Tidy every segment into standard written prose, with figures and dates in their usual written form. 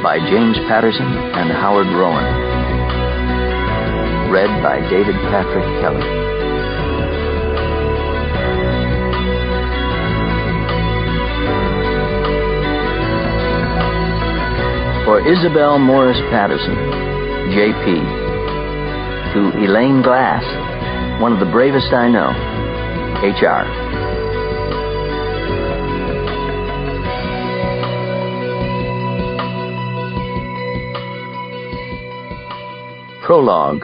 by James Patterson and Howard Rowan. Read by David Patrick Kelly. For Isabel Morris Patterson, J.P. To Elaine Glass, one of the bravest I know, H.R. Prologue.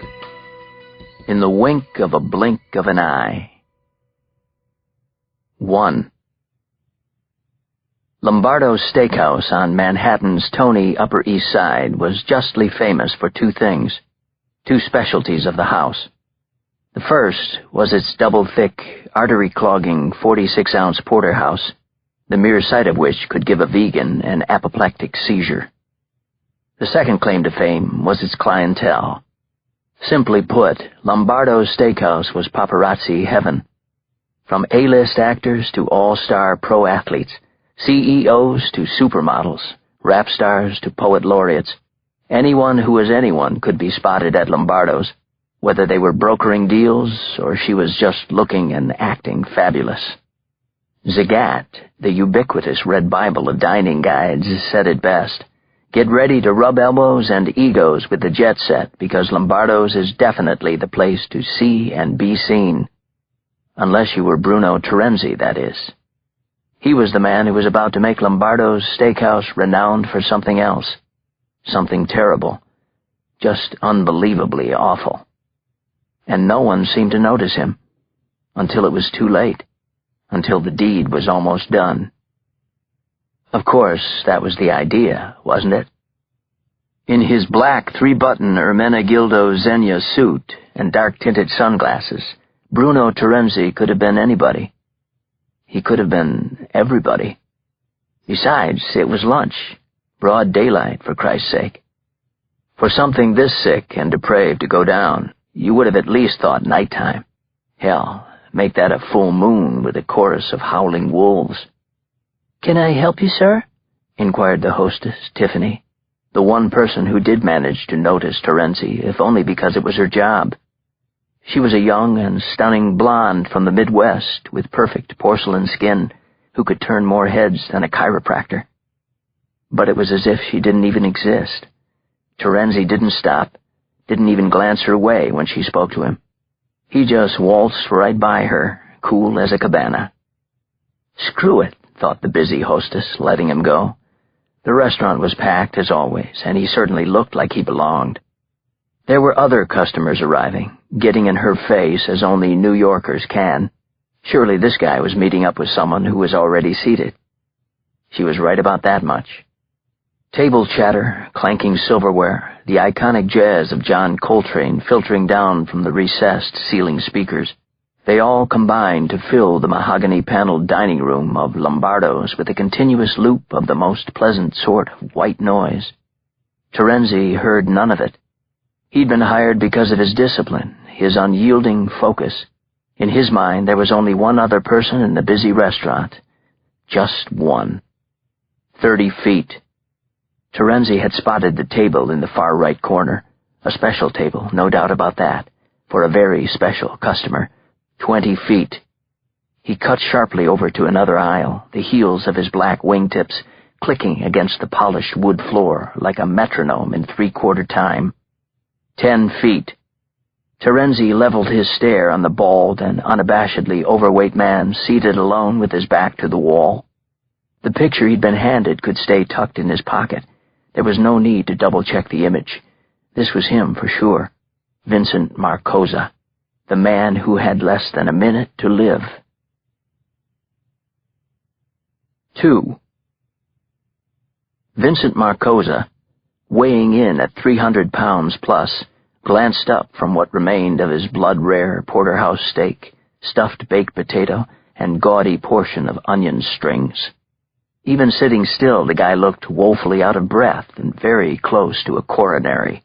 In the wink of a blink of an eye. 1. Lombardo's Steakhouse on Manhattan's Tony Upper East Side was justly famous for two things, two specialties of the house. The first was its double-thick, artery-clogging 46-ounce porterhouse, the mere sight of which could give a vegan an apoplectic seizure. The second claim to fame was its clientele. Simply put, Lombardo's Steakhouse was paparazzi heaven. From A-list actors to all-star pro athletes, CEOs to supermodels, rap stars to poet laureates, anyone who was anyone could be spotted at Lombardo's, whether they were brokering deals or she was just looking and acting fabulous. Zagat, the ubiquitous red Bible of dining guides, said it best. Get ready to rub elbows and egos with the jet set, because Lombardo's is definitely the place to see and be seen. Unless you were Bruno Terenzi, that is. He was the man who was about to make Lombardo's Steakhouse renowned for something else. Something terrible. Just unbelievably awful. And no one seemed to notice him. Until it was too late. Until the deed was almost done. Of course, that was the idea, wasn't it? In his black three-button Ermenegildo Zegna suit and dark-tinted sunglasses, Bruno Terenzi could have been anybody. He could have been everybody. Besides, it was lunch, broad daylight, for Christ's sake. For something this sick and depraved to go down, you would have at least thought nighttime. Hell, make that a full moon with a chorus of howling wolves. "Can I help you, sir?" inquired the hostess, Tiffany, the one person who did manage to notice Terenzi, if only because it was her job. She was a young and stunning blonde from the Midwest with perfect porcelain skin who could turn more heads than a chiropractor. But it was as if she didn't even exist. Terenzi didn't stop, didn't even glance her way when she spoke to him. He just waltzed right by her, cool as a cabana. Screw it, thought the busy hostess, letting him go. The restaurant was packed, as always, and he certainly looked like he belonged. There were other customers arriving, getting in her face as only New Yorkers can. Surely this guy was meeting up with someone who was already seated. She was right about that much. Table chatter, clanking silverware, the iconic jazz of John Coltrane filtering down from the recessed ceiling speakers, they all combined to fill the mahogany-paneled dining room of Lombardo's with a continuous loop of the most pleasant sort of white noise. Terenzi heard none of it. He'd been hired because of his discipline, his unyielding focus. In his mind, there was only one other person in the busy restaurant. Just one. 30 feet. Terenzi had spotted the table in the far right corner. A special table, no doubt about that, for a very special customer. 20 feet. He cut sharply over to another aisle, the heels of his black wingtips clicking against the polished wood floor like a metronome in three-quarter time. 10 feet. Terenzi leveled his stare on the bald and unabashedly overweight man seated alone with his back to the wall. The picture he'd been handed could stay tucked in his pocket. There was no need to double-check the image. This was him for sure. Vincent Marcosa. The man who had less than a minute to live. 2. Vincent Marcosa, weighing in at 300 pounds plus, glanced up from what remained of his blood-rare porterhouse steak, stuffed baked potato, and gaudy portion of onion strings. Even sitting still, the guy looked woefully out of breath and very close to a coronary.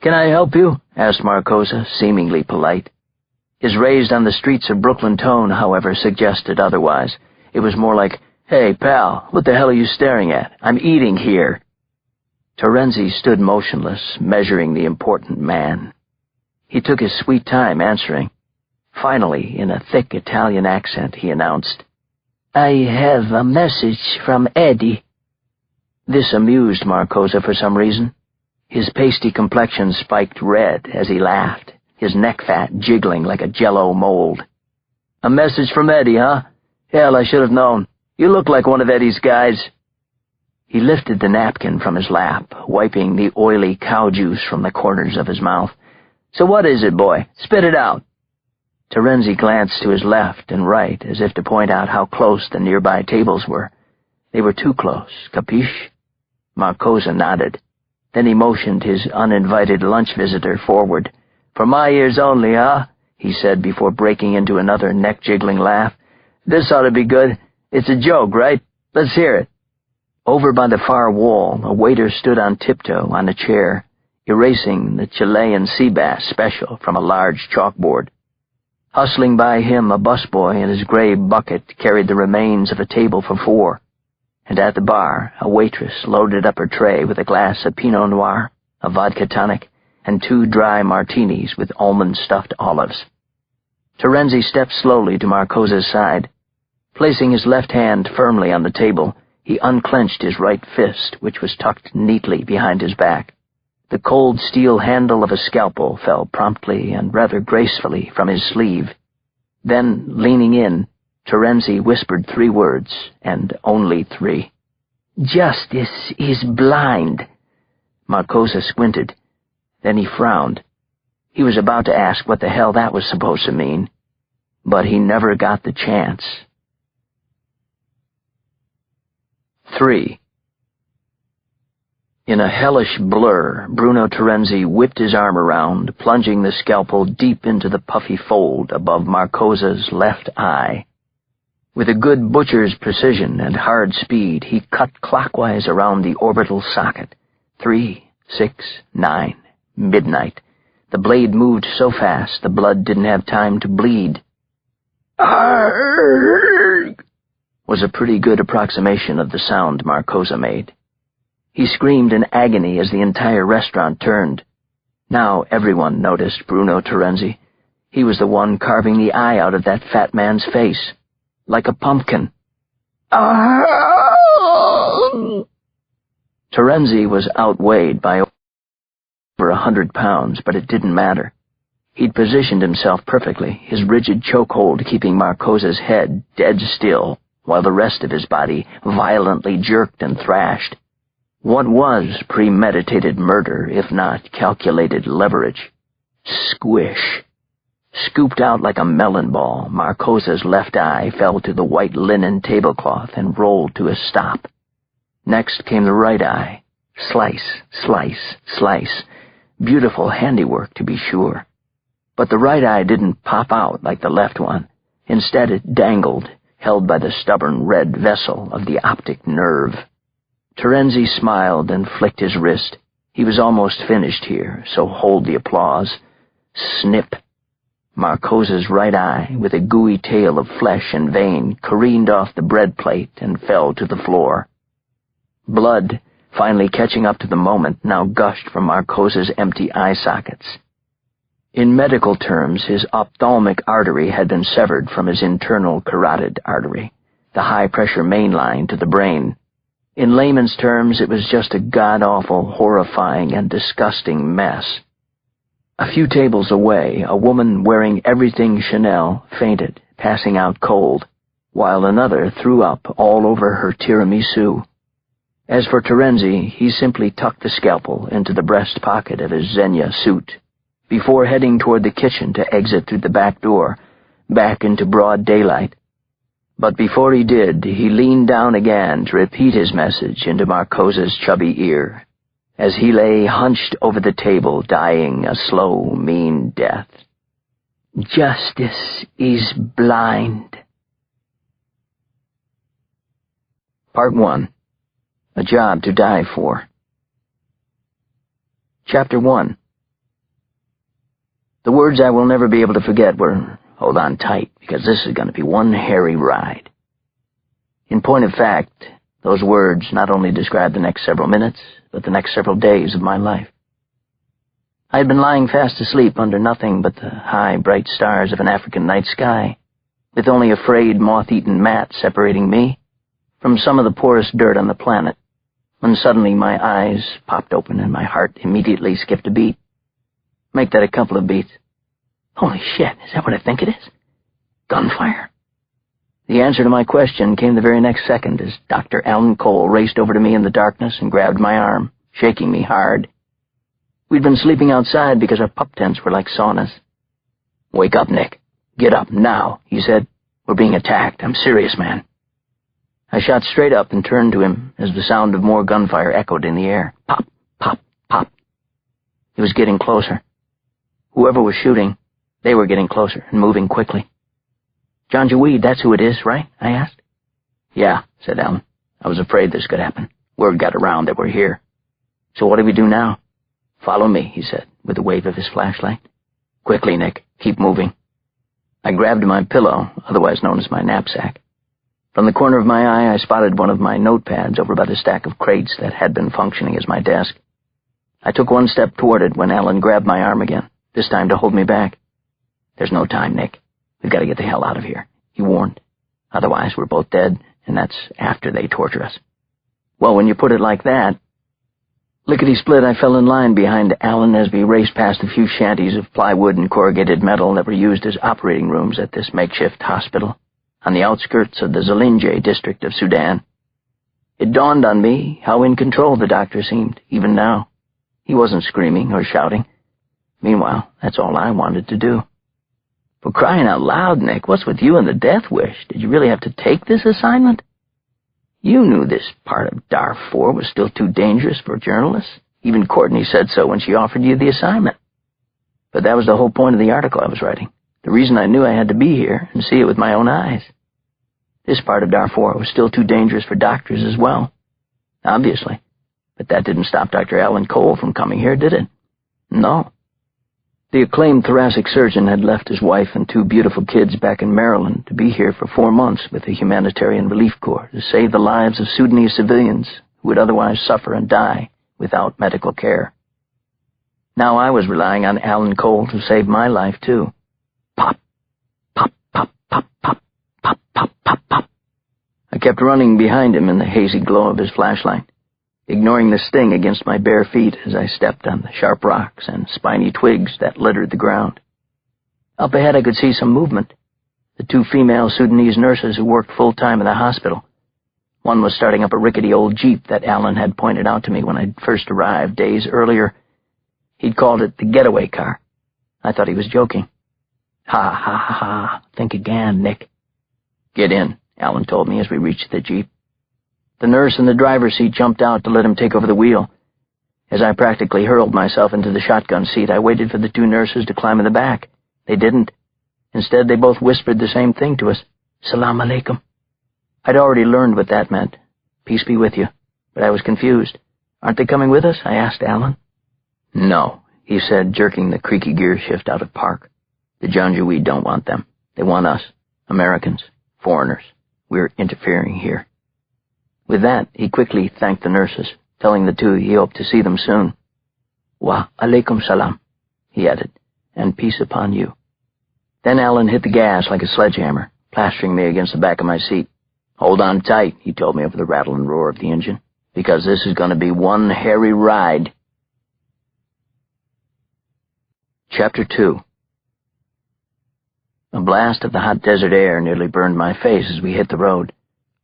"Can I help you?" asked Marcosa, seemingly polite. His raised-on-the-streets of Brooklyn tone, however, suggested otherwise. It was more like, "Hey, pal, what the hell are you staring at? I'm eating here." Terenzi stood motionless, measuring the important man. He took his sweet time answering. Finally, in a thick Italian accent, he announced, "I have a message from Eddie." This amused Marcosa for some reason. His pasty complexion spiked red as he laughed, his neck fat jiggling like a Jell-O mold. "A message from Eddie, huh? Hell, I should have known. You look like one of Eddie's guys." He lifted the napkin from his lap, wiping the oily cow juice from the corners of his mouth. "So what is it, boy? Spit it out." Terenzi glanced to his left and right, as if to point out how close the nearby tables were. They were too close, capiche? Marcosa nodded. Then he motioned his uninvited lunch visitor forward. "For my ears only, huh?" he said before breaking into another neck-jiggling laugh. "This ought to be good. It's a joke, right? Let's hear it." Over by the far wall, a waiter stood on tiptoe on a chair, erasing the Chilean sea bass special from a large chalkboard. Hustling by him, a busboy in his gray bucket carried the remains of a table for four, and at the bar, a waitress loaded up her tray with a glass of Pinot Noir, a vodka tonic, and 2 dry martinis with almond-stuffed olives. Terenzi stepped slowly to Marcosa's side. Placing his left hand firmly on the table, he unclenched his right fist, which was tucked neatly behind his back. The cold steel handle of a scalpel fell promptly and rather gracefully from his sleeve. Then, leaning in, Terenzi whispered 3 words, and only 3. "Justice is blind." Marcosa squinted. Then he frowned. He was about to ask what the hell that was supposed to mean, but he never got the chance. 3. In a hellish blur, Bruno Terenzi whipped his arm around, plunging the scalpel deep into the puffy fold above Marcosa's left eye. With a good butcher's precision and hard speed, he cut clockwise around the orbital socket. 3, 6, 9, midnight. The blade moved so fast the blood didn't have time to bleed. "Arrgh!" was a pretty good approximation of the sound Marcosa made. He screamed in agony as the entire restaurant turned. Now everyone noticed Bruno Terenzi. He was the one carving the eye out of that fat man's face, like a pumpkin. Terenzi was outweighed by over 100 pounds, but it didn't matter. He'd positioned himself perfectly, his rigid chokehold keeping Marcosa's head dead still, while the rest of his body violently jerked and thrashed. What was premeditated murder, if not calculated leverage? Squish. Scooped out like a melon ball, Marcosa's left eye fell to the white linen tablecloth and rolled to a stop. Next came the right eye. Slice, slice, slice. Beautiful handiwork, to be sure. But the right eye didn't pop out like the left one. Instead, it dangled, held by the stubborn red vessel of the optic nerve. Terenzi smiled and flicked his wrist. He was almost finished here, so hold the applause. Snip. Marcosa's right eye, with a gooey tail of flesh and vein, careened off the bread plate and fell to the floor. Blood, finally catching up to the moment, now gushed from Marcosa's empty eye sockets. In medical terms, his ophthalmic artery had been severed from his internal carotid artery, the high-pressure main line to the brain. In layman's terms, it was just a god-awful, horrifying, and disgusting mess. A few tables away, a woman wearing everything Chanel fainted, passing out cold, while another threw up all over her tiramisu. As for Terenzi, he simply tucked the scalpel into the breast pocket of his Xenia suit, before heading toward the kitchen to exit through the back door, back into broad daylight. But before he did, he leaned down again to repeat his message into Marcosa's chubby ear, as he lay hunched over the table, dying a slow, mean death. Justice is blind. Part 1. A Job to Die For. Chapter 1. The words I will never be able to forget were, "Hold on tight, because this is going to be one hairy ride." In point of fact, those words not only described the next several minutes, but the next several days of my life. I had been lying fast asleep under nothing but the high, bright stars of an African night sky, with only a frayed, moth-eaten mat separating me from some of the poorest dirt on the planet, when suddenly my eyes popped open and my heart immediately skipped a beat. Make that a couple of beats. Holy shit, is that what I think it is? Gunfire? The answer to my question came the very next second as Dr. Alan Cole raced over to me in the darkness and grabbed my arm, shaking me hard. We'd been sleeping outside because our pup tents were like saunas. "Wake up, Nick. Get up, now," he said. "We're being attacked. I'm serious, man." I shot straight up and turned to him as the sound of more gunfire echoed in the air. Pop, pop, pop. It was getting closer. Whoever was shooting, they were getting closer and moving quickly. "John Jaweed, that's who it is, right?" I asked. "Yeah," said Alan. "I was afraid this could happen. Word got around that we're here." "So what do we do now?" "Follow me," he said, with a wave of his flashlight. "Quickly, Nick. Keep moving." I grabbed my pillow, otherwise known as my knapsack. From the corner of my eye, I spotted one of my notepads over by the stack of crates that had been functioning as my desk. I took one step toward it when Alan grabbed my arm again, this time to hold me back. "There's no time, Nick. We've got to get the hell out of here," he warned. "Otherwise, we're both dead, and that's after they torture us." "Well, when you put it like that..." Lickety-split, I fell in line behind Alan as we raced past a few shanties of plywood and corrugated metal that were used as operating rooms at this makeshift hospital on the outskirts of the Zalinje district of Sudan. It dawned on me how in control the doctor seemed, even now. He wasn't screaming or shouting. Meanwhile, that's all I wanted to do. "For crying out loud, Nick, what's with you and the death wish? Did you really have to take this assignment? You knew this part of Darfur was still too dangerous for journalists. Even Courtney said so when she offered you the assignment. But that was the whole point of the article I was writing. The reason I knew I had to be here and see it with my own eyes. This part of Darfur was still too dangerous for doctors as well. Obviously. But that didn't stop Dr. Alan Cole from coming here, did it? No. The acclaimed thoracic surgeon had left his wife and 2 beautiful kids back in Maryland to be here for 4 months with the Humanitarian Relief Corps to save the lives of Sudanese civilians who would otherwise suffer and die without medical care. Now I was relying on Alan Cole to save my life, too. Pop, pop, pop, pop, pop, pop, pop, pop, pop. I kept running behind him in the hazy glow of his flashlight, ignoring the sting against my bare feet as I stepped on the sharp rocks and spiny twigs that littered the ground. Up ahead I could see some movement. The 2 female Sudanese nurses who worked full-time in the hospital. One was starting up a rickety old Jeep that Alan had pointed out to me when I'd first arrived days earlier. He'd called it the getaway car. I thought he was joking. "Ha, ha, ha, ha. Think again, Nick." "Get in," Alan told me as we reached the Jeep. The nurse in the driver's seat jumped out to let him take over the wheel. As I practically hurled myself into the shotgun seat, I waited for the 2 nurses to climb in the back. They didn't. Instead, they both whispered the same thing to us. "Salam alaikum." I'd already learned what that meant. Peace be with you. But I was confused. "Aren't they coming with us?" I asked Alan. "No," he said, jerking the creaky gear shift out of park. "The Janjaweed don't want them. They want us, Americans, foreigners. We're interfering here." With that, he quickly thanked the nurses, telling the 2 he hoped to see them soon. "Wa alaikum salam," he added, "and peace upon you." Then Alan hit the gas like a sledgehammer, plastering me against the back of my seat. "Hold on tight," he told me over the rattle and roar of the engine, "because this is going to be one hairy ride." Chapter 2. A blast of the hot desert air nearly burned my face as we hit the road,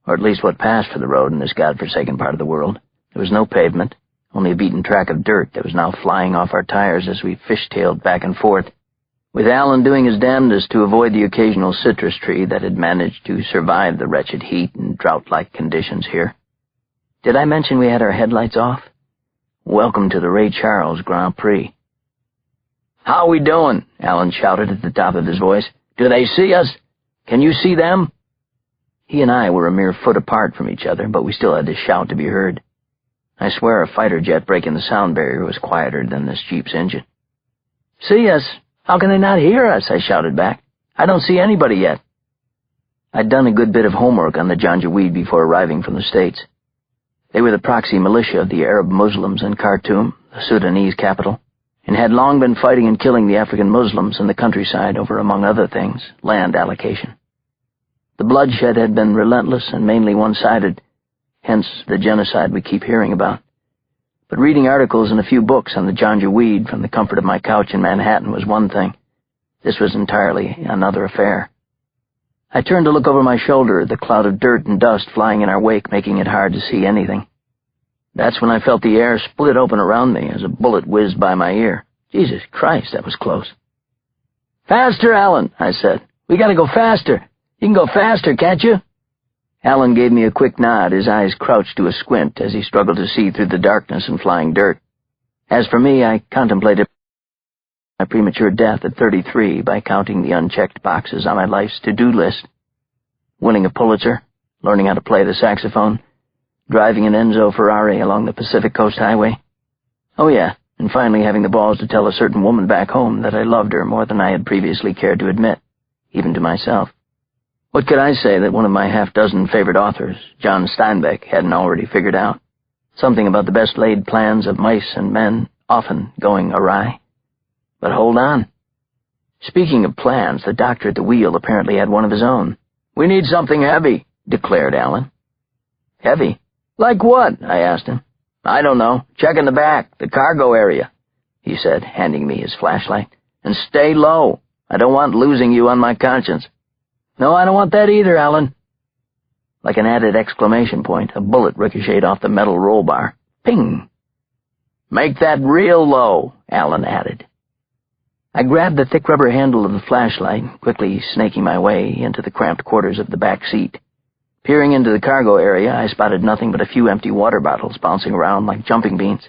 or at least what passed for the road in this godforsaken part of the world. There was no pavement, only a beaten track of dirt that was now flying off our tires as we fishtailed back and forth, with Alan doing his damnedest to avoid the occasional citrus tree that had managed to survive the wretched heat and drought-like conditions here. Did I mention we had our headlights off? Welcome to the Ray Charles Grand Prix. "How we doing?" Alan shouted at the top of his voice. "Do they see us? Can you see them?" He and I were a mere foot apart from each other, but we still had to shout to be heard. I swear a fighter jet breaking the sound barrier was quieter than this Jeep's engine. "See us? How can they not hear us?" I shouted back. "I don't see anybody yet." I'd done a good bit of homework on the Janjaweed before arriving from the States. They were the proxy militia of the Arab Muslims in Khartoum, the Sudanese capital, and had long been fighting and killing the African Muslims in the countryside over, among other things, land allocation. The bloodshed had been relentless and mainly one-sided, hence the genocide we keep hearing about. But reading articles and a few books on the Janjaweed from the comfort of my couch in Manhattan was one thing. This was entirely another affair. I turned to look over my shoulder at the cloud of dirt and dust flying in our wake, making it hard to see anything. That's when I felt the air split open around me as a bullet whizzed by my ear. Jesus Christ, that was close. "Faster, Alan," I said. "We gotta go faster. You can go faster, can't you?" Alan gave me a quick nod, his eyes crouched to a squint as he struggled to see through the darkness and flying dirt. As for me, I contemplated my premature death at 33 by counting the unchecked boxes on my life's to-do list. Winning a Pulitzer, learning how to play the saxophone, driving an Enzo Ferrari along the Pacific Coast Highway. Oh yeah, and finally having the balls to tell a certain woman back home that I loved her more than I had previously cared to admit, even to myself. What could I say that one of my half-dozen favorite authors, John Steinbeck, hadn't already figured out? Something about the best-laid plans of mice and men often going awry. But hold on. Speaking of plans, the doctor at the wheel apparently had one of his own. "We need something heavy," declared Alan. "Heavy? Like what?" I asked him. "I don't know. Check in the back, the cargo area," he said, handing me his flashlight. "And stay low. I don't want losing you on my conscience." "No, I don't want that either, Alan." Like an added exclamation point, a bullet ricocheted off the metal roll bar. Ping! "Make that real low," Alan added. I grabbed the thick rubber handle of the flashlight, quickly snaking my way into the cramped quarters of the back seat. Peering into the cargo area, I spotted nothing but a few empty water bottles bouncing around like jumping beans.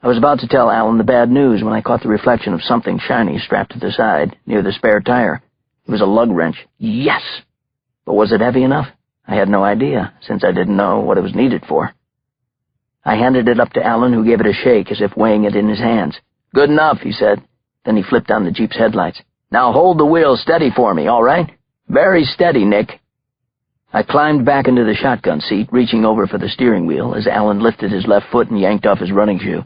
I was about to tell Alan the bad news when I caught the reflection of something shiny strapped to the side, near the spare tire. It was a lug wrench. Yes! But was it heavy enough? I had no idea, since I didn't know what it was needed for. I handed it up to Alan, who gave it a shake as if weighing it in his hands. "Good enough," he said. Then he flipped on the Jeep's headlights. "Now hold the wheel steady for me, all right? Very steady, Nick." I climbed back into the shotgun seat, reaching over for the steering wheel as Alan lifted his left foot and yanked off his running shoe.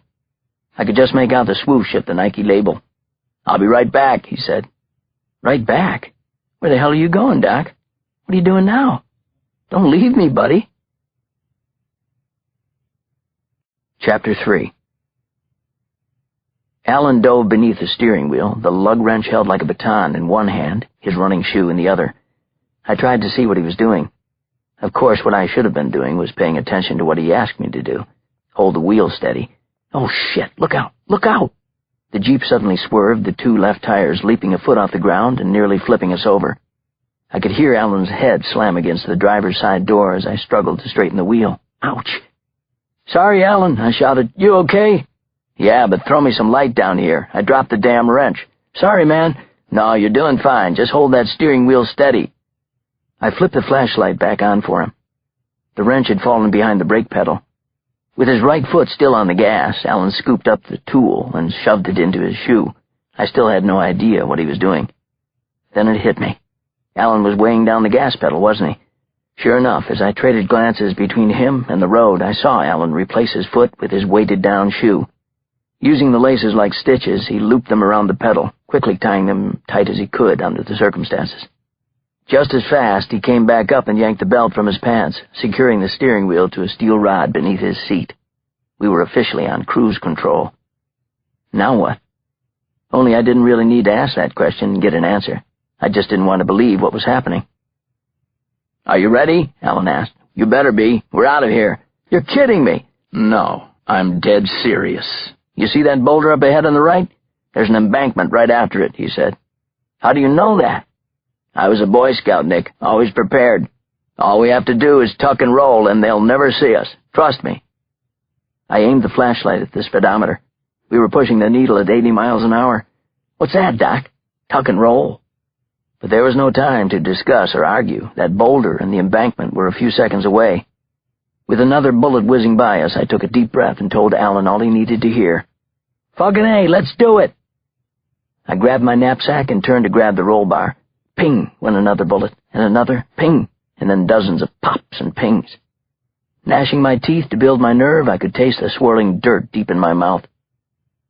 I could just make out the swoosh of the Nike label. "I'll be right back," he said. "Right back? Where the hell are you going, Doc? What are you doing now? Don't leave me, buddy." Chapter 3. Alan dove beneath the steering wheel, the lug wrench held like a baton in one hand, his running shoe in the other. I tried to see what he was doing. Of course, what I should have been doing was paying attention to what he asked me to do. Hold the wheel steady. Oh, shit, look out, look out! The Jeep suddenly swerved, the two left tires leaping a foot off the ground and nearly flipping us over. I could hear Alan's head slam against the driver's side door as I struggled to straighten the wheel. Ouch! "Sorry, Alan," I shouted. "You okay?" "Yeah, but throw me some light down here. I dropped the damn wrench." "Sorry, man." "No, you're doing fine. Just hold that steering wheel steady." I flipped the flashlight back on for him. The wrench had fallen behind the brake pedal. With his right foot still on the gas, Alan scooped up the tool and shoved it into his shoe. I still had no idea what he was doing. Then it hit me. Alan was weighing down the gas pedal, wasn't he? Sure enough, as I traded glances between him and the road, I saw Alan replace his foot with his weighted-down shoe. Using the laces like stitches, he looped them around the pedal, quickly tying them tight as he could under the circumstances. Just as fast, he came back up and yanked the belt from his pants, securing the steering wheel to a steel rod beneath his seat. We were officially on cruise control. Now what? Only I didn't really need to ask that question and get an answer. I just didn't want to believe what was happening. "Are you ready?" Alan asked. "You better be. We're out of here." "You're kidding me." "No, I'm dead serious. You see that boulder up ahead on the right? There's an embankment right after it," he said. "How do you know that?" "I was a Boy Scout, Nick, always prepared. All we have to do is tuck and roll, and they'll never see us. Trust me." I aimed the flashlight at the speedometer. We were pushing the needle at 80 miles an hour. "What's that, Doc?" "Tuck and roll." But there was no time to discuss or argue. That boulder and the embankment were a few seconds away. With another bullet whizzing by us, I took a deep breath and told Alan all he needed to hear. "Fucking A, let's do it!" I grabbed my knapsack and turned to grab the roll bar. Ping went another bullet, and another, ping, and then dozens of pops and pings. Gnashing my teeth to build my nerve, I could taste the swirling dirt deep in my mouth.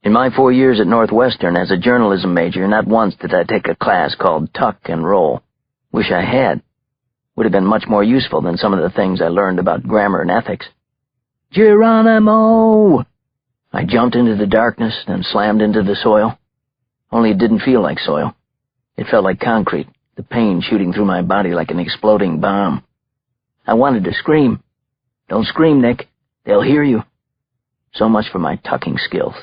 In my 4 years at Northwestern as a journalism major, not once did I take a class called Tuck and Roll. Wish I had. Would have been much more useful than some of the things I learned about grammar and ethics. Geronimo! I jumped into the darkness, then slammed into the soil. Only it didn't feel like soil. It felt like concrete, the pain shooting through my body like an exploding bomb. I wanted to scream. Don't scream, Nick. They'll hear you. So much for my tucking skills.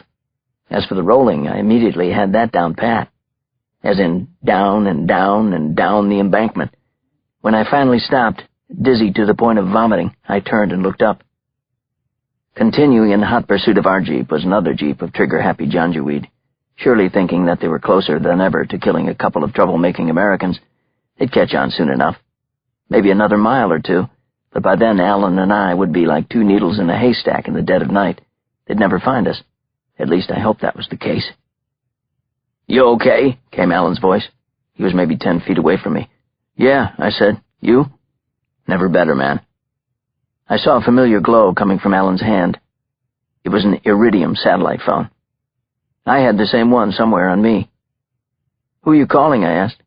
As for the rolling, I immediately had that down pat. As in down and down and down the embankment. When I finally stopped, dizzy to the point of vomiting, I turned and looked up. Continuing in hot pursuit of our jeep was another jeep of trigger-happy Janjaweed, surely thinking that they were closer than ever to killing a couple of trouble-making Americans. They'd catch on soon enough. Maybe another mile or two, but by then Alan and I would be like two needles in a haystack in the dead of night. They'd never find us. At least I hoped that was the case. "You okay?" came Alan's voice. He was maybe 10 feet away from me. "Yeah," I said. "You?" "Never better, man." I saw a familiar glow coming from Alan's hand. It was an Iridium satellite phone. I had the same one somewhere on me. "Who are you calling?" I asked.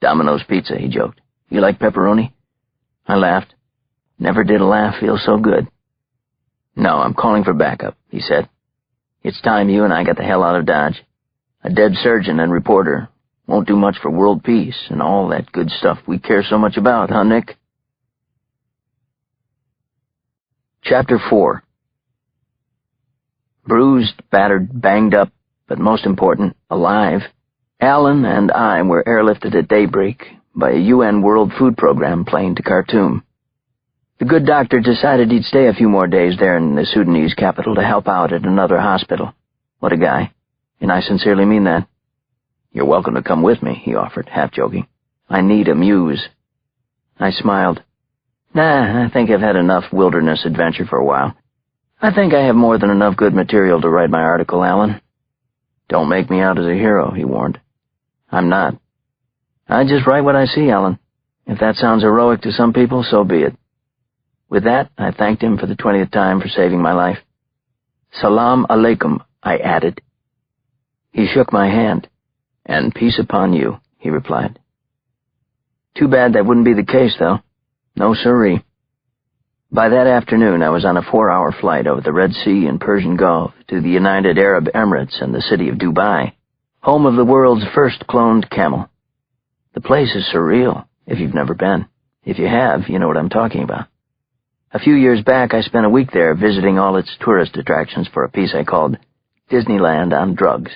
"Domino's Pizza," he joked. "You like pepperoni?" I laughed. Never did a laugh feel so good. "No, I'm calling for backup," he said. "It's time you and I got the hell out of Dodge. A dead surgeon and reporter won't do much for world peace and all that good stuff we care so much about, huh, Nick?" Chapter 4. Bruised, battered, banged up, but most important, alive, Alan and I were airlifted at daybreak by a UN World Food Program plane to Khartoum. The good doctor decided he'd stay a few more days there in the Sudanese capital to help out at another hospital. What a guy. And I sincerely mean that. "You're welcome to come with me," he offered, half-joking. "I need a muse." I smiled. "Nah, I think I've had enough wilderness adventure for a while. I think I have more than enough good material to write my article, Alan." "Don't make me out as a hero," he warned. "I'm not. I just write what I see, Alan. If that sounds heroic to some people, so be it." With that, I thanked him for the 20th time for saving my life. "Salam alaikum," I added. He shook my hand. "And peace upon you," he replied. Too bad that wouldn't be the case, though. No siree. By that afternoon, I was on a 4-hour flight over the Red Sea and Persian Gulf to the United Arab Emirates and the city of Dubai, home of the world's first cloned camel. The place is surreal, if you've never been. If you have, you know what I'm talking about. A few years back, I spent a week there visiting all its tourist attractions for a piece I called Disneyland on Drugs.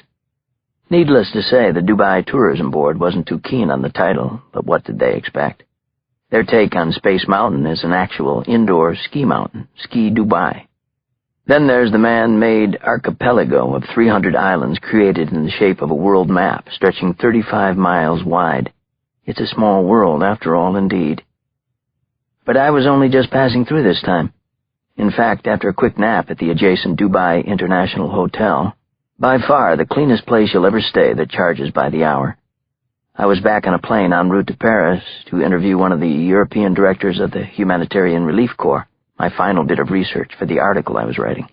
Needless to say, the Dubai Tourism Board wasn't too keen on the title, but what did they expect? Their take on Space Mountain is an actual indoor ski mountain, Ski Dubai. Then there's the man-made archipelago of 300 islands created in the shape of a world map stretching 35 miles wide. It's a small world, after all, indeed. But I was only just passing through this time. In fact, after a quick nap at the adjacent Dubai International Hotel, by far the cleanest place you'll ever stay that charges by the hour, I was back on a plane en route to Paris to interview one of the European directors of the Humanitarian Relief Corps, my final bit of research for the article I was writing.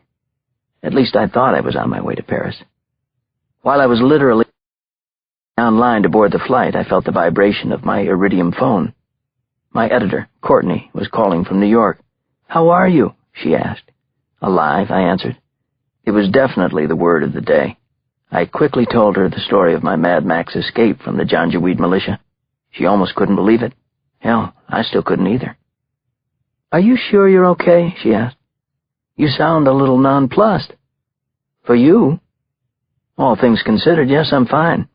At least I thought I was on my way to Paris. While I was literally online to board the flight, I felt the vibration of my Iridium phone. My editor, Courtney, was calling from New York. "How are you?" she asked. "Alive," I answered. It was definitely the word of the day. I quickly told her the story of my Mad Max escape from the Janjaweed militia. She almost couldn't believe it. Hell, I still couldn't either. "Are you sure you're okay?" she asked. "You sound a little nonplussed." "For you?" "All things considered, yes, I'm fine.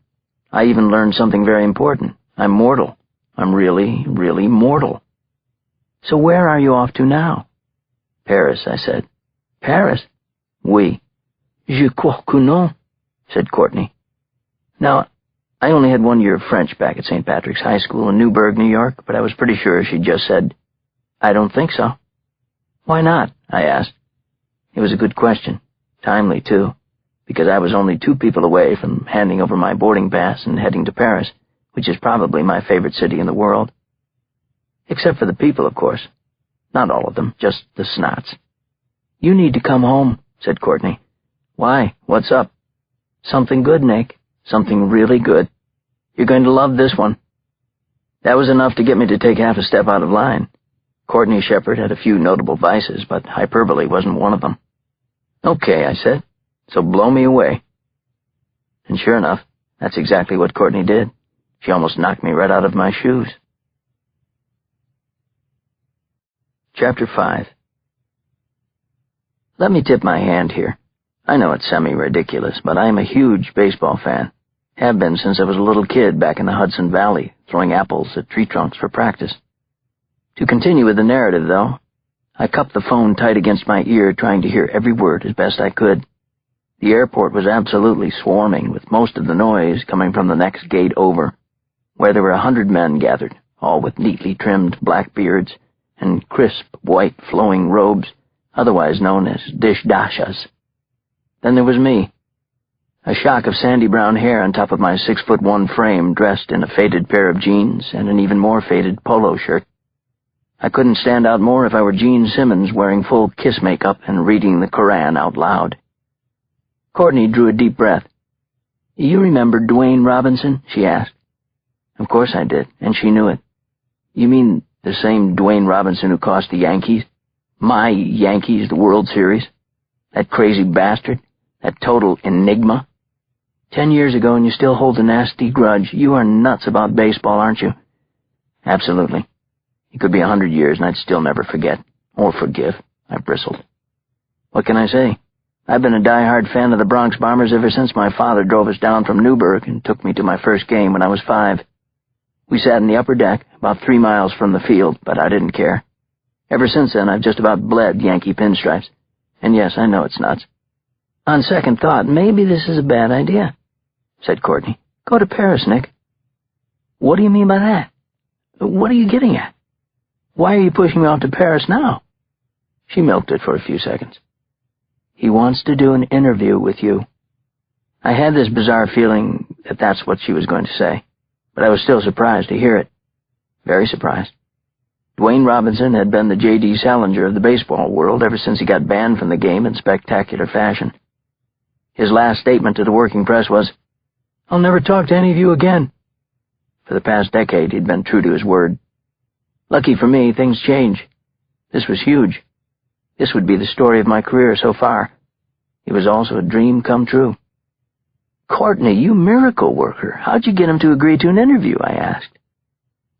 I even learned something very important. I'm mortal. I'm really, really mortal." "So where are you off to now?" "Paris," I said. "Paris?" "Oui." "Je crois que non," said Courtney. Now, I only had 1 year of French back at St. Patrick's High School in Newburgh, New York, but I was pretty sure she'd just said, "I don't think so." "Why not?" I asked. It was a good question. Timely, too, because I was only 2 people away from handing over my boarding pass and heading to Paris, which is probably my favorite city in the world. Except for the people, of course. Not all of them, just the snots. "You need to come home," said Courtney. "Why? What's up?" "Something good, Nick. Something really good. You're going to love this one." That was enough to get me to take half a step out of line. Courtney Shepard had a few notable vices, but hyperbole wasn't one of them. "Okay," I said, "so blow me away." And sure enough, that's exactly what Courtney did. She almost knocked me right out of my shoes. Chapter 5. Let me tip my hand here. I know it's semi-ridiculous, but I am a huge baseball fan. Have been since I was a little kid back in the Hudson Valley, throwing apples at tree trunks for practice. To continue with the narrative, though, I cupped the phone tight against my ear, trying to hear every word as best I could. The airport was absolutely swarming, with most of the noise coming from the next gate over, where there were 100 men gathered, all with neatly trimmed black beards and crisp, white, flowing robes, otherwise known as dish-dashas. Then there was me, a shock of sandy brown hair on top of my 6'1" frame, dressed in a faded pair of jeans and an even more faded polo shirt. I couldn't stand out more if I were Gene Simmons wearing full kiss makeup and reading the Koran out loud. Courtney drew a deep breath. "You remember Dwayne Robinson?" she asked. Of course I did, and she knew it. "You mean the same Dwayne Robinson who cost the Yankees, my Yankees, the World Series? That crazy bastard? That total enigma? 10 years ago and you still hold a nasty grudge. You are nuts about baseball, aren't you?" "Absolutely. It could be 100 years and I'd still never forget. Or forgive," I bristled. "What can I say? I've been a die-hard fan of the Bronx Bombers ever since my father drove us down from Newburgh and took me to my first game when I was 5. We sat in the upper deck, about 3 miles from the field, but I didn't care. Ever since then, I've just about bled Yankee pinstripes. And yes, I know it's nuts. On second thought, maybe this is a bad idea," said Courtney. "Go to Paris, Nick." "What do you mean by that? What are you getting at? Why are you pushing me off to Paris now?" She milked it for a few seconds. "He wants to do an interview with you." I had this bizarre feeling that that's what she was going to say, but I was still surprised to hear it. Very surprised. Dwayne Robinson had been the J.D. Salinger of the baseball world ever since he got banned from the game in spectacular fashion. His last statement to the working press was, "I'll never talk to any of you again." For the past decade, he'd been true to his word. Lucky for me, things change. This was huge. This would be the story of my career so far. It was also a dream come true. "Courtney, you miracle worker. How'd you get him to agree to an interview?" I asked.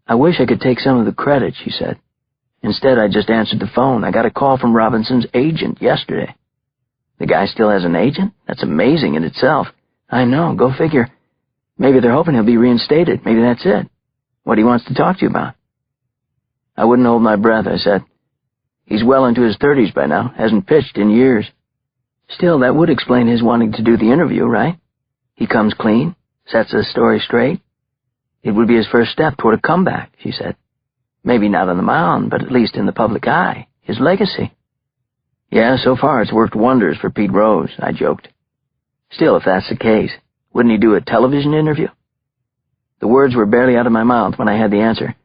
"I wish I could take some of the credit," she said. "Instead, I just answered the phone. I got a call from Robinson's agent yesterday." "The guy still has an agent? That's amazing in itself." "I know, go figure. Maybe they're hoping he'll be reinstated. Maybe that's it. What he wants to talk to you about." I wouldn't hold my breath, I said. "He's well into his 30s by now, hasn't pitched in years." "Still, that would explain his wanting to do the interview, right? He comes clean, sets the story straight. It would be his first step toward a comeback," she said. "Maybe not on the mound, but at least in the public eye. His legacy." "Yeah, so far it's worked wonders for Pete Rose," I joked. "Still, if that's the case, wouldn't he do a television interview?" The words were barely out of my mouth when I had the answer.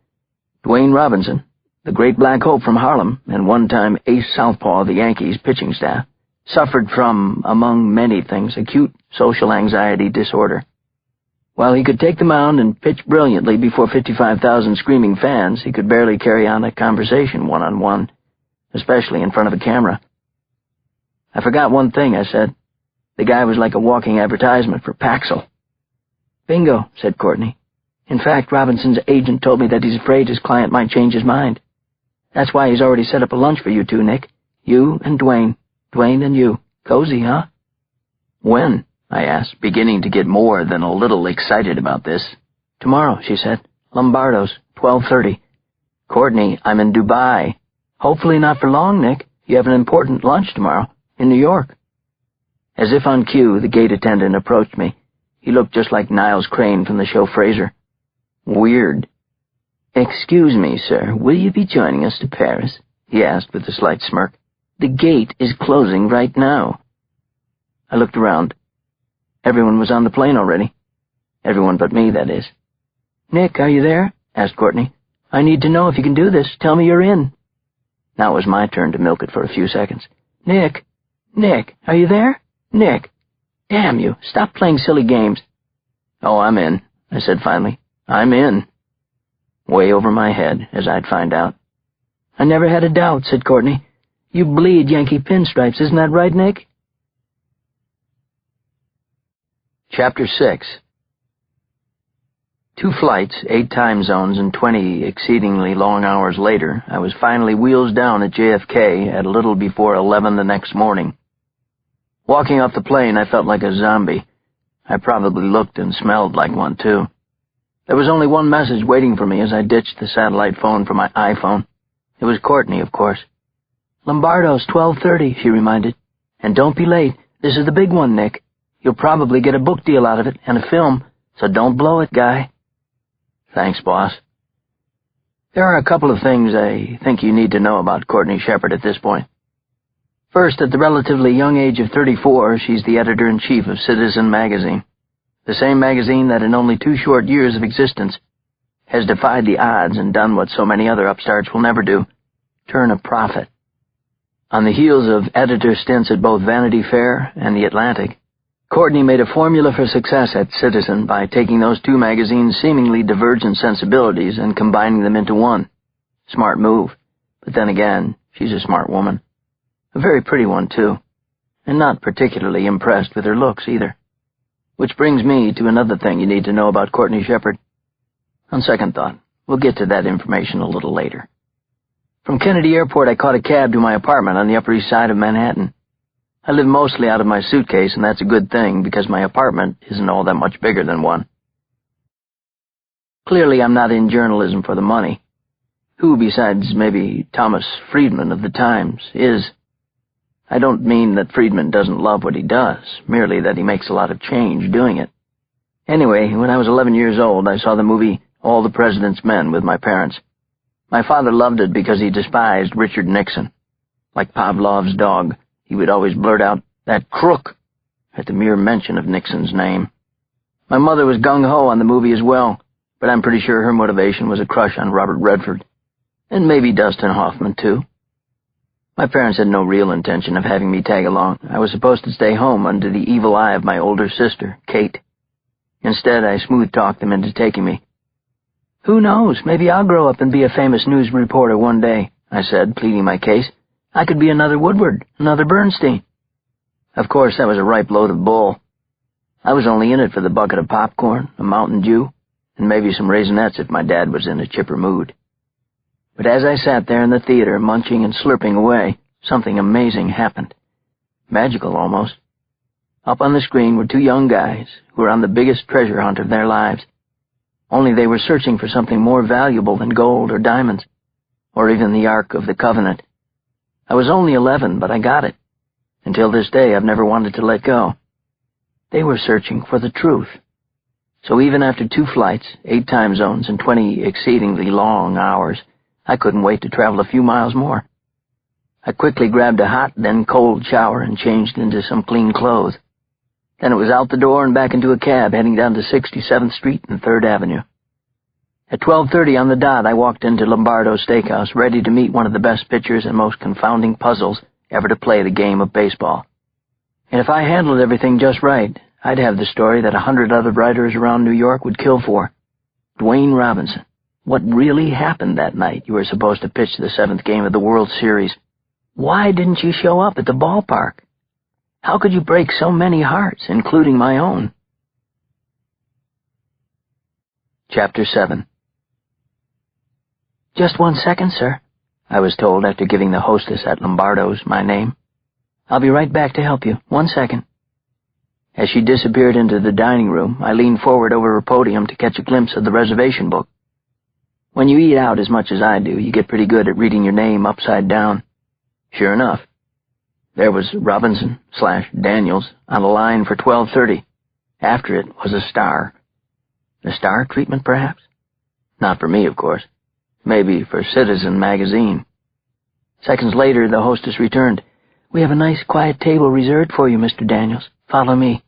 Dwayne Robinson, the great black hope from Harlem and one-time ace southpaw of the Yankees pitching staff, suffered from, among many things, acute social anxiety disorder. While he could take the mound and pitch brilliantly before 55,000 screaming fans, he could barely carry on a conversation one-on-one, especially in front of a camera. "I forgot one thing," I said. "The guy was like a walking advertisement for Paxil." "Bingo," said Courtney. "In fact, Robinson's agent told me that he's afraid his client might change his mind. That's why he's already set up a lunch for you two, Nick. You and Dwayne. Dwayne and you. Cozy, huh?" "When?" I asked, beginning to get more than a little excited about this. "Tomorrow," she said. "Lombardo's, 12:30. "Courtney, I'm in Dubai." "Hopefully not for long, Nick. You have an important lunch tomorrow, in New York." As if on cue, the gate attendant approached me. He looked just like Niles Crane from the show Frasier. Weird. "Excuse me, sir, will you be joining us to Paris?" he asked with a slight smirk. "The gate is closing right now." I looked around. Everyone was on the plane already. Everyone but me, that is. "Nick, are you there?" asked Courtney. "I need to know if you can do this. Tell me you're in." Now it was my turn to milk it for a few seconds. "Nick! Nick! Are you there? Nick! Damn you! Stop playing silly games." "Oh, I'm in," I said finally. "I'm in." Way over my head, as I'd find out. "I never had a doubt," said Courtney. "You bleed Yankee pinstripes, isn't that right, Nick?" Chapter 6. 2 flights, 8 time zones, and 20 exceedingly long hours later, I was finally wheels down at JFK at a little before 11 the next morning. Walking off the plane, I felt like a zombie. I probably looked and smelled like one, too. There was only one message waiting for me as I ditched the satellite phone for my iPhone. It was Courtney, of course. "Lombardo's 12:30, she reminded. "And don't be late. This is the big one, Nick. You'll probably get a book deal out of it and a film, so don't blow it, guy." "Thanks, boss." There are a couple of things I think you need to know about Courtney Shepard at this point. First, at the relatively young age of 34, she's the editor-in-chief of Citizen magazine, the same magazine that in only 2 short years of existence has defied the odds and done what so many other upstarts will never do, turn a profit. On the heels of editor stints at both Vanity Fair and The Atlantic, Courtney made a formula for success at Citizen by taking those 2 magazines' seemingly divergent sensibilities and combining them into one. Smart move. But then again, she's a smart woman. A very pretty one, too. And not particularly impressed with her looks, either. Which brings me to another thing you need to know about Courtney Shepard. On second thought, we'll get to that information a little later. From Kennedy Airport, I caught a cab to my apartment on the Upper East Side of Manhattan. I live mostly out of my suitcase, and that's a good thing, because my apartment isn't all that much bigger than one. Clearly, I'm not in journalism for the money. Who, besides maybe Thomas Friedman of the Times, is? I don't mean that Friedman doesn't love what he does, merely that he makes a lot of change doing it. Anyway, when I was 11 years old, I saw the movie All the President's Men with my parents. My father loved it because he despised Richard Nixon. Like Pavlov's dog, he would always blurt out, "That crook," at the mere mention of Nixon's name. My mother was gung-ho on the movie as well, but I'm pretty sure her motivation was a crush on Robert Redford. And maybe Dustin Hoffman, too. My parents had no real intention of having me tag along. I was supposed to stay home under the evil eye of my older sister, Kate. Instead, I smooth-talked them into taking me. "Who knows, maybe I'll grow up and be a famous news reporter one day," I said, pleading my case. "I could be another Woodward, another Bernstein." Of course, that was a ripe load of bull. I was only in it for the bucket of popcorn, a Mountain Dew, and maybe some Raisinets if my dad was in a chipper mood. But as I sat there in the theater, munching and slurping away, something amazing happened. Magical, almost. Up on the screen were 2 young guys who were on the biggest treasure hunt of their lives. Only they were searching for something more valuable than gold or diamonds, or even the Ark of the Covenant. I was only 11, but I got it. Until this day, I've never wanted to let go. They were searching for the truth. So even after 2 flights, 8 time zones, and 20 exceedingly long hours, I couldn't wait to travel a few miles more. I quickly grabbed a hot, then cold shower and changed into some clean clothes. Then it was out the door and back into a cab heading down to 67th Street and 3rd Avenue. At 12:30 on the dot, I walked into Lombardo's Steakhouse, ready to meet one of the best pitchers and most confounding puzzles ever to play the game of baseball. And if I handled everything just right, I'd have the story that 100 other writers around New York would kill for. Dwayne Robinson. What really happened that night you were supposed to pitch the 7th game of the World Series? Why didn't you show up at the ballpark? How could you break so many hearts, including my own? Chapter 7. "Just 1 second, sir," I was told after giving the hostess at Lombardo's my name. "I'll be right back to help you. 1 second." As she disappeared into the dining room, I leaned forward over her podium to catch a glimpse of the reservation book. When you eat out as much as I do, you get pretty good at reading your name upside down. Sure enough, there was Robinson/Daniels on a line for 12:30. After it was a star. The star treatment, perhaps? Not for me, of course. Maybe for Citizen magazine. Seconds later, the hostess returned. "We have a nice quiet table reserved for you, Mr. Daniels. Follow me."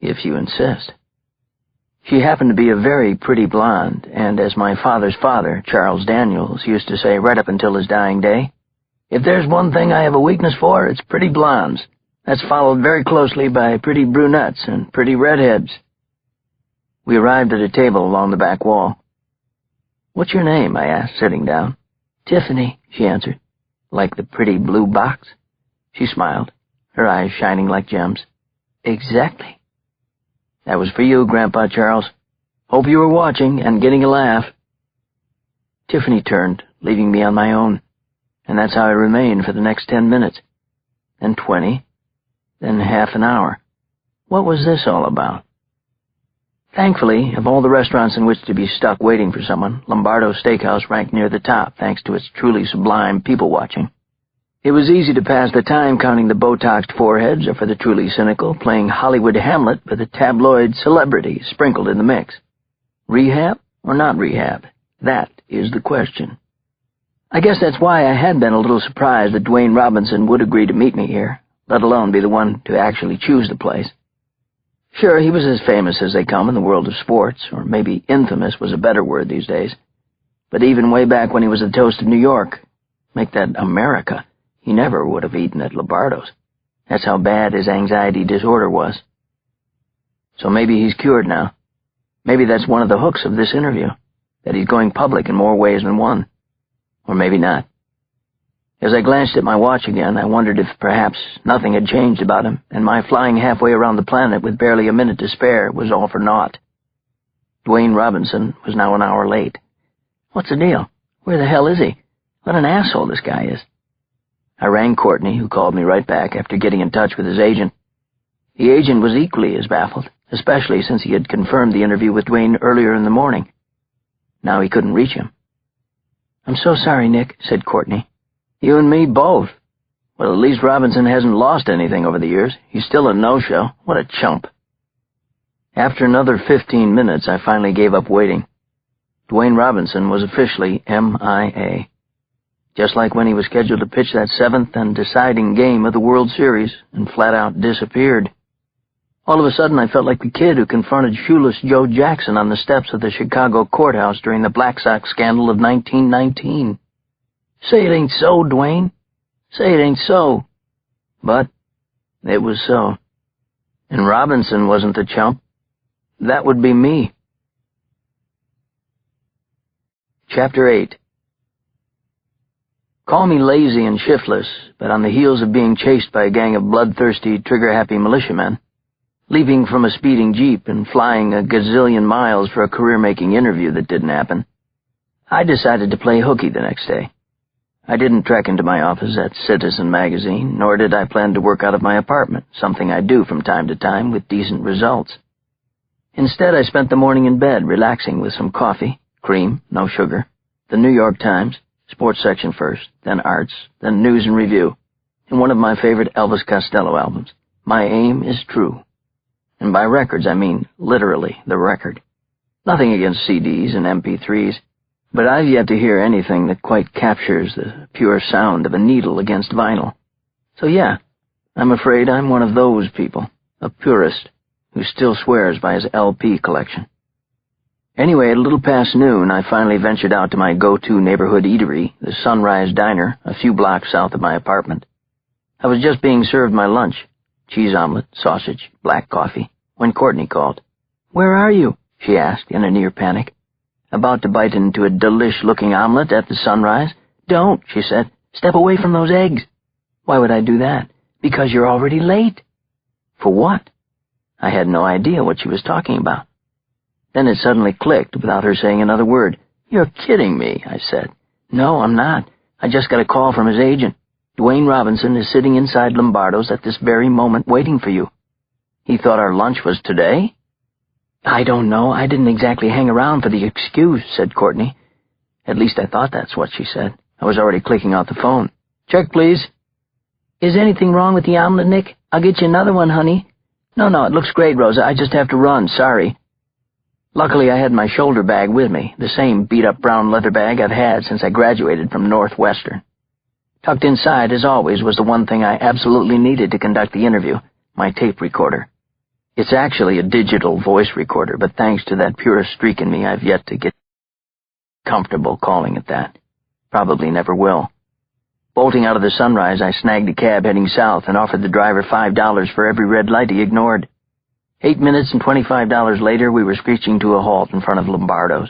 If you insist. She happened to be a very pretty blonde, and as my father's father, Charles Daniels, used to say right up until his dying day, If there's one thing I have a weakness for, it's pretty blondes. That's followed very closely by pretty brunettes and pretty redheads. We arrived at a table along the back wall. "What's your name?" I asked, sitting down. "Tiffany," she answered. "Like the pretty blue box?" She smiled, her eyes shining like gems. "Exactly." "That was for you, Grandpa Charles. Hope you were watching and getting a laugh." Tiffany turned, leaving me on my own, and that's how I remained for the next 10 minutes, then 20, then half an hour. What was this all about? Thankfully, of all the restaurants in which to be stuck waiting for someone, Lombardo's Steakhouse ranked near the top thanks to its truly sublime people-watching. It was easy to pass the time counting the Botoxed foreheads, or for the truly cynical, playing Hollywood Hamlet with a tabloid celebrity sprinkled in the mix. Rehab or not rehab? That is the question. I guess that's why I had been a little surprised that Dwayne Robinson would agree to meet me here, let alone be the one to actually choose the place. Sure, he was as famous as they come in the world of sports, or maybe infamous was a better word these days. But even way back when he was the toast of New York, make that America, he never would have eaten at Lombardo's. That's how bad his anxiety disorder was. So maybe he's cured now. Maybe that's one of the hooks of this interview, that he's going public in more ways than one. Or maybe not. As I glanced at my watch again, I wondered if perhaps nothing had changed about him, and my flying halfway around the planet with barely a minute to spare was all for naught. Dwayne Robinson was now an hour late. What's the deal? Where the hell is he? What an asshole this guy is. I rang Courtney, who called me right back after getting in touch with his agent. The agent was equally as baffled, especially since he had confirmed the interview with Dwayne earlier in the morning. Now he couldn't reach him. "I'm so sorry, Nick," said Courtney. "You and me both. Well, at least Robinson hasn't lost anything over the years. He's still a no-show. What a chump." After another 15 minutes, I finally gave up waiting. Dwayne Robinson was officially MIA. Just like when he was scheduled to pitch that 7th and deciding game of the World Series and flat-out disappeared. All of a sudden, I felt like the kid who confronted shoeless Joe Jackson on the steps of the Chicago courthouse during the Black Sox scandal of 1919. "Say it ain't so, Dwayne. Say it ain't so." But it was so. And Robinson wasn't the chump. That would be me. Chapter 8. Call me lazy and shiftless, but on the heels of being chased by a gang of bloodthirsty, trigger-happy militiamen, leaping from a speeding Jeep and flying a gazillion miles for a career-making interview that didn't happen, I decided to play hooky the next day. I didn't trek into my office at Citizen magazine, nor did I plan to work out of my apartment, something I do from time to time with decent results. Instead, I spent the morning in bed, relaxing with some coffee, cream, no sugar, the New York Times, sports section first, then arts, then news and review, and one of my favorite Elvis Costello albums, My Aim is True. And by records, I mean literally the record. Nothing against CDs and MP3s, but I've yet to hear anything that quite captures the pure sound of a needle against vinyl. So yeah, I'm afraid I'm one of those people, a purist, who still swears by his LP collection. Anyway, at a little past noon, I finally ventured out to my go-to neighborhood eatery, the Sunrise Diner, a few blocks south of my apartment. I was just being served my lunch, cheese omelet, sausage, black coffee, when Courtney called. "Where are you?" she asked in a near panic. "About to bite into a delish-looking omelet at the Sunrise." "Don't," she said. "Step away from those eggs." "Why would I do that?" "Because you're already late." "For what?" I had no idea what she was talking about. Then it suddenly clicked without her saying another word. "You're kidding me," I said. "No, I'm not. I just got a call from his agent. Dwayne Robinson is sitting inside Lombardo's at this very moment waiting for you." "He thought our lunch was today?" "I don't know. I didn't exactly hang around for the excuse," said Courtney. At least I thought that's what she said. I was already clicking out the phone. "Check, please." "Is anything wrong with the omelet, Nick? I'll get you another one, honey." No, it looks great, Rosa. I just have to run. Sorry." Luckily, I had my shoulder bag with me, the same beat-up brown leather bag I've had since I graduated from Northwestern. Tucked inside, as always, was the one thing I absolutely needed to conduct the interview, my tape recorder. It's actually a digital voice recorder, but thanks to that pure streak in me, I've yet to get comfortable calling it that. Probably never will. Bolting out of the sunrise, I snagged a cab heading south and offered the driver $5 for every red light he ignored. 8 minutes and $25 later, we were screeching to a halt in front of Lombardo's.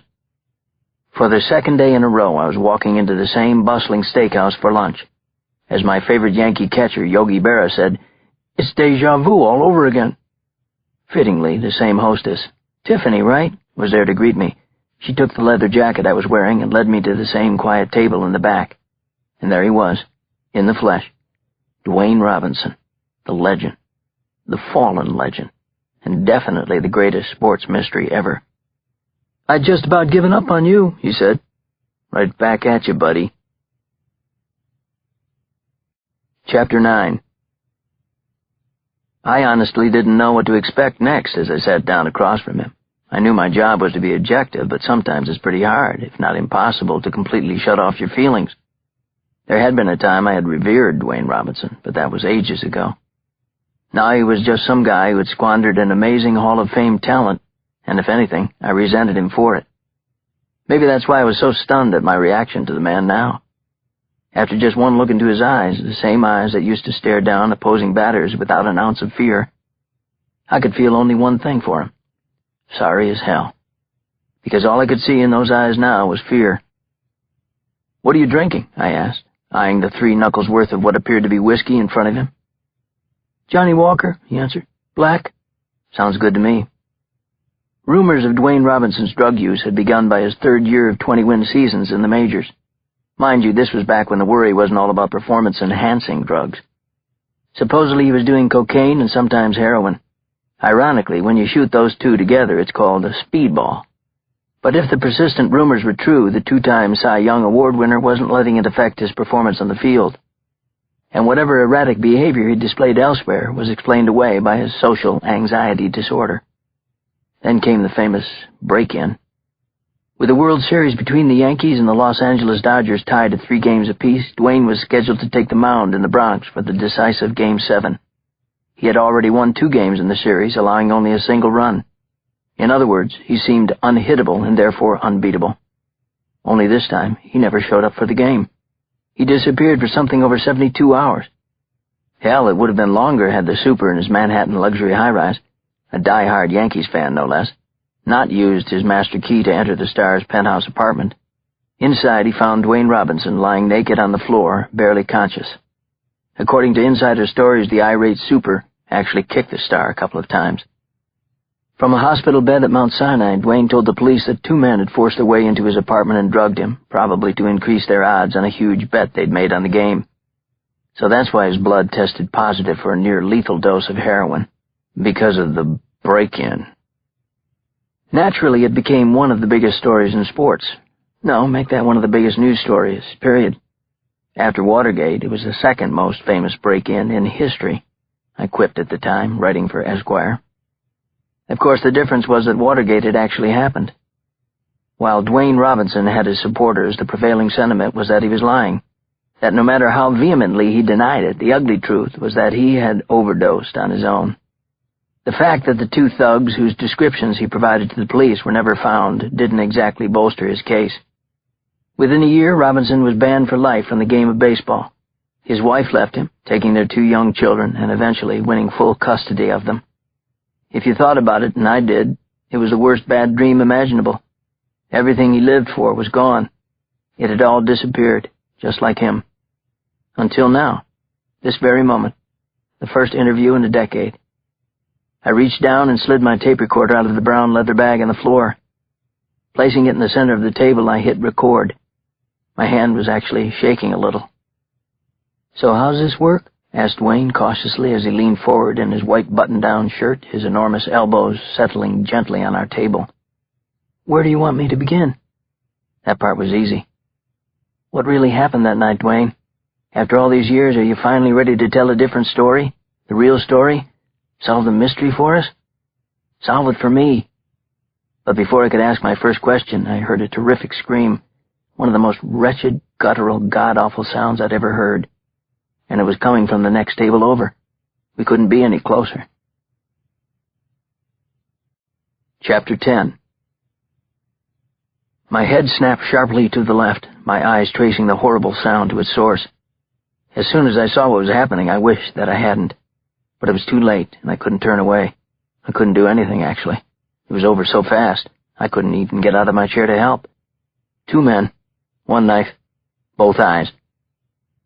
For the second day in a row, I was walking into the same bustling steakhouse for lunch. As my favorite Yankee catcher, Yogi Berra, said, "It's déjà vu all over again." Fittingly, the same hostess, Tiffany, right, was there to greet me. She took the leather jacket I was wearing and led me to the same quiet table in the back. And there he was, in the flesh, Dwayne Robinson, the legend, the fallen legend, and definitely the greatest sports mystery ever. "I'd just about given up on you," he said. "Right back at you, buddy." Chapter 9. I honestly didn't know what to expect next as I sat down across from him. I knew my job was to be objective, but sometimes it's pretty hard, if not impossible, to completely shut off your feelings. There had been a time I had revered Dwayne Robinson, but that was ages ago. Now he was just some guy who had squandered an amazing Hall of Fame talent, and if anything, I resented him for it. Maybe that's why I was so stunned at my reaction to the man now. After just one look into his eyes, the same eyes that used to stare down opposing batters without an ounce of fear, I could feel only one thing for him. Sorry as hell. Because all I could see in those eyes now was fear. "What are you drinking?" I asked, eyeing the 3 knuckles worth of what appeared to be whiskey in front of him. "Johnny Walker," he answered. "Black." "Sounds good to me." Rumors of Dwayne Robinson's drug use had begun by his 3rd year of 20-win seasons in the majors. Mind you, this was back when the worry wasn't all about performance-enhancing drugs. Supposedly he was doing cocaine and sometimes heroin. Ironically, when you shoot those two together, it's called a speedball. But if the persistent rumors were true, the 2-time Cy Young Award winner wasn't letting it affect his performance on the field. And whatever erratic behavior he displayed elsewhere was explained away by his social anxiety disorder. Then came the famous break-in. With the World Series between the Yankees and the Los Angeles Dodgers tied at 3 games apiece, Dwayne was scheduled to take the mound in the Bronx for the decisive Game 7. He had already won 2 games in the series, allowing only a single run. In other words, he seemed unhittable and therefore unbeatable. Only this time, he never showed up for the game. He disappeared for something over 72 hours. Hell, it would have been longer had the super in his Manhattan luxury high-rise, a die-hard Yankees fan no less, not used his master key to enter the star's penthouse apartment. Inside, he found Dwayne Robinson lying naked on the floor, barely conscious. According to insider stories, the irate super actually kicked the star a couple of times. From a hospital bed at Mount Sinai, Dwayne told the police that 2 men had forced their way into his apartment and drugged him, probably to increase their odds on a huge bet they'd made on the game. So that's why his blood tested positive for a near-lethal dose of heroin, because of the break-in. Naturally, it became one of the biggest stories in sports. No, make that one of the biggest news stories, period. After Watergate, it was the 2nd most famous break-in in history, I quipped at the time, writing for Esquire. Of course, the difference was that Watergate had actually happened. While Dwayne Robinson had his supporters, the prevailing sentiment was that he was lying, that no matter how vehemently he denied it, the ugly truth was that he had overdosed on his own. The fact that the 2 thugs whose descriptions he provided to the police were never found didn't exactly bolster his case. Within a year, Robinson was banned for life from the game of baseball. His wife left him, taking their 2 young children and eventually winning full custody of them. If you thought about it, and I did, it was the worst bad dream imaginable. Everything he lived for was gone. It had all disappeared, just like him. Until now, this very moment, the first interview in a decade. I reached down and slid my tape recorder out of the brown leather bag on the floor. Placing it in the center of the table, I hit record. My hand was actually shaking a little. "So how's this work?" asked Dwayne cautiously as he leaned forward in his white button-down shirt, his enormous elbows settling gently on our table. "Where do you want me to begin?" That part was easy. "What really happened that night, Dwayne? After all these years, are you finally ready to tell a different story? The real story? Solve the mystery for us? Solve it for me." But before I could ask my first question, I heard a terrific scream, one of the most wretched, guttural, god-awful sounds I'd ever heard. And it was coming from the next table over. We couldn't be any closer. Chapter 10. My head snapped sharply to the left, my eyes tracing the horrible sound to its source. As soon as I saw what was happening, I wished that I hadn't. But it was too late, and I couldn't turn away. I couldn't do anything, actually. It was over so fast, I couldn't even get out of my chair to help. 2 men, 1 knife, both eyes.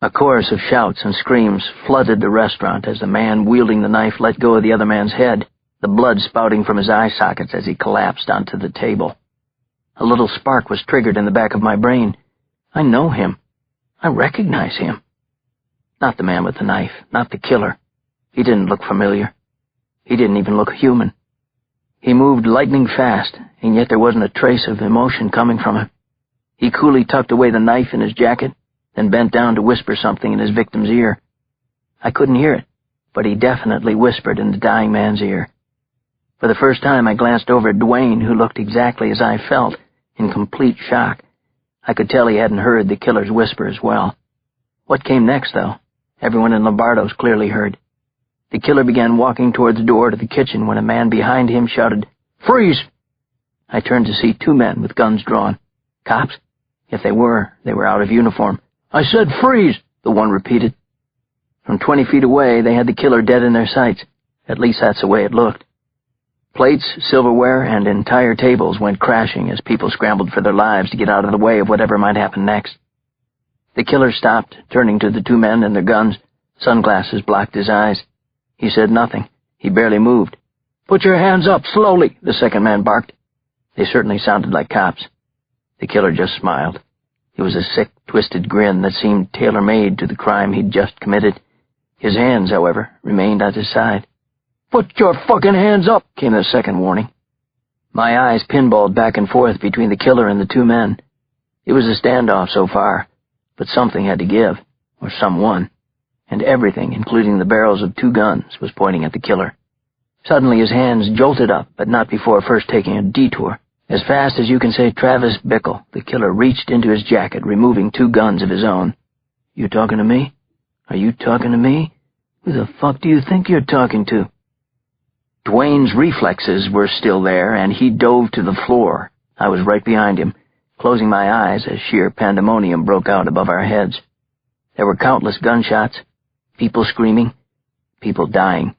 A chorus of shouts and screams flooded the restaurant as the man wielding the knife let go of the other man's head, the blood spouting from his eye sockets as he collapsed onto the table. A little spark was triggered in the back of my brain. I know him. I recognize him. Not the man with the knife, not the killer. He didn't look familiar. He didn't even look human. He moved lightning fast, and yet there wasn't a trace of emotion coming from him. He coolly tucked away the knife in his jacket, then bent down to whisper something in his victim's ear. I couldn't hear it, but he definitely whispered in the dying man's ear. For the first time, I glanced over at Dwayne, who looked exactly as I felt, in complete shock. I could tell he hadn't heard the killer's whisper as well. What came next, though? Everyone in Lombardo's clearly heard. The killer began walking toward the door to the kitchen when a man behind him shouted, "Freeze!" I turned to see 2 men with guns drawn. Cops? If they were out of uniform. "I said freeze!" the one repeated. From 20 feet away, they had the killer dead in their sights. At least that's the way it looked. Plates, silverware, and entire tables went crashing as people scrambled for their lives to get out of the way of whatever might happen next. The killer stopped, turning to the 2 men and their guns. Sunglasses blocked his eyes. He said nothing. He barely moved. "Put your hands up, slowly," the second man barked. They certainly sounded like cops. The killer just smiled. It was a sick, twisted grin that seemed tailor-made to the crime he'd just committed. His hands, however, remained at his side. "Put your fucking hands up," came the second warning. My eyes pinballed back and forth between the killer and the 2 men. It was a standoff so far, but something had to give, or someone, and everything, including the barrels of 2 guns, was pointing at the killer. Suddenly his hands jolted up, but not before first taking a detour. As fast as you can say Travis Bickle, the killer reached into his jacket, removing 2 guns of his own. "You talking to me? Are you talking to me? Who the fuck do you think you're talking to?" Dwayne's reflexes were still there, and he dove to the floor. I was right behind him, closing my eyes as sheer pandemonium broke out above our heads. There were countless gunshots, people screaming, people dying.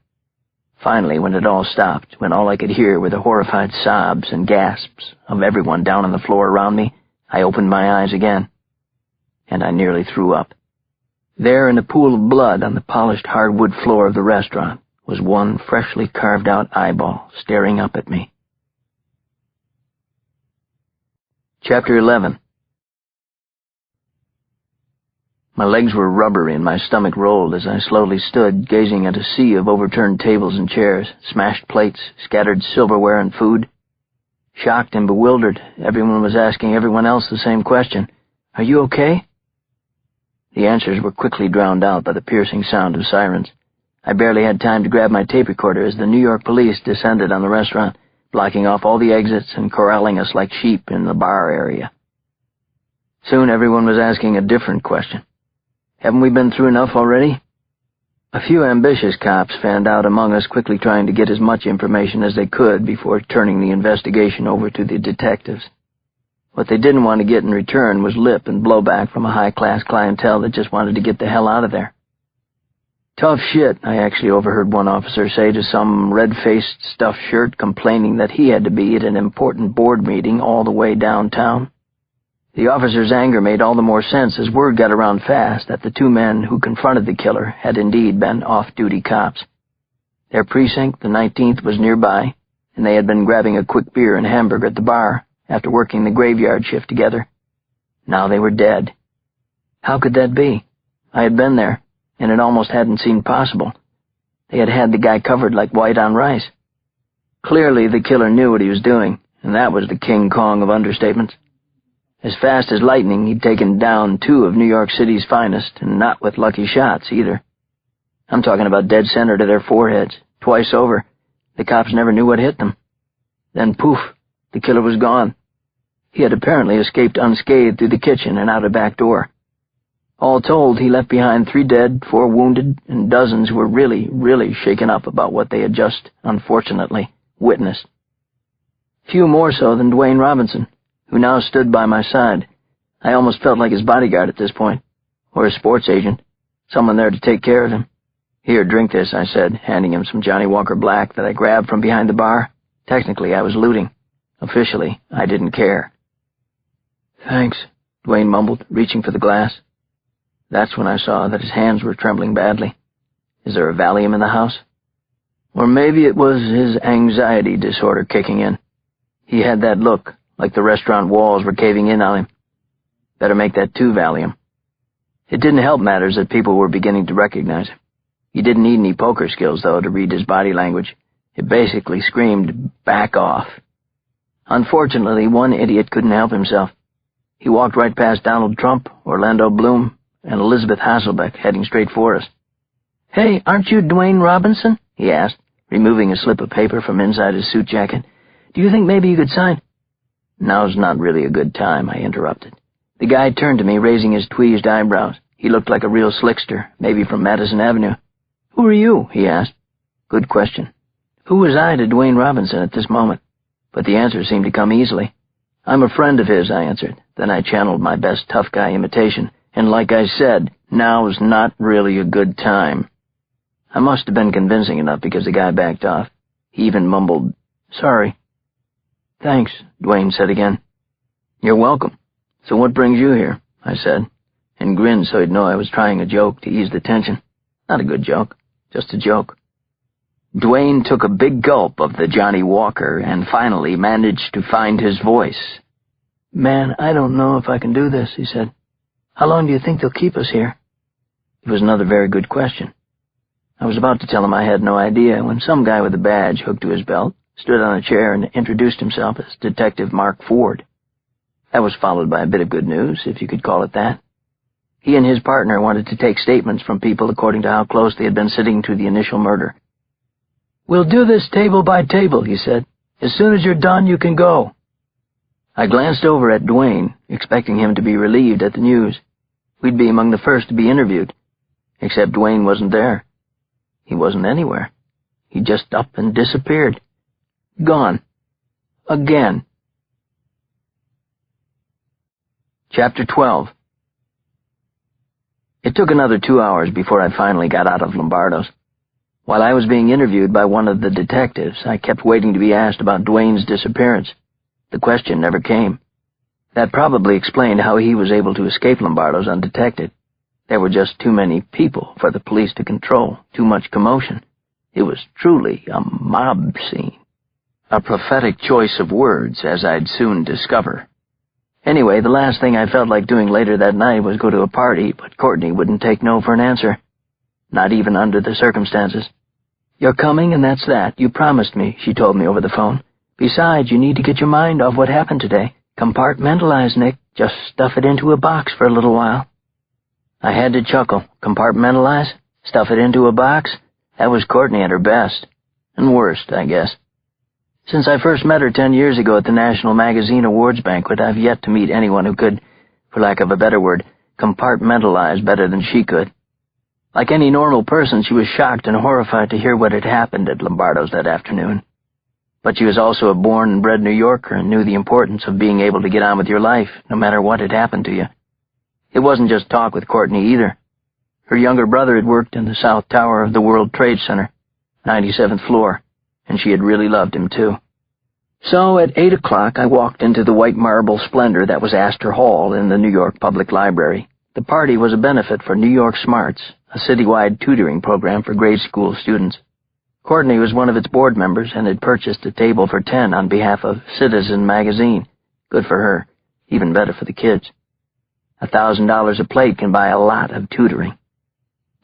Finally, when it all stopped, when all I could hear were the horrified sobs and gasps of everyone down on the floor around me, I opened my eyes again, and I nearly threw up. There, in a pool of blood on the polished hardwood floor of the restaurant, was one freshly carved-out eyeball staring up at me. Chapter 11. My legs were rubbery and my stomach rolled as I slowly stood, gazing at a sea of overturned tables and chairs, smashed plates, scattered silverware and food. Shocked and bewildered, everyone was asking everyone else the same question. "Are you okay?" The answers were quickly drowned out by the piercing sound of sirens. I barely had time to grab my tape recorder as the New York police descended on the restaurant, blocking off all the exits and corralling us like sheep in the bar area. Soon everyone was asking a different question. Haven't we been through enough already? A few ambitious cops fanned out among us, quickly trying to get as much information as they could before turning the investigation over to the detectives. What they didn't want to get in return was lip and blowback from a high-class clientele that just wanted to get the hell out of there. "Tough shit," I actually overheard one officer say to some red-faced stuffed shirt complaining that he had to be at an important board meeting all the way downtown. The officer's anger made all the more sense as word got around fast that the 2 men who confronted the killer had indeed been off-duty cops. Their precinct, the 19th, was nearby, and they had been grabbing a quick beer and hamburger at the bar after working the graveyard shift together. Now they were dead. How could that be? I had been there, and it almost hadn't seemed possible. They had had the guy covered like white on rice. Clearly the killer knew what he was doing, and that was the King Kong of understatements. As fast as lightning, he'd taken down 2 of New York City's finest, and not with lucky shots, either. I'm talking about dead center to their foreheads, twice over. The cops never knew what hit them. Then, poof, the killer was gone. He had apparently escaped unscathed through the kitchen and out a back door. All told, he left behind 3 dead, 4 wounded, and dozens who were really, really shaken up about what they had just, unfortunately, witnessed. Few more so than Dwayne Robinson, who now stood by my side. I almost felt like his bodyguard at this point, or his sports agent, Someone there to take care of him. Here, drink this, I said, handing him some Johnny Walker Black that I grabbed from behind the bar. Technically, I was looting. Officially, I didn't care. Thanks, Dwayne mumbled, reaching for the glass. That's when I saw that his hands were trembling badly. Is there a Valium in the house? Or maybe it was his anxiety disorder kicking in. He had that look, like the restaurant walls were caving in on him. Better make that 2 Valium. It didn't help matters that people were beginning to recognize him. He didn't need any poker skills, though, to read his body language. It basically screamed, back off. Unfortunately, one idiot couldn't help himself. He walked right past Donald Trump, Orlando Bloom, and Elizabeth Hasselbeck, heading straight for us. Hey, aren't you Dwayne Robinson? He asked, removing a slip of paper from inside his suit jacket. Do you think maybe you could sign? Now's not really a good time, I interrupted. The guy turned to me, raising his tweezed eyebrows. He looked like a real slickster, maybe from Madison Avenue. Who are you? He asked. Good question. Who was I to Dwayne Robinson at this moment? But the answer seemed to come easily. I'm a friend of his, I answered. Then I channeled my best tough guy imitation, and like I said, now's not really a good time. I must have been convincing enough because the guy backed off. He even mumbled, sorry. Thanks, Dwayne said again. You're welcome. So what brings you here? I said, and grinned so he'd know I was trying a joke to ease the tension. Not a good joke, just a joke. Dwayne took a big gulp of the Johnny Walker and finally managed to find his voice. Man, I don't know if I can do this, he said. How long do you think they'll keep us here? It was another very good question. I was about to tell him I had no idea when some guy with a badge hooked to his belt stood on a chair and introduced himself as Detective Mark Ford. That was followed by a bit of good news, if you could call it that. He and his partner wanted to take statements from people according to how close they had been sitting to the initial murder. We'll do this table by table, he said. As soon as you're done, you can go. I glanced over at Dwayne, expecting him to be relieved at the news. We'd be among the first to be interviewed. Except Dwayne wasn't there. He wasn't anywhere. He just up and disappeared. Gone. Again. Chapter 12. It took another 2 hours before I finally got out of Lombardo's. While I was being interviewed by one of the detectives, I kept waiting to be asked about Dwayne's disappearance. The question never came. That probably explained how he was able to escape Lombardo's undetected. There were just too many people for the police to control, too much commotion. It was truly a mob scene. A prophetic choice of words, as I'd soon discover. Anyway, the last thing I felt like doing later that night was go to a party, but Courtney wouldn't take no for an answer. Not even under the circumstances. You're coming, and that's that. You promised me, she told me over the phone. Besides, you need to get your mind off what happened today. Compartmentalize, Nick. Just stuff it into a box for a little while. I had to chuckle. Compartmentalize? Stuff it into a box? That was Courtney at her best. And worst, I guess. Since I first met her 10 years ago at the National Magazine Awards banquet, I've yet to meet anyone who could, for lack of a better word, compartmentalize better than she could. Like any normal person, she was shocked and horrified to hear what had happened at Lombardo's that afternoon. But she was also a born and bred New Yorker and knew the importance of being able to get on with your life, no matter what had happened to you. It wasn't just talk with Courtney either. Her younger brother had worked in the South Tower of the World Trade Center, 97th floor, and she had really loved him too. So at 8 o'clock I walked into the white marble splendor that was Astor Hall in the New York Public Library. The party was a benefit for New York Smarts, a citywide tutoring program for grade school students. Courtney was one of its board members and had purchased a table for 10 on behalf of Citizen magazine. Good for her, even better for the kids. $1,000 a plate can buy a lot of tutoring.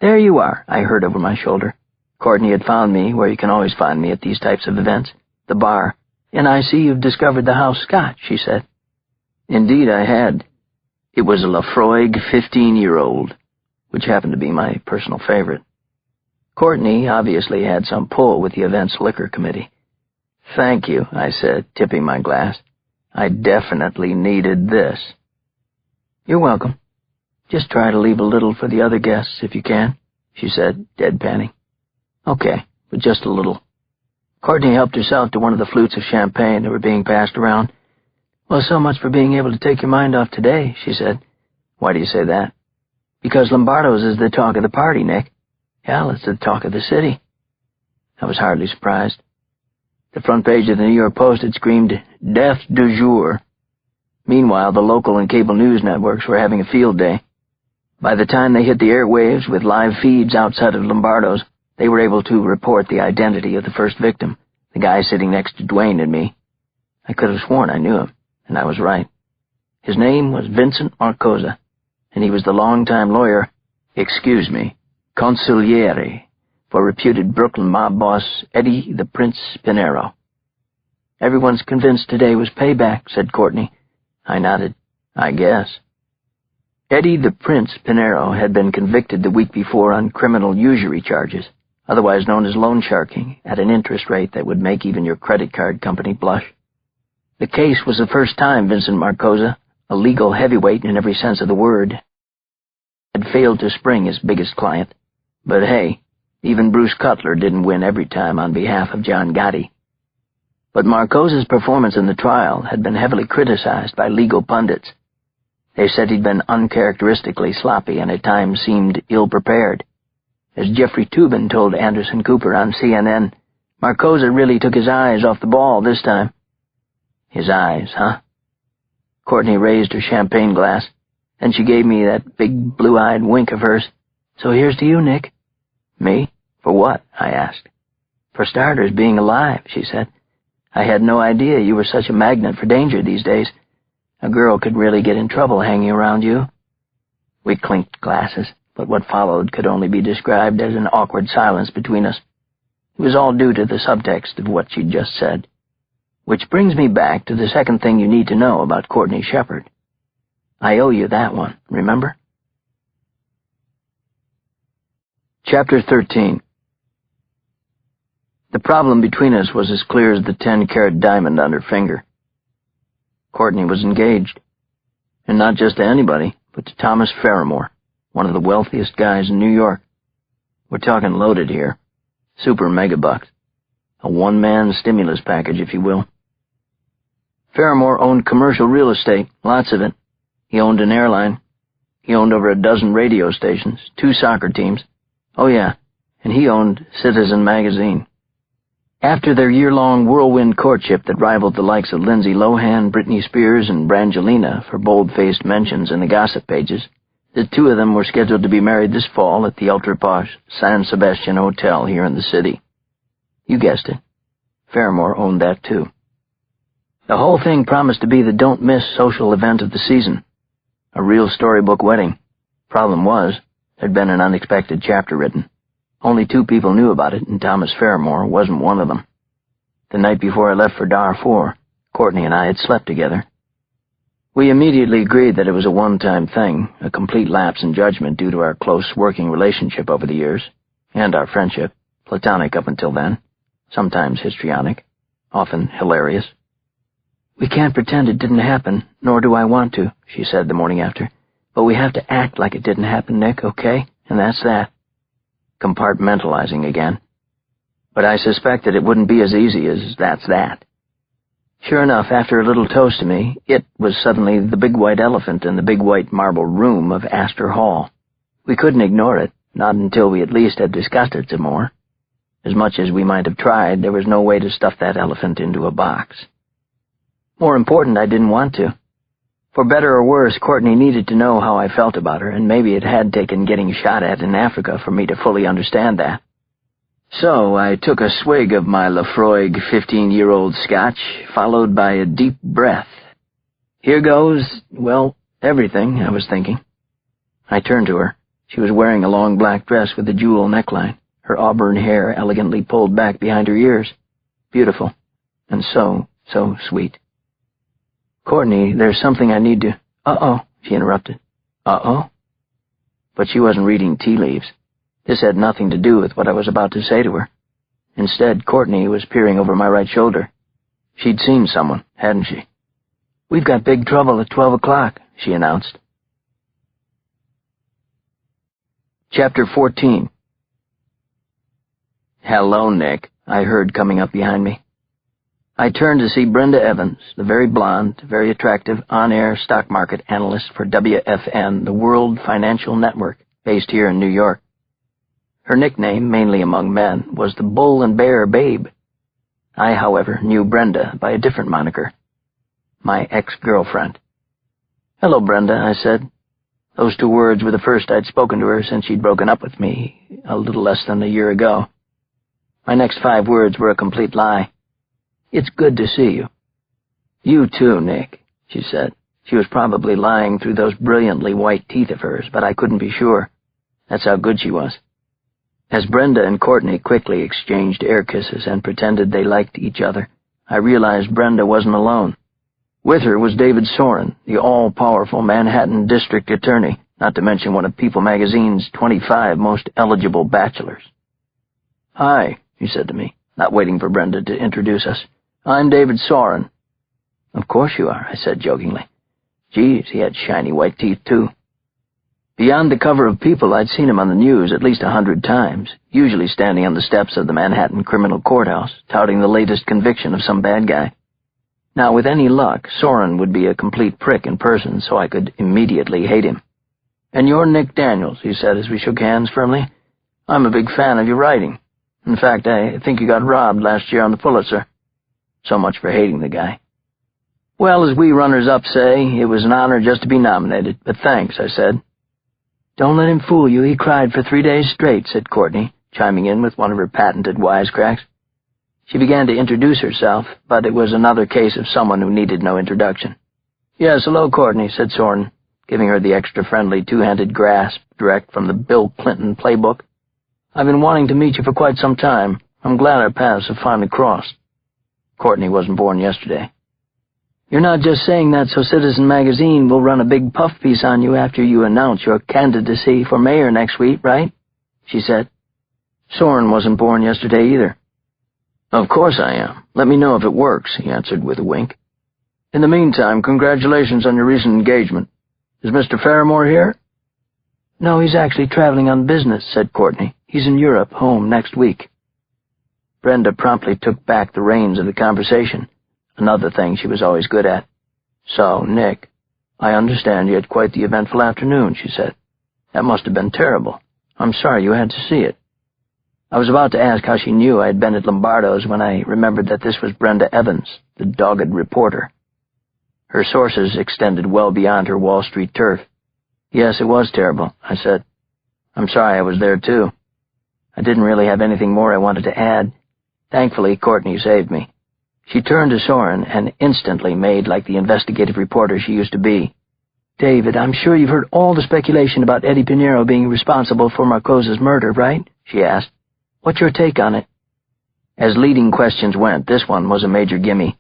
There you are, I heard over my shoulder. Courtney had found me where you can always find me at these types of events, the bar. And I see you've discovered the house Scott, she said. Indeed I had. It was a Lafroig 15-year-old, which happened to be my personal favorite. Courtney obviously had some pull with the event's liquor committee. Thank you, I said, tipping my glass. I definitely needed this. You're welcome. Just try to leave a little for the other guests if you can, she said, deadpanning. Okay, but just a little. Courtney helped herself to one of the flutes of champagne that were being passed around. Well, so much for being able to take your mind off today, she said. Why do you say that? Because Lombardo's is the talk of the party, Nick. Hell, it's the talk of the city. I was hardly surprised. The front page of the New York Post had screamed, "Death du jour." Meanwhile, the local and cable news networks were having a field day. By the time they hit the airwaves with live feeds outside of Lombardo's, they were able to report the identity of the first victim, the guy sitting next to Dwayne and me. I could have sworn I knew him, and I was right. His name was Vincent Marcosa, and he was the longtime lawyer, consigliere, for reputed Brooklyn mob boss Eddie the Prince Pinero. "Everyone's convinced today was payback," said Courtney. I nodded. "I guess." Eddie the Prince Pinero had been convicted the week before on criminal usury charges, otherwise known as loan sharking, at an interest rate that would make even your credit card company blush. The case was the first time Vincent Marcosa, a legal heavyweight in every sense of the word, had failed to spring his biggest client. But hey, even Bruce Cutler didn't win every time on behalf of John Gotti. But Marcosa's performance in the trial had been heavily criticized by legal pundits. They said he'd been uncharacteristically sloppy and at times seemed ill-prepared. As Jeffrey Toobin told Anderson Cooper on CNN, Marcosa really took his eyes off the ball this time. His eyes, huh? Courtney raised her champagne glass, and she gave me that big blue-eyed wink of hers. "So here's to you, Nick." "Me? For what?" I asked. "For starters, being alive," she said. "I had no idea you were such a magnet for danger these days. A girl could really get in trouble hanging around you." We clinked glasses, but what followed could only be described as an awkward silence between us. It was all due to the subtext of what she'd just said. Which brings me back to the second thing you need to know about Courtney Shepard. I owe you that one, remember? Chapter 13. The problem between us was as clear as the 10-carat diamond on her finger. Courtney was engaged. And not just to anybody, but to Thomas Ferrimore, one of the wealthiest guys in New York. We're talking loaded here. Super megabucks. A one-man stimulus package, if you will. Ferrimore owned commercial real estate, lots of it. He owned an airline. He owned over a dozen radio stations, 2 soccer teams. Oh yeah, and he owned Citizen magazine. After their year-long whirlwind courtship that rivaled the likes of Lindsay Lohan, Britney Spears, and Brangelina for bold-faced mentions in the gossip pages, the 2 of them were scheduled to be married this fall at the ultra-posh San Sebastian Hotel here in the city. You guessed it. Ferrimore owned that too. The whole thing promised to be the don't-miss social event of the season. A real storybook wedding. Problem was, there'd been an unexpected chapter written. Only 2 people knew about it, and Thomas Ferrimore wasn't one of them. The night before I left for Darfur, Courtney and I had slept together. We immediately agreed that it was a one-time thing, a complete lapse in judgment due to our close working relationship over the years, and our friendship, platonic up until then, sometimes histrionic, often hilarious. "We can't pretend it didn't happen, nor do I want to," she said the morning after. "But we have to act like it didn't happen, Nick, okay? And that's that." Compartmentalizing again. But I suspected it wouldn't be as easy as that's that. Sure enough, after a little toast to me, it was suddenly the big white elephant in the big white marble room of Astor Hall. We couldn't ignore it, not until we at least had discussed it some more. As much as we might have tried, there was no way to stuff that elephant into a box. More important, I didn't want to. For better or worse, Courtney needed to know how I felt about her, and maybe it had taken getting shot at in Africa for me to fully understand that. So I took a swig of my Lafroig 15-year-old scotch, followed by a deep breath. Here goes, well, everything, I was thinking. I turned to her. She was wearing a long black dress with a jewel neckline, her auburn hair elegantly pulled back behind her ears. Beautiful, and so sweet. "Courtney, there's something I need to—" "Uh-oh," she interrupted. "Uh-oh?" But she wasn't reading tea leaves. This had nothing to do with what I was about to say to her. Instead, Courtney was peering over my right shoulder. She'd seen someone, hadn't she? "We've got big trouble at 12 o'clock, she announced. Chapter 14. "Hello, Nick," I heard coming up behind me. I turned to see Brenda Evans, the very blonde, very attractive on-air stock market analyst for WFN, the World Financial Network, based here in New York. Her nickname, mainly among men, was the Bull and Bear Babe. I, however, knew Brenda by a different moniker, my ex-girlfriend. "Hello, Brenda," I said. Those 2 words were the first I'd spoken to her since she'd broken up with me a little less than a year ago. My next 5 words were a complete lie. "It's good to see you." "You too, Nick," she said. She was probably lying through those brilliantly white teeth of hers, but I couldn't be sure. That's how good she was. As Brenda and Courtney quickly exchanged air kisses and pretended they liked each other, I realized Brenda wasn't alone. With her was David Soren, the all-powerful Manhattan district attorney, not to mention one of People magazine's 25 most eligible bachelors. "Hi," he said to me, not waiting for Brenda to introduce us. "I'm David Soren." "Of course you are," I said jokingly. Geez, he had shiny white teeth, too. Beyond the cover of People, I'd seen him on the news at least 100 times, usually standing on the steps of the Manhattan Criminal Courthouse, touting the latest conviction of some bad guy. Now, with any luck, Soren would be a complete prick in person, so I could immediately hate him. "And you're Nick Daniels," he said as we shook hands firmly. "I'm a big fan of your writing. In fact, I think you got robbed last year on the Pulitzer." So much for hating the guy. "Well, as we runners-up say, it was an honor just to be nominated, but thanks," I said. "Don't let him fool you. He cried for 3 days straight," said Courtney, chiming in with one of her patented wisecracks. She began to introduce herself, but it was another case of someone who needed no introduction. "Yes, hello, Courtney," said Soren, giving her the extra-friendly 2-handed grasp direct from the Bill Clinton playbook. "I've been wanting to meet you for quite some time. I'm glad our paths have finally crossed." Courtney wasn't born yesterday. "You're not just saying that so Citizen Magazine will run a big puff piece on you after you announce your candidacy for mayor next week, right?" she said. Soren wasn't born yesterday either. "Of course I am. Let me know if it works," he answered with a wink. "In the meantime, congratulations on your recent engagement. Is Mr. Fairmore here?" "No, he's actually traveling on business," said Courtney. "He's in Europe, home next week." Brenda promptly took back the reins of the conversation, another thing she was always good at. "So, Nick, I understand you had quite the eventful afternoon," she said. "That must have been terrible. I'm sorry you had to see it." I was about to ask how she knew I had been at Lombardo's when I remembered that this was Brenda Evans, the dogged reporter. Her sources extended well beyond her Wall Street turf. "Yes, it was terrible," I said. "I'm sorry I was there, too." I didn't really have anything more I wanted to add. Thankfully, Courtney saved me. She turned to Soren and instantly made like the investigative reporter she used to be. "David, I'm sure you've heard all the speculation about Eddie Pinheiro being responsible for Marcosa's murder, right?" she asked. "What's your take on it?" As leading questions went, this one was a major gimme.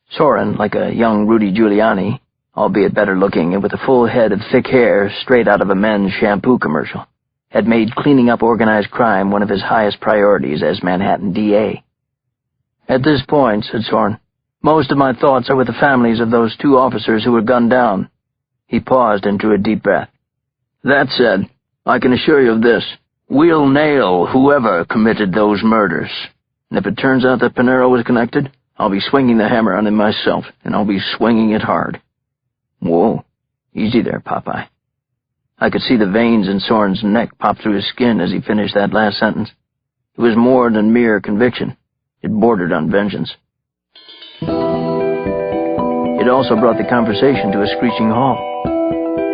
Soren, like a young Rudy Giuliani, albeit better looking and with a full head of thick hair straight out of a men's shampoo commercial, had made cleaning up organized crime one of his highest priorities as Manhattan DA. "At this point," said Soren, "most of my thoughts are with the families of those 2 officers who were gunned down." He paused and drew a deep breath. "That said, I can assure you of this. We'll nail whoever committed those murders. And if it turns out that Pinheiro was connected, I'll be swinging the hammer on him myself, and I'll be swinging it hard." "Whoa, easy there, Popeye." I could see the veins in Soren's neck pop through his skin as he finished that last sentence. It was more than mere conviction. It bordered on vengeance. It also brought the conversation to a screeching halt.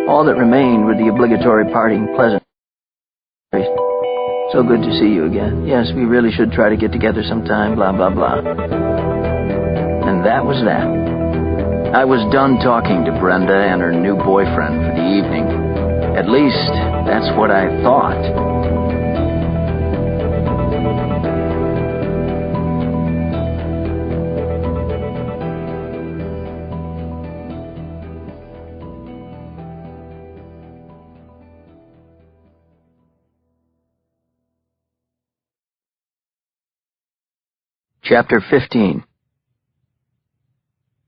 All that remained were the obligatory parting pleasantries. "So good to see you again. Yes, we really should try to get together sometime, blah, blah, blah." And that was that. I was done talking to Brenda and her new boyfriend for the evening. At least, that's what I thought. Chapter 15.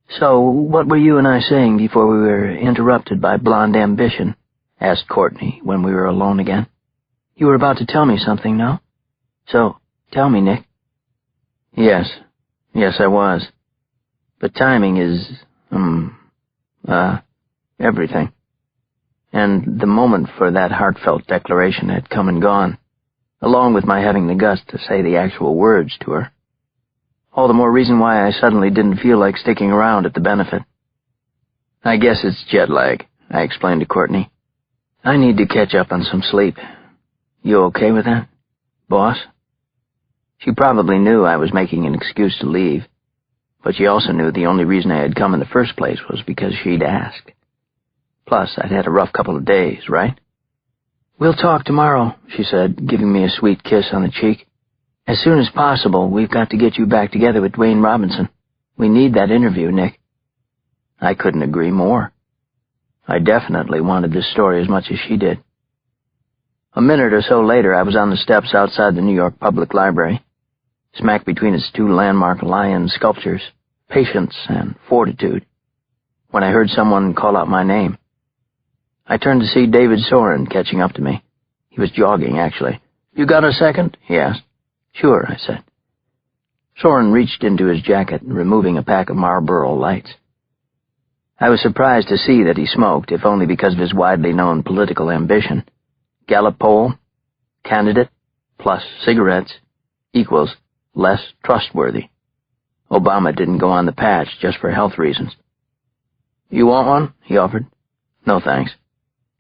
"So, what were you and I saying before we were interrupted by blonde ambition?" asked Courtney when we were alone again. "You were about to tell me something, no? So, tell me, Nick." Yes, I was. The timing is, everything. And the moment for that heartfelt declaration had come and gone, along with my having the guts to say the actual words to her. All the more reason why I suddenly didn't feel like sticking around at the benefit. I guess it's jet lag, I explained to Courtney. I need to catch up on some sleep. You okay with that, boss? She probably knew I was making an excuse to leave, but she also knew the only reason I had come in the first place was because she'd asked. Plus, I'd had a rough couple of days, right? We'll talk tomorrow, she said, giving me a sweet kiss on the cheek. As soon as possible, we've got to get you back together with Dwayne Robinson. We need that interview, Nick. I couldn't agree more. I definitely wanted this story as much as she did. A minute or so later, I was on the steps outside the New York Public Library, smack between its two landmark lion sculptures, Patience and Fortitude, when I heard someone call out my name. I turned to see David Soren catching up to me. He was jogging, actually. You got a second? He asked. Sure, I said. Soren reached into his jacket, removing a pack of Marlboro Lights. I was surprised to see that he smoked, if only because of his widely known political ambition. Gallup poll, candidate, plus cigarettes, equals less trustworthy. Obama didn't go on the patch just for health reasons. You want one? He offered. No, thanks.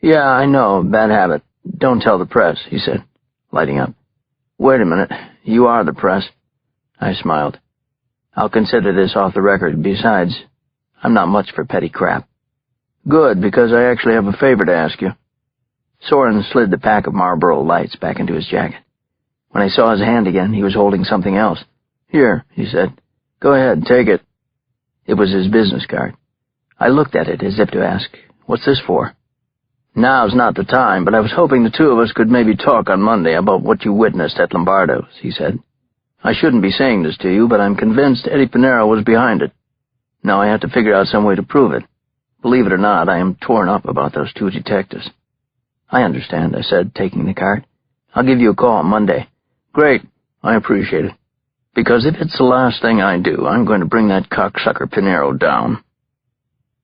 Yeah, I know, bad habit. Don't tell the press, he said, lighting up. Wait a minute, you are the press. I smiled. I'll consider this off the record. Besides, I'm not much for petty crap. Good, because I actually have a favor to ask you. Soren slid the pack of Marlboro Lights back into his jacket. When I saw his hand again, he was holding something else. Here, he said. Go ahead, take it. It was his business card. I looked at it as if to ask, what's this for? Now's not the time, but I was hoping the two of us could maybe talk on Monday about what you witnessed at Lombardo's, he said. I shouldn't be saying this to you, but I'm convinced Eddie Pinero was behind it. Now I have to figure out some way to prove it. Believe it or not, I am torn up about those two detectives. I understand, I said, taking the card. I'll give you a call on Monday. Great, I appreciate it. Because if it's the last thing I do, I'm going to bring that cocksucker Pinero down.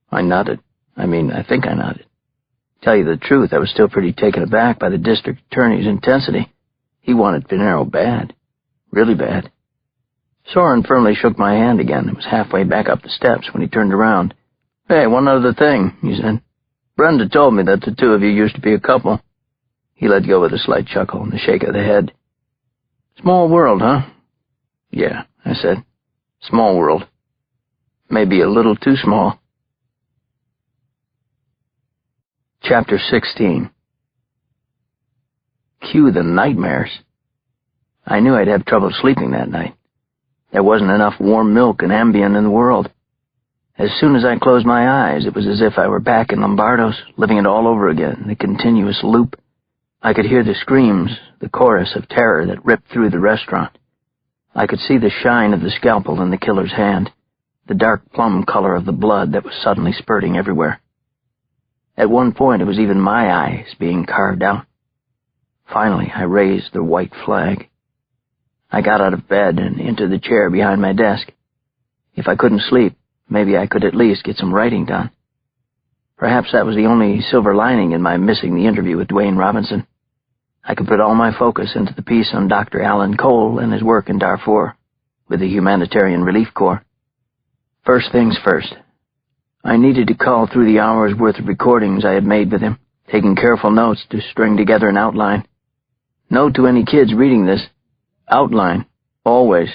I nodded. I think I nodded. Tell you the truth, I was still pretty taken aback by the district attorney's intensity. He wanted Pinero bad. Really bad. Soren firmly shook my hand again and was halfway back up the steps when he turned around. Hey, one other thing, he said. Brenda told me that the two of you used to be a couple. He let go with a slight chuckle and a shake of the head. Small world, huh? Yeah, I said. Small world. Maybe a little too small. Chapter 16. Cue the nightmares. I knew I'd have trouble sleeping that night. There wasn't enough warm milk and Ambien in the world. As soon as I closed my eyes, it was as if I were back in Lombardo's, living it all over again, the continuous loop. I could hear the screams, the chorus of terror that ripped through the restaurant. I could see the shine of the scalpel in the killer's hand, the dark plum color of the blood that was suddenly spurting everywhere. At one point, it was even my eyes being carved out. Finally, I raised the white flag. I got out of bed and into the chair behind my desk. If I couldn't sleep, maybe I could at least get some writing done. Perhaps that was the only silver lining in my missing the interview with Dwayne Robinson. I could put all my focus into the piece on Dr. Alan Cole and his work in Darfur with the Humanitarian Relief Corps. First things first. I needed to cull through the hours' worth of recordings I had made with him, taking careful notes to string together an outline. Note to any kids reading this, outline, always.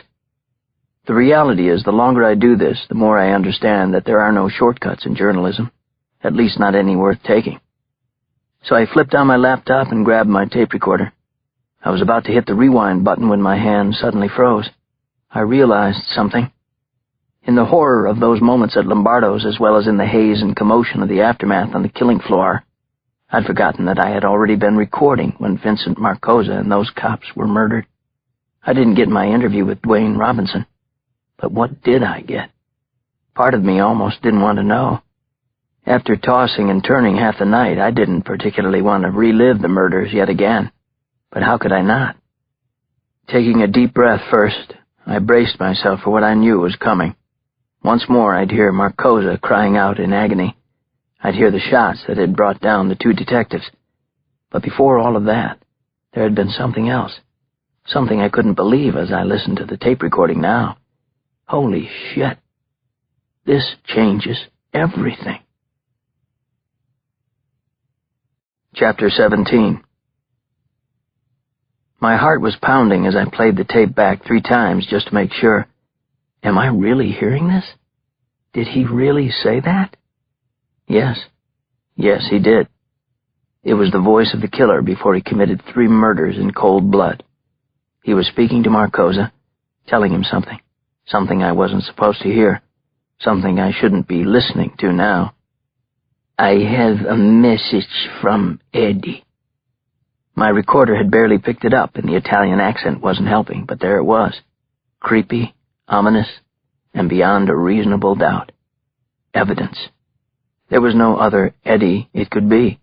The reality is, the longer I do this, the more I understand that there are no shortcuts in journalism, at least not any worth taking. So I flipped on my laptop and grabbed my tape recorder. I was about to hit the rewind button when my hand suddenly froze. I realized something. In the horror of those moments at Lombardo's, as well as in the haze and commotion of the aftermath on the killing floor, I'd forgotten that I had already been recording when Vincent Marcosa and those cops were murdered. I didn't get my interview with Dwayne Robinson. But what did I get? Part of me almost didn't want to know. After tossing and turning half the night, I didn't particularly want to relive the murders yet again. But how could I not? Taking a deep breath first, I braced myself for what I knew was coming. Once more I'd hear Marcosa crying out in agony. I'd hear the shots that had brought down the two detectives. But before all of that, there had been something else. Something I couldn't believe as I listened to the tape recording now. Holy shit. This changes everything. Chapter 17. My heart was pounding as I played the tape back 3 times just to make sure. Am I really hearing this? Did he really say that? Yes. Yes, he did. It was the voice of the killer before he committed 3 murders in cold blood. He was speaking to Marcosa, telling him something I wasn't supposed to hear, something I shouldn't be listening to now. I have a message from Eddie. My recorder had barely picked it up, and the Italian accent wasn't helping, but there it was. Creepy, ominous, and beyond a reasonable doubt. Evidence. There was no other Eddie it could be.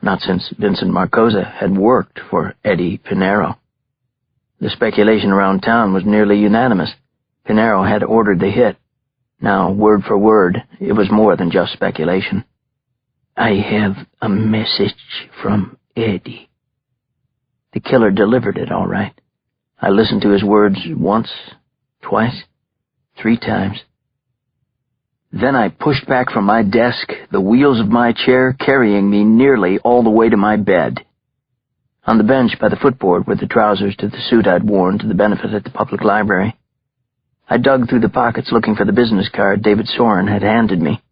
Not since Vincent Marcosa had worked for Eddie Pinero. The speculation around town was nearly unanimous. Pinero had ordered the hit. Now, word for word, it was more than just speculation. I have a message from Eddie. The killer delivered it all right. I listened to his words once, twice, 3 times. Then I pushed back from my desk, the wheels of my chair carrying me nearly all the way to my bed. On the bench by the footboard were the trousers to the suit I'd worn to the benefit at the public library. I dug through the pockets looking for the business card David Soren had handed me.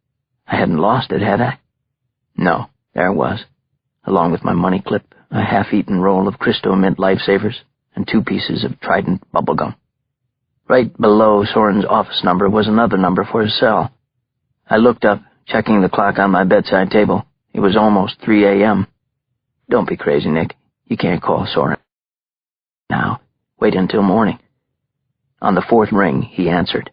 I hadn't lost it, had I? No, there it was, along with my money clip, a half-eaten roll of Cristo Mint Lifesavers, and 2 pieces of Trident bubblegum. Right below Soren's office number was another number for his cell. I looked up, checking the clock on my bedside table. It was almost 3 a.m. Don't be crazy, Nick. You can't call Soren now. Wait until morning. On the 4th ring, he answered.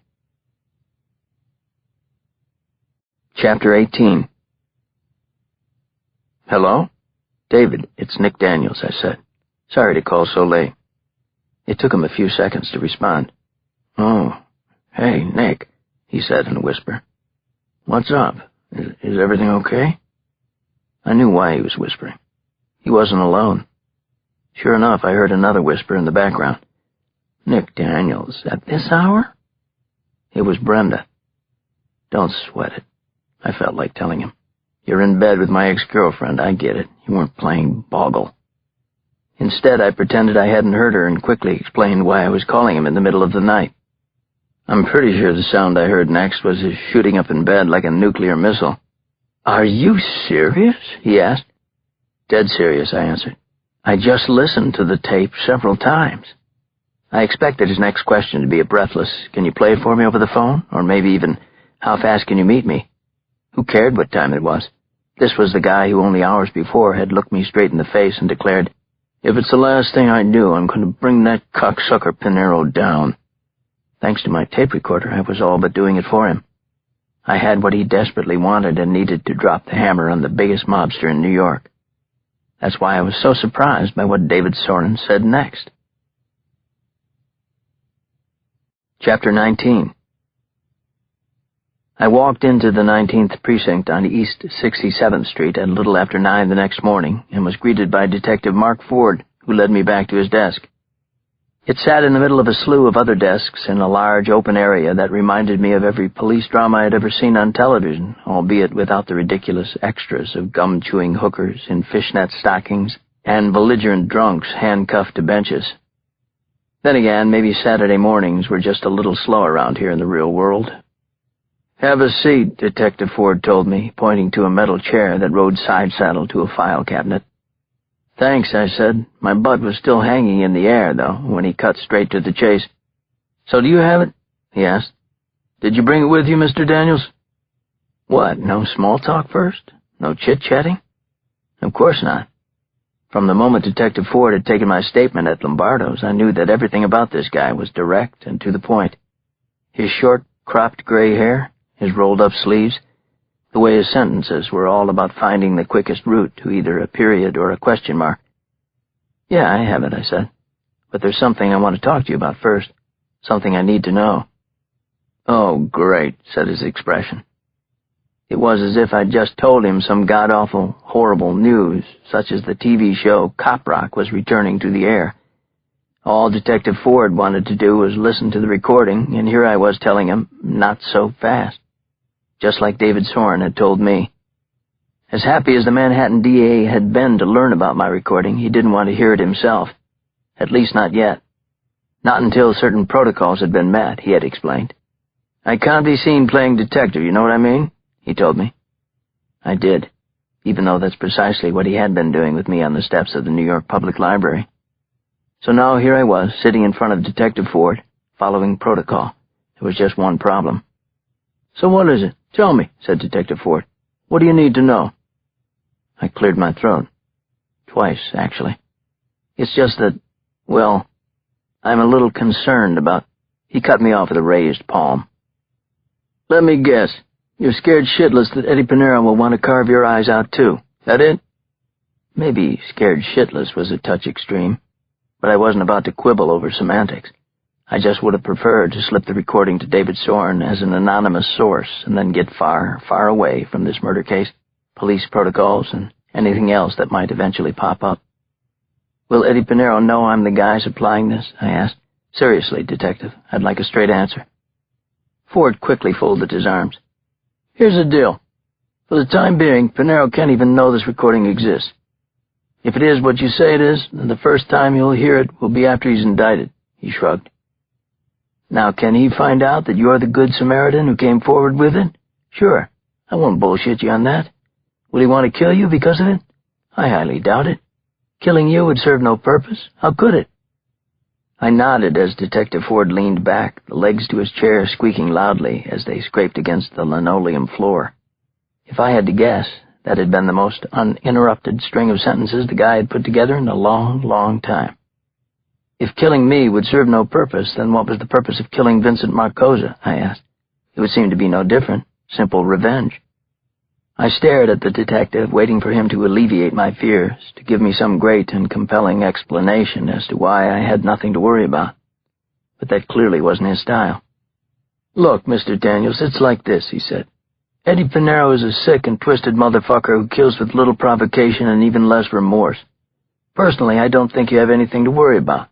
Chapter 18. Hello? David, it's Nick Daniels, I said. Sorry to call so late. It took him a few seconds to respond. Oh, hey, Nick, he said in a whisper. What's up? Is everything okay? I knew why he was whispering. He wasn't alone. Sure enough, I heard another whisper in the background. Nick Daniels, at this hour? It was Brenda. Don't sweat it. I felt like telling him. You're in bed with my ex-girlfriend, I get it. You weren't playing boggle. Instead, I pretended I hadn't heard her and quickly explained why I was calling him in the middle of the night. I'm pretty sure the sound I heard next was his shooting up in bed like a nuclear missile. Are you serious? He asked. Dead serious, I answered. I just listened to the tape several times. I expected his next question to be a breathless, can you play it for me over the phone? Or maybe even, how fast can you meet me? Who cared what time it was? This was the guy who only hours before had looked me straight in the face and declared, if it's the last thing I do, I'm going to bring that cocksucker Pinero down. Thanks to my tape recorder, I was all but doing it for him. I had what he desperately wanted and needed to drop the hammer on the biggest mobster in New York. That's why I was so surprised by what David Soren said next. Chapter 19. I walked into the 19th Precinct on East 67th Street at a little after 9 the next morning and was greeted by Detective Mark Ford, who led me back to his desk. It sat in the middle of a slew of other desks in a large open area that reminded me of every police drama I had ever seen on television, albeit without the ridiculous extras of gum-chewing hookers in fishnet stockings and belligerent drunks handcuffed to benches. Then again, maybe Saturday mornings were just a little slow around here in the real world. Have a seat, Detective Ford told me, pointing to a metal chair that rode side-saddle to a file cabinet. Thanks, I said. My butt was still hanging in the air, though, when he cut straight to the chase. So do you have it? He asked. Did you bring it with you, Mr. Daniels? What, no small talk first? No chit-chatting? Of course not. From the moment Detective Ford had taken my statement at Lombardo's, I knew that everything about this guy was direct and to the point. His short, cropped gray hair, his rolled-up sleeves, the way his sentences were all about finding the quickest route to either a period or a question mark. Yeah, I have it, I said. But there's something I want to talk to you about first. Something I need to know. "Oh, great," said his expression. It was as if I'd just told him some god-awful, horrible news, such as the TV show Cop Rock was returning to the air. All Detective Ford wanted to do was listen to the recording, and here I was telling him, not so fast. Just like David Soren had told me. As happy as the Manhattan DA had been to learn about my recording, he didn't want to hear it himself. At least not yet. Not until certain protocols had been met, he had explained. "I can't be seen playing detective, you know what I mean?" he told me. I did, even though that's precisely what he had been doing with me on the steps of the New York Public Library. So now here I was, sitting in front of Detective Ford, following protocol. There was just one problem. "So what is it? Tell me," said Detective Ford. "What do you need to know?" I cleared my throat. Twice, actually. "It's just that, well, I'm a little concerned about—" He cut me off with a raised palm. "Let me guess. You're scared shitless that Eddie Pinero will want to carve your eyes out, too. That it?" Maybe scared shitless was a touch extreme, but I wasn't about to quibble over semantics. I just would have preferred to slip the recording to David Soren as an anonymous source and then get far, far away from this murder case, police protocols, and anything else that might eventually pop up. "Will Eddie Pinero know I'm the guy supplying this?" I asked. "Seriously, Detective, I'd like a straight answer." Ford quickly folded his arms. "Here's the deal. For the time being, Pinero can't even know this recording exists. If it is what you say it is, then the first time he'll hear it will be after he's indicted," he shrugged. "Now, can he find out that you're the Good Samaritan who came forward with it? Sure, I won't bullshit you on that. Will he want to kill you because of it? I highly doubt it. Killing you would serve no purpose. How could it?" I nodded as Detective Ford leaned back, the legs to his chair squeaking loudly as they scraped against the linoleum floor. If I had to guess, that had been the most uninterrupted string of sentences the guy had put together in a long, long time. If killing me would serve no purpose, then what was the purpose of killing Vincent Marcosa? I asked. It would seem to be no different. Simple revenge. I stared at the detective, waiting for him to alleviate my fears, to give me some great and compelling explanation as to why I had nothing to worry about. But that clearly wasn't his style. "Look, Mr. Daniels, it's like this," he said. "Eddie Pinero is a sick and twisted motherfucker who kills with little provocation and even less remorse. Personally, I don't think you have anything to worry about.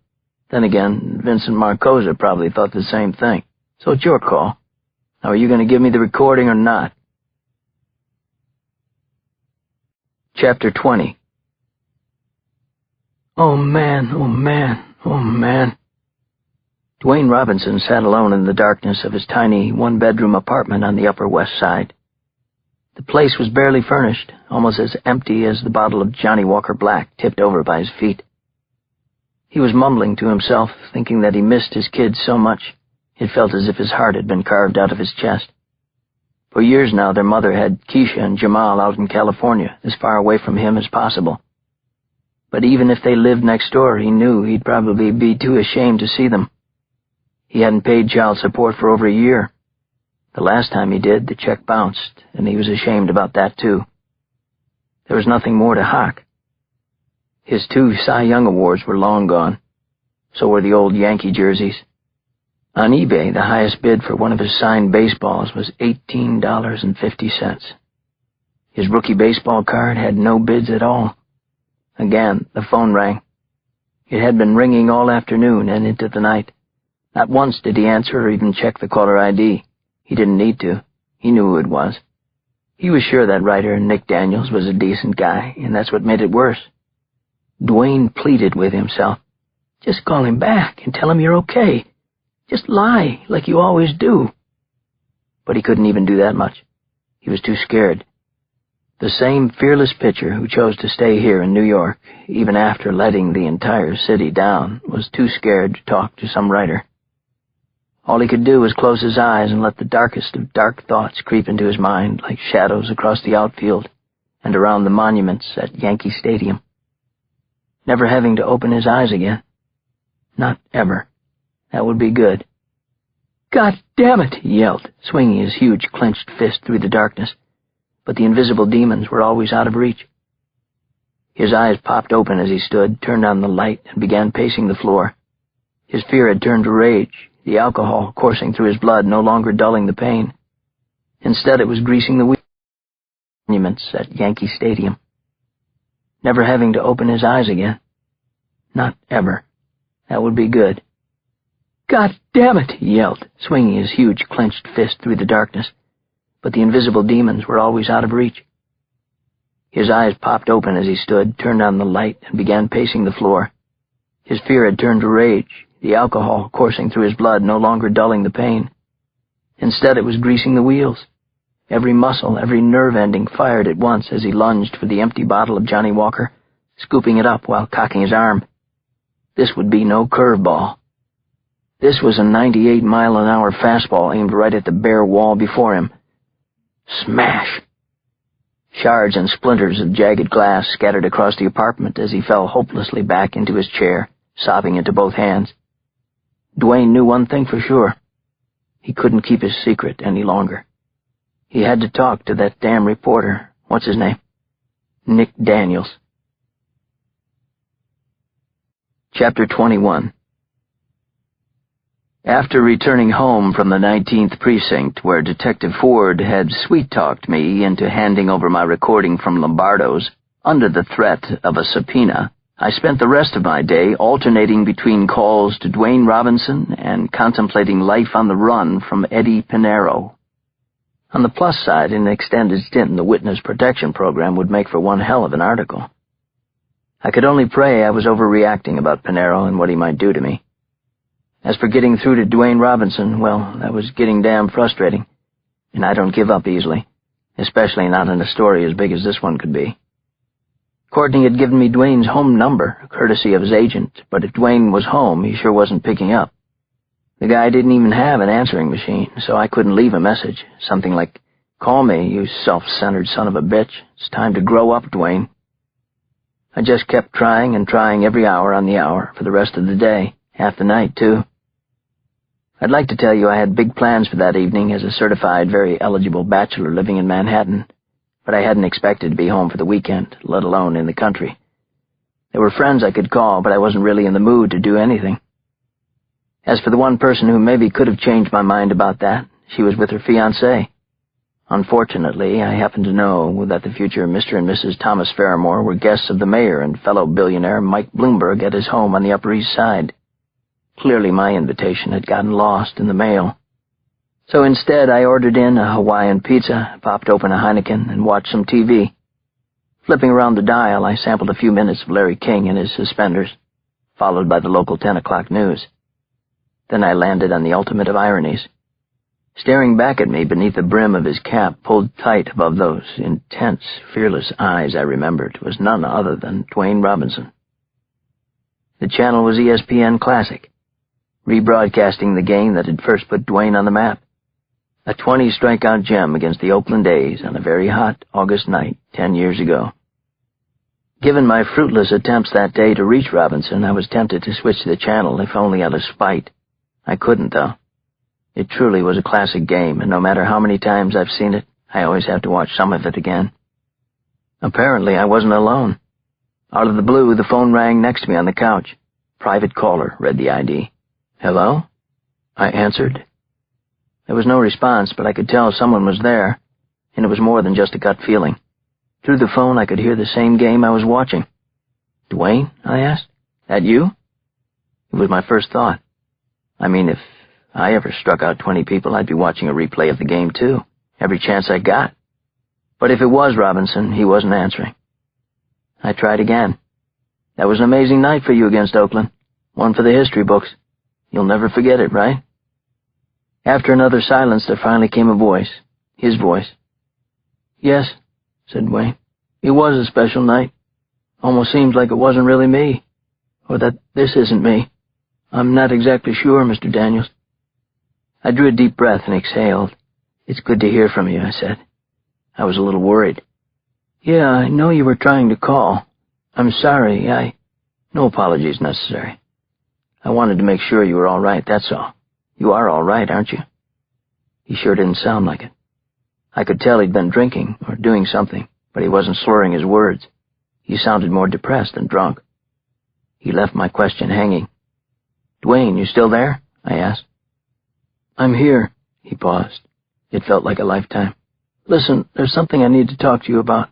Then again, Vincent Marcosa probably thought the same thing. So it's your call. Now, are you going to give me the recording or not?" Chapter 20. Oh man, oh man, oh man. Dwayne Robinson sat alone in the darkness of his tiny one-bedroom apartment on the Upper West Side. The place was barely furnished, almost as empty as the bottle of Johnny Walker Black tipped over by his feet. He was mumbling to himself, thinking that he missed his kids so much, it felt as if his heart had been carved out of his chest. For years now, their mother had Keisha and Jamal out in California, as far away from him as possible. But even if they lived next door, he knew he'd probably be too ashamed to see them. He hadn't paid child support for over a year. The last time he did, the check bounced, and he was ashamed about that too. There was nothing more to hock. His 2 Cy Young awards were long gone. So were the old Yankee jerseys. On eBay, the highest bid for one of his signed baseballs was $18.50. His rookie baseball card had no bids at all. Again, the phone rang. It had been ringing all afternoon and into the night. Not once did he answer or even check the caller ID. He didn't need to. He knew who it was. He was sure that writer, Nick Daniels, was a decent guy, and that's what made it worse. Dwayne pleaded with himself. "Just call him back and tell him you're okay. Just lie, like you always do." But he couldn't even do that much. He was too scared. The same fearless pitcher who chose to stay here in New York, even after letting the entire city down, was too scared to talk to some writer. All he could do was close his eyes and let the darkest of dark thoughts creep into his mind like shadows across the outfield and around the monuments at Yankee Stadium. Never having to open his eyes again. Not ever. That would be good. "God damn it!" he yelled, swinging his huge clenched fist through the darkness. But the invisible demons were always out of reach. His eyes popped open as he stood, turned on the light, and began pacing the floor. His fear had turned to rage. the alcohol coursing through his blood no longer dulling the pain. Instead, it was greasing the monuments at Yankee Stadium. Never having to open his eyes again. Not ever. That would be good. "God damn it!" he yelled, swinging his huge clenched fist through the darkness. But the invisible demons were always out of reach. His eyes popped open as he stood, turned on the light, and began pacing the floor. His fear had turned to rage, the alcohol coursing through his blood no longer dulling the pain. Instead, it was greasing the wheels. Every muscle, every nerve ending fired at once as he lunged for the empty bottle of Johnny Walker, scooping it up while cocking his arm. This would be no curveball. This was a 98-mile-an-hour fastball aimed right at the bare wall before him. Smash! Shards and splinters of jagged glass scattered across the apartment as he fell hopelessly back into his chair, sobbing into both hands. Dwayne knew one thing for sure. He couldn't keep his secret any longer. He had to talk to that damn reporter. What's his name? Nick Daniels. Chapter 21. After returning home from the 19th Precinct, where Detective Ford had sweet-talked me into handing over my recording from Lombardo's under the threat of a subpoena, I spent the rest of my day alternating between calls to Dwayne Robinson and contemplating life on the run from Eddie Pinero. On the plus side, an extended stint in the Witness Protection Program would make for one hell of an article. I could only pray I was overreacting about Pinero and what he might do to me. As for getting through to Dwayne Robinson, well, that was getting damn frustrating, and I don't give up easily, especially not in a story as big as this one could be. Courtney had given me Dwayne's home number, courtesy of his agent, but if Dwayne was home, he sure wasn't picking up. The guy didn't even have an answering machine, so I couldn't leave a message, something like, "Call me, you self-centered son of a bitch. It's time to grow up, Dwayne." I just kept trying and trying every hour on the hour for the rest of the day, half the night, too. I'd like to tell you I had big plans for that evening as a certified, very eligible bachelor living in Manhattan, but I hadn't expected to be home for the weekend, let alone in the country. There were friends I could call, but I wasn't really in the mood to do anything. As for the one person who maybe could have changed my mind about that, she was with her fiancé. Unfortunately, I happened to know that the future Mr. and Mrs. Thomas Fairmore were guests of the mayor and fellow billionaire Mike Bloomberg at his home on the Upper East Side. Clearly my invitation had gotten lost in the mail. So instead I ordered in a Hawaiian pizza, popped open a Heineken, and watched some TV. Flipping around the dial, I sampled a few minutes of Larry King and his Suspenders, followed by the local 10 o'clock news. Then I landed on the ultimate of ironies. Staring back at me beneath the brim of his cap, pulled tight above those intense, fearless eyes I remembered, was none other than Dwayne Robinson. The channel was ESPN Classic, rebroadcasting the game that had first put Dwayne on the map. A 20-strikeout gem against the Oakland A's on a very hot August night 10 years ago. Given my fruitless attempts that day to reach Robinson, I was tempted to switch the channel, if only out of spite. I couldn't, though. It truly was a classic game, and no matter how many times I've seen it, I always have to watch some of it again. Apparently, I wasn't alone. Out of the blue, the phone rang next to me on the couch. "Private caller," read the ID. "Hello?" I answered. There was no response, but I could tell someone was there, and it was more than just a gut feeling. Through the phone, I could hear the same game I was watching. "Dwayne?" I asked. "That you?" It was my first thought. I mean, if I ever struck out 20 people, I'd be watching a replay of the game, too, every chance I got. But if it was Robinson, he wasn't answering. I tried again. "That was an amazing night for you against Oakland. One for the history books. You'll never forget it, right?" After another silence, there finally came a voice. His voice. "Yes," said Dwayne. "It was a special night. Almost seems like it wasn't really me. Or that this isn't me. I'm not exactly sure, Mr. Daniels." I drew a deep breath and exhaled. "It's good to hear from you," I said. I was a little worried. "Yeah, I know you were trying to call. I'm sorry, No apologies necessary. I wanted to make sure you were all right, that's all. You are all right, aren't you?" He sure didn't sound like it. I could tell he'd been drinking or doing something, but he wasn't slurring his words. He sounded more depressed than drunk. He left my question hanging. "Dwayne, you still there?" I asked. I'm here. He paused. It felt like a lifetime. Listen, there's something I need to talk to you about.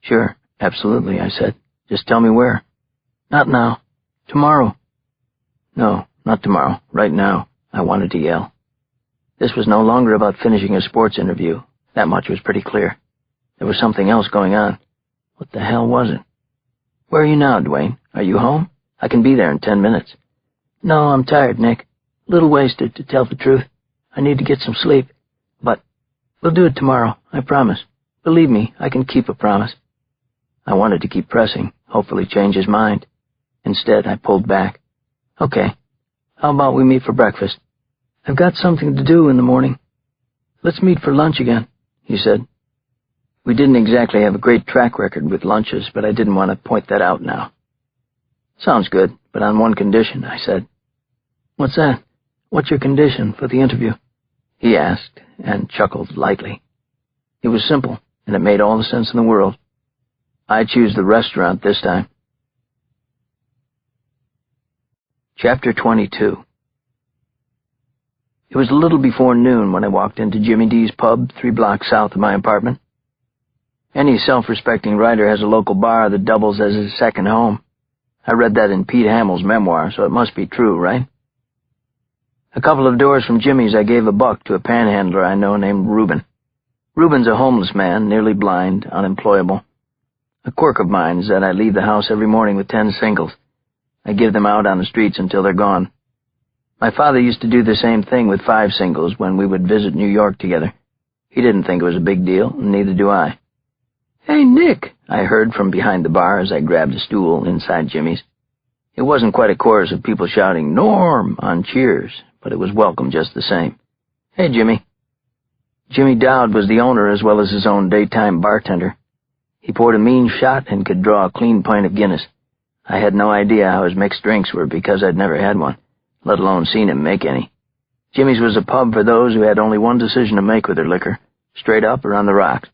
Sure, absolutely, I said. Just tell me where. Not now. Tomorrow. No, not tomorrow. Right now, I wanted to yell. This was no longer about finishing a sports interview. That much was pretty clear. There was something else going on. What the hell was it? Where are you now, Dwayne? Are you home? I can be there in 10 minutes. No, I'm tired, Nick. A little wasted, to tell the truth. I need to get some sleep. But we'll do it tomorrow, I promise. Believe me, I can keep a promise. I wanted to keep pressing, hopefully change his mind. Instead, I pulled back. Okay, how about we meet for breakfast? I've got something to do in the morning. Let's meet for lunch again, he said. We didn't exactly have a great track record with lunches, but I didn't want to point that out now. Sounds good, but on one condition, I said. What's that? What's your condition for the interview? He asked, and chuckled lightly. It was simple, and it made all the sense in the world. I choose the restaurant this time. Chapter 22. It was a little before noon when I walked into Jimmy D's pub 3 blocks south of my apartment. Any self-respecting writer has a local bar that doubles as his second home. I read that in Pete Hamill's memoir, so it must be true, right? A couple of doors from Jimmy's, I gave $1 to a panhandler I know named Reuben. Reuben's a homeless man, nearly blind, unemployable. A quirk of mine is that I leave the house every morning with 10 singles. I give them out on the streets until they're gone. My father used to do the same thing with 5 singles when we would visit New York together. He didn't think it was a big deal, and neither do I. Hey, Nick, I heard from behind the bar as I grabbed a stool inside Jimmy's. It wasn't quite a chorus of people shouting, Norm, on cheers, but it was welcome just the same. Hey, Jimmy. Jimmy Dowd was the owner as well as his own daytime bartender. He poured a mean shot and could draw a clean pint of Guinness. I had no idea how his mixed drinks were because I'd never had one, let alone seen him make any. Jimmy's was a pub for those who had only one decision to make with their liquor, straight up or on the rocks.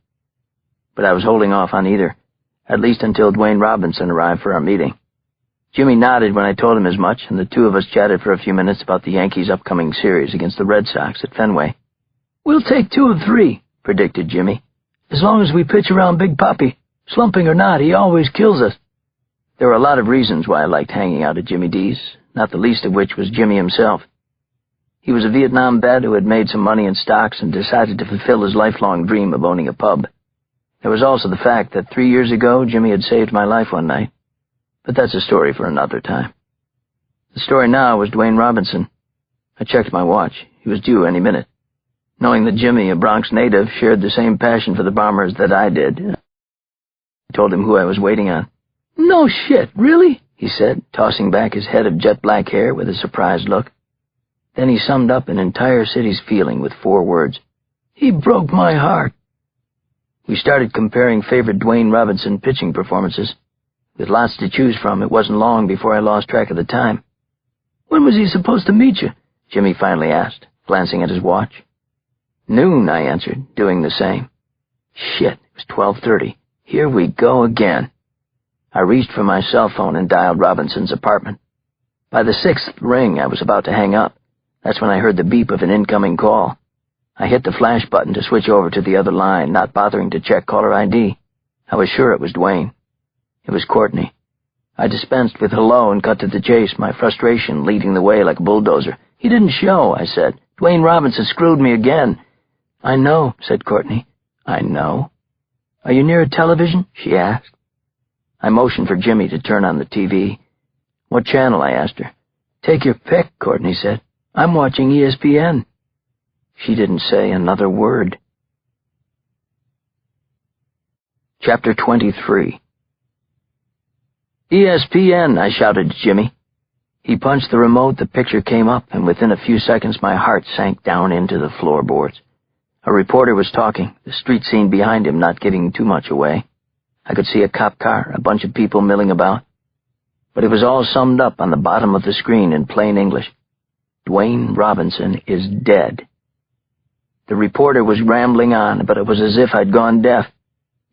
But I was holding off on either, at least until Dwayne Robinson arrived for our meeting. Jimmy nodded when I told him as much, and the two of us chatted for a few minutes about the Yankees' upcoming series against the Red Sox at Fenway. We'll take 2 of 3, predicted Jimmy. As long as we pitch around Big Papi. Slumping or not, he always kills us. There were a lot of reasons why I liked hanging out at Jimmy D's, not the least of which was Jimmy himself. He was a Vietnam vet who had made some money in stocks and decided to fulfill his lifelong dream of owning a pub. There was also the fact that 3 years ago, Jimmy had saved my life one night. But that's a story for another time. The story now was Dwayne Robinson. I checked my watch. He was due any minute. Knowing that Jimmy, a Bronx native, shared the same passion for the Bombers that I did, I told him who I was waiting on. No shit, really? He said, tossing back his head of jet-black hair with a surprised look. Then he summed up an entire city's feeling with 4 words. He broke my heart. We started comparing favorite Dwayne Robinson pitching performances. With lots to choose from, it wasn't long before I lost track of the time. When was he supposed to meet you? Jimmy finally asked, glancing at his watch. Noon, I answered, doing the same. Shit, it was 12:30. Here we go again. I reached for my cell phone and dialed Robinson's apartment. By the 6th ring, I was about to hang up. That's when I heard the beep of an incoming call. I hit the flash button to switch over to the other line, not bothering to check caller ID. I was sure it was Dwayne. It was Courtney. I dispensed with hello and cut to the chase, my frustration leading the way like a bulldozer. He didn't show, I said. Dwayne Robinson screwed me again. I know, said Courtney. I know. Are you near a television? She asked. I motioned for Jimmy to turn on the TV. What channel? I asked her. Take your pick, Courtney said. I'm watching ESPN. She didn't say another word. Chapter 23. ESPN, I shouted to Jimmy. He punched the remote, the picture came up, and within a few seconds my heart sank down into the floorboards. A reporter was talking, the street scene behind him not giving too much away. I could see a cop car, a bunch of people milling about. But it was all summed up on the bottom of the screen in plain English. Dwayne Robinson is dead. The reporter was rambling on, but it was as if I'd gone deaf.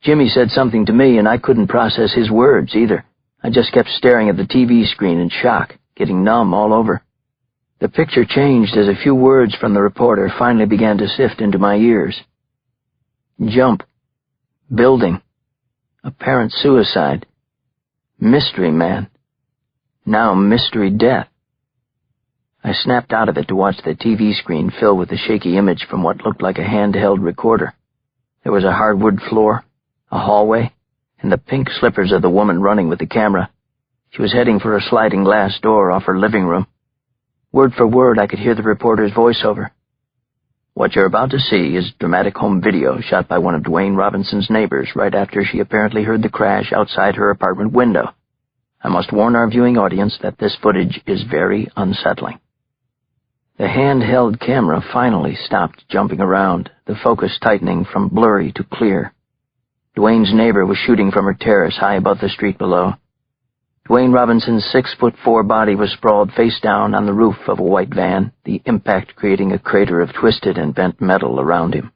Jimmy said something to me, and I couldn't process his words either. I just kept staring at the TV screen in shock, getting numb all over. The picture changed as a few words from the reporter finally began to sift into my ears. Jump. Building. Apparent suicide. Mystery man. Now mystery death. I snapped out of it to watch the TV screen fill with a shaky image from what looked like a handheld recorder. There was a hardwood floor, a hallway, and the pink slippers of the woman running with the camera. She was heading for a sliding glass door off her living room. Word for word, I could hear the reporter's voiceover. What you're about to see is dramatic home video shot by one of Dwayne Robinson's neighbors right after she apparently heard the crash outside her apartment window. I must warn our viewing audience that this footage is very unsettling. The handheld camera finally stopped jumping around, the focus tightening from blurry to clear. Dwayne's neighbor was shooting from her terrace high above the street below. Dwayne Robinson's 6'4" body was sprawled face down on the roof of a white van, the impact creating a crater of twisted and bent metal around him.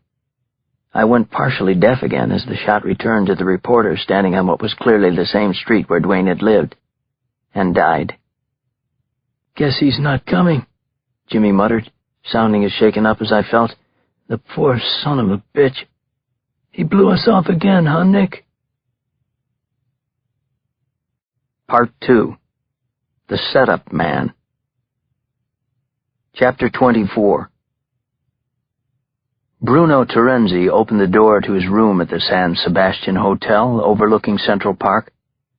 I went partially deaf again as the shot returned to the reporter standing on what was clearly the same street where Dwayne had lived, and died. "Guess he's not coming," Jimmy muttered, sounding as shaken up as I felt. "The poor son of a bitch. He blew us off again, huh, Nick?" Part 2. The Setup Man. Chapter 24. Bruno Terenzi opened the door to his room at the San Sebastian Hotel overlooking Central Park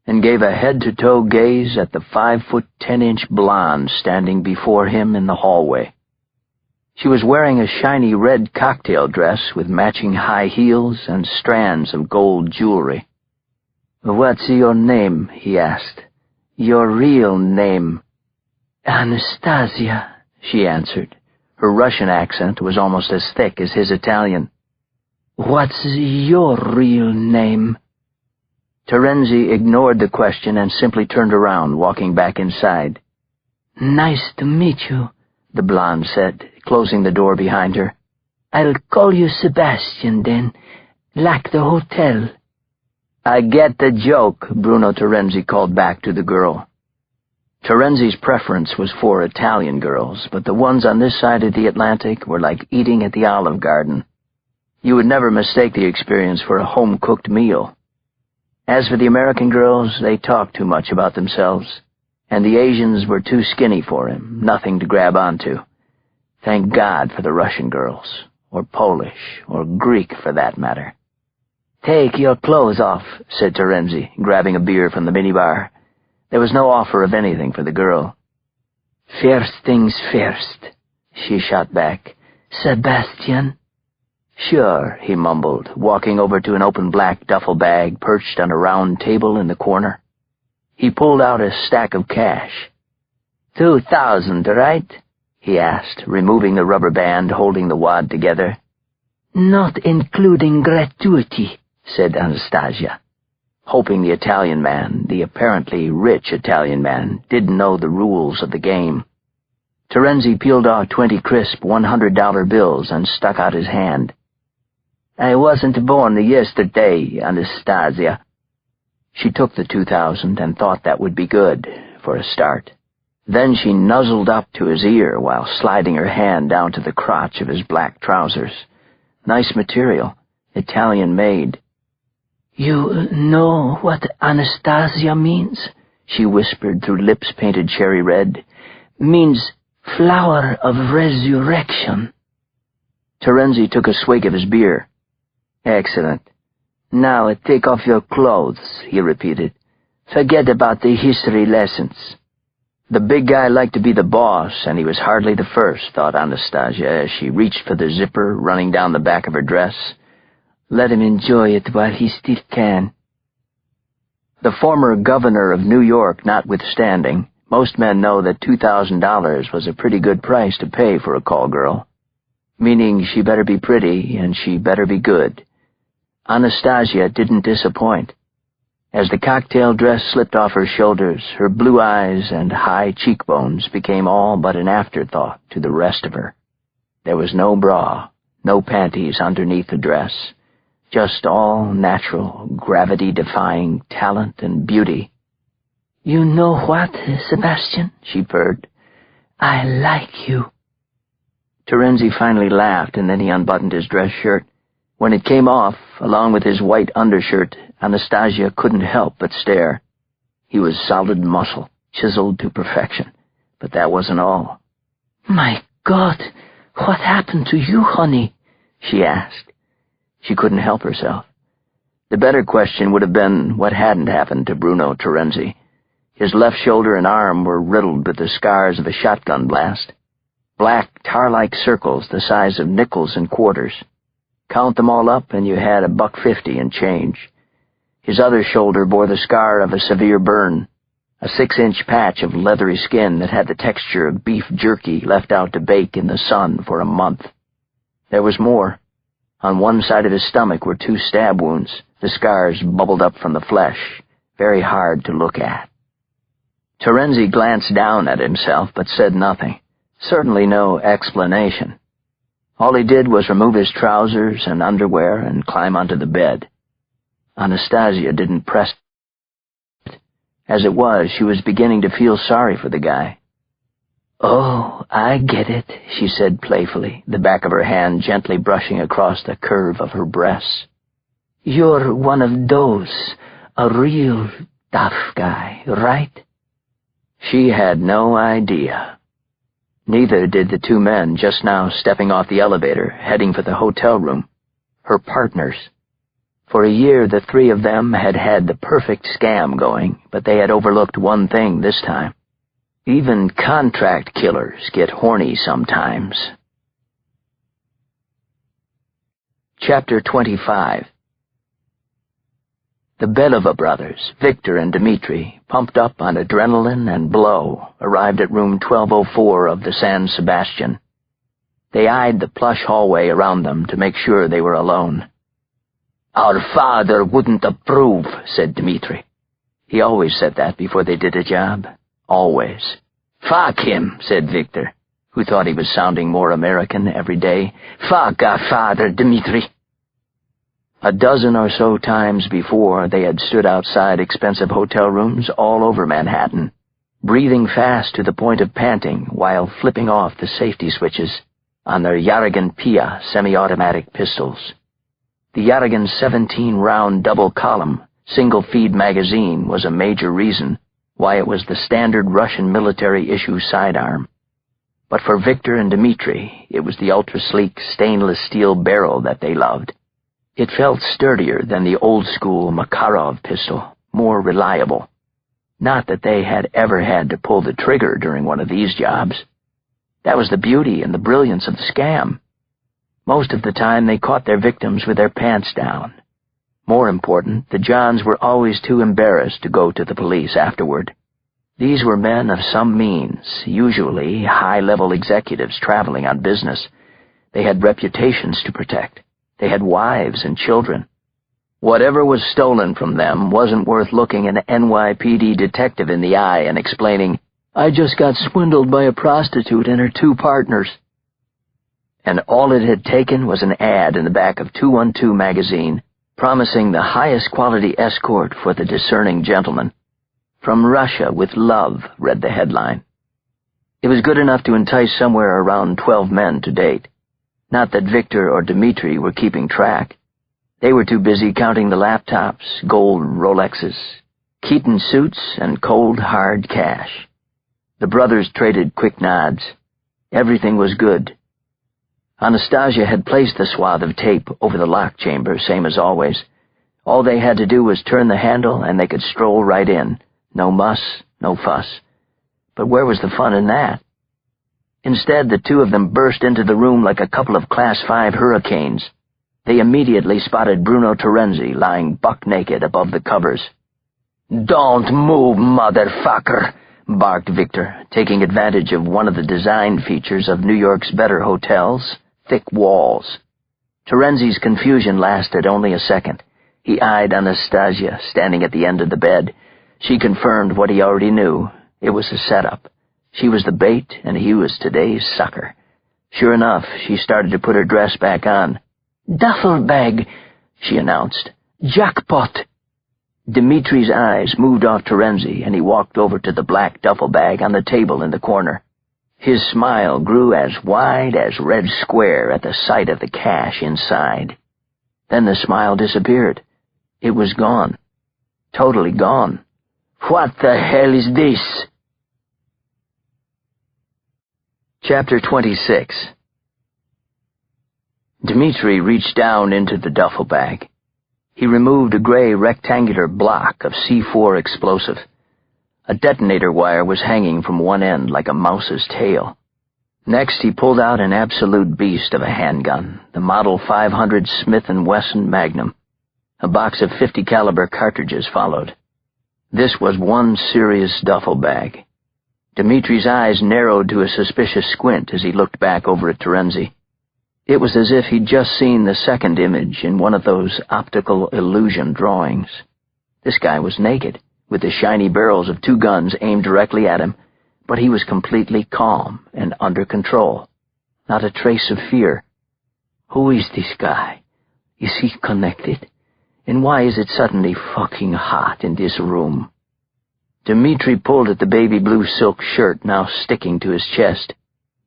and gave a head-to-toe gaze at the 5'10" blonde standing before him in the hallway. She was wearing a shiny red cocktail dress with matching high heels and strands of gold jewelry. "What's your name?" he asked. "Your real name?" "Anastasia," she answered. Her Russian accent was almost as thick as his Italian. "What's your real name?" Terenzi ignored the question and simply turned around, walking back inside. "Nice to meet you," the blonde said, closing the door behind her. "I'll call you Sebastian then, like the hotel." "I get the joke," Bruno Terenzi called back to the girl. Terenzi's preference was for Italian girls, but the ones on this side of the Atlantic were like eating at the Olive Garden. You would never mistake the experience for a home-cooked meal. As for the American girls, they talked too much about themselves, and the Asians were too skinny for him, nothing to grab onto. Thank God for the Russian girls, or Polish, or Greek for that matter. "Take your clothes off," said Terenzi, grabbing a beer from the minibar. There was no offer of anything for the girl. "First things first," she shot back. "Sebastian?" "Sure," he mumbled, walking over to an open black duffel bag perched on a round table in the corner. He pulled out a stack of cash. 2,000, right?" he asked, removing the rubber band holding the wad together. "Not including gratuity," said Anastasia, hoping the Italian man, the apparently rich Italian man, didn't know the rules of the game. Terenzi peeled off 20 crisp $100 bills and stuck out his hand. "I wasn't born yesterday, Anastasia." She took the 2,000 and thought that would be good, for a start. Then she nuzzled up to his ear while sliding her hand down to the crotch of his black trousers. Nice material, Italian-made. "You know what Anastasia means?" she whispered through lips painted cherry red. "Means flower of resurrection." Terenzi took a swig of his beer. "Excellent. Now take off your clothes," he repeated. "Forget about the history lessons." The big guy liked to be the boss, and he was hardly the first, thought Anastasia as she reached for the zipper running down the back of her dress. Let him enjoy it while he still can. The former governor of New York notwithstanding, most men know that $2,000 was a pretty good price to pay for a call girl, meaning she better be pretty and she better be good. Anastasia didn't disappoint. As the cocktail dress slipped off her shoulders, her blue eyes and high cheekbones became all but an afterthought to the rest of her. There was no bra, no panties underneath the dress, just all natural, gravity-defying talent and beauty. "You know what, Sebastian?" she purred. I like you. Terenzi finally laughed, and then he unbuttoned his dress shirt. When it came off, along with his white undershirt, Anastasia couldn't help but stare. He was solid muscle, chiseled to perfection, but that wasn't all. My God, what happened to you, honey? She asked. She couldn't help herself. The better question would have been what hadn't happened to Bruno Terenzi. His left shoulder and arm were riddled with the scars of a shotgun blast. Black, tar-like circles the size of nickels and quarters. Count them all up, and you had $1.50 and change. His other shoulder bore the scar of a severe burn, a 6-inch patch of leathery skin that had the texture of beef jerky left out to bake in the sun for a month. There was more. On one side of his stomach were 2 stab wounds. The scars bubbled up from the flesh, very hard to look at. Terenzi glanced down at himself, but said nothing. Certainly no explanation. All he did was remove his trousers and underwear and climb onto the bed. Anastasia didn't press it. As it was, she was beginning to feel sorry for the guy. Oh, I get it, she said playfully, the back of her hand gently brushing across the curve of her breasts. You're one of those, a real tough guy, right? She had no idea. Neither did the 2 men just now stepping off the elevator, heading for the hotel room. Her partners. For a year, the 3 of them had had the perfect scam going, but they had overlooked one thing this time. Even contract killers get horny sometimes. Chapter 25. The Belova brothers, Victor and Dmitri, pumped up on adrenaline and blow, arrived at room 1204 of the San Sebastian. They eyed the plush hallway around them to make sure they were alone. Our father wouldn't approve, said Dmitri. He always said that before they did a job. Always. Fuck him, said Victor, who thought he was sounding more American every day. Fuck our father, Dmitri. A dozen or so times before, they had stood outside expensive hotel rooms all over Manhattan, breathing fast to the point of panting while flipping off the safety switches on their Yarrigan Pia semi-automatic pistols. The Yarrigan 17-round double-column, single-feed magazine was a major reason why it was the standard Russian military-issue sidearm. But for Victor and Dmitri, it was the ultra-sleek stainless steel barrel that they loved. It felt sturdier than the old-school Makarov pistol, more reliable. Not that they had ever had to pull the trigger during one of these jobs. That was the beauty and the brilliance of the scam. Most of the time they caught their victims with their pants down. More important, the Johns were always too embarrassed to go to the police afterward. These were men of some means, usually high-level executives traveling on business. They had reputations to protect. They had wives and children. Whatever was stolen from them wasn't worth looking an NYPD detective in the eye and explaining, "I just got swindled by a prostitute and her 2 partners." And all it had taken was an ad in the back of 212 magazine, promising the highest quality escort for the discerning gentleman. "From Russia with love," read the headline. It was good enough to entice somewhere around 12 men to date. Not that Victor or Dmitri were keeping track. They were too busy counting the laptops, gold Rolexes, Keaton suits, and cold, hard cash. The brothers traded quick nods. Everything was good. Anastasia had placed the swath of tape over the lock chamber, same as always. All they had to do was turn the handle, and they could stroll right in. No muss, no fuss. But where was the fun in that? Instead, the 2 of them burst into the room like a couple of Class 5 hurricanes. They immediately spotted Bruno Terenzi lying buck-naked above the covers. "Don't move, motherfucker," barked Victor, taking advantage of one of the design features of New York's better hotels, thick walls. Terenzi's confusion lasted only a second. He eyed Anastasia, standing at the end of the bed. She confirmed what he already knew. It was a setup. She was the bait, and he was today's sucker. Sure enough, she started to put her dress back on. "Duffel bag," she announced. "Jackpot." Dmitri's eyes moved off Terenzi, and he walked over to the black duffel bag on the table in the corner. His smile grew as wide as Red Square at the sight of the cash inside. Then the smile disappeared. It was gone. Totally gone. What the hell is this? Chapter 26. Dmitri reached down into the duffel bag. He removed a gray rectangular block of C4 explosive. A detonator wire was hanging from one end like a mouse's tail. Next, he pulled out an absolute beast of a handgun, the Model 500 Smith & Wesson Magnum. A box of .50 caliber cartridges followed. This was one serious duffel bag. Dmitri's eyes narrowed to a suspicious squint as he looked back over at Terenzi. It was as if he'd just seen the second image in one of those optical illusion drawings. This guy was naked, with the shiny barrels of 2 guns aimed directly at him, but he was completely calm and under control. Not a trace of fear. Who is this guy? Is he connected? And why is it suddenly fucking hot in this room? Dmitri pulled at the baby blue silk shirt now sticking to his chest.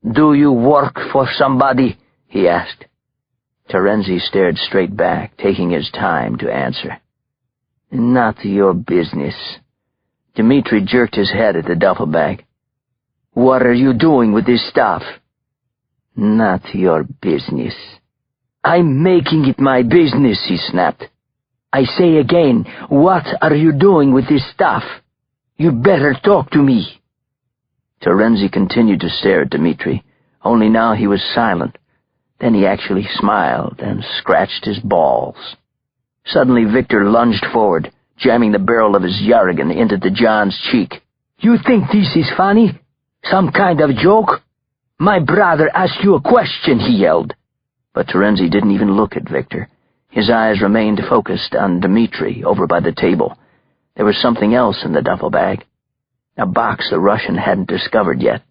Do you work for somebody? He asked. Terenzi stared straight back, taking his time to answer. Not your business. Dmitri jerked his head at the duffel bag. What are you doing with this stuff? Not your business. I'm making it my business, he snapped. I say again, what are you doing with this stuff? You better talk to me. Terenzi continued to stare at Dmitri, only now he was silent. Then he actually smiled and scratched his balls. Suddenly Victor lunged forward, jamming the barrel of his Yarrigan into the John's cheek. You think this is funny? Some kind of joke? My brother asked you a question, he yelled. But Terenzi didn't even look at Victor. His eyes remained focused on Dmitri over by the table. There was something else in the duffel bag. A box the Russian hadn't discovered yet.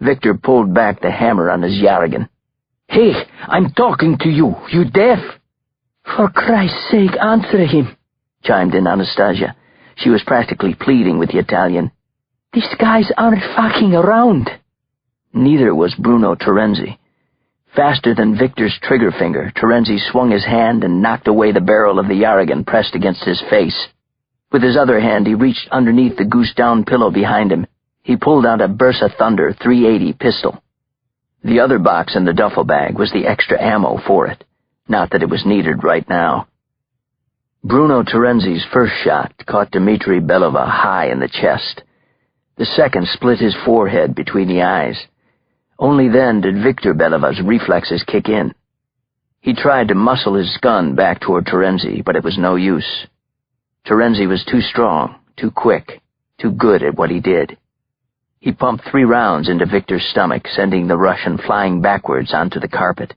Victor pulled back the hammer on his Yarrigan. Hey, I'm talking to you. You deaf? For Christ's sake, answer him, chimed in Anastasia. She was practically pleading with the Italian. These guys aren't fucking around. Neither was Bruno Terenzi. Faster than Victor's trigger finger, Terenzi swung his hand and knocked away the barrel of the Yarrigan pressed against his face. With his other hand, he reached underneath the goose-down pillow behind him. He pulled out a Bursa Thunder 380 pistol. The other box in the duffel bag was the extra ammo for it, not that it was needed right now. Bruno Terenzi's first shot caught Dmitri Belova high in the chest. The second split his forehead between the eyes. Only then did Victor Belova's reflexes kick in. He tried to muscle his gun back toward Terenzi, but it was no use. Terenzi was too strong, too quick, too good at what he did. He pumped 3 rounds into Victor's stomach, sending the Russian flying backwards onto the carpet.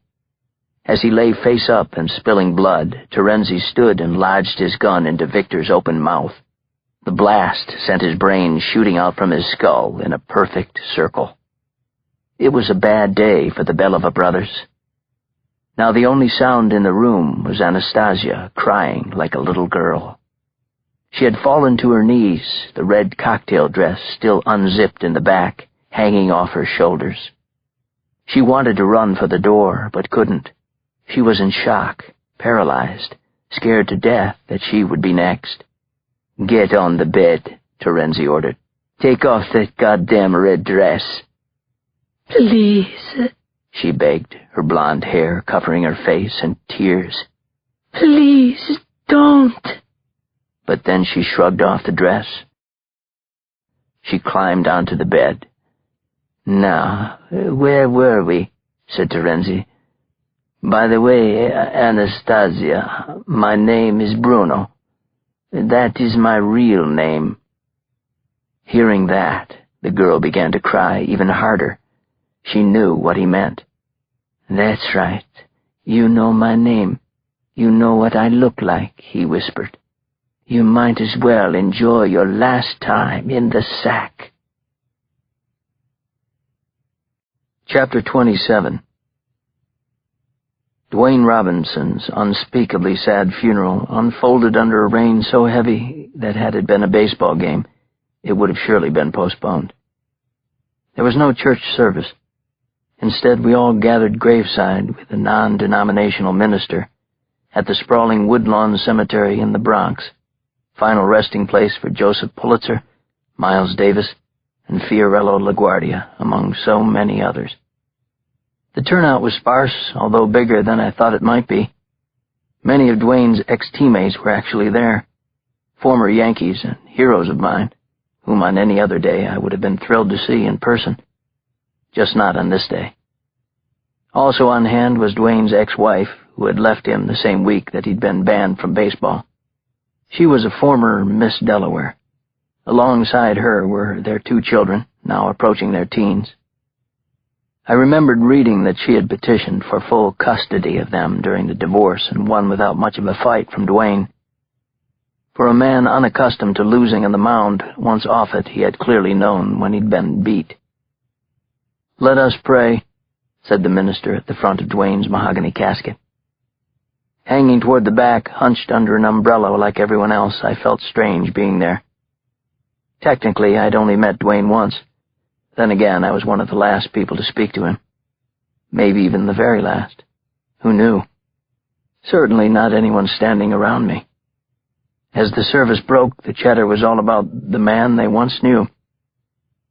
As he lay face up and spilling blood, Terenzi stood and lodged his gun into Victor's open mouth. The blast sent his brain shooting out from his skull in a perfect circle. It was a bad day for the Belova brothers. Now the only sound in the room was Anastasia crying like a little girl. She had fallen to her knees, the red cocktail dress still unzipped in the back, hanging off her shoulders. She wanted to run for the door, but couldn't. She was in shock, paralyzed, scared to death that she would be next. Get on the bed, Terenzi ordered. Take off that goddamn red dress. Please, she begged, her blonde hair covering her face and tears. Please, don't. But then she shrugged off the dress. She climbed onto the bed. Now, where were we? Said Terenzi. By the way, Anastasia, my name is Bruno. That is my real name. Hearing that, the girl began to cry even harder. She knew what he meant. That's right. You know my name. You know what I look like, he whispered. You might as well enjoy your last time in the sack. Chapter 27. Dwayne Robinson's unspeakably sad funeral unfolded under a rain so heavy that had it been a baseball game, it would have surely been postponed. There was no church service. Instead, we all gathered graveside with a non-denominational minister at the sprawling Woodlawn Cemetery in the Bronx, final resting place for Joseph Pulitzer, Miles Davis, and Fiorello LaGuardia, among so many others. The turnout was sparse, although bigger than I thought it might be. Many of Dwayne's ex-teammates were actually there, former Yankees and heroes of mine, whom on any other day I would have been thrilled to see in person, just not on this day. Also on hand was Dwayne's ex-wife, who had left him the same week that he'd been banned from baseball. She was a former Miss Delaware. Alongside her were their 2 children, now approaching their teens. I remembered reading that she had petitioned for full custody of them during the divorce and won without much of a fight from Dwayne. For a man unaccustomed to losing on the mound, once off it, he had clearly known when he'd been beat. "Let us pray," said the minister at the front of Dwayne's mahogany casket. Hanging toward the back, hunched under an umbrella like everyone else, I felt strange being there. Technically, I'd only met Dwayne once. Then again, I was one of the last people to speak to him. Maybe even the very last. Who knew? Certainly not anyone standing around me. As the service broke, the chatter was all about the man they once knew.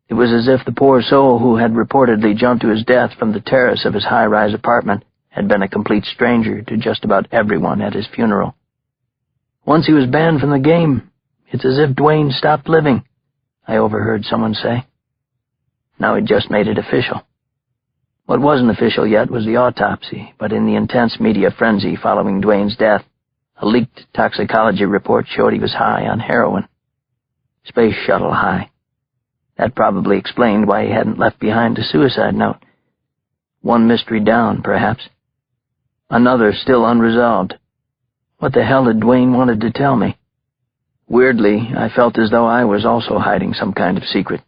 It was as if the poor soul who had reportedly jumped to his death from the terrace of his high-rise apartment had been a complete stranger to just about everyone at his funeral. "Once he was banned from the game, it's as if Dwayne stopped living," I overheard someone say. Now he'd just made it official. What wasn't official yet was the autopsy, but in the intense media frenzy following Dwayne's death, a leaked toxicology report showed he was high on heroin. Space shuttle high. That probably explained why he hadn't left behind a suicide note. One mystery down, perhaps. Another still unresolved. What the hell had Dwayne wanted to tell me? Weirdly, I felt as though I was also hiding some kind of secret.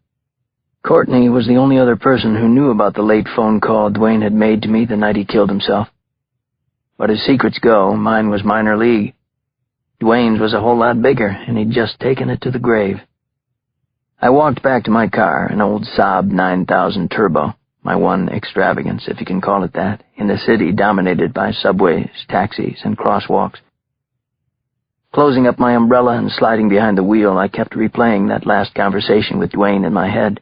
Courtney was the only other person who knew about the late phone call Dwayne had made to me the night he killed himself. But as secrets go, mine was minor league. Dwayne's was a whole lot bigger, and he'd just taken it to the grave. I walked back to my car, an old Saab 9000 Turbo, my one extravagance, if you can call it that, in a city dominated by subways, taxis, and crosswalks. Closing up my umbrella and sliding behind the wheel, I kept replaying that last conversation with Dwayne in my head.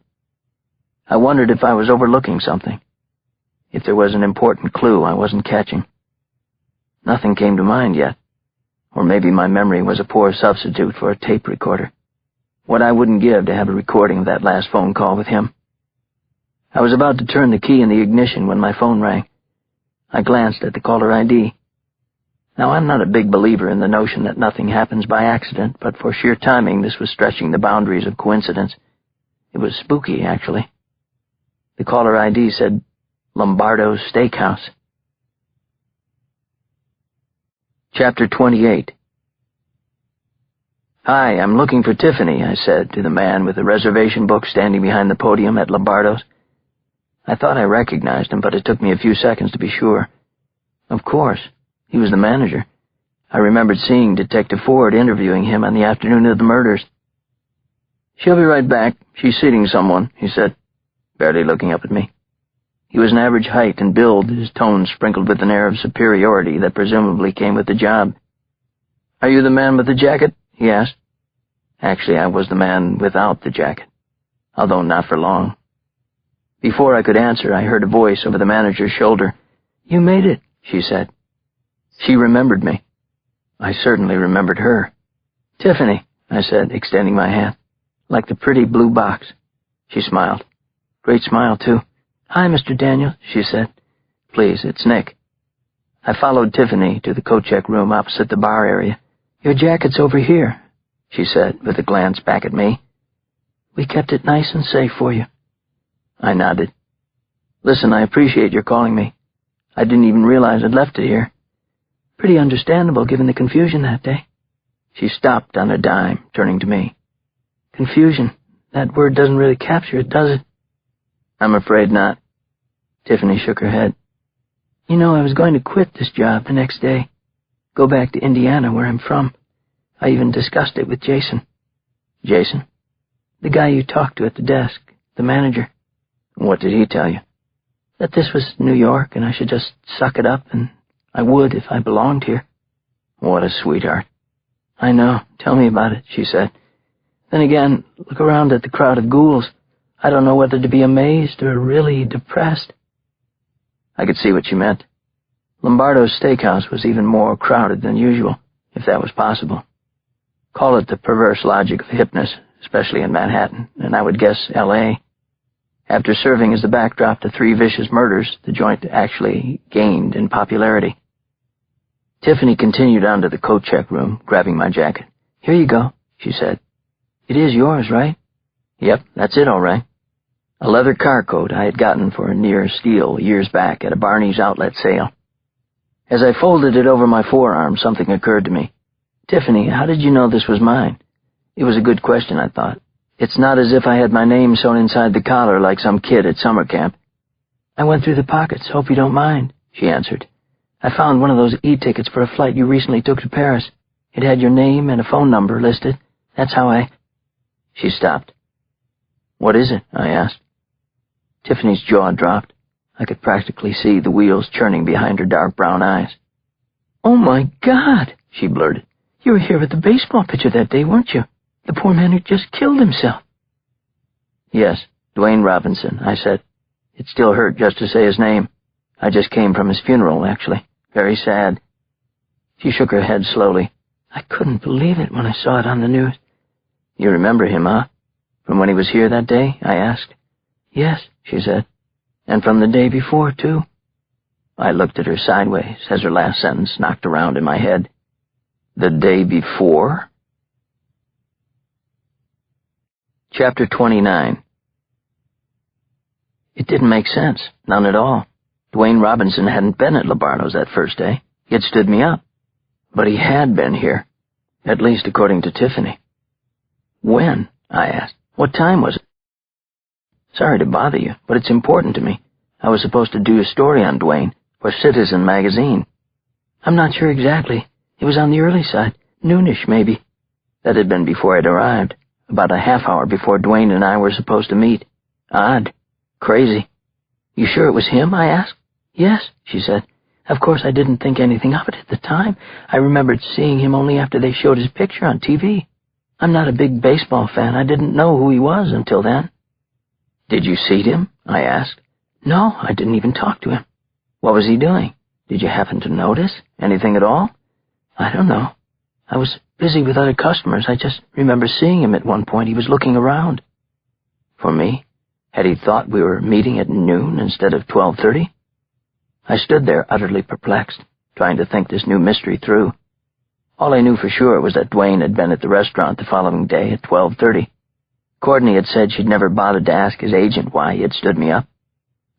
I wondered if I was overlooking something, if there was an important clue I wasn't catching. Nothing came to mind yet, or maybe my memory was a poor substitute for a tape recorder. What I wouldn't give to have a recording of that last phone call with him. I was about to turn the key in the ignition when my phone rang. I glanced at the caller ID. Now, I'm not a big believer in the notion that nothing happens by accident, but for sheer timing, this was stretching the boundaries of coincidence. It was spooky, actually. The caller ID said, Lombardo's Steakhouse. Chapter 28. "Hi, I'm looking for Tiffany," I said to the man with the reservation book standing behind the podium at Lombardo's. I thought I recognized him, but it took me a few seconds to be sure. Of course, he was the manager. I remembered seeing Detective Ford interviewing him on the afternoon of the murders. "She'll be right back. She's seating someone," he said, barely looking up at me. He was an average height and build, his tone sprinkled with an air of superiority that presumably came with the job. "Are you the man with the jacket?" he asked. Actually, I was the man without the jacket, although not for long. Before I could answer, I heard a voice over the manager's shoulder. "You made it," she said. She remembered me. I certainly remembered her. "Tiffany," I said, extending my hand. "Like the pretty blue box." She smiled. Great smile, too. "Hi, Mr. Daniel," she said. "Please, it's Nick." I followed Tiffany to the coat check room opposite the bar area. "Your jacket's over here," she said, with a glance back at me. "We kept it nice and safe for you." I nodded. "Listen, I appreciate your calling me. I didn't even realize I'd left it here." "Pretty understandable, given the confusion that day." She stopped on a dime, turning to me. "Confusion. That word doesn't really capture it, does it?" "I'm afraid not." Tiffany shook her head. "You know, I was going to quit this job the next day. Go back to Indiana, where I'm from. I even discussed it with Jason." "Jason?" "The guy you talked to at the desk, the manager." What did he tell you? That this was New York and I should just suck it up, and I would if I belonged here. What a sweetheart. I know. Tell me about it, she said. Then again, look around at the crowd of ghouls. I don't know whether to be amazed or really depressed. I could see what you meant. Lombardo's steakhouse was even more crowded than usual, if that was possible. Call it the perverse logic of hipness, especially in Manhattan, and I would guess L.A. After serving as the backdrop to 3 vicious murders, the joint actually gained in popularity. Tiffany continued on to the coat check room, grabbing my jacket. Here you go, she said. It is yours, right? Yep, that's it all right. A leather car coat I had gotten for a near steal years back at a Barney's outlet sale. As I folded it over my forearm, something occurred to me. Tiffany, how did you know this was mine? It was a good question, I thought. It's not as if I had my name sewn inside the collar like some kid at summer camp. I went through the pockets. Hope you don't mind, she answered. I found one of those e-tickets for a flight you recently took to Paris. It had your name and a phone number listed. That's how I... She stopped. What is it? I asked. Tiffany's jaw dropped. I could practically see the wheels churning behind her dark brown eyes. Oh, my God, she blurted. You were here at the baseball pitcher that day, weren't you? The poor man who just killed himself. Yes, Dwayne Robinson, I said. It still hurt just to say his name. I just came from his funeral, actually. Very sad. She shook her head slowly. I couldn't believe it when I saw it on the news. You remember him, huh? From when he was here that day? I asked. Yes, she said. And from the day before, too? I looked at her sideways as her last sentence knocked around in my head. The day before? Chapter 29. It didn't make sense. None at all. Dwayne Robinson hadn't been at Lombardo's that first day. He had stood me up. But he had been here. At least according to Tiffany. When? I asked. What time was it? Sorry to bother you, but it's important to me. I was supposed to do a story on Dwayne for Citizen magazine. I'm not sure exactly. It was on the early side. Noonish, maybe. That had been before I'd arrived. About a half hour before Dwayne and I were supposed to meet. Odd. Crazy. You sure it was him? I asked. Yes, she said. Of course, I didn't think anything of it at the time. I remembered seeing him only after they showed his picture on TV. I'm not a big baseball fan. I didn't know who he was until then. Did you see him? I asked. No, I didn't even talk to him. What was he doing? Did you happen to notice? Anything at all? I don't know. I was busy with other customers. I just remember seeing him at one point. He was looking around. For me? Had he thought we were meeting at noon instead of 12:30? I stood there utterly perplexed, trying to think this new mystery through. All I knew for sure was that Dwayne had been at the restaurant the following day at 12:30. Courtney had said she'd never bothered to ask his agent why he had stood me up.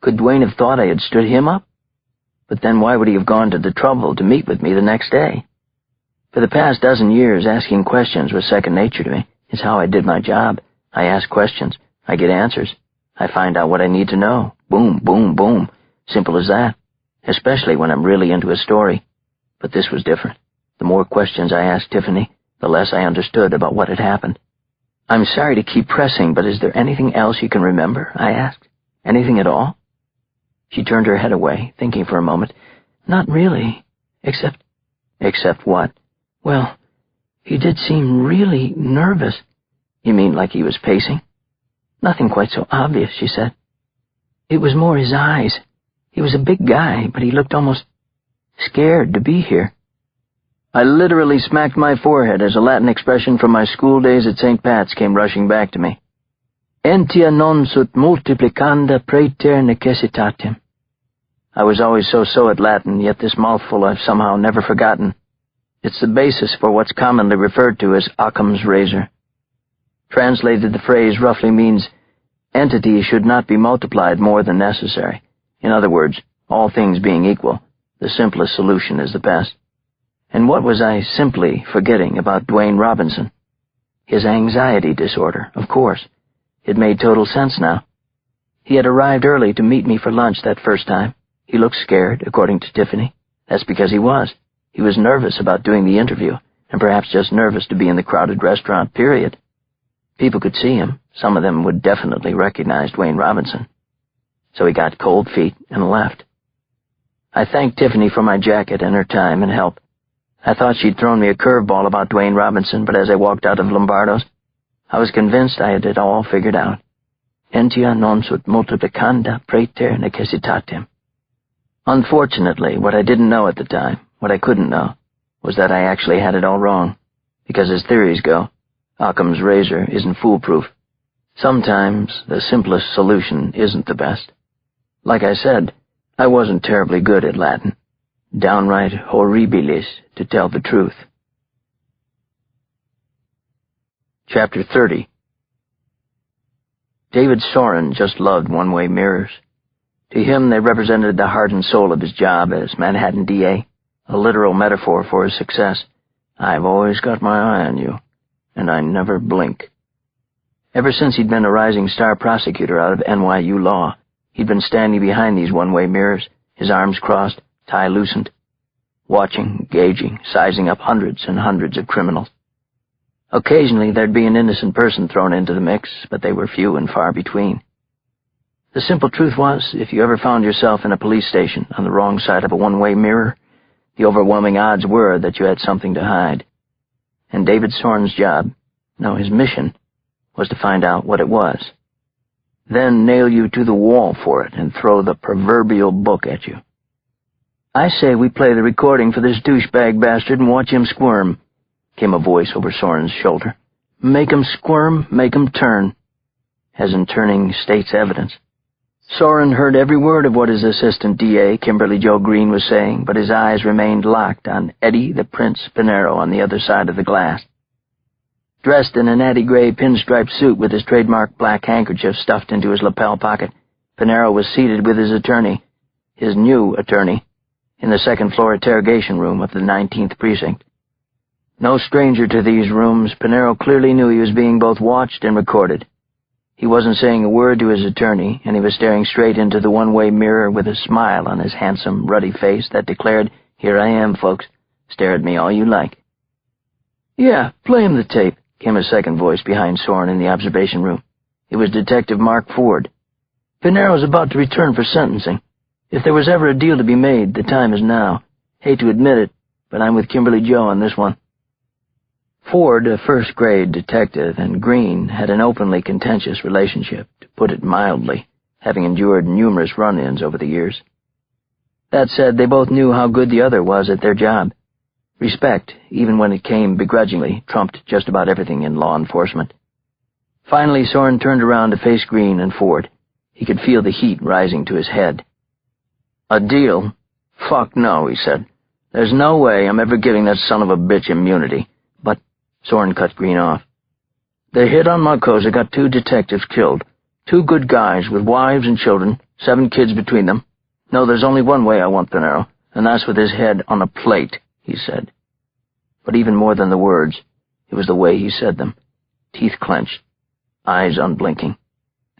Could Dwayne have thought I had stood him up? But then why would he have gone to the trouble to meet with me the next day? For the past dozen years, asking questions was second nature to me. It's how I did my job. I ask questions. I get answers. I find out what I need to know. Boom, boom, boom. Simple as that. Especially when I'm really into a story. But this was different. The more questions I asked Tiffany, the less I understood about what had happened. I'm sorry to keep pressing, but is there anything else you can remember? I asked. Anything at all? She turned her head away, thinking for a moment. Not really. Except... Except what? Well, he did seem really nervous. You mean like he was pacing? Nothing quite so obvious, she said. It was more his eyes. He was a big guy, but he looked almost scared to be here. I literally smacked my forehead as a Latin expression from my school days at St. Pat's came rushing back to me. Entia non sut multiplicanda praeter necessitatem. I was always so at Latin, yet this mouthful I've somehow never forgotten. It's the basis for what's commonly referred to as Occam's razor. Translated, the phrase roughly means, entities should not be multiplied more than necessary. In other words, all things being equal, the simplest solution is the best. And what was I simply forgetting about Dwayne Robinson? His anxiety disorder, of course. It made total sense now. He had arrived early to meet me for lunch that first time. He looked scared, according to Tiffany. That's because he was. He was nervous about doing the interview, and perhaps just nervous to be in the crowded restaurant, period. People could see him. Some of them would definitely recognize Dwayne Robinson. so he got cold feet and left. I thanked Tiffany for my jacket and her time and help. I thought she'd thrown me a curveball about Dwayne Robinson, but as I walked out of Lombardo's, I was convinced I had it all figured out. Entia non sut multiplicanda praeter necessitatem. Unfortunately, what I didn't know at the time, what I couldn't know, was that I actually had it all wrong, because as theories go, Occam's razor isn't foolproof. Sometimes the simplest solution isn't the best. Like I said, I wasn't terribly good at Latin. Downright horribilis, to tell the truth. Chapter 30. David Soren just loved one-way mirrors. To him, they represented the heart and soul of his job as Manhattan DA, a literal metaphor for his success. I've always got my eye on you, and I never blink. Ever since he'd been a rising star prosecutor out of NYU law, he'd been standing behind these one-way mirrors, his arms crossed, tie loosened, watching, gauging, sizing up hundreds and hundreds of criminals. Occasionally there'd be an innocent person thrown into the mix, but they were few and far between. The simple truth was, if you ever found yourself in a police station on the wrong side of a one-way mirror, the overwhelming odds were that you had something to hide. And David Soren's job, no, his mission, was to find out what it was. Then nail you to the wall for it and throw the proverbial book at you. I say we play the recording for this douchebag bastard and watch him squirm, came a voice over Soren's shoulder. Make him squirm, make him turn, as in turning state's evidence. Soren heard every word of what his assistant DA, Kimberly Jo Green, was saying, but his eyes remained locked on Eddie the Prince Pinero on the other side of the glass. Dressed in a natty gray pinstripe suit with his trademark black handkerchief stuffed into his lapel pocket, Pinero was seated with his attorney, his new attorney, in the second-floor interrogation room of the 19th Precinct. No stranger to these rooms, Pinero clearly knew he was being both watched and recorded. He wasn't saying a word to his attorney, and he was staring straight into the one-way mirror with a smile on his handsome, ruddy face that declared, "Here I am, folks. Stare at me all you like." "Yeah, play him the tape," came a second voice behind Soren in the observation room. It was Detective Mark Ford. "Pinero's about to return for sentencing. If there was ever a deal to be made, the time is now. Hate to admit it, but I'm with Kimberly Jo on this one." Ford, a first-grade detective, and Green had an openly contentious relationship, to put it mildly, having endured numerous run-ins over the years. That said, they both knew how good the other was at their job. Respect, even when it came begrudgingly, trumped just about everything in law enforcement. Finally, Soren turned around to face Green and Ford. He could feel the heat rising to his head. "A deal? Fuck no," he said. "There's no way I'm ever giving that son of a bitch immunity." But Soren cut Green off. "The hit on Marcosa got 2 detectives killed. 2 good guys with wives and children, 7 kids between them. No, there's only one way I want Pinero, and that's with his head on a plate," he said. But even more than the words, it was the way he said them. Teeth clenched, eyes unblinking,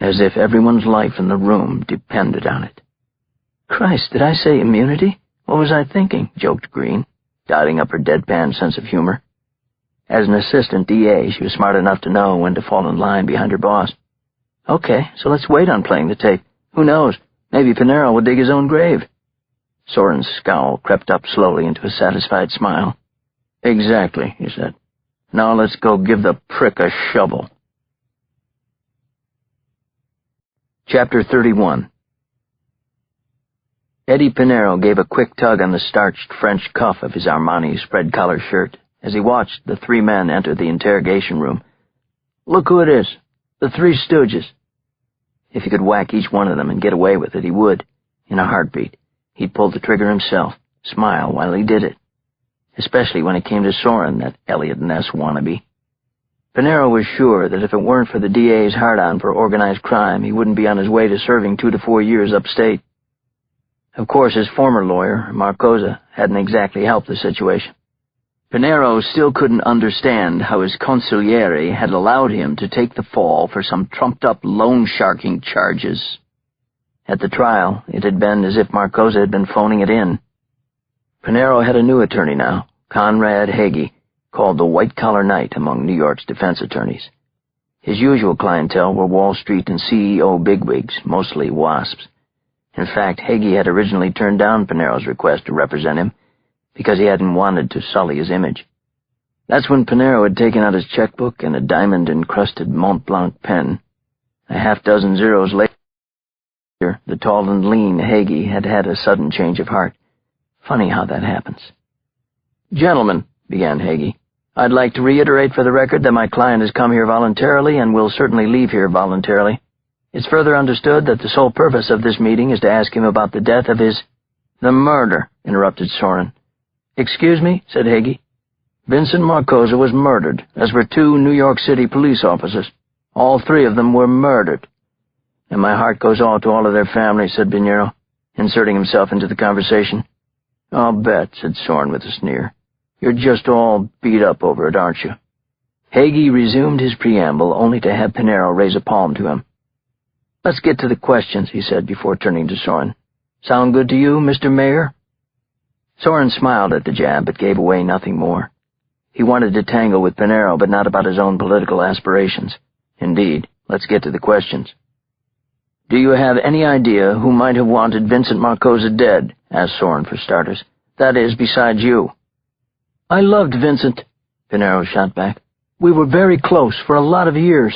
as if everyone's life in the room depended on it. "Christ, did I say immunity? What was I thinking?" joked Green, dotting up her deadpan sense of humor. As an assistant DA, she was smart enough to know when to fall in line behind her boss. "Okay, so let's wait on playing the tape. Who knows? Maybe Pinero will dig his own grave." Soren's scowl crept up slowly into a satisfied smile. "Exactly," he said. "Now let's go give the prick a shovel." Chapter 31. Eddie Pinero gave a quick tug on the starched French cuff of his Armani spread-collar shirt as he watched the 3 men enter the interrogation room. "Look who it is. The 3 Stooges." If he could whack each one of them and get away with it, he would. In a heartbeat, he'd pull the trigger himself, smile while he did it. Especially when it came to Soren, that Elliot Ness wannabe. Pinero was sure that if it weren't for the DA's hard-on for organized crime, he wouldn't be on his way to serving 2 to 4 years upstate. Of course, his former lawyer, Marcosa, hadn't exactly helped the situation. Pinero still couldn't understand how his consigliere had allowed him to take the fall for some trumped-up loan-sharking charges. At the trial, it had been as if Marcosa had been phoning it in. Pinero had a new attorney now, Conrad Hagee, called the white-collar knight among New York's defense attorneys. His usual clientele were Wall Street and CEO bigwigs, mostly WASPs, In fact, Hagee had originally turned down Pinero's request to represent him because he hadn't wanted to sully his image. That's when Pinero had taken out his checkbook and a diamond-encrusted Mont Blanc pen. A half-dozen zeros later, the tall and lean Hagee had had a sudden change of heart. Funny how that happens. "Gentlemen," began Hagee, "I'd like to reiterate for the record that my client has come here voluntarily and will certainly leave here voluntarily. It's further understood that the sole purpose of this meeting is to ask him about the death of his—" "The murder," interrupted Soren. "Excuse me," said Hagee. "Vincent Marcosa was murdered, as were 2 New York City police officers. All 3 of them were murdered. And my heart goes out to all of their families," said Pinero, inserting himself into the conversation. "I'll bet," said Soren with a sneer. "You're just all beat up over it, aren't you?" Hagee resumed his preamble, only to have Pinero raise a palm to him. "Let's get to the questions," he said before turning to Soren. "Sound good to you, Mr. Mayor?" Soren smiled at the jab, but gave away nothing more. He wanted to tangle with Pinero, but not about his own political aspirations. Indeed, let's get to the questions. "Do you have any idea who might have wanted Vincent Marcosa dead?" asked Soren for starters. "That is, besides you." "I loved Vincent," Pinero shot back. "We were very close for a lot of years."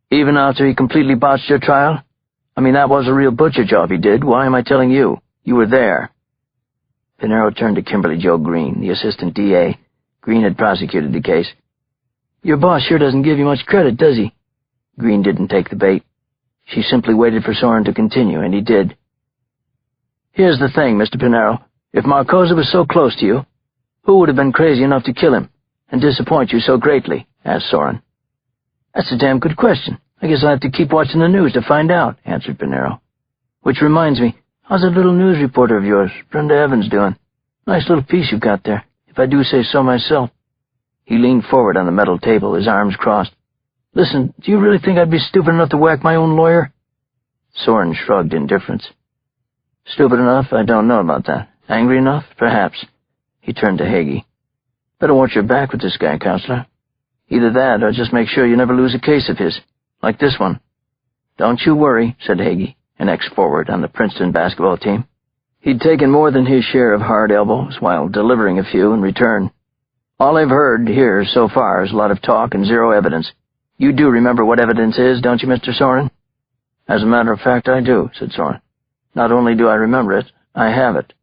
"Even after he completely botched your trial? I mean, that was a real butcher job he did. Why am I telling you? You were there." Pinero turned to Kimberly Jo Green, the assistant DA. Green had prosecuted the case. "Your boss sure doesn't give you much credit, does he?" Green didn't take the bait. She simply waited for Soren to continue, and he did. "Here's the thing, Mr. Pinero. If Marcosa was so close to you, who would have been crazy enough to kill him and disappoint you so greatly?" asked Soren. "That's a damn good question. I guess I'll have to keep watching the news to find out," answered Pinero. "Which reminds me, how's that little news reporter of yours, Brenda Evans, doing? Nice little piece you've got there, if I do say so myself." He leaned forward on the metal table, his arms crossed. "Listen, do you really think I'd be stupid enough to whack my own lawyer?" Soren shrugged indifference. "Stupid enough? I don't know about that. Angry enough? Perhaps." He turned to Hagee. "Better watch your back with this guy, Counselor. Either that, or just make sure you never lose a case of his, like this one." "Don't you worry," said Hagee, an ex-forward on the Princeton basketball team. He'd taken more than his share of hard elbows while delivering a few in return. "All I've heard here so far is a lot of talk and zero evidence. You do remember what evidence is, don't you, Mr. Soren?" "As a matter of fact, I do," said Soren. "Not only do I remember it, I have it."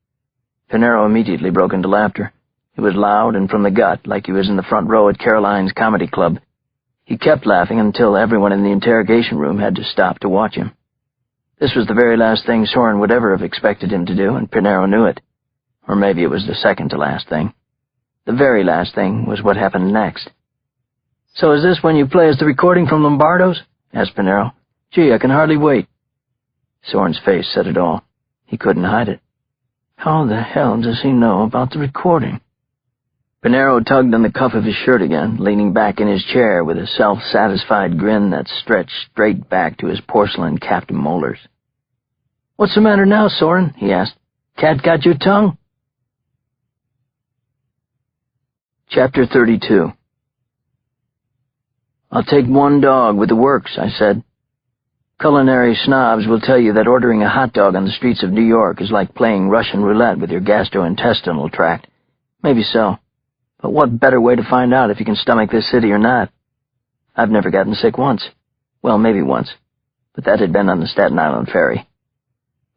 Pinero immediately broke into laughter. It was loud and from the gut, like he was in the front row at Caroline's Comedy Club. He kept laughing until everyone in the interrogation room had to stop to watch him. This was the very last thing Soren would ever have expected him to do, and Pinero knew it. Or maybe it was the second to last thing. The very last thing was what happened next. "So is this when you play us the recording from Lombardo's?" asked Pinero. "Gee, I can hardly wait." Soren's face said it all. He couldn't hide it. How the hell does he know about the recording? Pinero tugged on the cuff of his shirt again, leaning back in his chair with a self-satisfied grin that stretched straight back to his porcelain-capped molars. "What's the matter now, Soren?" he asked. "Cat got your tongue?" Chapter 32. "I'll take one dog with the works," I said. Culinary snobs will tell you that ordering a hot dog on the streets of New York is like playing Russian roulette with your gastrointestinal tract. Maybe so. But what better way to find out if you can stomach this city or not? I've never gotten sick once. Well, maybe once. But that had been on the Staten Island ferry.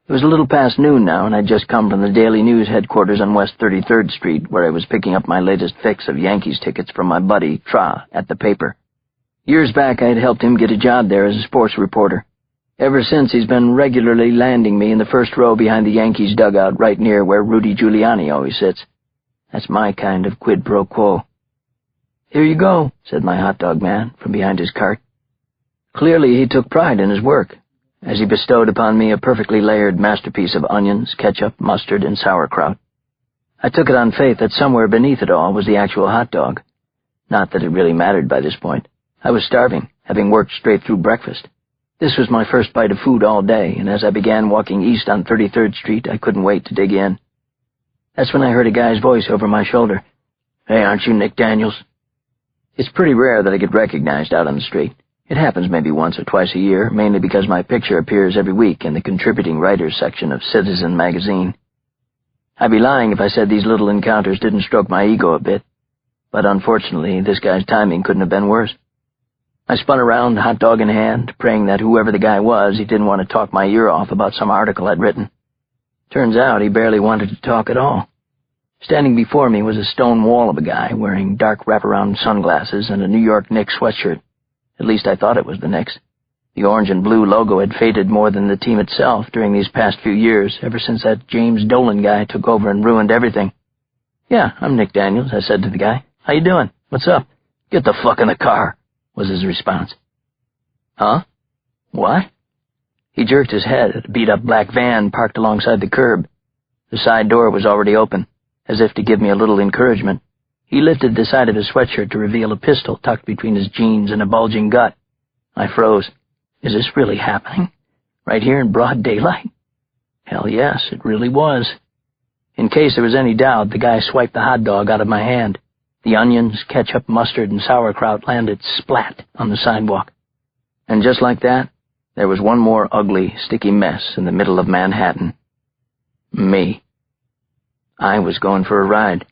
It was a little past noon now, and I'd just come from the Daily News headquarters on West 33rd Street, where I was picking up my latest fix of Yankees tickets from my buddy, Tra, at the paper. Years back, I had helped him get a job there as a sports reporter. Ever since, he's been regularly landing me in the first row behind the Yankees dugout right near where Rudy Giuliani always sits. That's my kind of quid pro quo. "Here you go," said my hot dog man from behind his cart. Clearly he took pride in his work, as he bestowed upon me a perfectly layered masterpiece of onions, ketchup, mustard, and sauerkraut. I took it on faith that somewhere beneath it all was the actual hot dog. Not that it really mattered by this point. I was starving, having worked straight through breakfast. This was my first bite of food all day, and as I began walking east on 33rd Street, I couldn't wait to dig in. That's when I heard a guy's voice over my shoulder. "Hey, aren't you Nick Daniels?" It's pretty rare that I get recognized out on the street. It happens maybe once or twice a year, mainly because my picture appears every week in the contributing writers section of Citizen magazine. I'd be lying if I said these little encounters didn't stroke my ego a bit, but unfortunately this guy's timing couldn't have been worse. I spun around, hot dog in hand, praying that whoever the guy was, he didn't want to talk my ear off about some article I'd written. Turns out he barely wanted to talk at all. Standing before me was a stone wall of a guy wearing dark wraparound sunglasses and a New York Knicks sweatshirt. At least I thought it was the Knicks. The orange and blue logo had faded more than the team itself during these past few years, ever since that James Dolan guy took over and ruined everything. "Yeah, I'm Nick Daniels," I said to the guy. "How you doing? What's up?" "Get the fuck in the car," was his response. "Huh? What?" He jerked his head at a beat-up black van parked alongside the curb. The side door was already open. As if to give me a little encouragement, he lifted the side of his sweatshirt to reveal a pistol tucked between his jeans and a bulging gut. I froze. Is this really happening? Right here in broad daylight? Hell yes, it really was. In case there was any doubt, the guy swiped the hot dog out of my hand. The onions, ketchup, mustard, and sauerkraut landed splat on the sidewalk. And just like that, there was one more ugly, sticky mess in the middle of Manhattan. Me. I was going for a ride.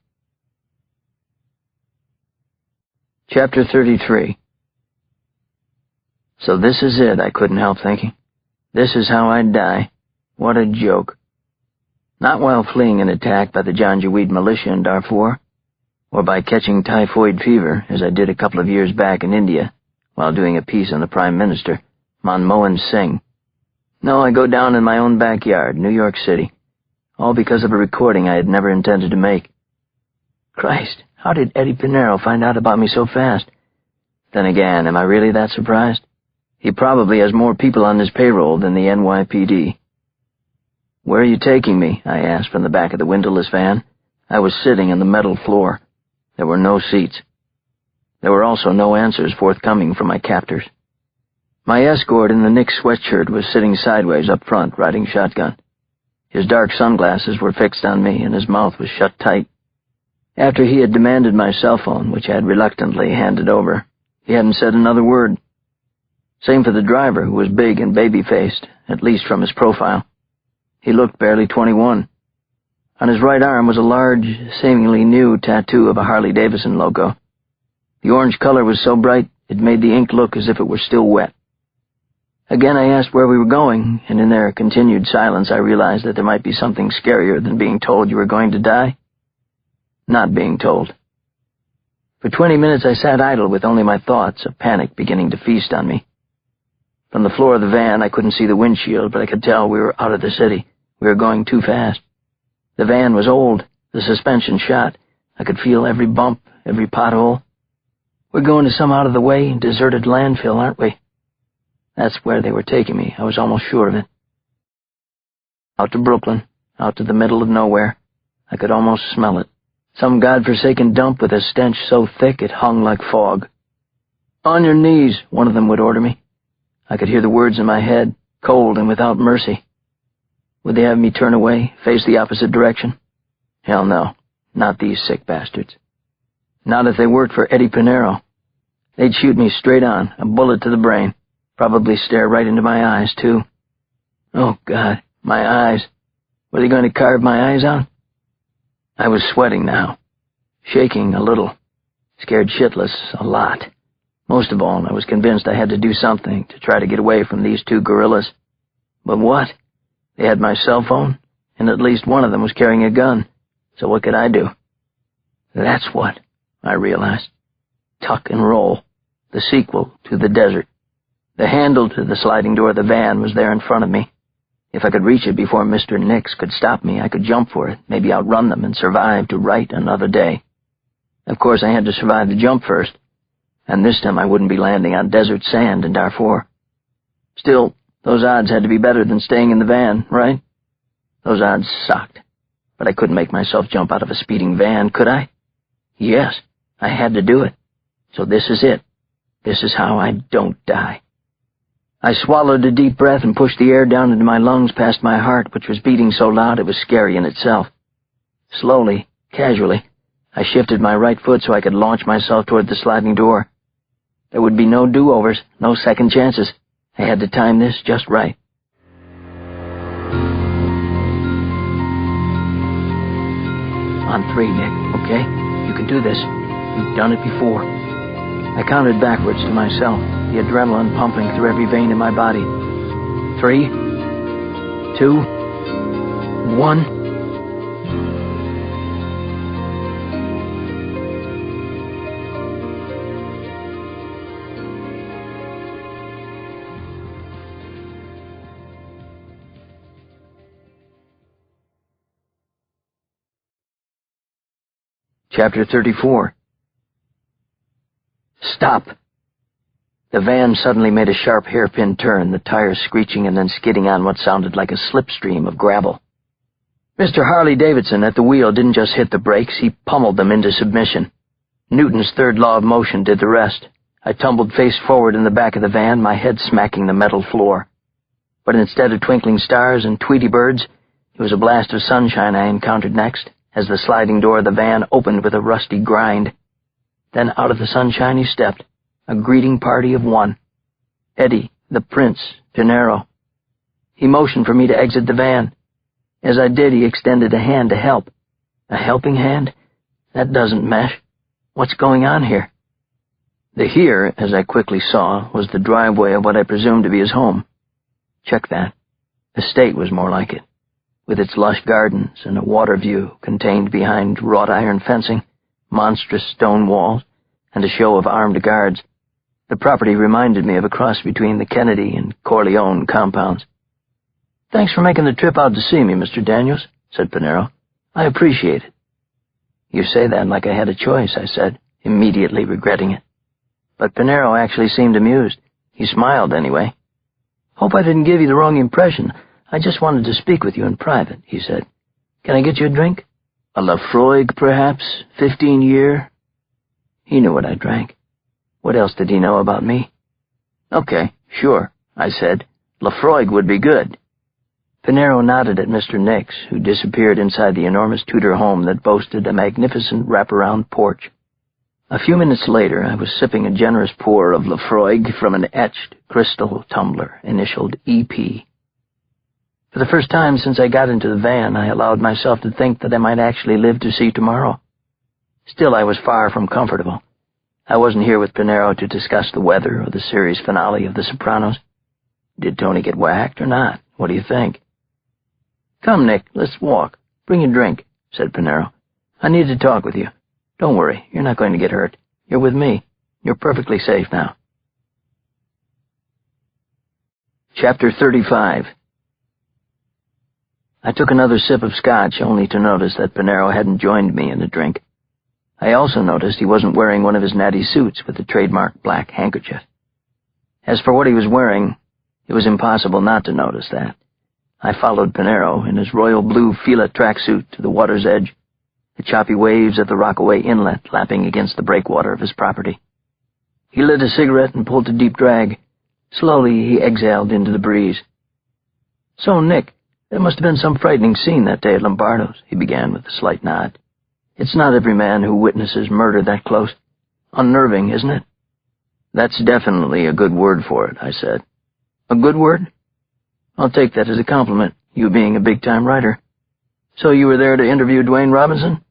Chapter 33. So this is it, I couldn't help thinking. This is how I'd die. What a joke. Not while fleeing an attack by the Janjaweed militia in Darfur, or by catching typhoid fever, as I did a couple of years back in India, while doing a piece on the Prime Minister, Manmohan Singh. No, I go down in my own backyard, New York City. All because of a recording I had never intended to make. Christ, how did Eddie Pinero find out about me so fast? Then again, am I really that surprised? He probably has more people on his payroll than the NYPD. "Where are you taking me?" I asked from the back of the windowless van. I was sitting on the metal floor. There were no seats. There were also no answers forthcoming from my captors. My escort in the Knicks sweatshirt was sitting sideways up front, riding shotgun. His dark sunglasses were fixed on me, and his mouth was shut tight. After he had demanded my cell phone, which I had reluctantly handed over, he hadn't said another word. Same for the driver, who was big and baby-faced, at least from his profile. He looked barely 21. On his right arm was a large, seemingly new tattoo of a Harley-Davidson logo. The orange color was so bright, it made the ink look as if it were still wet. Again I asked where we were going, and in their continued silence I realized that there might be something scarier than being told you were going to die. Not being told. For 20 minutes I sat idle with only my thoughts, of panic beginning to feast on me. From the floor of the van I couldn't see the windshield, but I could tell we were out of the city. We were going too fast. The van was old, the suspension shot. I could feel every bump, every pothole. We're going to some out-of-the-way, deserted landfill, aren't we? That's where they were taking me. I was almost sure of it. Out to Brooklyn, out to the middle of nowhere. I could almost smell it. Some godforsaken dump with a stench so thick it hung like fog. "On your knees," one of them would order me. I could hear the words in my head, cold and without mercy. Would they have me turn away, face the opposite direction? Hell no, not these sick bastards. Not if they worked for Eddie Pinero. They'd shoot me straight on, a bullet to the brain. Probably stare right into my eyes, too. Oh, God, my eyes. Were they going to carve my eyes out? I was sweating now, shaking a little, scared shitless a lot. Most of all, I was convinced I had to do something to try to get away from these two gorillas. But what? They had my cell phone, and at least one of them was carrying a gun. So what could I do? That's what, I realized. Tuck and Roll, the sequel to The Desert. The handle to the sliding door of the van was there in front of me. If I could reach it before Mr. Nix could stop me, I could jump for it, maybe outrun them and survive to write another day. Of course, I had to survive the jump first, and this time I wouldn't be landing on desert sand in Darfur. Still, those odds had to be better than staying in the van, right? Those odds sucked, but I couldn't make myself jump out of a speeding van, could I? Yes, I had to do it. So this is it. This is how I don't die. I swallowed a deep breath and pushed the air down into my lungs past my heart, which was beating so loud it was scary in itself. Slowly, casually, I shifted my right foot so I could launch myself toward the sliding door. There would be no do-overs, no second chances. I had to time this just right. On 3, Nick, okay? You can do this. You've done it before. I counted backwards to myself, the adrenaline pumping through every vein in my body. 3, 2, 1... Chapter 34. Stop! The van suddenly made a sharp hairpin turn, the tires screeching and then skidding on what sounded like a slipstream of gravel. Mr. Harley-Davidson at the wheel didn't just hit the brakes, he pummeled them into submission. Newton's third law of motion did the rest. I tumbled face forward in the back of the van, my head smacking the metal floor. But instead of twinkling stars and Tweety birds, it was a blast of sunshine I encountered next, as the sliding door of the van opened with a rusty grind. Then out of the sunshine he stepped, a greeting party of one. Eddie, the Prince, Pinero. He motioned for me to exit the van. As I did, he extended a hand to help. A helping hand? That doesn't mesh. What's going on here? The here, as I quickly saw, was the driveway of what I presumed to be his home. Check that. Estate was more like it, with its lush gardens and a water view contained behind wrought iron fencing, monstrous stone walls, and a show of armed guards. The property reminded me of a cross between the Kennedy and Corleone compounds. "Thanks for making the trip out to see me, Mr. Daniels," said Pinero. "I appreciate it." "You say that like I had a choice," I said, immediately regretting it. But Pinero actually seemed amused. He smiled anyway. "Hope I didn't give you the wrong impression. I just wanted to speak with you in private," he said. "Can I get you a drink? A Lafroig, perhaps? 15-year? He knew what I drank. What else did he know about me? "Okay, sure," I said. "Lafroig would be good." Pinero nodded at Mr. Nix, who disappeared inside the enormous Tudor home that boasted a magnificent wraparound porch. A few minutes later, I was sipping a generous pour of Lafroig from an etched crystal tumbler initialed EP. For the first time since I got into the van, I allowed myself to think that I might actually live to see tomorrow. Still, I was far from comfortable. I wasn't here with Pinero to discuss the weather or the series finale of The Sopranos. Did Tony get whacked or not? What do you think? "Come, Nick, let's walk. Bring a drink," said Pinero. "I need to talk with you. Don't worry, you're not going to get hurt. You're with me. You're perfectly safe now." Chapter 35. I took another sip of scotch, only to notice that Pinero hadn't joined me in the drink. I also noticed he wasn't wearing one of his natty suits with the trademark black handkerchief. As for what he was wearing, it was impossible not to notice that. I followed Pinero in his royal blue Fila tracksuit to the water's edge, the choppy waves of the Rockaway Inlet lapping against the breakwater of his property. He lit a cigarette and pulled a deep drag. Slowly he exhaled into the breeze. "So, Nick, there must have been some frightening scene that day at Lombardo's," he began with a slight nod. "It's not every man who witnesses murder that close. Unnerving, isn't it?" "That's definitely a good word for it," I said. "A good word? I'll take that as a compliment, you being a big-time writer. So you were there to interview Dwayne Robinson?"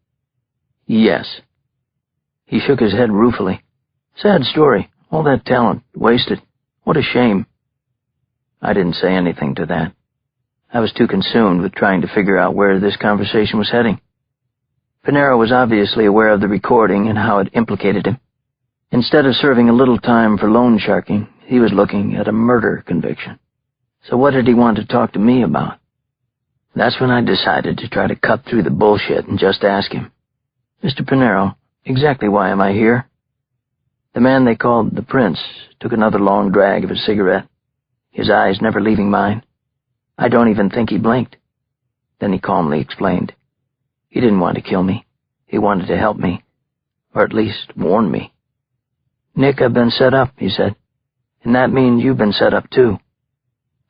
"Yes." He shook his head ruefully. "Sad story. All that talent, wasted. What a shame." I didn't say anything to that. I was too consumed with trying to figure out where this conversation was heading. Pinero was obviously aware of the recording and how it implicated him. Instead of serving a little time for loan sharking, he was looking at a murder conviction. So what did he want to talk to me about? That's when I decided to try to cut through the bullshit and just ask him, "Mr. Pinero, exactly why am I here?" The man they called the Prince took another long drag of his cigarette, his eyes never leaving mine. I don't even think he blinked. Then he calmly explained. He didn't want to kill me. He wanted to help me, or at least warn me. "Nick, I've been set up," he said, "and that means you've been set up too.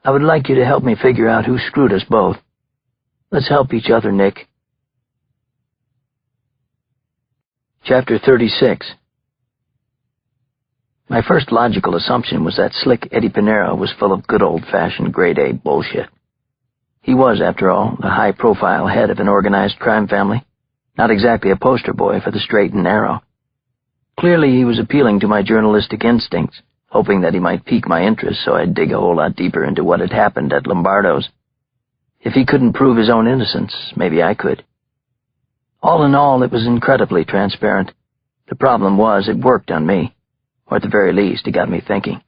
I would like you to help me figure out who screwed us both. Let's help each other, Nick." Chapter 36. My first logical assumption was that slick Eddie Pinero was full of good old-fashioned grade-A bullshit. He was, after all, the high-profile head of an organized crime family, not exactly a poster boy for the straight and narrow. Clearly he was appealing to my journalistic instincts, hoping that he might pique my interest so I'd dig a whole lot deeper into what had happened at Lombardo's. If he couldn't prove his own innocence, maybe I could. All in all, it was incredibly transparent. The problem was, it worked on me. Or at the very least, it got me thinking.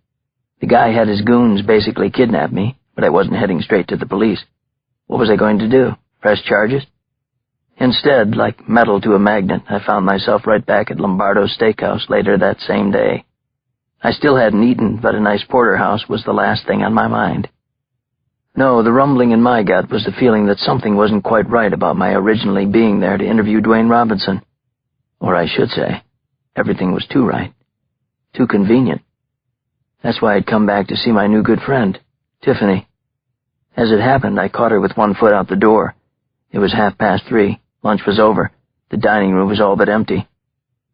The guy had his goons basically kidnap me, but I wasn't heading straight to the police. What was I going to do? Press charges? Instead, like metal to a magnet, I found myself right back at Lombardo's Steakhouse later that same day. I still hadn't eaten, but a nice porterhouse was the last thing on my mind. No, the rumbling in my gut was the feeling that something wasn't quite right about my originally being there to interview Dwayne Robinson. Or I should say, everything was too right. Too convenient. That's why I'd come back to see my new good friend, Tiffany. As it happened, I caught her with one foot out the door. It was 3:30. Lunch was over. The dining room was all but empty.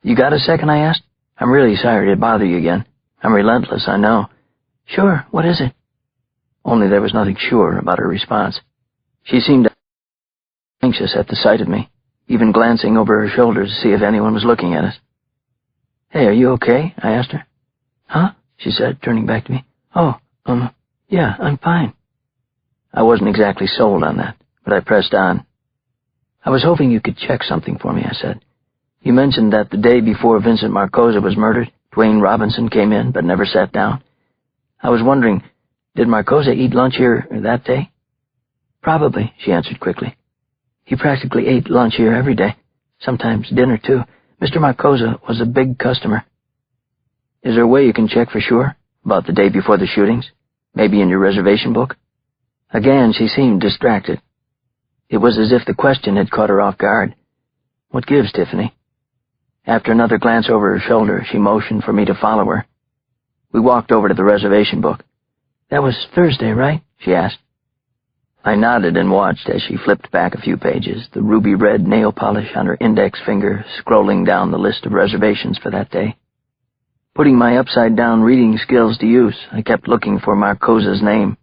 "You got a second?" I asked. "I'm really sorry to bother you again. I'm relentless, I know." "Sure, what is it?" Only there was nothing sure about her response. She seemed anxious at the sight of me, even glancing over her shoulder to see if anyone was looking at us. "Hey, are you okay?" I asked her. "Huh?" she said, turning back to me. "Oh, yeah, I'm fine." I wasn't exactly sold on that, but I pressed on. "I was hoping you could check something for me," I said. "You mentioned that the day before Vincent Marcosa was murdered, Dwayne Robinson came in but never sat down. I was wondering, did Marcosa eat lunch here that day?" "Probably," she answered quickly. "He practically ate lunch here every day, sometimes dinner too. Mr. Marcosa was a big customer." "Is there a way you can check for sure, about the day before the shootings? Maybe in your reservation book?" Again, she seemed distracted. It was as if the question had caught her off guard. "What gives, Tiffany?" After another glance over her shoulder, she motioned for me to follow her. We walked over to the reservation book. "That was Thursday, right?" she asked. I nodded and watched as she flipped back a few pages, the ruby-red nail polish on her index finger scrolling down the list of reservations for that day. Putting my upside-down reading skills to use, I kept looking for Marcosa's name,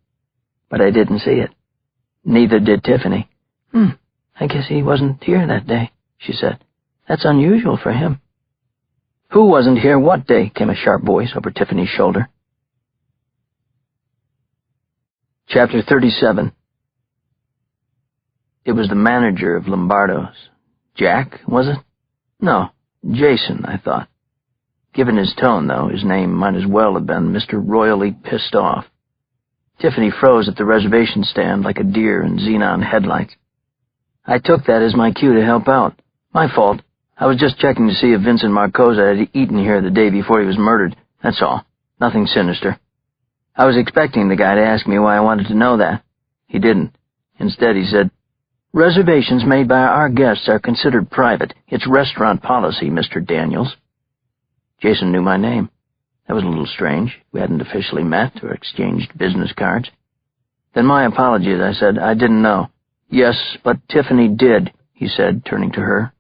but I didn't see it. Neither did Tiffany. I guess he wasn't here that day," she said. "That's unusual for him." "Who wasn't here what day?" came a sharp voice over Tiffany's shoulder. Chapter 37. It was the manager of Lombardo's. Jack, was it? No, Jason, I thought. Given his tone, though, his name might as well have been Mr. Royally Pissed Off. Tiffany froze at the reservation stand like a deer in xenon headlights. I took that as my cue to help out. My fault. I was just checking to see if Vincent Marcosa had eaten here the day before he was murdered. That's all. Nothing sinister. I was expecting the guy to ask me why I wanted to know that. He didn't. Instead, he said, "Reservations made by our guests are considered private. It's restaurant policy, Mr. Daniels." Jason knew my name. That was a little strange. We hadn't officially met or exchanged business cards. "Then my apologies," I said. "I didn't know." "Yes, but Tiffany did," he said, turning to her.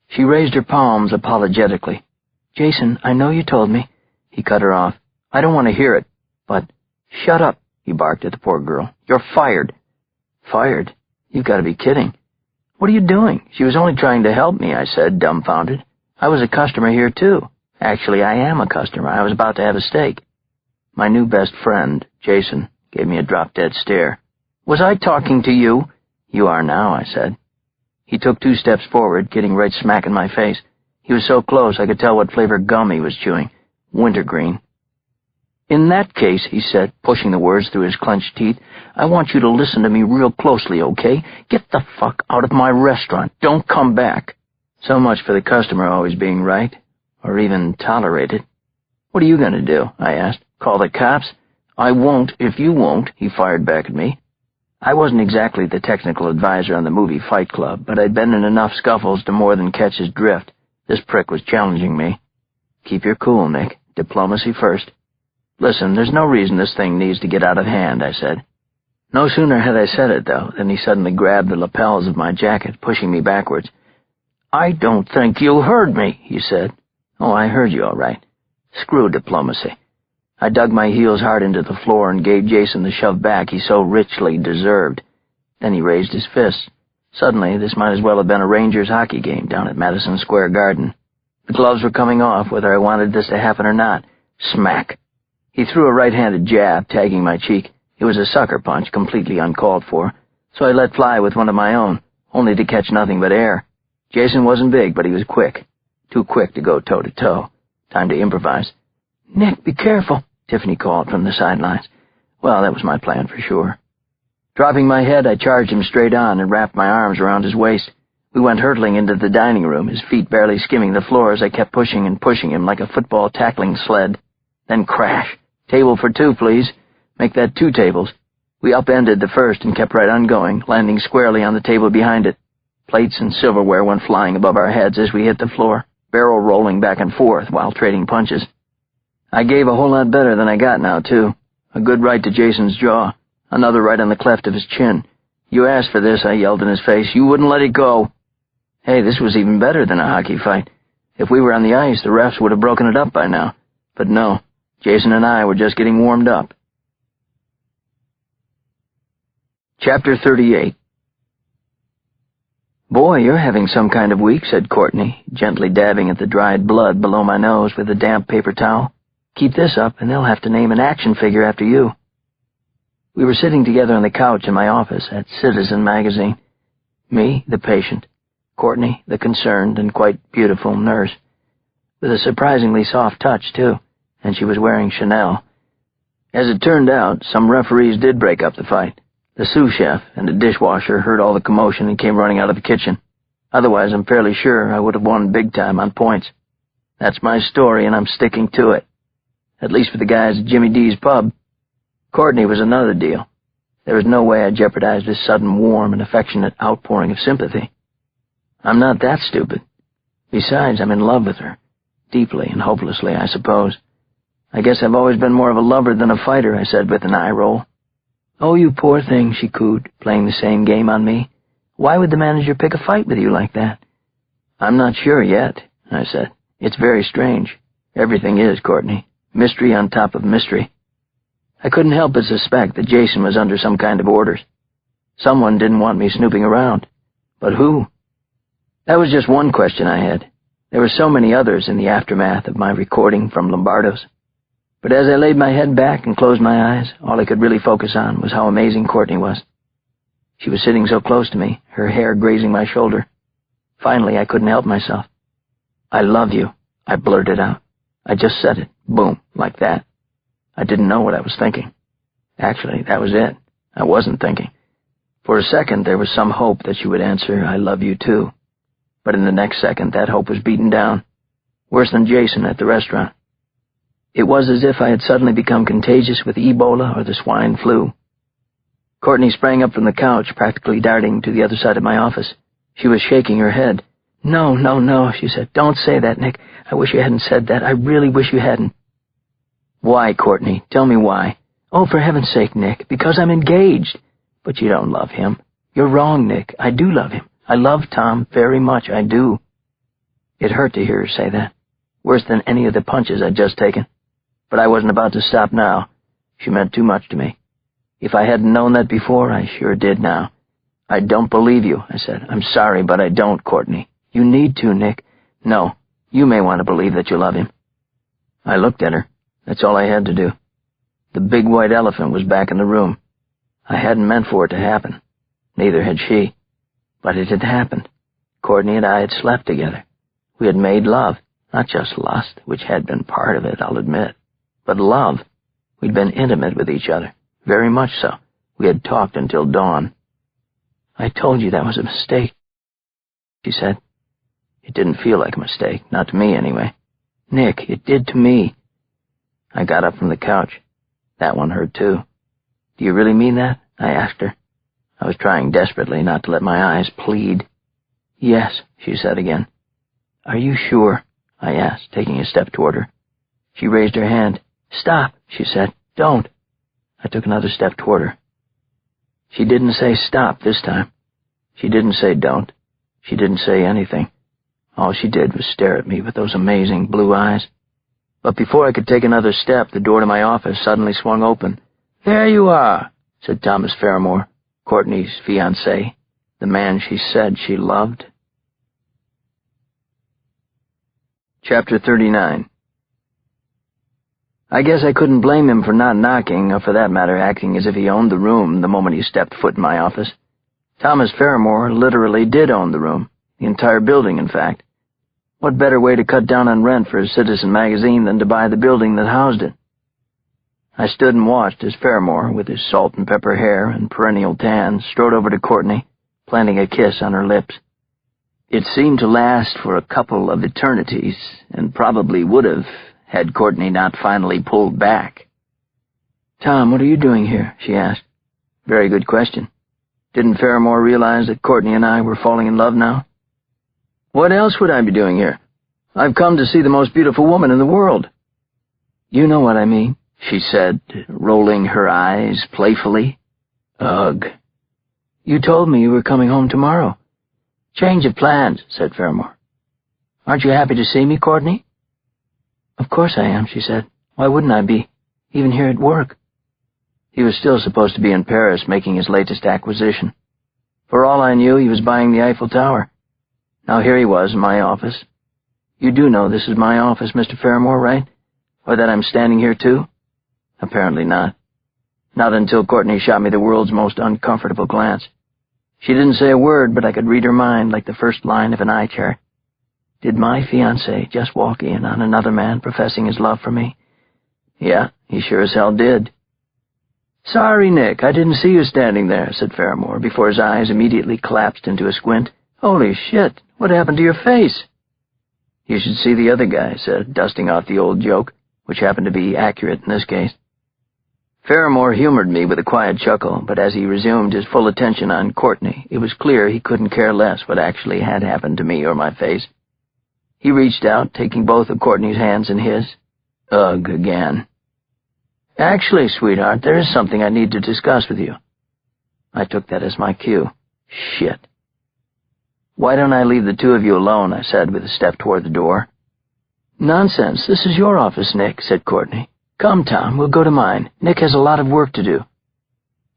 She raised her palms apologetically. "Jason, I know you told me." He cut her off. "I don't want to hear it, but—" "Shut up," he barked at the poor girl. "You're fired." "Fired? You've got to be kidding." "What are you doing?" "She was only trying to help me," I said, dumbfounded. "I was a customer here, too. Actually, I am a customer. I was about to have a steak." My new best friend, Jason, gave me a drop-dead stare. "Was I talking to you?" "You are now," I said. He took 2 steps forward, getting right smack in my face. He was so close I could tell what flavor gum he was chewing. Wintergreen. "In that case," he said, pushing the words through his clenched teeth, "I want you to listen to me real closely, okay? Get the fuck out of my restaurant. Don't come back." So much for the customer always being right, or even tolerated. "What are you going to do?" I asked. "Call the cops?" "I won't if you won't," he fired back at me. I wasn't exactly the technical advisor on the movie Fight Club, but I'd been in enough scuffles to more than catch his drift. This prick was challenging me. "Keep your cool, Nick. Diplomacy first." "Listen, there's no reason this thing needs to get out of hand," I said. No sooner had I said it, though, than he suddenly grabbed the lapels of my jacket, pushing me backwards. "I don't think you heard me," he said. "Oh, I heard you all right. Screw diplomacy. I dug my heels hard into the floor and gave Jason the shove back he so richly deserved. Then he raised his fist. Suddenly, this might as well have been a Rangers hockey game down at Madison Square Garden. The gloves were coming off, whether I wanted this to happen or not. Smack. He threw a right-handed jab, tagging my cheek. It was a sucker punch, completely uncalled for, so I let fly with one of my own, only to catch nothing but air. Jason wasn't big, but he was quick. Too quick to go toe-to-toe. Time to improvise. "Nick, be careful," Tiffany called from the sidelines. Well, that was my plan for sure. Dropping my head, I charged him straight on and wrapped my arms around his waist. We went hurtling into the dining room, his feet barely skimming the floor as I kept pushing and pushing him like a football tackling sled. Then crash. "Table for two, please. Make that 2 tables. We upended the first and kept right on going, landing squarely on the table behind it. Plates and silverware went flying above our heads as we hit the floor, barrel rolling back and forth while trading punches. I gave a whole lot better than I got now, too. A good right to Jason's jaw, another right on the cleft of his chin. "You asked for this," I yelled in his face. "You wouldn't let it go." Hey, this was even better than a hockey fight. If we were on the ice, the refs would have broken it up by now. But no, Jason and I were just getting warmed up. Chapter 38. "Boy, you're having some kind of week," said Courtney, gently dabbing at the dried blood below my nose with a damp paper towel. "Keep this up, and they'll have to name an action figure after you." We were sitting together on the couch in my office at Citizen magazine. Me, the patient. Courtney, the concerned and quite beautiful nurse. With a surprisingly soft touch, too, and she was wearing Chanel. As it turned out, some referees did break up the fight. The sous chef and the dishwasher heard all the commotion and came running out of the kitchen. Otherwise, I'm fairly sure I would have won big time on points. That's my story, and I'm sticking to it. At least for the guys at Jimmy D's pub. Courtney was another deal. There was no way I jeopardized this sudden warm and affectionate outpouring of sympathy. I'm not that stupid. Besides, I'm in love with her. Deeply and hopelessly, I suppose. I guess I've always been more of a lover than a fighter, I said with an eye roll. "Oh, you poor thing," she cooed, playing the same game on me. "Why would the manager pick a fight with you like that?" "I'm not sure yet," I said. "It's very strange. Everything is, Courtney. Mystery on top of mystery." I couldn't help but suspect that Jason was under some kind of orders. Someone didn't want me snooping around. But who? That was just one question I had. There were so many others in the aftermath of my recording from Lombardo's. But as I laid my head back and closed my eyes, all I could really focus on was how amazing Courtney was. She was sitting so close to me, her hair grazing my shoulder. Finally, I couldn't help myself. "I love you," I blurted out. I just said it, boom, like that. I didn't know what I was thinking. Actually, that was it. I wasn't thinking. For a second, there was some hope that she would answer, "I love you too." But in the next second, that hope was beaten down. Worse than Jason at the restaurant. It was as if I had suddenly become contagious with Ebola or the swine flu. Courtney sprang up from the couch, practically darting to the other side of my office. She was shaking her head. No, no, she said. "Don't say that, Nick. I wish you hadn't said that. I really wish you hadn't." "Why, Courtney? Tell me why." "Oh, for heaven's sake, Nick, because I'm engaged." "But you don't love him." "You're wrong, Nick. I do love him. I love Tom very much, I do." It hurt to hear her say that. Worse than any of the punches I'd just taken. But I wasn't about to stop now. She meant too much to me. If I hadn't known that before, I sure did now. "I don't believe you," I said. "I'm sorry, but I don't, Courtney." "You need to, Nick." "No, you may want to believe that you love him." I looked at her. That's all I had to do. The big white elephant was back in the room. I hadn't meant for it to happen. Neither had she. But it had happened. Courtney and I had slept together. We had made love, not just lust, which had been part of it, I'll admit, but love. We'd been intimate with each other, very much so. We had talked until dawn. "I told you that was a mistake," she said. It didn't feel like a mistake, not to me anyway. "Nick, it did to me." I got up from the couch. That one hurt too. "Do you really mean that?" I asked her. I was trying desperately not to let my eyes plead. "Yes," she said again. "Are you sure?" I asked, taking a step toward her. She raised her hand. "Stop," she said. "Don't." I took another step toward her. She didn't say stop this time. She didn't say don't. She didn't say anything. All she did was stare at me with those amazing blue eyes. But before I could take another step, the door to my office suddenly swung open. "There you are," said Thomas Fairmore, Courtney's fiancé, the man she said she loved. Chapter 39. I guess I couldn't blame him for not knocking, or for that matter acting as if he owned the room the moment he stepped foot in my office. Thomas Fairmore literally did own the room, the entire building, in fact. What better way to cut down on rent for a Citizen magazine than to buy the building that housed it? I stood and watched as Fairmore, with his salt and pepper hair and perennial tan, strode over to Courtney, planting a kiss on her lips. It seemed to last for a couple of eternities, and probably would have, had Courtney not finally pulled back. "Tom, what are you doing here?" she asked. Very good question. Didn't Fairmore realize that Courtney and I were falling in love now? "What else would I be doing here? I've come to see the most beautiful woman in the world." "You know what I mean," she said, rolling her eyes playfully. "Ugh. You told me you were coming home tomorrow." "Change of plans," said Fairmore. "Aren't you happy to see me, Courtney?" "Of course I am," she said. "Why wouldn't I be, even here at work?" He was still supposed to be in Paris making his latest acquisition. For all I knew, he was buying the Eiffel Tower. Now here he was in my office. "You do know this is my office, Mr. Fairmore, right? Or that I'm standing here too?" Apparently not. Not until Courtney shot me the world's most uncomfortable glance. She didn't say a word, but I could read her mind like the first line of an eye chart. Did my fiancé just walk in on another man professing his love for me? Yeah, he sure as hell did. "Sorry, Nick, I didn't see you standing there," said Fairmore, before his eyes immediately collapsed into a squint. "Holy shit, what happened to your face?" "You should see the other guy," I said, dusting off the old joke, which happened to be accurate in this case. Fairmore humored me with a quiet chuckle, but as he resumed his full attention on Courtney, it was clear he couldn't care less what actually had happened to me or my face. He reached out, taking both of Courtney's hands in his. Ugh, again. "Actually, sweetheart, there is something I need to discuss with you." I took that as my cue. Shit. "Why don't I leave the two of you alone?" I said with a step toward the door. "Nonsense, this is your office, Nick," said Courtney. "Come, Tom, we'll go to mine. Nick has a lot of work to do."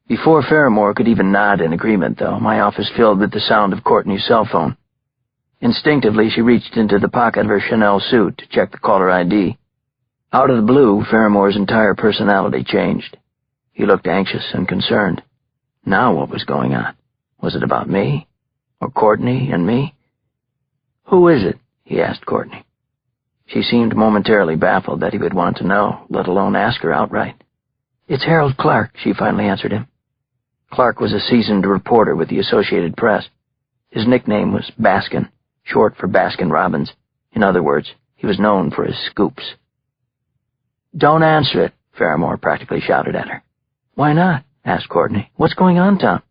Before Fairmore could even nod in agreement, though, my office filled with the sound of Courtney's cell phone. Instinctively, she reached into the pocket of her Chanel suit to check the caller ID. Out of the blue, Fairmore's entire personality changed. He looked anxious and concerned. Now what was going on? Was it about me? Or Courtney and me? "Who is it?" he asked Courtney. She seemed momentarily baffled that he would want to know, let alone ask her outright. "It's Harold Clark," she finally answered him. Clark was a seasoned reporter with the Associated Press. His nickname was Baskin, short for Baskin-Robbins. In other words, he was known for his scoops. "Don't answer it," Fairmore practically shouted at her. "Why not?" asked Courtney. "What's going on, Tom?"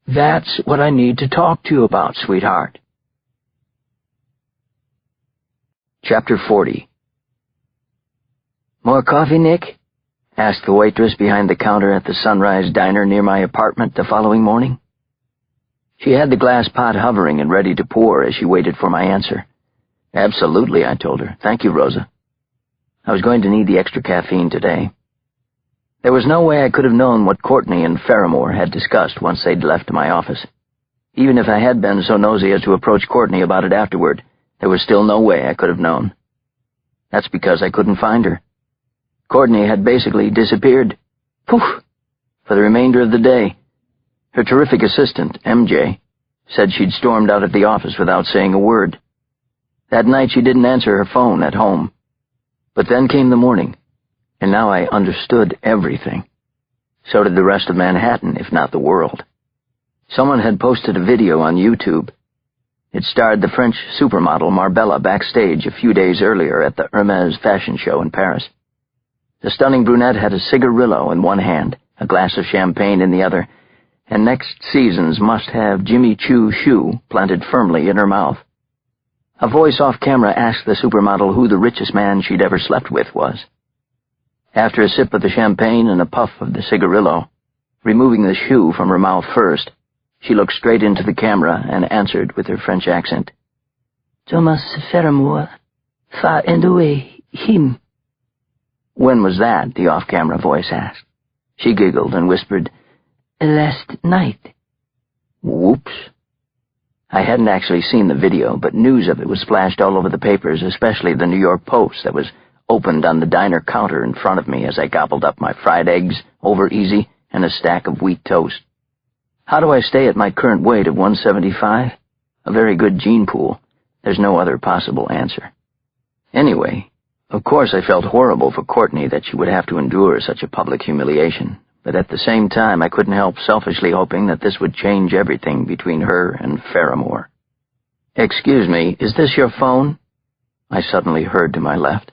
"That's what I need to talk to you about, sweetheart." Chapter 40. "More coffee, Nick?" asked the waitress behind the counter at the Sunrise Diner near my apartment the following morning. She had the glass pot hovering and ready to pour as she waited for my answer. "Absolutely," I told her. "Thank you, Rosa." I was going to need the extra caffeine today. There was no way I could have known what Courtney and Fairmore had discussed once they'd left my office. Even if I had been so nosy as to approach Courtney about it afterward, there was still no way I could have known. That's because I couldn't find her. Courtney had basically disappeared. Poof! For the remainder of the day. Her terrific assistant, MJ, said she'd stormed out of the office without saying a word. That night she didn't answer her phone at home. But then came the morning, and now I understood everything. So did the rest of Manhattan, if not the world. Someone had posted a video on YouTube. It starred the French supermodel Marbella backstage a few days earlier at the Hermès fashion show in Paris. The stunning brunette had a cigarillo in one hand, a glass of champagne in the other, and next season's must-have Jimmy Choo shoe planted firmly in her mouth. A voice off-camera asked the supermodel who the richest man she'd ever slept with was. After a sip of the champagne and a puff of the cigarillo, removing the shoe from her mouth first, she looked straight into the camera and answered with her French accent. "Thomas Fairmore, far and away, him." "When was that?" the off-camera voice asked. She giggled and whispered, "Last night." "Whoops." I hadn't actually seen the video, but news of it was flashed all over the papers, especially the New York Post that was opened on the diner counter in front of me as I gobbled up my fried eggs, over easy, and a stack of wheat toast. How do I stay at my current weight of 175? A very good gene pool. There's no other possible answer. Anyway, of course I felt horrible for Courtney that she would have to endure such a public humiliation, but at the same time I couldn't help selfishly hoping that this would change everything between her and Faramore. "Excuse me, is this your phone?" I suddenly heard to my left.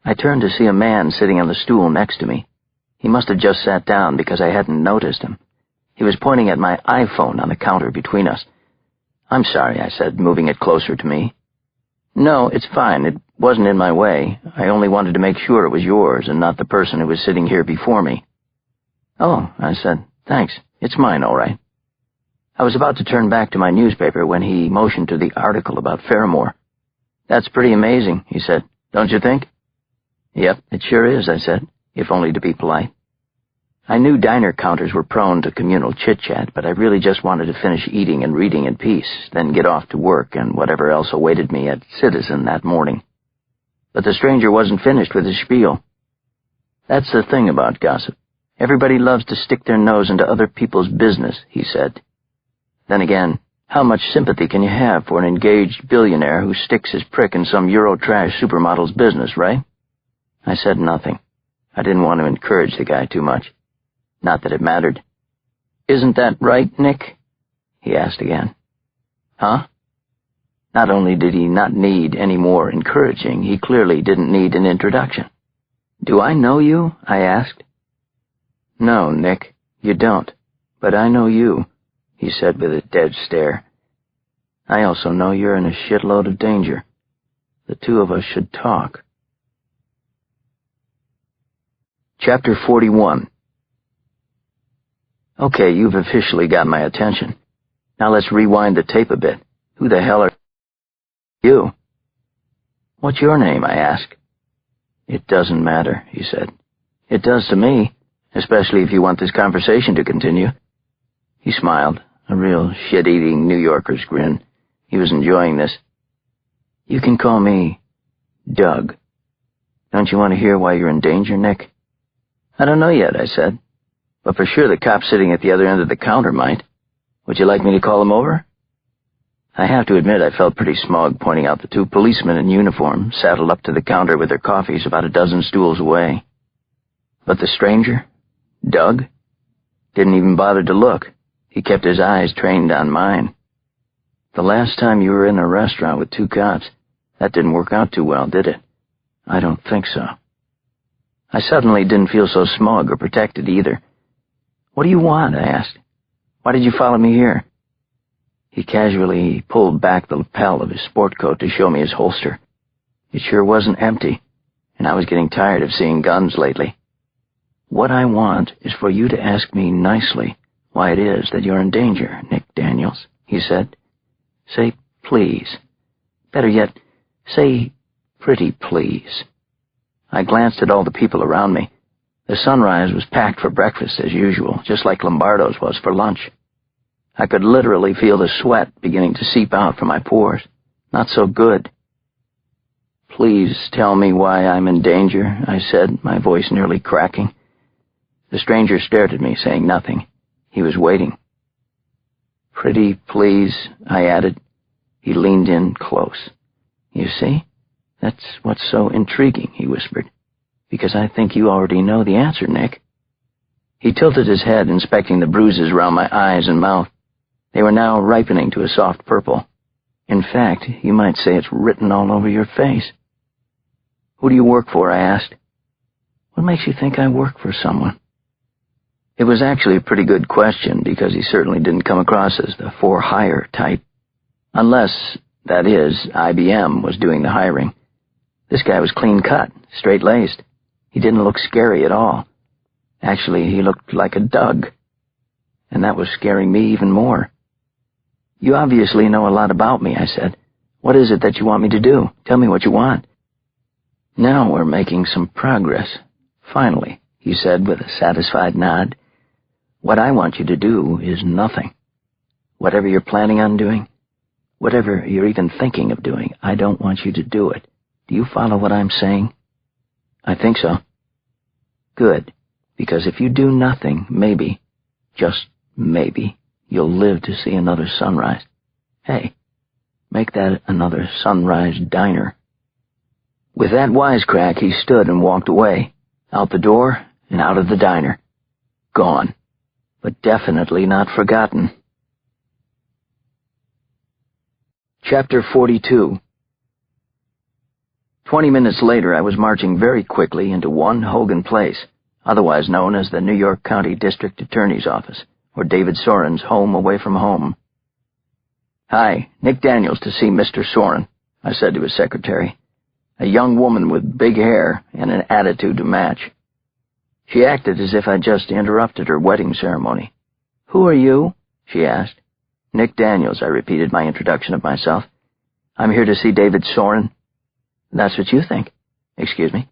I turned to see a man sitting on the stool next to me. He must have just sat down because I hadn't noticed him. He was pointing at my iPhone on the counter between us. "I'm sorry," I said, moving it closer to me. "No, it's fine. It wasn't in my way. I only wanted to make sure it was yours and not the person who was sitting here before me." "Oh," I said, "thanks. It's mine, all right." I was about to turn back to my newspaper when he motioned to the article about Faramore. "That's pretty amazing," he said. "Don't you think?" "Yep, it sure is," I said, if only to be polite. I knew diner counters were prone to communal chit-chat, but I really just wanted to finish eating and reading in peace, then get off to work and whatever else awaited me at Citizen that morning. But the stranger wasn't finished with his spiel. "That's the thing about gossip. Everybody loves to stick their nose into other people's business," he said. "Then again, how much sympathy can you have for an engaged billionaire who sticks his prick in some Eurotrash supermodel's business, right?" I said nothing. I didn't want to encourage the guy too much. Not that it mattered. "Isn't that right, Nick?" he asked again. "Huh?" Not only did he not need any more encouraging, he clearly didn't need an introduction. "Do I know you?" I asked. "No, Nick, you don't. But I know you," he said with a dead stare. "I also know you're in a shitload of danger. The two of us should talk." Chapter 41. "Okay, you've officially got my attention. Now let's rewind the tape a bit. Who the hell are you?" "What's your name?" I asked. "It doesn't matter," he said. "It does to me, especially if you want this conversation to continue." He smiled, a real shit-eating New Yorker's grin. He was enjoying this. "You can call me Doug. Don't you want to hear why you're in danger, Nick?" "I don't know yet," I said. "But for sure the cop sitting at the other end of the counter might. Would you like me to call him over?" I have to admit I felt pretty smug pointing out the two policemen in uniform saddled up to the counter with their coffees about a dozen stools away. But the stranger, Doug, didn't even bother to look. He kept his eyes trained on mine. "The last time you were in a restaurant with two cops, that didn't work out too well, did it?" "I don't think so." I suddenly didn't feel so smug or protected either. "What do you want?" I asked. "Why did you follow me here?" He casually pulled back the lapel of his sport coat to show me his holster. It sure wasn't empty, and I was getting tired of seeing guns lately. "What I want is for you to ask me nicely why it is that you're in danger, Nick Daniels," he said. "Say please. Better yet, say pretty please." I glanced at all the people around me. The Sunrise was packed for breakfast as usual, just like Lombardo's was for lunch. I could literally feel the sweat beginning to seep out from my pores. Not so good. "Please tell me why I'm in danger," I said, my voice nearly cracking. The stranger stared at me, saying nothing. He was waiting. "Pretty please," I added. He leaned in close. "You see? That's what's so intriguing," he whispered. "Because I think you already know the answer, Nick." He tilted his head, inspecting the bruises around my eyes and mouth. They were now ripening to a soft purple. In fact, you might say it's written all over your face. "Who do you work for?" I asked. "What makes you think I work for someone?" It was actually a pretty good question, because he certainly didn't come across as the for-hire type. Unless, that is, IBM was doing the hiring. This guy was clean-cut, straight-laced. He didn't look scary at all. Actually, he looked like a Doug. And that was scaring me even more. "You obviously know a lot about me," I said. "What is it that you want me to do? Tell me what you want." "Now we're making some progress. Finally," he said with a satisfied nod. "What I want you to do is nothing. Whatever you're planning on doing, whatever you're even thinking of doing, I don't want you to do it. Do you follow what I'm saying?" "I think so." "Good, because if you do nothing, maybe, just maybe, you'll live to see another sunrise. Hey, make that another sunrise diner." With that wisecrack, he stood and walked away, out the door and out of the diner. Gone, but definitely not forgotten. Chapter 42. 20 minutes later, I was marching very quickly into 1 Hogan Place, otherwise known as the New York County District Attorney's Office, or David Soren's home away from home. "Hi, Nick Daniels to see Mr. Soren," I said to his secretary, a young woman with big hair and an attitude to match. She acted as if I'd just interrupted her wedding ceremony. "Who are you?" she asked. "Nick Daniels," I repeated my introduction of myself. "I'm here to see David Soren." "That's what you think." "Excuse me.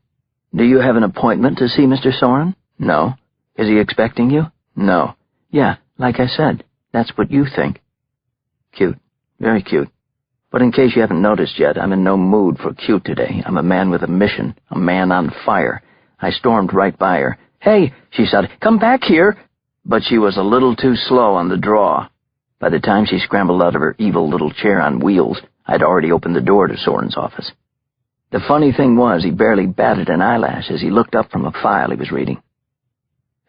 Do you have an appointment to see Mr. Soren?" "No." "Is he expecting you?" "No." "Yeah, like I said, that's what you think." Cute. Very cute. But in case you haven't noticed yet, I'm in no mood for cute today. I'm a man with a mission, a man on fire. I stormed right by her. "Hey," she shouted, "come back here!" But she was a little too slow on the draw. By the time she scrambled out of her evil little chair on wheels, I'd already opened the door to Soren's office. The funny thing was, he barely batted an eyelash as he looked up from a file he was reading.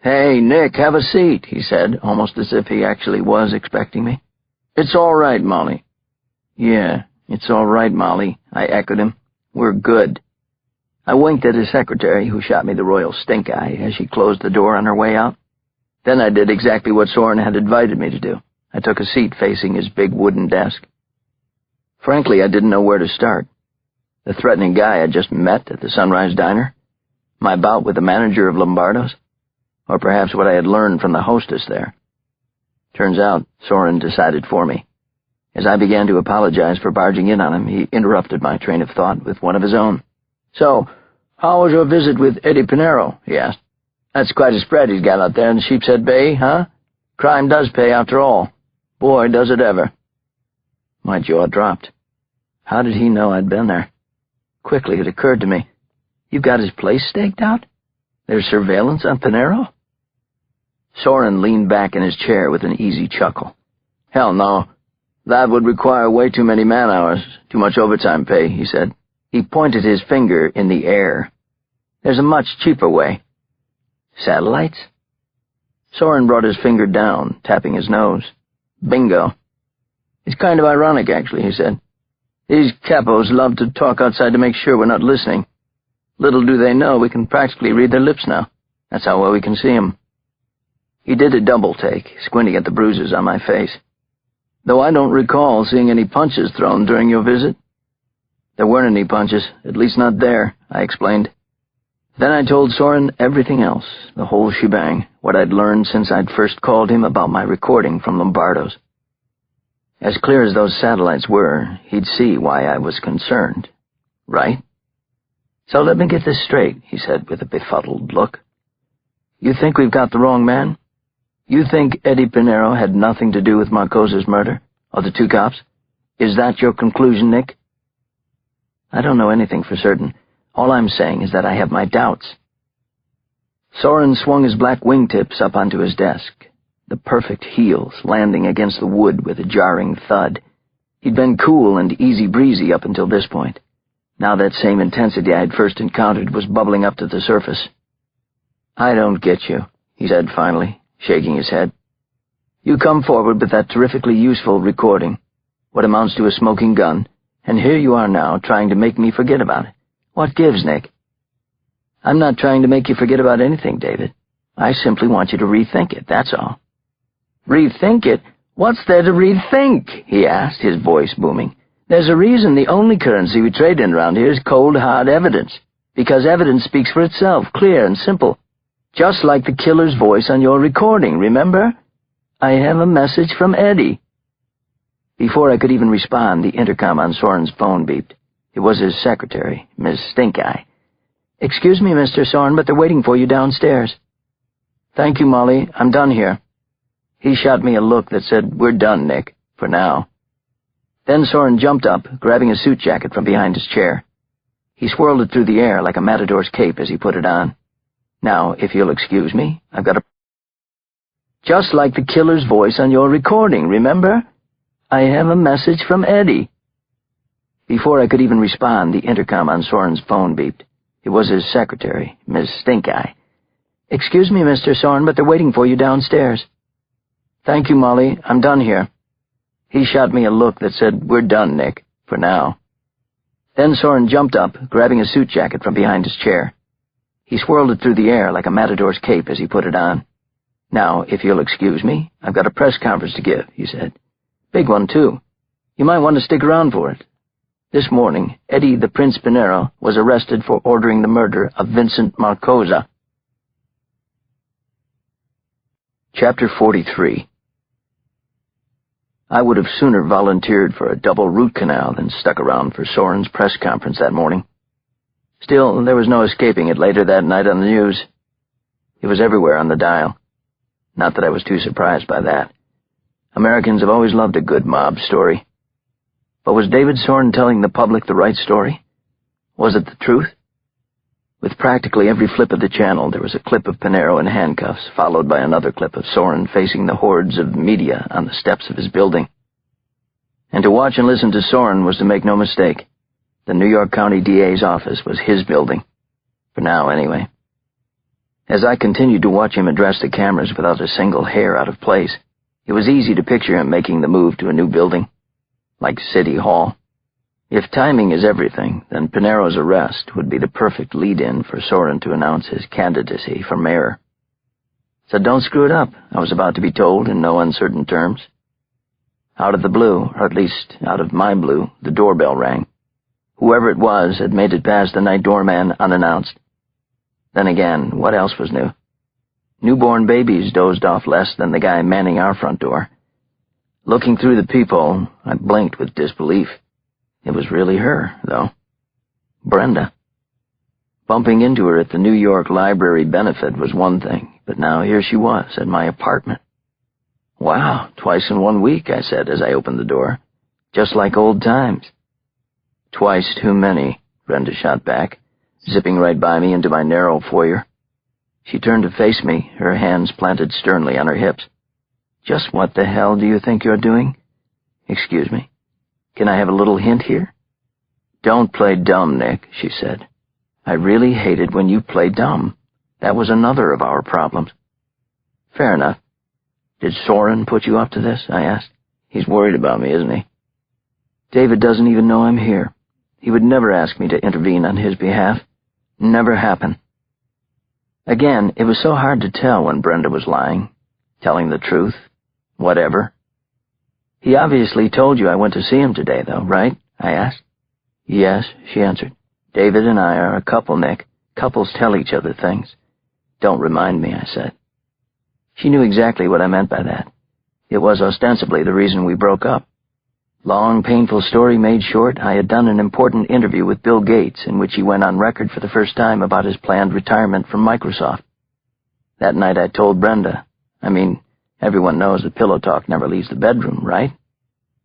"Hey, Nick, have a seat," he said, almost as if he actually was expecting me. "It's all right, Molly." "Yeah, it's all right, Molly," I echoed him. "We're good." I winked at his secretary, who shot me the royal stink eye as she closed the door on her way out. Then I did exactly what Soren had invited me to do. I took a seat facing his big wooden desk. Frankly, I didn't know where to start. The threatening guy I'd just met at the Sunrise Diner? My bout with the manager of Lombardo's? Or perhaps what I had learned from the hostess there? Turns out, Soren decided for me. As I began to apologize for barging in on him, he interrupted my train of thought with one of his own. "So, how was your visit with Eddie Pinero?" he asked. "That's quite a spread he's got out there in Sheepshead Bay, huh? Crime does pay after all. Boy, does it ever." My jaw dropped. How did he know I'd been there? Quickly, it occurred to me. "You've got his place staked out? There's surveillance on Pinero?" Soren leaned back in his chair with an easy chuckle. "Hell no. That would require way too many man-hours, too much overtime pay," he said. He pointed his finger in the air. "There's a much cheaper way." "Satellites?" Soren brought his finger down, tapping his nose. "Bingo. It's kind of ironic, actually," he said. "These capos love to talk outside to make sure we're not listening. Little do they know we can practically read their lips now. That's how well we can see 'em." He did a double take, squinting at the bruises on my face. "Though I don't recall seeing any punches thrown during your visit." "There weren't any punches, at least not there," I explained. Then I told Soren everything else, the whole shebang, what I'd learned since I'd first called him about my recording from Lombardo's. As clear as those satellites were, he'd see why I was concerned. Right? "So let me get this straight," he said with a befuddled look. "You think we've got the wrong man? You think Eddie Pinero had nothing to do with Marcosa's murder, or the 2 cops? Is that your conclusion, Nick?" "I don't know anything for certain. All I'm saying is that I have my doubts." Soren swung his black wingtips up onto his desk, the perfect heels landing against the wood with a jarring thud. He'd been cool and easy-breezy up until this point. Now that same intensity I'd first encountered was bubbling up to the surface. "I don't get you," he said finally, shaking his head. "You come forward with that terrifically useful recording, what amounts to a smoking gun, and here you are now trying to make me forget about it. What gives, Nick?" "I'm not trying to make you forget about anything, David. I simply want you to rethink it, that's all." "Rethink it? What's there to rethink?" he asked, his voice booming. "There's a reason the only currency we trade in around here is cold, hard evidence, because evidence speaks for itself, clear and simple. Just like the killer's voice on your recording, remember? I have a message from Eddie." Before I could even respond, the intercom on Soren's phone beeped. It was his secretary, Miss Stinkeye, "Excuse me, Mr. Soren, but they're waiting for you downstairs." "Thank you, Molly. I'm done here." He shot me a look that said, "We're done, Nick, for now." Then Soren jumped up, grabbing a suit jacket from behind his chair. He swirled it through the air like a matador's cape as he put it on. "Now, if you'll excuse me, I've got a—" "Just like the killer's voice on your recording, remember? I have a message from Eddie." Before I could even respond, the intercom on Soren's phone beeped. It was his secretary, Miss Stink-Eye. "Excuse me, Mr. Soren, but they're waiting for you downstairs." "Thank you, Molly. I'm done here." He shot me a look that said, "We're done, Nick, for now." Then Soren jumped up, grabbing a suit jacket from behind his chair. He swirled it through the air like a matador's cape as he put it on. "Now, if you'll excuse me, I've got a press conference to give," he said. "Big one, too. You might want to stick around for it. This morning, Eddie the Prince Pinero was arrested for ordering the murder of Vincent Marcosa." Chapter 43. I would have sooner volunteered for a double root canal than stuck around for Soren's press conference that morning. Still, there was no escaping it later that night on the news. It was everywhere on the dial. Not that I was too surprised by that. Americans have always loved a good mob story. But was David Soren telling the public the right story? Was it the truth? With practically every flip of the channel, there was a clip of Pinero in handcuffs, followed by another clip of Soren facing the hordes of media on the steps of his building. And to watch and listen to Soren was to make no mistake. The New York County DA's office was his building. For now, anyway. As I continued to watch him address the cameras without a single hair out of place, it was easy to picture him making the move to a new building, like City Hall. If timing is everything, then Pinero's arrest would be the perfect lead-in for Soren to announce his candidacy for mayor. "So don't screw it up," I was about to be told in no uncertain terms. Out of the blue, or at least out of my blue, the doorbell rang. Whoever it was had made it past the night doorman unannounced. Then again, what else was new? Newborn babies dozed off less than the guy manning our front door. Looking through the peephole, I blinked with disbelief. It was really her, though. Brenda. Bumping into her at the New York Library benefit was one thing, but now here she was at my apartment. "Wow, twice in 1 week," I said as I opened the door. "Just like old times." "Twice too many," Brenda shot back, zipping right by me into my narrow foyer. She turned to face me, her hands planted sternly on her hips. "Just what the hell do you think you're doing? Excuse me. Can I have a little hint here?" "Don't play dumb, Nick," she said. "I really hated when you played dumb. That was another of our problems." "Fair enough. Did Soren put you up to this?" I asked. "He's worried about me, isn't he?" "David doesn't even know I'm here. He would never ask me to intervene on his behalf. Never happen." Again, it was so hard to tell when Brenda was lying, telling the truth, whatever. "He obviously told you I went to see him today, though, right?" I asked. "Yes," she answered. "David and I are a couple, Nick. Couples tell each other things." "Don't remind me," I said. She knew exactly what I meant by that. It was ostensibly the reason we broke up. Long, painful story made short, I had done an important interview with Bill Gates in which he went on record for the first time about his planned retirement from Microsoft. That night I told Brenda, everyone knows that pillow talk never leaves the bedroom, right?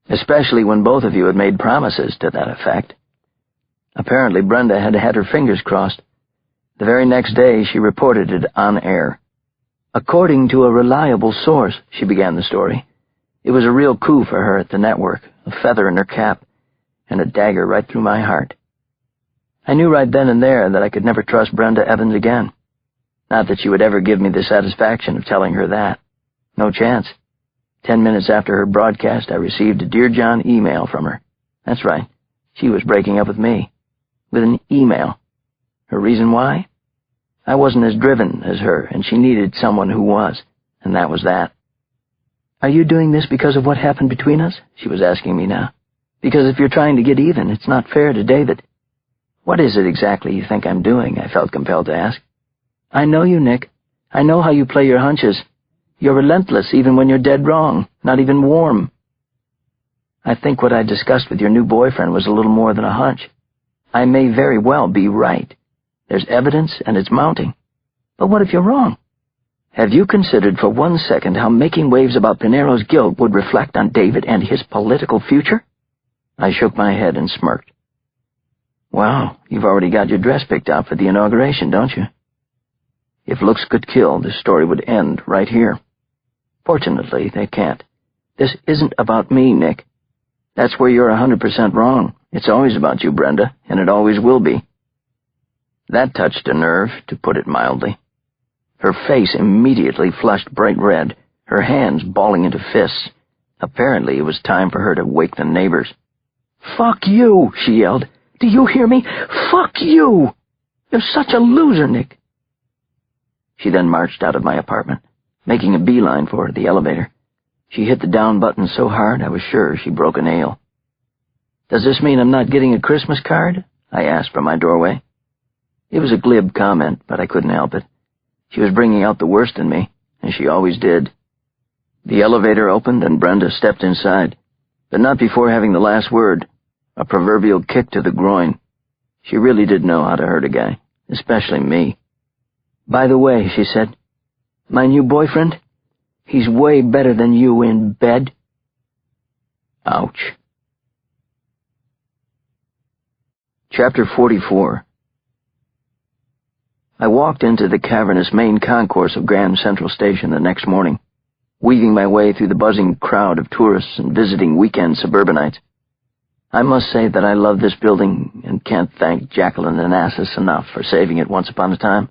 Especially when both of you had made promises to that effect. Apparently Brenda had had her fingers crossed. The very next day she reported it on air. "According to a reliable source," she began the story. It was a real coup for her at the network, a feather in her cap, and a dagger right through my heart. I knew right then and there that I could never trust Brenda Evans again. Not that she would ever give me the satisfaction of telling her that. No chance. 10 minutes after her broadcast, I received a Dear John email from her. That's right. She was breaking up with me. With an email. Her reason why? I wasn't as driven as her, and she needed someone who was, and that was that. "Are you doing this because of what happened between us?" she was asking me now. "Because if you're trying to get even, it's not fair to David." "What is it exactly you think I'm doing?" I felt compelled to ask. "I know you, Nick. I know how you play your hunches. You're relentless even when you're dead wrong, not even warm." "I think what I discussed with your new boyfriend was a little more than a hunch. I may very well be right. There's evidence, and it's mounting. But what if you're wrong? Have you considered for 1 second how making waves about Pinero's guilt would reflect on David and his political future? I shook my head and smirked. Wow, you've already got your dress picked out for the inauguration, don't you? If looks could kill, this story would end right here. Fortunately, they can't. This isn't about me, Nick. That's where you're 100% wrong. It's always about you, Brenda, and it always will be. That touched a nerve, to put it mildly. Her face immediately flushed bright red, her hands balling into fists. Apparently it was time for her to wake the neighbors. "Fuck you!" she yelled. "Do you hear me? Fuck you! You're such a loser, Nick." She then marched out of my apartment, making a beeline for the elevator. She hit the down button so hard I was sure she broke a nail. "Does this mean I'm not getting a Christmas card?" I asked from my doorway. It was a glib comment, but I couldn't help it. She was bringing out the worst in me, and she always did. The elevator opened and Brenda stepped inside, but not before having the last word, a proverbial kick to the groin. She really did know how to hurt a guy, especially me. "By the way," she said, "my new boyfriend, he's way better than you in bed." Ouch. Chapter 44. I walked into the cavernous main concourse of Grand Central Station the next morning, weaving my way through the buzzing crowd of tourists and visiting weekend suburbanites. I must say that I love this building and can't thank Jacqueline Onassis enough for saving it once upon a time.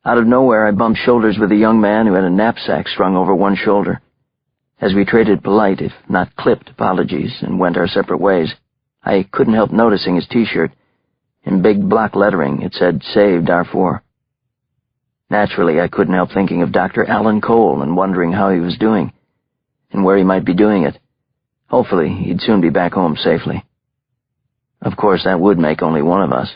Out of nowhere, I bumped shoulders with a young man who had a knapsack strung over one shoulder. As we traded polite, if not clipped, apologies and went our separate ways, I couldn't help noticing his T-shirt. In big block lettering, it said, "Save Darfur." Naturally, I couldn't help thinking of Dr. Alan Cole and wondering how he was doing, and where he might be doing it. Hopefully, he'd soon be back home safely. Of course, that would make only one of us.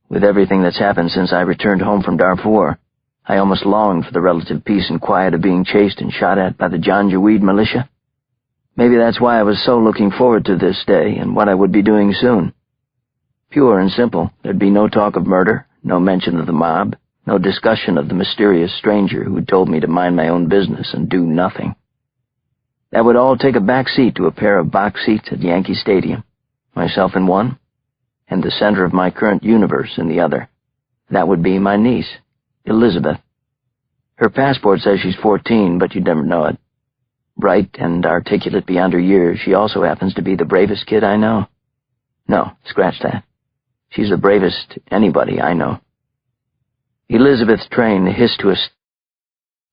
With everything that's happened since I returned home from Darfur, I almost longed for the relative peace and quiet of being chased and shot at by the Janjaweed militia. Maybe that's why I was so looking forward to this day and what I would be doing soon. Pure and simple, there'd be no talk of murder, no mention of the mob, no discussion of the mysterious stranger who'd told me to mind my own business and do nothing. That would all take a back seat to a pair of box seats at Yankee Stadium, myself in one, and the center of my current universe in the other. That would be my niece, Elizabeth. Her passport says she's 14, but you'd never know it. Bright and articulate beyond her years, she also happens to be the bravest kid I know. No, scratch that. She's the bravest anybody I know. Elizabeth's train hissed to a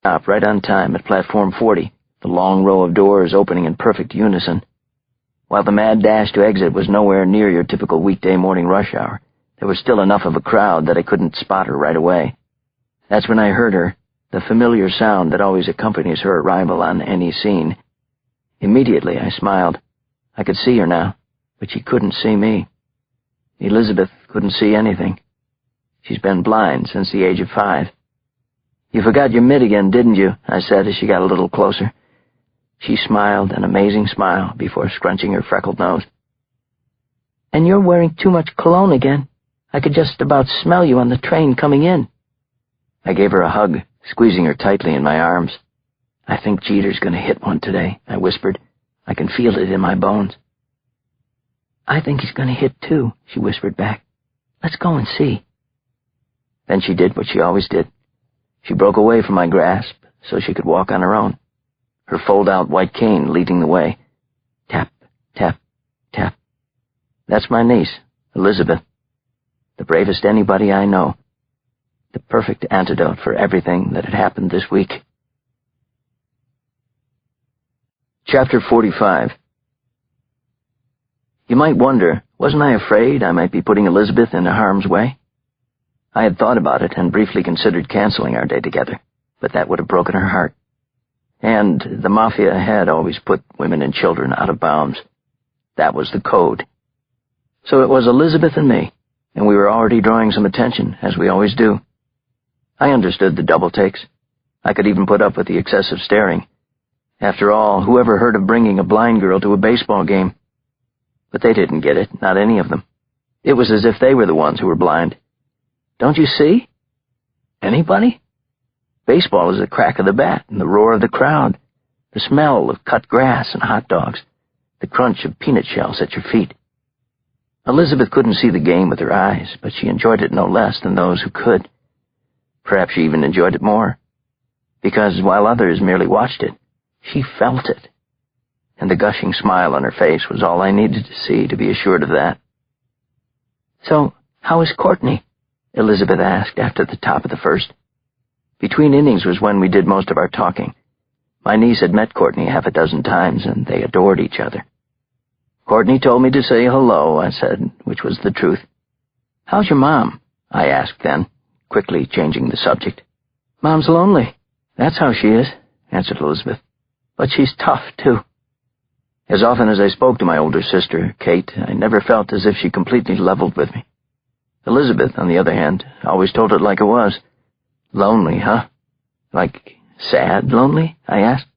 stop right on time at platform 40, the long row of doors opening in perfect unison. While the mad dash to exit was nowhere near your typical weekday morning rush hour, there was still enough of a crowd that I couldn't spot her right away. That's when I heard her, the familiar sound that always accompanies her arrival on any scene. Immediately I smiled. I could see her now, but she couldn't see me. Elizabeth couldn't see anything. She's been blind since the age of 5. "You forgot your mitt again, didn't you?" I said as she got a little closer. She smiled an amazing smile before scrunching her freckled nose. "And you're wearing too much cologne again. I could just about smell you on the train coming in." I gave her a hug, squeezing her tightly in my arms. "I think Jeter's going to hit one today," I whispered. "I can feel it in my bones." "I think he's going to hit too," she whispered back. "Let's go and see." Then she did what she always did. She broke away from my grasp so she could walk on her own, her fold-out white cane leading the way. Tap, tap, tap. That's my niece, Elizabeth. The bravest anybody I know. The perfect antidote for everything that had happened this week. Chapter 45. You might wonder, wasn't I afraid I might be putting Elizabeth into harm's way? I had thought about it and briefly considered canceling our day together, but that would have broken her heart. And the Mafia had always put women and children out of bounds. That was the code. So it was Elizabeth and me, and we were already drawing some attention, as we always do. I understood the double takes. I could even put up with the excessive staring. After all, whoever heard of bringing a blind girl to a baseball game? But they didn't get it, not any of them. It was as if they were the ones who were blind. Don't you see? Anybody? Baseball is the crack of the bat and the roar of the crowd, the smell of cut grass and hot dogs, the crunch of peanut shells at your feet. Elizabeth couldn't see the game with her eyes, but she enjoyed it no less than those who could. Perhaps she even enjoyed it more, because while others merely watched it, she felt it. And the gushing smile on her face was all I needed to see to be assured of that. "So, how is Courtney?" Elizabeth asked after the top of the first. Between innings was when we did most of our talking. My niece had met Courtney half a dozen times, and they adored each other. "Courtney told me to say hello," I said, which was the truth. "How's your mom?" I asked then, quickly changing the subject. "Mom's lonely. That's how she is," answered Elizabeth. "But she's tough, too." As often as I spoke to my older sister, Kate, I never felt as if she completely leveled with me. Elizabeth, on the other hand, always told it like it was. "Lonely, huh? Like sad lonely?" I asked.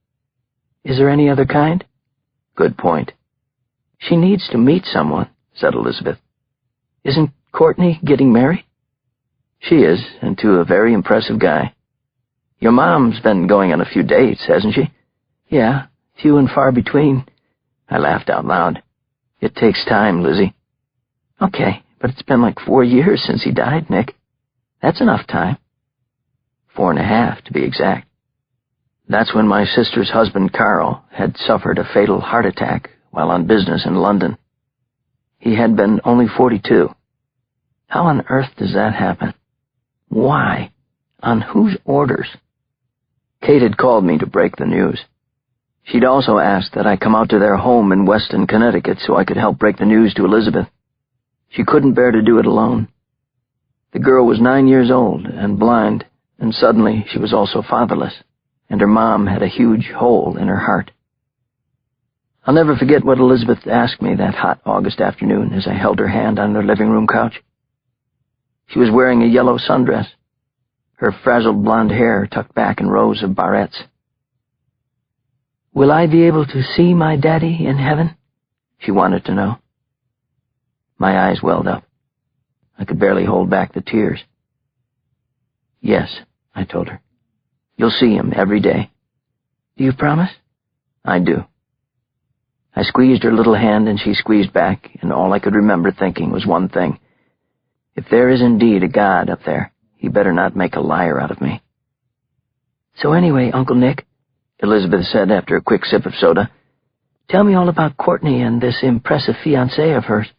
"Is there any other kind?" "Good point." "She needs to meet someone," said Elizabeth. "Isn't Courtney getting married?" "She is, and to a very impressive guy." "Your mom's been going on a few dates, hasn't she?" "Yeah, few and far between." I laughed out loud. "It takes time, Lizzie." "Okay, but it's been like 4 years since he died, Nick. That's enough time." 4.5, to be exact. That's when my sister's husband, Carl, had suffered a fatal heart attack while on business in London. He had been only 42. How on earth does that happen? Why? On whose orders? Kate had called me to break the news. She'd also asked that I come out to their home in Weston, Connecticut, so I could help break the news to Elizabeth. She couldn't bear to do it alone. The girl was 9 years old and blind, and suddenly she was also fatherless, and her mom had a huge hole in her heart. I'll never forget what Elizabeth asked me that hot August afternoon as I held her hand on her living room couch. She was wearing a yellow sundress, her frazzled blonde hair tucked back in rows of barrettes. "Will I be able to see my daddy in heaven?" she wanted to know. My eyes welled up. I could barely hold back the tears. "Yes," I told her. "You'll see him every day." "Do you promise?" "I do." I squeezed her little hand, and she squeezed back, and all I could remember thinking was one thing. If there is indeed a God up there, he better not make a liar out of me. "So anyway, Uncle Nick," Elizabeth said after a quick sip of soda, "tell me all about Courtney and this impressive fiancé of hers."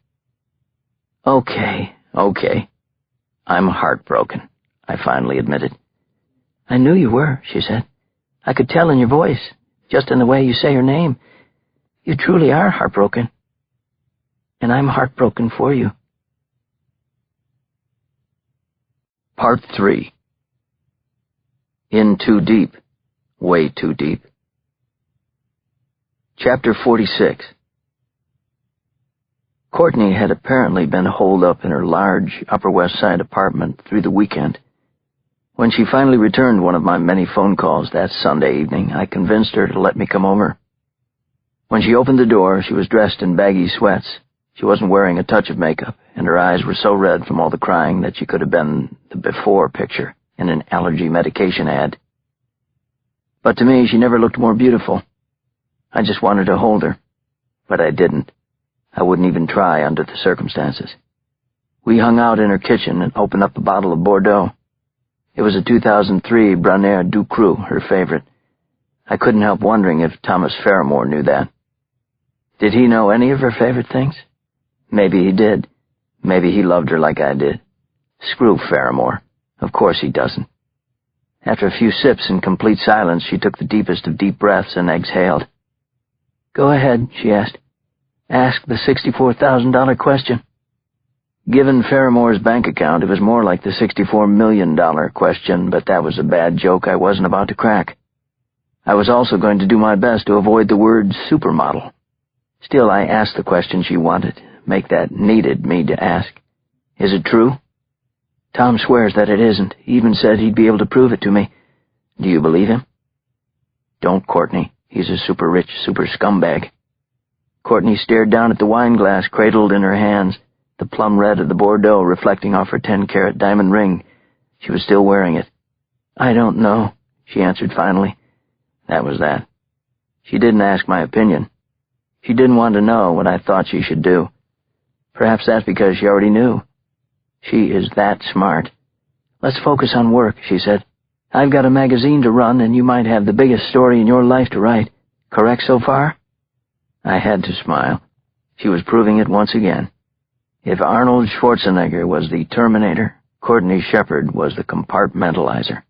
Okay. I'm heartbroken," I finally admitted. "I knew you were," she said. "I could tell in your voice, just in the way you say her name. You truly are heartbroken. And I'm heartbroken for you." Part 3. In Too Deep. Way Too Deep. Chapter 46. Courtney had apparently been holed up in her large Upper West Side apartment through the weekend. When she finally returned one of my many phone calls that Sunday evening, I convinced her to let me come over. When she opened the door, she was dressed in baggy sweats. She wasn't wearing a touch of makeup, and her eyes were so red from all the crying that she could have been the before picture in an allergy medication ad. But to me, she never looked more beautiful. I just wanted to hold her, but I didn't. I wouldn't even try under the circumstances. We hung out in her kitchen and opened up a bottle of Bordeaux. It was a 2003 Brunner du Cru, her favorite. I couldn't help wondering if Thomas Ferrimore knew that. Did he know any of her favorite things? Maybe he did. Maybe he loved her like I did. Screw Ferrimore. Of course he doesn't. After a few sips in complete silence, she took the deepest of deep breaths and exhaled. "Go ahead," she asked. "Ask the $64,000 question." Given Ferrimore's bank account, it was more like the $64 million question, but that was a bad joke I wasn't about to crack. I was also going to do my best to avoid the word supermodel. Still, I asked the question she wanted, make that needed me to ask. "Is it true?" "Tom swears that it isn't. He even said he'd be able to prove it to me." "Do you believe him?" "Don't, Courtney. He's a super rich, super scumbag." Courtney stared down at the wine glass cradled in her hands, the plum red of the Bordeaux reflecting off her 10-carat diamond ring. She was still wearing it. "I don't know," she answered finally. That was that. She didn't ask my opinion. She didn't want to know what I thought she should do. Perhaps that's because she already knew. She is that smart. "Let's focus on work," she said. "I've got a magazine to run, and you might have the biggest story in your life to write. Correct so far?" I had to smile. She was proving it once again. If Arnold Schwarzenegger was the Terminator, Courtney Shepard was the compartmentalizer.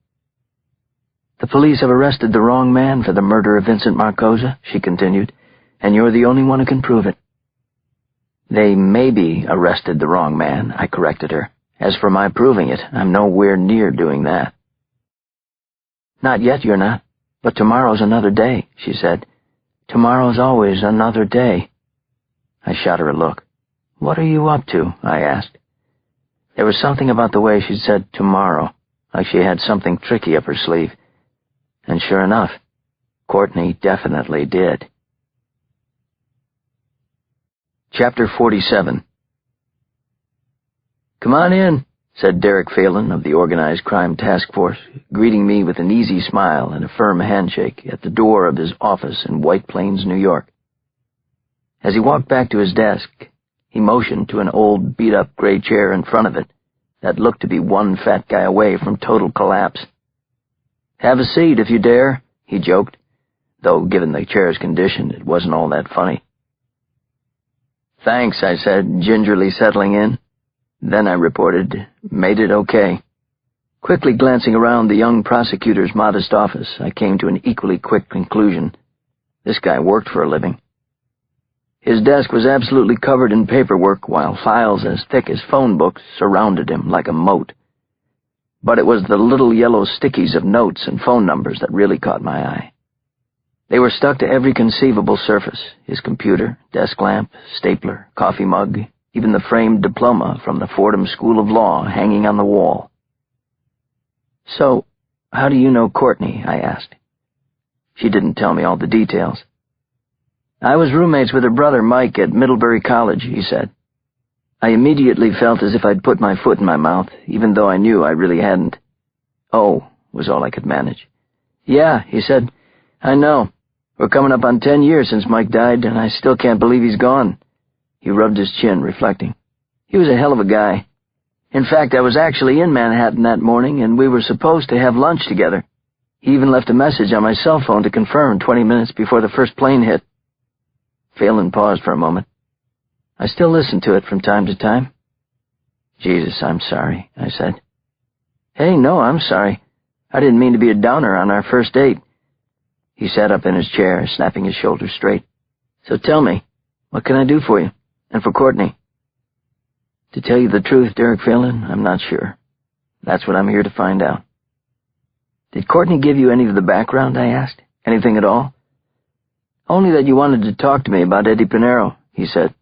"The police have arrested the wrong man for the murder of Vincent Marcosa," she continued, "and you're the only one who can prove it." "They maybe arrested the wrong man," I corrected her. "As for my proving it, I'm nowhere near doing that." "Not yet, you're not. But tomorrow's another day," she said. "Tomorrow's always another day." I shot her a look. "What are you up to?" I asked. There was something about the way she'd said tomorrow, like she had something tricky up her sleeve. And sure enough, Courtney definitely did. Chapter 47. "Come on in," said Derek Phelan of the Organized Crime Task Force, greeting me with an easy smile and a firm handshake at the door of his office in White Plains, New York. As he walked back to his desk, he motioned to an old, beat-up gray chair in front of it that looked to be one fat guy away from total collapse. "Have a seat if you dare," he joked, though given the chair's condition, it wasn't all that funny. "Thanks," I said, gingerly settling in. Then I reported, "Made it okay." Quickly glancing around the young prosecutor's modest office, I came to an equally quick conclusion. This guy worked for a living. His desk was absolutely covered in paperwork, while files as thick as phone books surrounded him like a moat. But it was the little yellow stickies of notes and phone numbers that really caught my eye. They were stuck to every conceivable surface: his computer, desk lamp, stapler, coffee mug, even the framed diploma from the Fordham School of Law hanging on the wall. "So, how do you know Courtney?" I asked. She didn't tell me all the details. "I was roommates with her brother Mike at Middlebury College," he said. I immediately felt as if I'd put my foot in my mouth, even though I knew I really hadn't. "Oh," was all I could manage. "Yeah," he said. "I know. We're coming up on 10 years since Mike died, and I still can't believe he's gone." He rubbed his chin, reflecting. "He was a hell of a guy. In fact, I was actually in Manhattan that morning, and we were supposed to have lunch together. He even left a message on my cell phone to confirm 20 minutes before the first plane hit." Phelan paused for a moment. "I still listen to it from time to time." "Jesus, I'm sorry," I said. "Hey, no, I'm sorry. I didn't mean to be a downer on our first date." He sat up in his chair, snapping his shoulders straight. "So tell me, what can I do for you? And for Courtney?" "To tell you the truth, Derek Phelan, I'm not sure. That's what I'm here to find out." "Did Courtney give you any of the background?" I asked. "Anything at all?" "Only that you wanted to talk to me about Eddie Pinero," he said.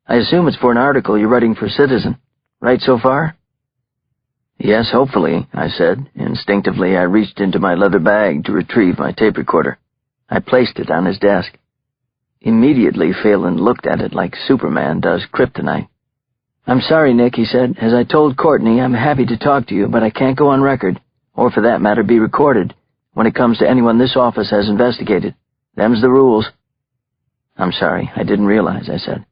"I assume it's for an article you're writing for Citizen. Right so far?" "Yes, hopefully," I said. Instinctively, I reached into my leather bag to retrieve my tape recorder. I placed it on his desk. Immediately, Phelan looked at it like Superman does kryptonite. "I'm sorry, Nick," he said. "As I told Courtney, I'm happy to talk to you, but I can't go on record, or for that matter be recorded, when it comes to anyone this office has investigated. Them's the rules." "I'm sorry, I didn't realize," I said.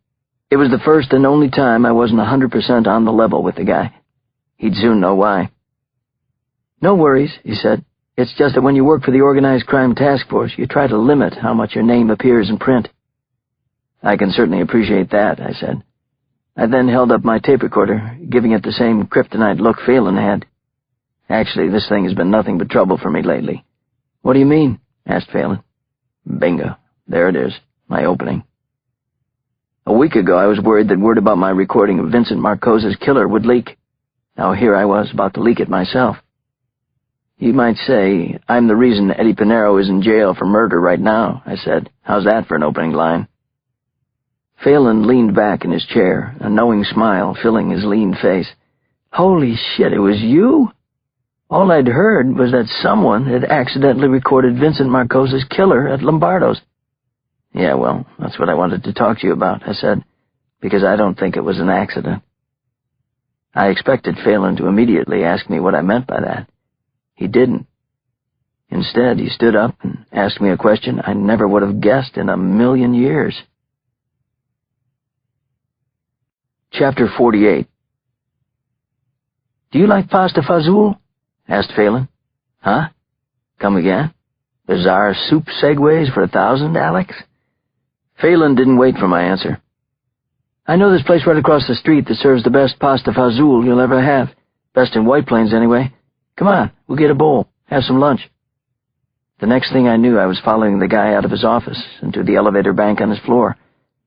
It was the first and only time I wasn't 100% on the level with the guy. He'd soon know why. "No worries," he said. "It's just that when you work for the Organized Crime Task Force, you try to limit how much your name appears in print." "I can certainly appreciate that," I said. I then held up my tape recorder, giving it the same kryptonite look Phelan had. "Actually, this thing has been nothing but trouble for me lately." "What do you mean?" asked Phelan. Bingo. There it is, my opening. A week ago, I was worried that word about my recording of Vincent Marcosa's killer would leak. Now here I was about to leak it myself. "You might say, I'm the reason Eddie Pinero is in jail for murder right now," I said. "How's that for an opening line?" Phelan leaned back in his chair, a knowing smile filling his lean face. "Holy shit, it was you? All I'd heard was that someone had accidentally recorded Vincent Marcosa's killer at Lombardo's." "Yeah, well, that's what I wanted to talk to you about," I said, "because I don't think it was an accident. I expected Phelan to immediately ask me what I meant by that. He didn't. Instead, he stood up and asked me a question I never would have guessed in a million years. Chapter 48. "Do you like pasta fazool?" asked Phelan. "Huh? Come again? Bizarre soup segues for 1,000, Alex?" Phelan didn't wait for my answer. "I know this place right across the street that serves the best pasta fazool you'll ever have. Best in White Plains, anyway. Come on, we'll get a bowl, have some lunch." The next thing I knew, I was following the guy out of his office and to the elevator bank on his floor.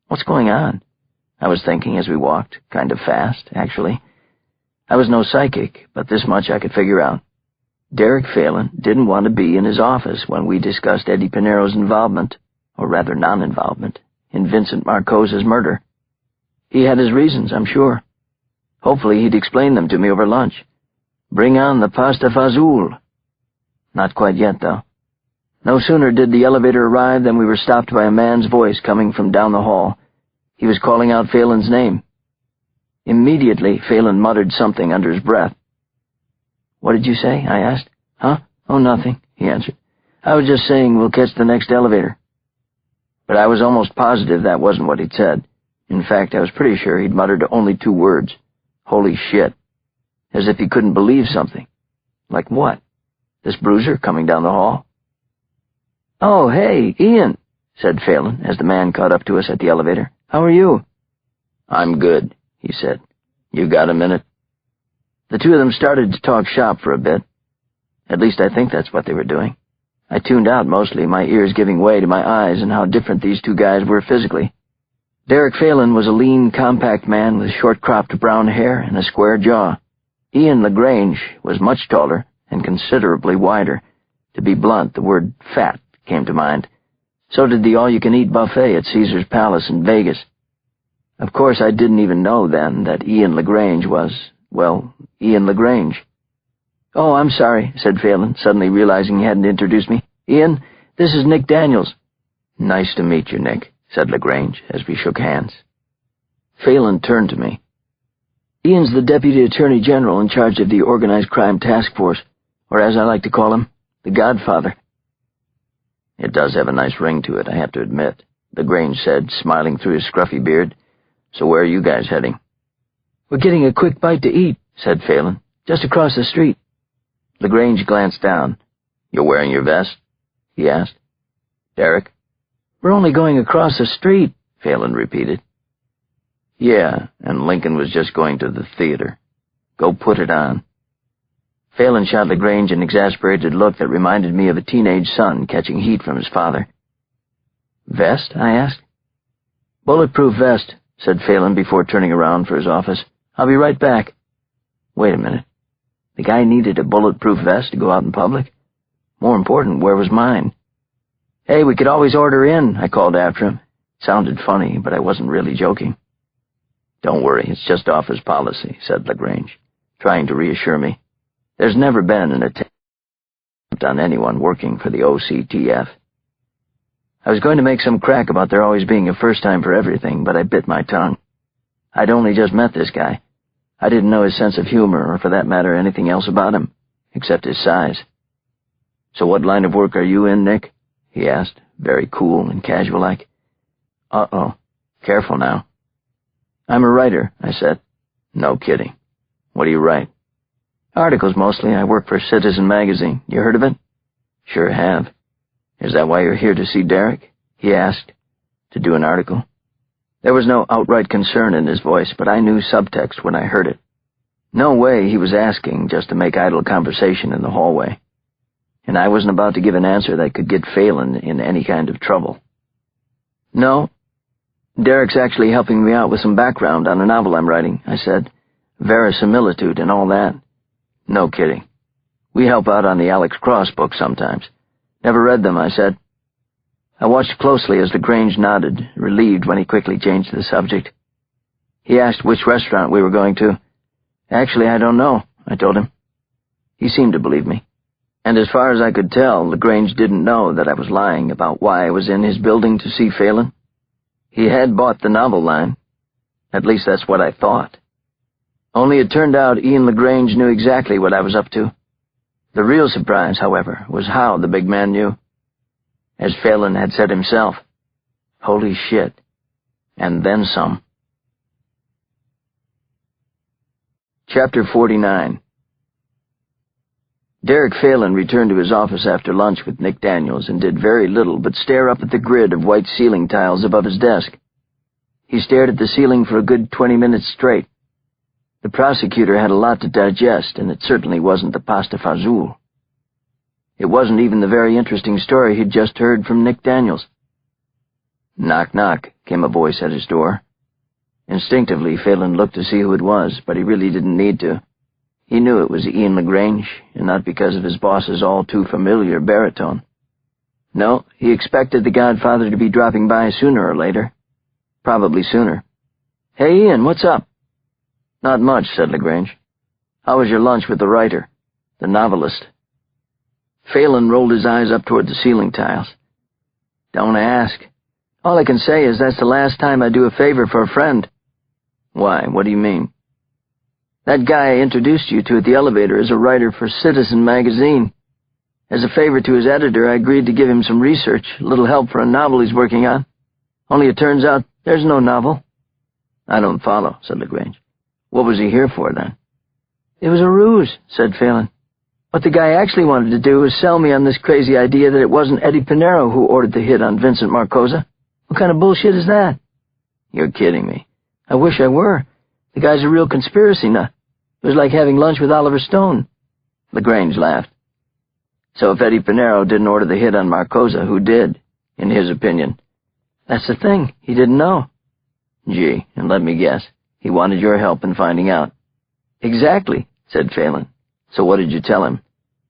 What's going on? I was thinking as we walked, kind of fast, actually. I was no psychic, but this much I could figure out. Derek Phelan didn't want to be in his office when we discussed Eddie Pinero's involvement, or rather non-involvement, in Vincent Marcose's murder. He had his reasons, I'm sure. Hopefully he'd explain them to me over lunch. Bring on the pasta fazool. Not quite yet, though. No sooner did the elevator arrive than we were stopped by a man's voice coming from down the hall. He was calling out Phelan's name. Immediately, Phelan muttered something under his breath. "What did you say?" I asked. "Huh? Oh, nothing," he answered. "I was just saying we'll catch the next elevator." But I was almost positive that wasn't what he'd said. In fact, I was pretty sure he'd muttered only 2 words. Holy shit. As if he couldn't believe something. Like what? This bruiser coming down the hall? "Oh, hey, Ian," said Phelan as the man caught up to us at the elevator. "How are you?" "I'm good," he said. "You got a minute?" The two of them started to talk shop for a bit. At least I think that's what they were doing. I tuned out mostly, my ears giving way to my eyes and how different these two guys were physically. Derek Phelan was a lean, compact man with short-cropped brown hair and a square jaw. Ian LaGrange was much taller and considerably wider. To be blunt, the word fat came to mind. So did the all-you-can-eat buffet at Caesar's Palace in Vegas. Of course, I didn't even know then that Ian LaGrange was, well, Ian LaGrange. "Oh, I'm sorry," said Phelan, suddenly realizing he hadn't introduced me. "Ian, this is Nick Daniels." "Nice to meet you, Nick," said LaGrange as we shook hands. Phelan turned to me. "Ian's the Deputy Attorney General in charge of the Organized Crime Task Force, or as I like to call him, the Godfather." "It does have a nice ring to it, I have to admit," LaGrange said, smiling through his scruffy beard. "So where are you guys heading?" "We're getting a quick bite to eat," said Phelan, "just across the street." LaGrange glanced down. "You're wearing your vest?" he asked. "Derek?" "We're only going across the street," Phelan repeated. "Yeah, and Lincoln was just going to the theater. Go put it on." Phelan shot LaGrange an exasperated look that reminded me of a teenage son catching heat from his father. "Vest?" I asked. "Bulletproof vest," said Phelan before turning around for his office. "I'll be right back." Wait a minute. The guy needed a bulletproof vest to go out in public? More important, where was mine? "Hey, we could always order in," I called after him. It sounded funny, but I wasn't really joking. "Don't worry, it's just office policy," said LaGrange, trying to reassure me. "There's never been an attempt on anyone working for the OCTF." I was going to make some crack about there always being a first time for everything, but I bit my tongue. I'd only just met this guy. I didn't know his sense of humor, or for that matter anything else about him, except his size. "So what line of work are you in, Nick?" he asked, very cool and casual-like. "Uh-oh. Careful now." "I'm a writer," I said. "No kidding. What do you write?" "Articles, mostly. I work for Citizen magazine. You heard of it?" "Sure have. Is that why you're here to see Derek?" he asked. "To do an article?" There was no outright concern in his voice, but I knew subtext when I heard it. No way he was asking just to make idle conversation in the hallway. And I wasn't about to give an answer that could get Phelan in any kind of trouble. "No. Derek's actually helping me out with some background on a novel I'm writing," I said. "Verisimilitude and all that." "No kidding. We help out on the Alex Cross books sometimes." "Never read them," I said. I watched closely as LaGrange nodded, relieved when he quickly changed the subject. He asked which restaurant we were going to. "Actually, I don't know," I told him. He seemed to believe me. And as far as I could tell, LaGrange didn't know that I was lying about why I was in his building to see Phelan. He had bought the novel line. At least that's what I thought. Only it turned out Ian LaGrange knew exactly what I was up to. The real surprise, however, was how the big man knew. As Phelan had said himself, holy shit, and then some. Chapter 49. Derek Phelan returned to his office after lunch with Nick Daniels and did very little but stare up at the grid of white ceiling tiles above his desk. He stared at the ceiling for a good 20 minutes straight. The prosecutor had a lot to digest, and it certainly wasn't the pasta fazool. It wasn't even the very interesting story he'd just heard from Nick Daniels. Knock, knock, came a voice at his door. Instinctively, Phelan looked to see who it was, but he really didn't need to. He knew it was Ian LaGrange, and not because of his boss's all-too-familiar baritone. No, he expected the Godfather to be dropping by sooner or later. Probably sooner. "Hey, Ian, what's up?" "Not much," said LaGrange. "How was your lunch with the writer, the novelist?" Phelan rolled his eyes up toward the ceiling tiles. "Don't ask. All I can say is that's the last time I do a favor for a friend." "Why, what do you mean?" "That guy I introduced you to at the elevator is a writer for Citizen magazine. As a favor to his editor, I agreed to give him some research, a little help for a novel he's working on. Only it turns out there's no novel." "I don't follow," said LaGrange. "What was he here for, then?" "It was a ruse," said Phelan. "What the guy actually wanted to do was sell me on this crazy idea that it wasn't Eddie Pinero who ordered the hit on Vincent Marcosa. What kind of bullshit is that?" "You're kidding me." "I wish I were. The guy's a real conspiracy nut. It was like having lunch with Oliver Stone." LaGrange laughed. "So if Eddie Pinero didn't order the hit on Marcosa, who did, in his opinion?" "That's the thing. He didn't know." "Gee, and let me guess. He wanted your help in finding out." "Exactly," said Phelan. "So what did you tell him?"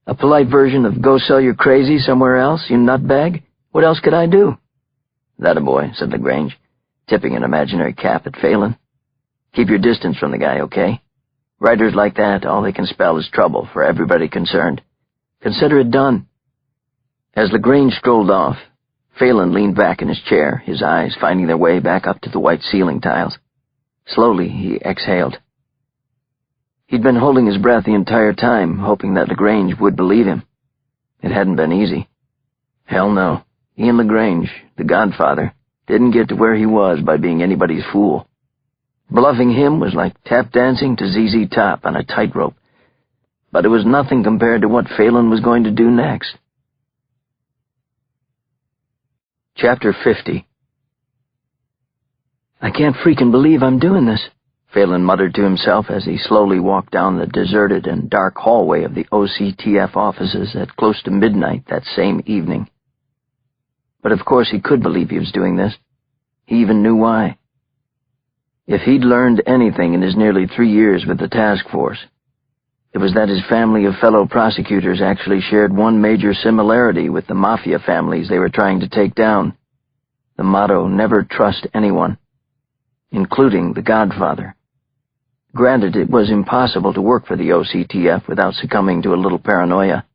"A polite version of go sell your crazy somewhere else, you nutbag. What else could I do?" "That a boy," said LaGrange, tipping an imaginary cap at Phelan. "Keep your distance from the guy, okay? Writers like that, all they can spell is trouble for everybody concerned. Consider it done." As LaGrange strolled off, Phelan leaned back in his chair, his eyes finding their way back up to the white ceiling tiles. Slowly, he exhaled. He'd been holding his breath the entire time, hoping that LaGrange would believe him. It hadn't been easy. Hell no. Ian LaGrange, the Godfather, didn't get to where he was by being anybody's fool. Bluffing him was like tap dancing to ZZ Top on a tightrope. But it was nothing compared to what Phelan was going to do next. Chapter 50. "I can't freaking believe I'm doing this," Phelan muttered to himself as he slowly walked down the deserted and dark hallway of the OCTF offices at close to midnight that same evening. But of course he could believe he was doing this. He even knew why. If he'd learned anything in his nearly 3 years with the task force, it was that his family of fellow prosecutors actually shared one major similarity with the Mafia families they were trying to take down. The motto, never trust anyone, including the Godfather. Granted, it was impossible to work for the OCTF without succumbing to a little paranoia.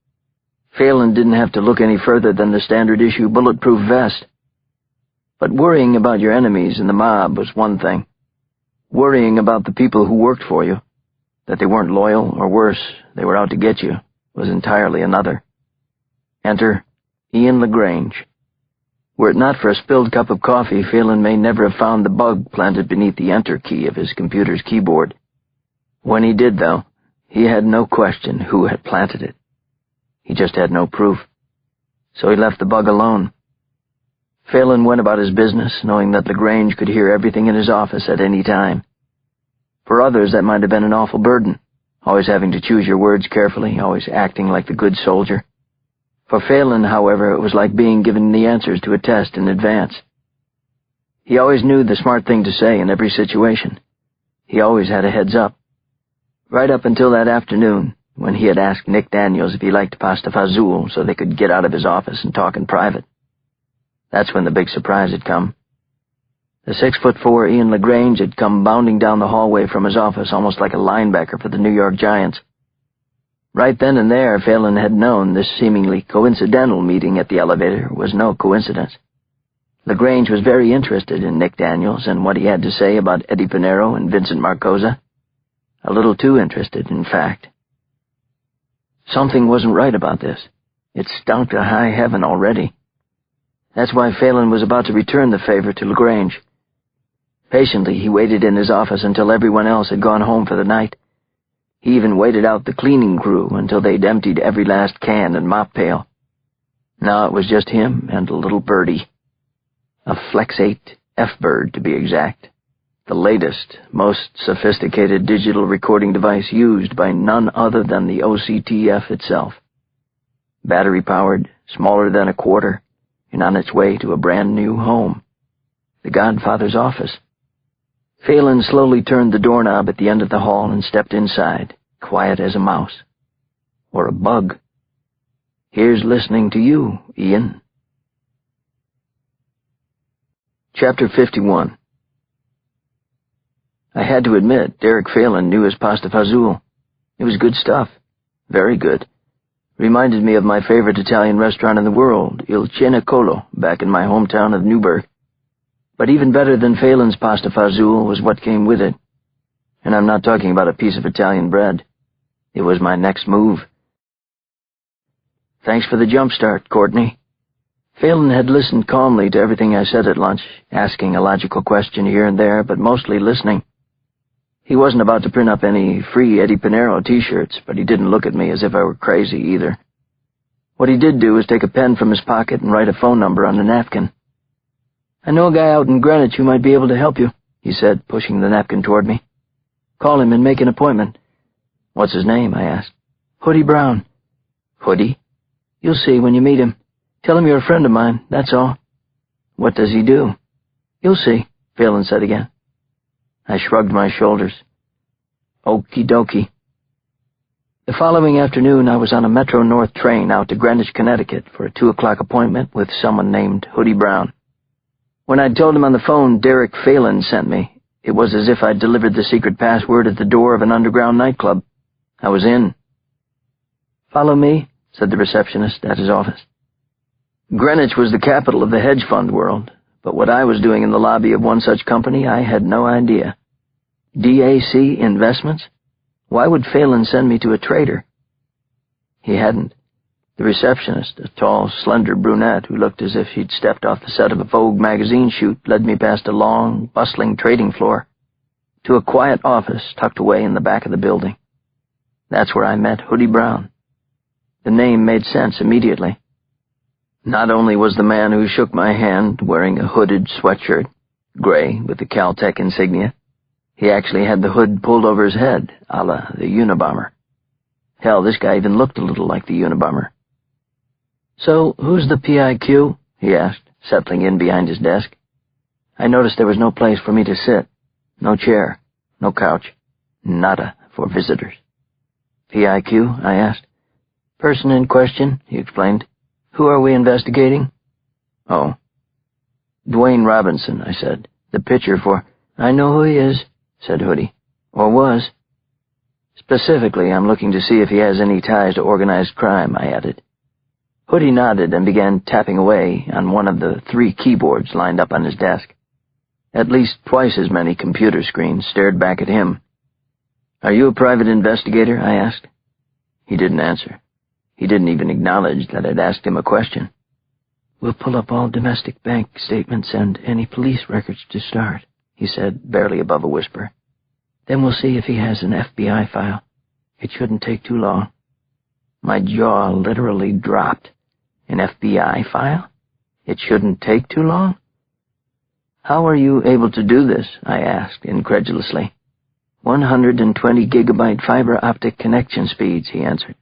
Phelan didn't have to look any further than the standard-issue bulletproof vest. But worrying about your enemies in the mob was one thing. Worrying about the people who worked for you, that they weren't loyal, or worse, they were out to get you, was entirely another. Enter Ian LaGrange. Were it not for a spilled cup of coffee, Phelan may never have found the bug planted beneath the enter key of his computer's keyboard. When he did, though, he had no question who had planted it. He just had no proof. So he left the bug alone. Phelan went about his business, knowing that LaGrange could hear everything in his office at any time. For others, that might have been an awful burden, always having to choose your words carefully, always acting like the good soldier. For Phelan, however, it was like being given the answers to a test in advance. He always knew the smart thing to say in every situation. He always had a heads up. Right up until that afternoon, when he had asked Nick Daniels if he liked pasta fazool so they could get out of his office and talk in private. That's when the big surprise had come. The 6'4" Ian LaGrange had come bounding down the hallway from his office almost like a linebacker for the New York Giants. Right then and there, Phelan had known this seemingly coincidental meeting at the elevator was no coincidence. LaGrange was very interested in Nick Daniels and what he had to say about Eddie Pinero and Vincent Marcosa. A little too interested, in fact. Something wasn't right about this. It stunk to high heaven already. That's why Phelan was about to return the favor to LaGrange. Patiently, he waited in his office until everyone else had gone home for the night. He even waited out the cleaning crew until they'd emptied every last can and mop pail. Now it was just him and a little birdie. A Flex 8 F-bird, to be exact. The latest, most sophisticated digital recording device used by none other than the OCTF itself. Battery-powered, smaller than a quarter, and on its way to a brand-new home. The Godfather's office. Phelan slowly turned the doorknob at the end of the hall and stepped inside, quiet as a mouse. Or a bug. Here's listening to you, Ian. Chapter 51. I had to admit, Derek Phelan knew his pasta fazool. It was good stuff. Very good. Reminded me of my favorite Italian restaurant in the world, Il Cenacolo, back in my hometown of Newburgh. But even better than Phelan's pasta fazool was what came with it. And I'm not talking about a piece of Italian bread. It was my next move. Thanks for the jump start, Courtney. Phelan had listened calmly to everything I said at lunch, asking a logical question here and there, but mostly listening. He wasn't about to print up any free Eddie Pinero t-shirts, but he didn't look at me as if I were crazy either. What he did do was take a pen from his pocket and write a phone number on the napkin. "I know a guy out in Greenwich who might be able to help you," he said, pushing the napkin toward me. "Call him and make an appointment." "What's his name?" I asked. "Hoodie Brown." "Hoodie?" "You'll see when you meet him. Tell him you're a friend of mine, that's all." "What does he do?" "You'll see," Phelan said again. I shrugged my shoulders. Okie dokie. The following afternoon, I was on a Metro North train out to Greenwich, Connecticut for a 2 o'clock appointment with someone named Hoodie Brown. When I'd told him on the phone Derek Phelan sent me, it was as if I'd delivered the secret password at the door of an underground nightclub. I was in. "Follow me," said the receptionist at his office. Greenwich was the capital of the hedge fund world, but what I was doing in the lobby of one such company, I had no idea. DAC Investments? Why would Phelan send me to a trader? He hadn't. The receptionist, a tall, slender brunette who looked as if she'd stepped off the set of a Vogue magazine shoot, led me past a long, bustling trading floor to a quiet office tucked away in the back of the building. That's where I met Hoodie Brown. The name made sense immediately. Not only was the man who shook my hand wearing a hooded sweatshirt, gray with the Caltech insignia, he actually had the hood pulled over his head, a la the Unabomber. Hell, this guy even looked a little like the Unabomber. "So, who's the PIQ?" he asked, settling in behind his desk. I noticed there was no place for me to sit. No chair, no couch, nada for visitors. "PIQ?" I asked. "Person in question," he explained. "Who are we investigating?" "Oh." "Dwayne Robinson," I said. "The pitcher for—" "I know who he is," said Hoodie. "Or was. Specifically, I'm looking to see if he has any ties to organized crime," I added. Hoodie nodded and began tapping away on one of the 3 keyboards lined up on his desk. At least twice as many computer screens stared back at him. "Are you a private investigator?" I asked. He didn't answer. He didn't even acknowledge that I'd asked him a question. "We'll pull up all domestic bank statements and any police records to start," he said, barely above a whisper. "Then we'll see if he has an FBI file. It shouldn't take too long." My jaw literally dropped. An FBI file? It shouldn't take too long? "How are you able to do this?" I asked incredulously. 120 gigabyte fiber optic connection speeds, he answered.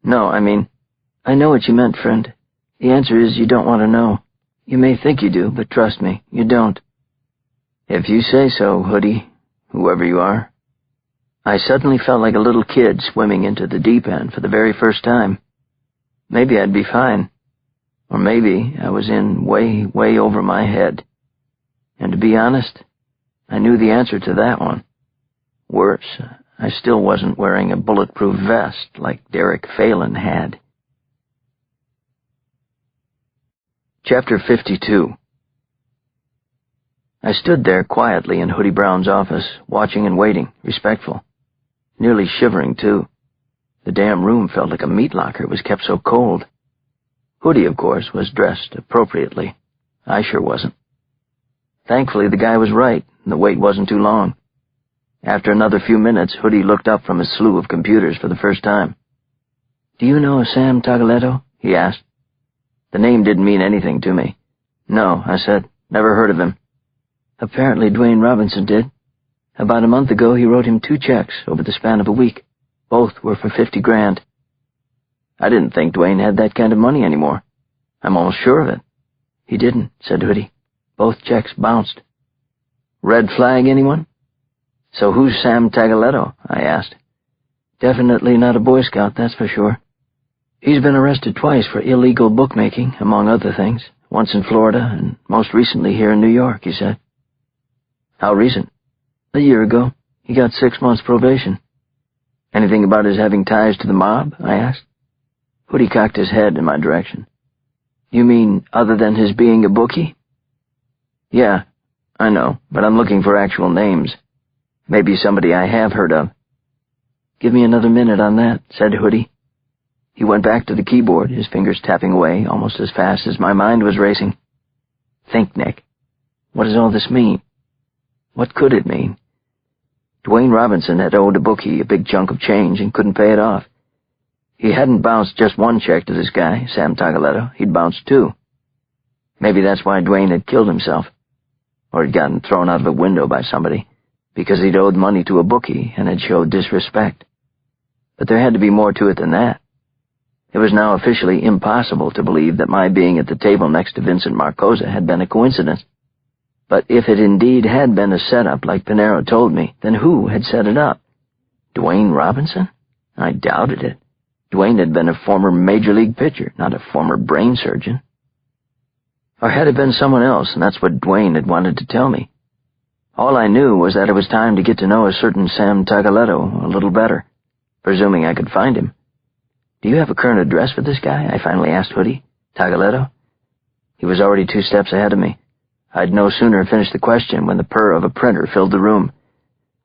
"No, I mean—" "I know what you meant, friend. The answer is you don't want to know. You may think you do, but trust me, you don't." "If you say so, Hoodie, whoever you are." I suddenly felt like a little kid swimming into the deep end for the very first time. Maybe I'd be fine. Or maybe I was in way, way over my head. And to be honest, I knew the answer to that one. Worse, I still wasn't wearing a bulletproof vest like Derek Phelan had. Chapter 52. I stood there quietly in Hoodie Brown's office, watching and waiting, respectful. nearly shivering, too. The damn room felt like a meat locker. It was kept so cold. Hoodie, of course, was dressed appropriately. I sure wasn't. Thankfully, the guy was right, and the wait wasn't too long. After another few minutes, Hoodie looked up from his slew of computers for the first time. "Do you know Sam Tagaletto?" he asked. The name didn't mean anything to me. "No," I said. "Never heard of him." "Apparently Dwayne Robinson did. About a month ago, he wrote him 2 checks over the span of a week. Both were for $50,000. I didn't think Dwayne had that kind of money anymore. I'm almost sure of it. "He didn't," said Hoodie. "Both checks bounced." "Red flag, anyone?" "So who's Sam Tagaletto?" I asked. "Definitely not a Boy Scout, that's for sure. He's been arrested twice for illegal bookmaking, among other things, once in Florida and most recently here in New York," he said. "How recent?" "A year ago. He got 6 months probation." "Anything about his having ties to the mob?" I asked. Hoodie cocked his head in my direction. "You mean other than his being a bookie?" "Yeah, I know, but I'm looking for actual names. Maybe somebody I have heard of." "Give me another minute on that," said Hoodie. He went back to the keyboard, his fingers tapping away almost as fast as my mind was racing. "Think, Nick. What does all this mean? What could it mean?" Dwayne Robinson had owed a bookie a big chunk of change and couldn't pay it off. He hadn't bounced just 1 check to this guy, Sam Tagaletto. He'd bounced 2. Maybe that's why Dwayne had killed himself, or had gotten thrown out of a window by somebody, because he'd owed money to a bookie and had showed disrespect. But there had to be more to it than that. It was now officially impossible to believe that my being at the table next to Vincent Marcosa had been a coincidence. But if it indeed had been a setup like Pinero told me, then who had set it up? Dwayne Robinson? I doubted it. Dwayne had been a former Major League pitcher, not a former brain surgeon. Or had it been someone else, and that's what Dwayne had wanted to tell me? All I knew was that it was time to get to know a certain Sam Tagaletto a little better, presuming I could find him. "Do you have a current address for this guy?" I finally asked Hoodie. "Tagaletto?" He was already 2 steps ahead of me. I'd no sooner finished the question when the purr of a printer filled the room.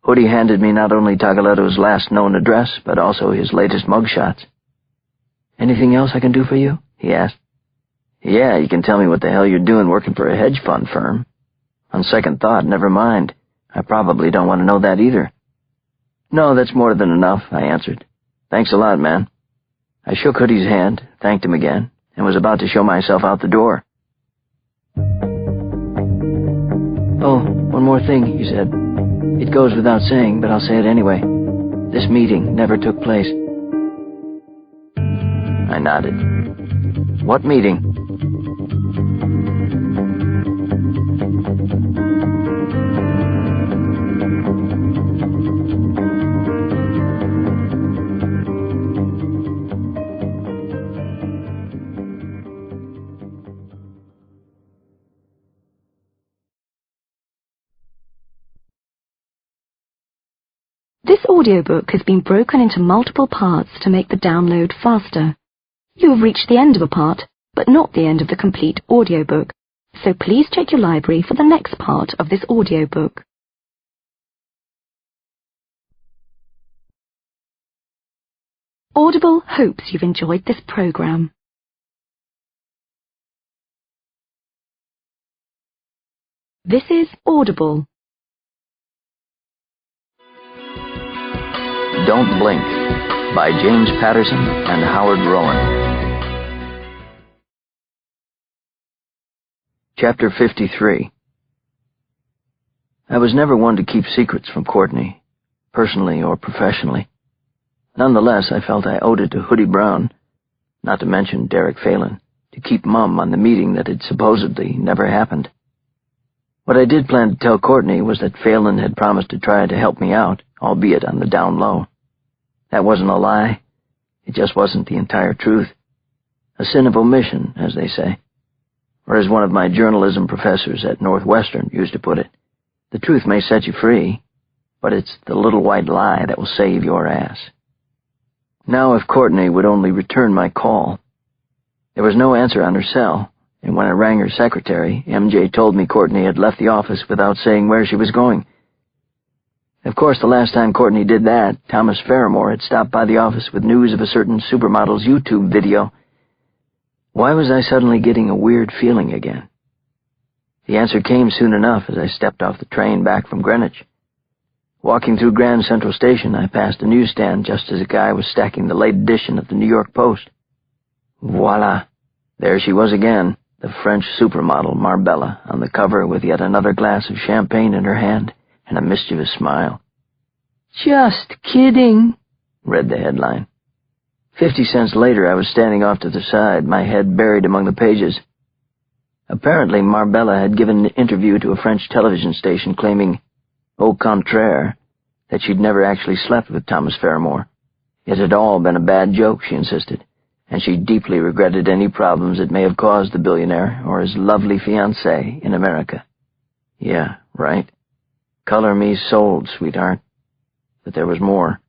Hoodie handed me not only Tagaletto's last known address, but also his latest mugshots. "Anything else I can do for you?" he asked. "Yeah, you can tell me what the hell you're doing working for a hedge fund firm. On second thought, never mind. I probably don't want to know that either." "No, that's more than enough," I answered. "Thanks a lot, man." I shook Hoodie's hand, thanked him again, and was about to show myself out the door. "Oh, one more thing," he said. "It goes without saying, but I'll say it anyway. This meeting never took place." I nodded. "What meeting?" This audiobook has been broken into multiple parts to make the download faster. You have reached the end of a part, but not the end of the complete audiobook, so please check your library for the next part of this audiobook. Audible hopes you've enjoyed this program. This is Audible. Don't Blink by James Patterson and Howard Rowan. Chapter 53. I was never one to keep secrets from Courtney, personally or professionally. Nonetheless, I felt I owed it to Hoodie Brown, not to mention Derek Phelan, to keep mum on the meeting that had supposedly never happened. What I did plan to tell Courtney was that Phelan had promised to try to help me out, albeit on the down low. That wasn't a lie. It just wasn't the entire truth. A sin of omission, as they say. Or as one of my journalism professors at Northwestern used to put it, the truth may set you free, but it's the little white lie that will save your ass. Now if Courtney would only return my call. There was no answer on her cell, and when I rang her secretary, MJ told me Courtney had left the office without saying where she was going. Of course, the last time Courtney did that, Thomas Fairmore had stopped by the office with news of a certain supermodel's YouTube video. Why was I suddenly getting a weird feeling again? The answer came soon enough as I stepped off the train back from Greenwich. Walking through Grand Central Station, I passed a newsstand just as a guy was stacking the late edition of the New York Post. Voila! There she was again, the French supermodel Marbella, on the cover with yet another glass of champagne in her hand and a mischievous smile. "Just kidding," read the headline. 50 cents later, I was standing off to the side, my head buried among the pages. Apparently, Marbella had given an interview to a French television station claiming, au contraire, that she'd never actually slept with Thomas Fairmore. It had all been a bad joke, she insisted, and she deeply regretted any problems it may have caused the billionaire or his lovely fiancée in America. Yeah, right. Color me sold, sweetheart. But there was more.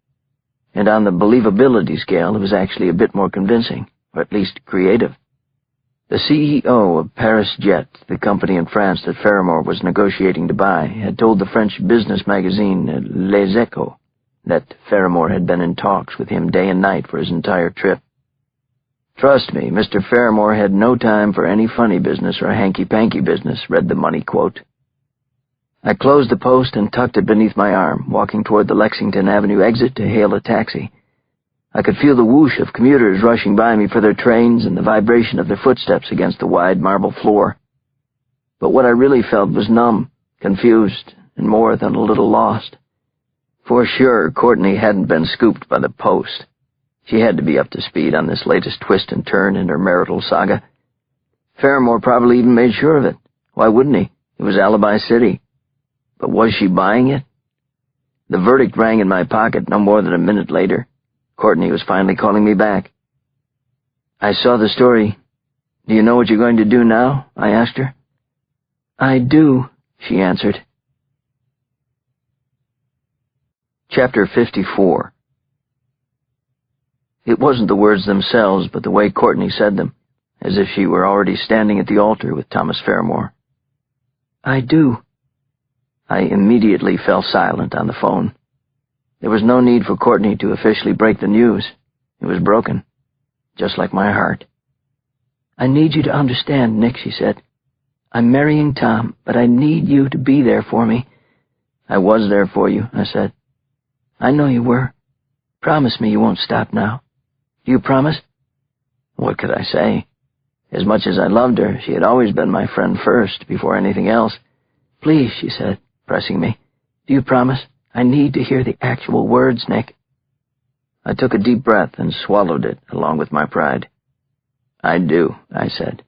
And on the believability scale, it was actually a bit more convincing, or at least creative. The CEO of Paris Jet, the company in France that Fairmore was negotiating to buy, had told the French business magazine Les Echos that Fairmore had been in talks with him day and night for his entire trip. Trust me, Mr. Fairmore had no time for any funny business or hanky-panky business, read the money quote. I closed the Post and tucked it beneath my arm, walking toward the Lexington Avenue exit to hail a taxi. I could feel the whoosh of commuters rushing by me for their trains and the vibration of their footsteps against the wide marble floor. But what I really felt was numb, confused, and more than a little lost. For sure, Courtney hadn't been scooped by the Post. She had to be up to speed on this latest twist and turn in her marital saga. Fairmore probably even made sure of it. Why wouldn't he? It was Alibi City. But was she buying it? The verdict rang in my pocket no more than a minute later. Courtney was finally calling me back. I saw the story. Do you know what you're going to do now? I asked her. "I do," she answered. Chapter 54. It wasn't the words themselves, but the way Courtney said them, as if she were already standing at the altar with Thomas Fairmore. "I do." I immediately fell silent on the phone. There was no need for Courtney to officially break the news. It was broken, just like my heart. "I need you to understand, Nick," she said. "I'm marrying Tom, but I need you to be there for me." I was there for you, I said. "I know you were. Promise me you won't stop now. Do you promise?" What could I say? As much as I loved her, she had always been my friend first, before anything else. "Please," she said, pressing me. "Do you promise? I need to hear the actual words, Nick." I took a deep breath and swallowed it, along with my pride. "I do," I said.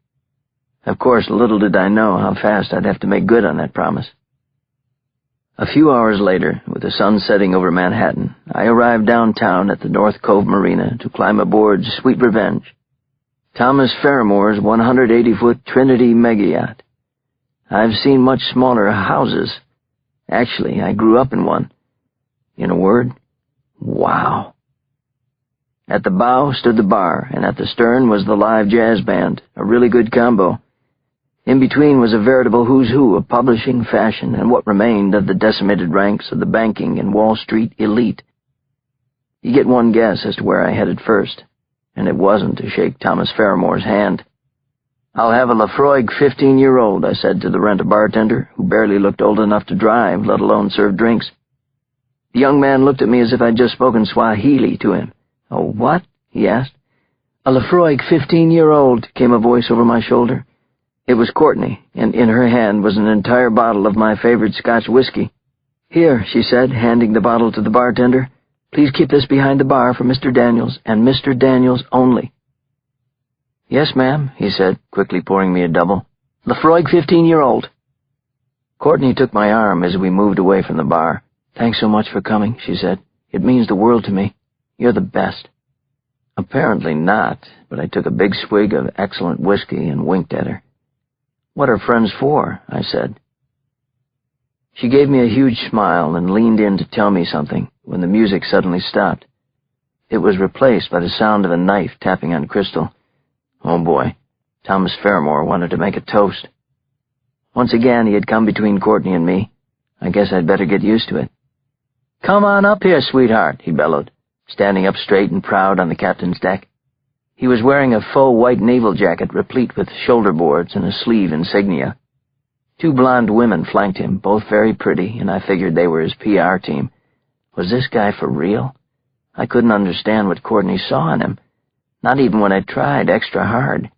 Of course, little did I know how fast I'd have to make good on that promise. A few hours later, with the sun setting over Manhattan, I arrived downtown at the North Cove Marina to climb aboard Sweet Revenge, Thomas Fairmore's 180-foot Trinity megayacht. I've seen much smaller houses. Actually, I grew up in one. In a word, wow. At the bow stood the bar, and at the stern was the live jazz band, a really good combo. In between was a veritable who's who of publishing, fashion, and what remained of the decimated ranks of the banking and Wall Street elite. You get one guess as to where I headed first, and it wasn't to shake Thomas Fairmore's hand. "I'll have a Lafroig 15-year-old, I said to the rent-a-bartender, who barely looked old enough to drive, let alone serve drinks. The young man looked at me as if I'd just spoken Swahili to him. "Oh, what?" he asked. "A Lafroig 15-year-old, came a voice over my shoulder. It was Courtney, and in her hand was an entire bottle of my favorite Scotch whiskey. "Here," she said, handing the bottle to the bartender. "Please keep this behind the bar for Mr. Daniels, and Mr. Daniels only." "Yes, ma'am," he said, quickly pouring me a double. "Lafroig 15-year-old. Courtney took my arm as we moved away from the bar. "Thanks so much for coming," she said. "It means the world to me. You're the best." Apparently not, but I took a big swig of excellent whiskey and winked at her. "What are friends for?" I said. She gave me a huge smile and leaned in to tell me something when the music suddenly stopped. It was replaced by the sound of a knife tapping on crystal. Oh boy, Thomas Fairmore wanted to make a toast. Once again he had come between Courtney and me. I guess I'd better get used to it. "Come on up here, sweetheart," he bellowed, standing up straight and proud on the captain's deck. He was wearing a faux white naval jacket replete with shoulder boards and a sleeve insignia. 2 blonde women flanked him, both very pretty, and I figured they were his PR team. Was this guy for real? I couldn't understand what Courtney saw in him, not even when I tried extra hard.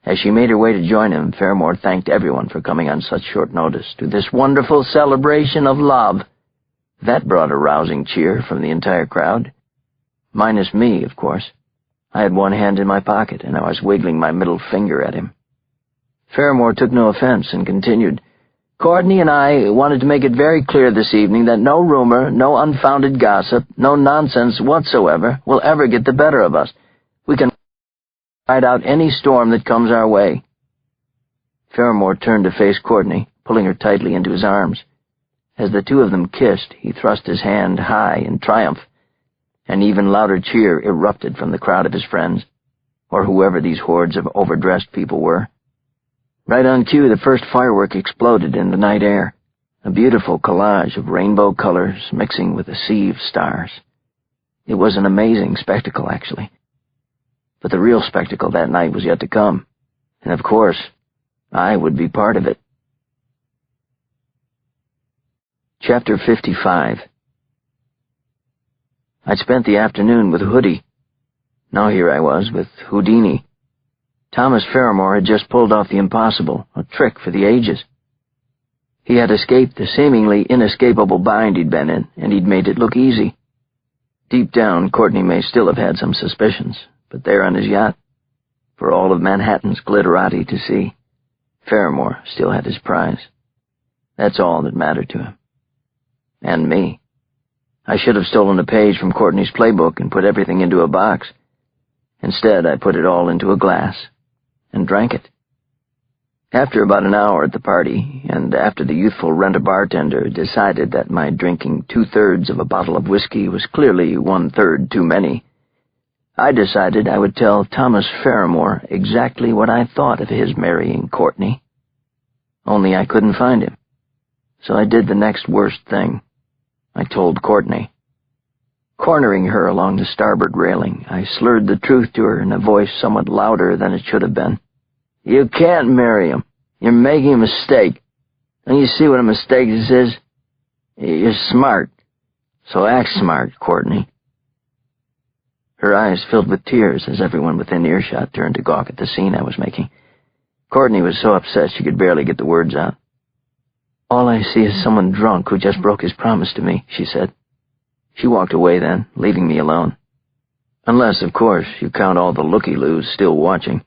As she made her way to join him, Fairmore thanked everyone for coming on such short notice to this wonderful celebration of love. That brought a rousing cheer from the entire crowd. Minus me, of course. I had one hand in my pocket, and I was wiggling my middle finger at him. Fairmore took no offense and continued, "Courtney and I wanted to make it very clear this evening that no rumor, no unfounded gossip, no nonsense whatsoever will ever get the better of us. We can ride out any storm that comes our way." Fairmore turned to face Courtney, pulling her tightly into his arms. As the 2 of them kissed, he thrust his hand high in triumph. An even louder cheer erupted from the crowd of his friends, or whoever these hordes of overdressed people were. Right on cue, the first firework exploded in the night air, a beautiful collage of rainbow colors mixing with a sea of stars. It was an amazing spectacle, actually. But the real spectacle that night was yet to come, and of course, I would be part of it. Chapter 55. I'd spent the afternoon with Hoodie. Now here I was with Houdini. Thomas Fairmore had just pulled off the impossible, a trick for the ages. He had escaped the seemingly inescapable bind he'd been in, and he'd made it look easy. Deep down, Courtney may still have had some suspicions, but there on his yacht, for all of Manhattan's glitterati to see, Fairmore still had his prize. That's all that mattered to him. And me. I should have stolen a page from Courtney's playbook and put everything into a box. Instead, I put it all into a glass and drank it. After about an hour at the party, and after the youthful rent-a-bartender decided that my drinking 2/3 of a bottle of whiskey was clearly 1/3 too many, I decided I would tell Thomas Fairmore exactly what I thought of his marrying Courtney. Only I couldn't find him, so I did the next worst thing. I told Courtney. Cornering her along the starboard railing, I slurred the truth to her in a voice somewhat louder than it should have been. "You can't marry him. You're making a mistake. Don't you see what a mistake this is? You're smart. So act smart, Courtney." Her eyes filled with tears as everyone within earshot turned to gawk at the scene I was making. Courtney was so upset she could barely get the words out. "All I see is someone drunk who just broke his promise to me," she said. She walked away then, leaving me alone. Unless, of course, you count all the looky-loos still watching.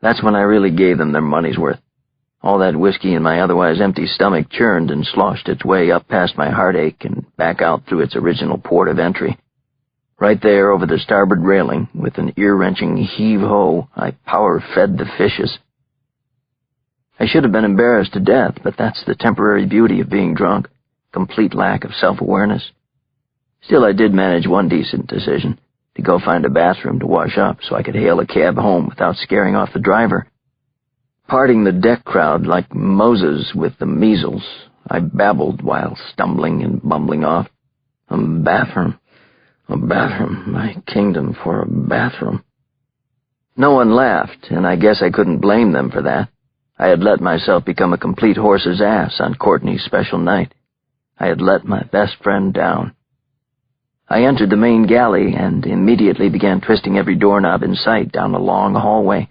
That's when I really gave them their money's worth. All that whiskey in my otherwise empty stomach churned and sloshed its way up past my heartache and back out through its original port of entry. Right there over the starboard railing, with an ear-wrenching heave-ho, I power-fed the fishes. I should have been embarrassed to death, but that's the temporary beauty of being drunk, complete lack of self-awareness. Still, I did manage one decent decision, to go find a bathroom to wash up so I could hail a cab home without scaring off the driver. Parting the deck crowd like Moses with the measles, I babbled while stumbling and bumbling off. A bathroom, my kingdom for a bathroom. No one laughed, and I guess I couldn't blame them for that. I had let myself become a complete horse's ass on Courtney's special night. I had let my best friend down. I entered the main galley and immediately began twisting every doorknob in sight down a long hallway.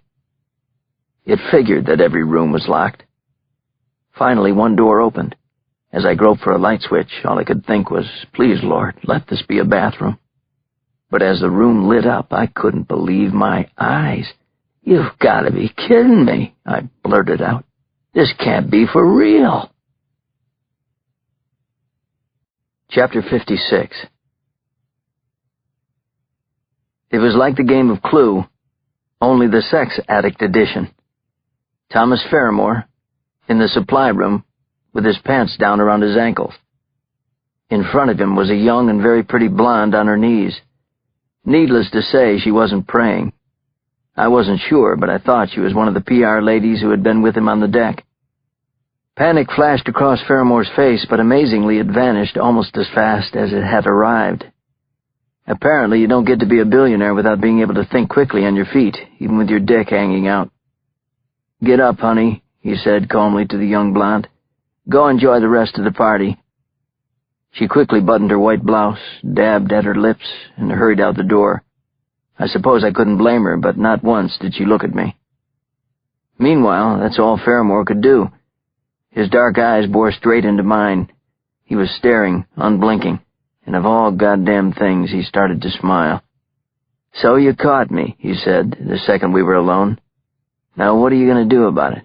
It figured that every room was locked. Finally, one door opened. As I groped for a light switch, all I could think was, "Please, Lord, let this be a bathroom." But as the room lit up, I couldn't believe my eyes. "You've got to be kidding me," I blurted out. "This can't be for real." Chapter 56. It was like the game of Clue, only the sex addict edition. Thomas Fairmore, in the supply room, with his pants down around his ankles. In front of him was a young and very pretty blonde on her knees. Needless to say, she wasn't praying. I wasn't sure, but I thought she was one of the PR ladies who had been with him on the deck. Panic flashed across Faramore's face, but amazingly it vanished almost as fast as it had arrived. Apparently you don't get to be a billionaire without being able to think quickly on your feet, even with your dick hanging out. "Get up, honey," he said calmly to the young blonde. "Go enjoy the rest of the party." She quickly buttoned her white blouse, dabbed at her lips, and hurried out the door. I suppose I couldn't blame her, but not once did she look at me. Meanwhile, that's all Faramore could do. His dark eyes bore straight into mine. He was staring, unblinking, and of all goddamn things, he started to smile. "So you caught me," he said, the second we were alone. "Now what are you going to do about it?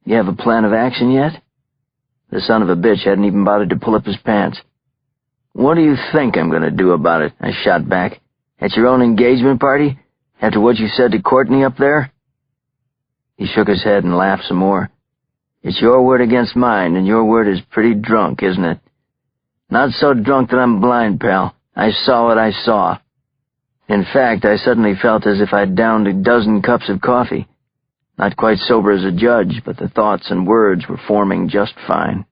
You have a plan of action yet?" The son of a bitch hadn't even bothered to pull up his pants. "What do you think I'm going to do about it?" I shot back. "At your own engagement party? After what you said to Courtney up there?" He shook his head and laughed some more. "It's your word against mine, and your word is pretty drunk, isn't it?" "Not so drunk that I'm blind, pal. I saw what I saw." In fact, I suddenly felt as if I'd downed a dozen cups of coffee. Not quite sober as a judge, but the thoughts and words were forming just fine.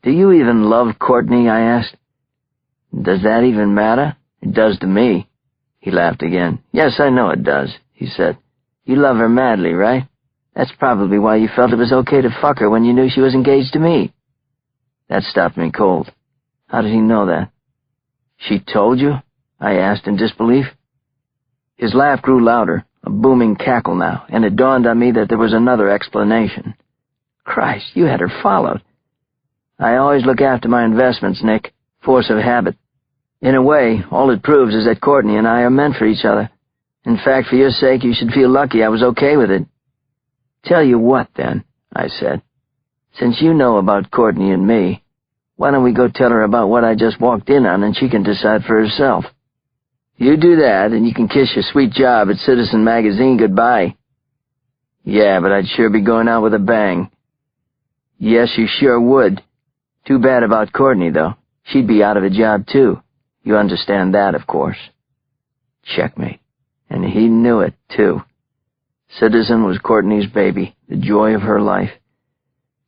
"Do you even love Courtney?" I asked. "Does that even matter?" "It does to me." He laughed again. "Yes, I know it does," he said. "You love her madly, right? That's probably why you felt it was okay to fuck her when you knew she was engaged to me." That stopped me cold. How did he know that? "She told you?" I asked in disbelief. His laugh grew louder, a booming cackle now, and it dawned on me that there was another explanation. "Christ, you had her followed." "I always look after my investments, Nick. Force of habit. In a way, all it proves is that Courtney and I are meant for each other. In fact, for your sake, you should feel lucky I was okay with it." "Tell you what, then," I said. "Since you know about Courtney and me, why don't we go tell her about what I just walked in on and she can decide for herself? You do that, and you can kiss your sweet job at Citizen Magazine goodbye." "Yeah, but I'd sure be going out with a bang." "Yes, you sure would. Too bad about Courtney, though. She'd be out of a job, too. You understand that, of course." Checkmate. And he knew it, too. Citizen was Courtney's baby, the joy of her life.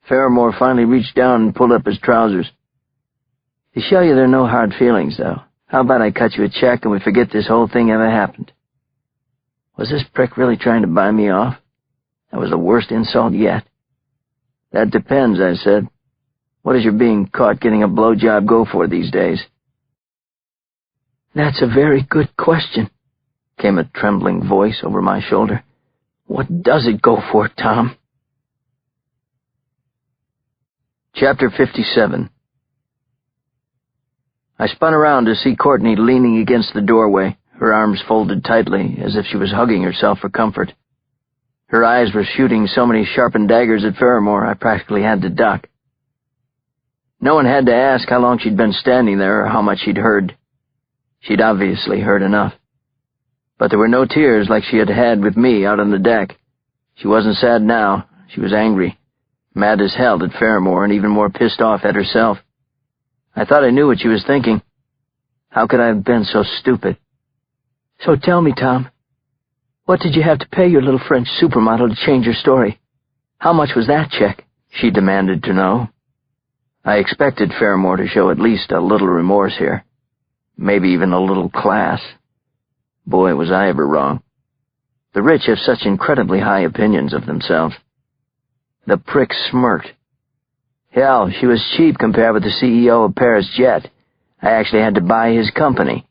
Faramore finally reached down and pulled up his trousers. "To show you there are no hard feelings, though, how about I cut you a check and we forget this whole thing ever happened?" Was this prick really trying to buy me off? That was the worst insult yet. "That depends," I said. "What does your being caught getting a blowjob go for these days?" "That's a very good question," came a trembling voice over my shoulder. "What does it go for, Tom?" Chapter 57. I spun around to see Courtney leaning against the doorway, her arms folded tightly, as if she was hugging herself for comfort. Her eyes were shooting so many sharpened daggers at Faramore, I practically had to duck. No one had to ask how long she'd been standing there or how much she'd heard. She'd obviously heard enough. But there were no tears like she had had with me out on the deck. She wasn't sad now. She was angry. Mad as hell at Faramore and even more pissed off at herself. I thought I knew what she was thinking. How could I have been so stupid? "So tell me, Tom, what did you have to pay your little French supermodel to change your story? How much was that check?" she demanded to know. I expected Faramore to show at least a little remorse here. Maybe even a little class. Boy, was I ever wrong. The rich have such incredibly high opinions of themselves. The prick smirked. "Hell, she was cheap compared with the CEO of Paris Jet. I actually had to buy his company."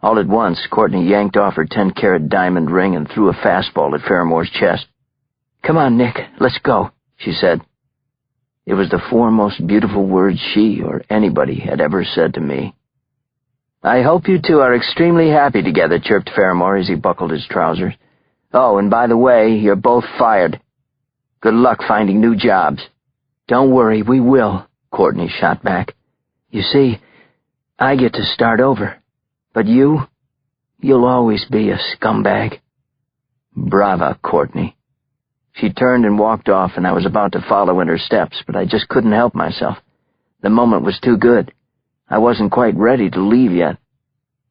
All at once, Courtney yanked off her 10-carat diamond ring and threw a fastball at Faramore's chest. "Come on, Nick, let's go," she said. It was the four most beautiful words she or anybody had ever said to me. "I hope you two are extremely happy together," chirped Faramore as he buckled his trousers. "Oh, and by the way, you're both fired. Good luck finding new jobs." "Don't worry, we will," Courtney shot back. "You see, I get to start over. But you'll always be a scumbag." Brava, Courtney. She turned and walked off, and I was about to follow in her steps, but I just couldn't help myself. The moment was too good. I wasn't quite ready to leave yet.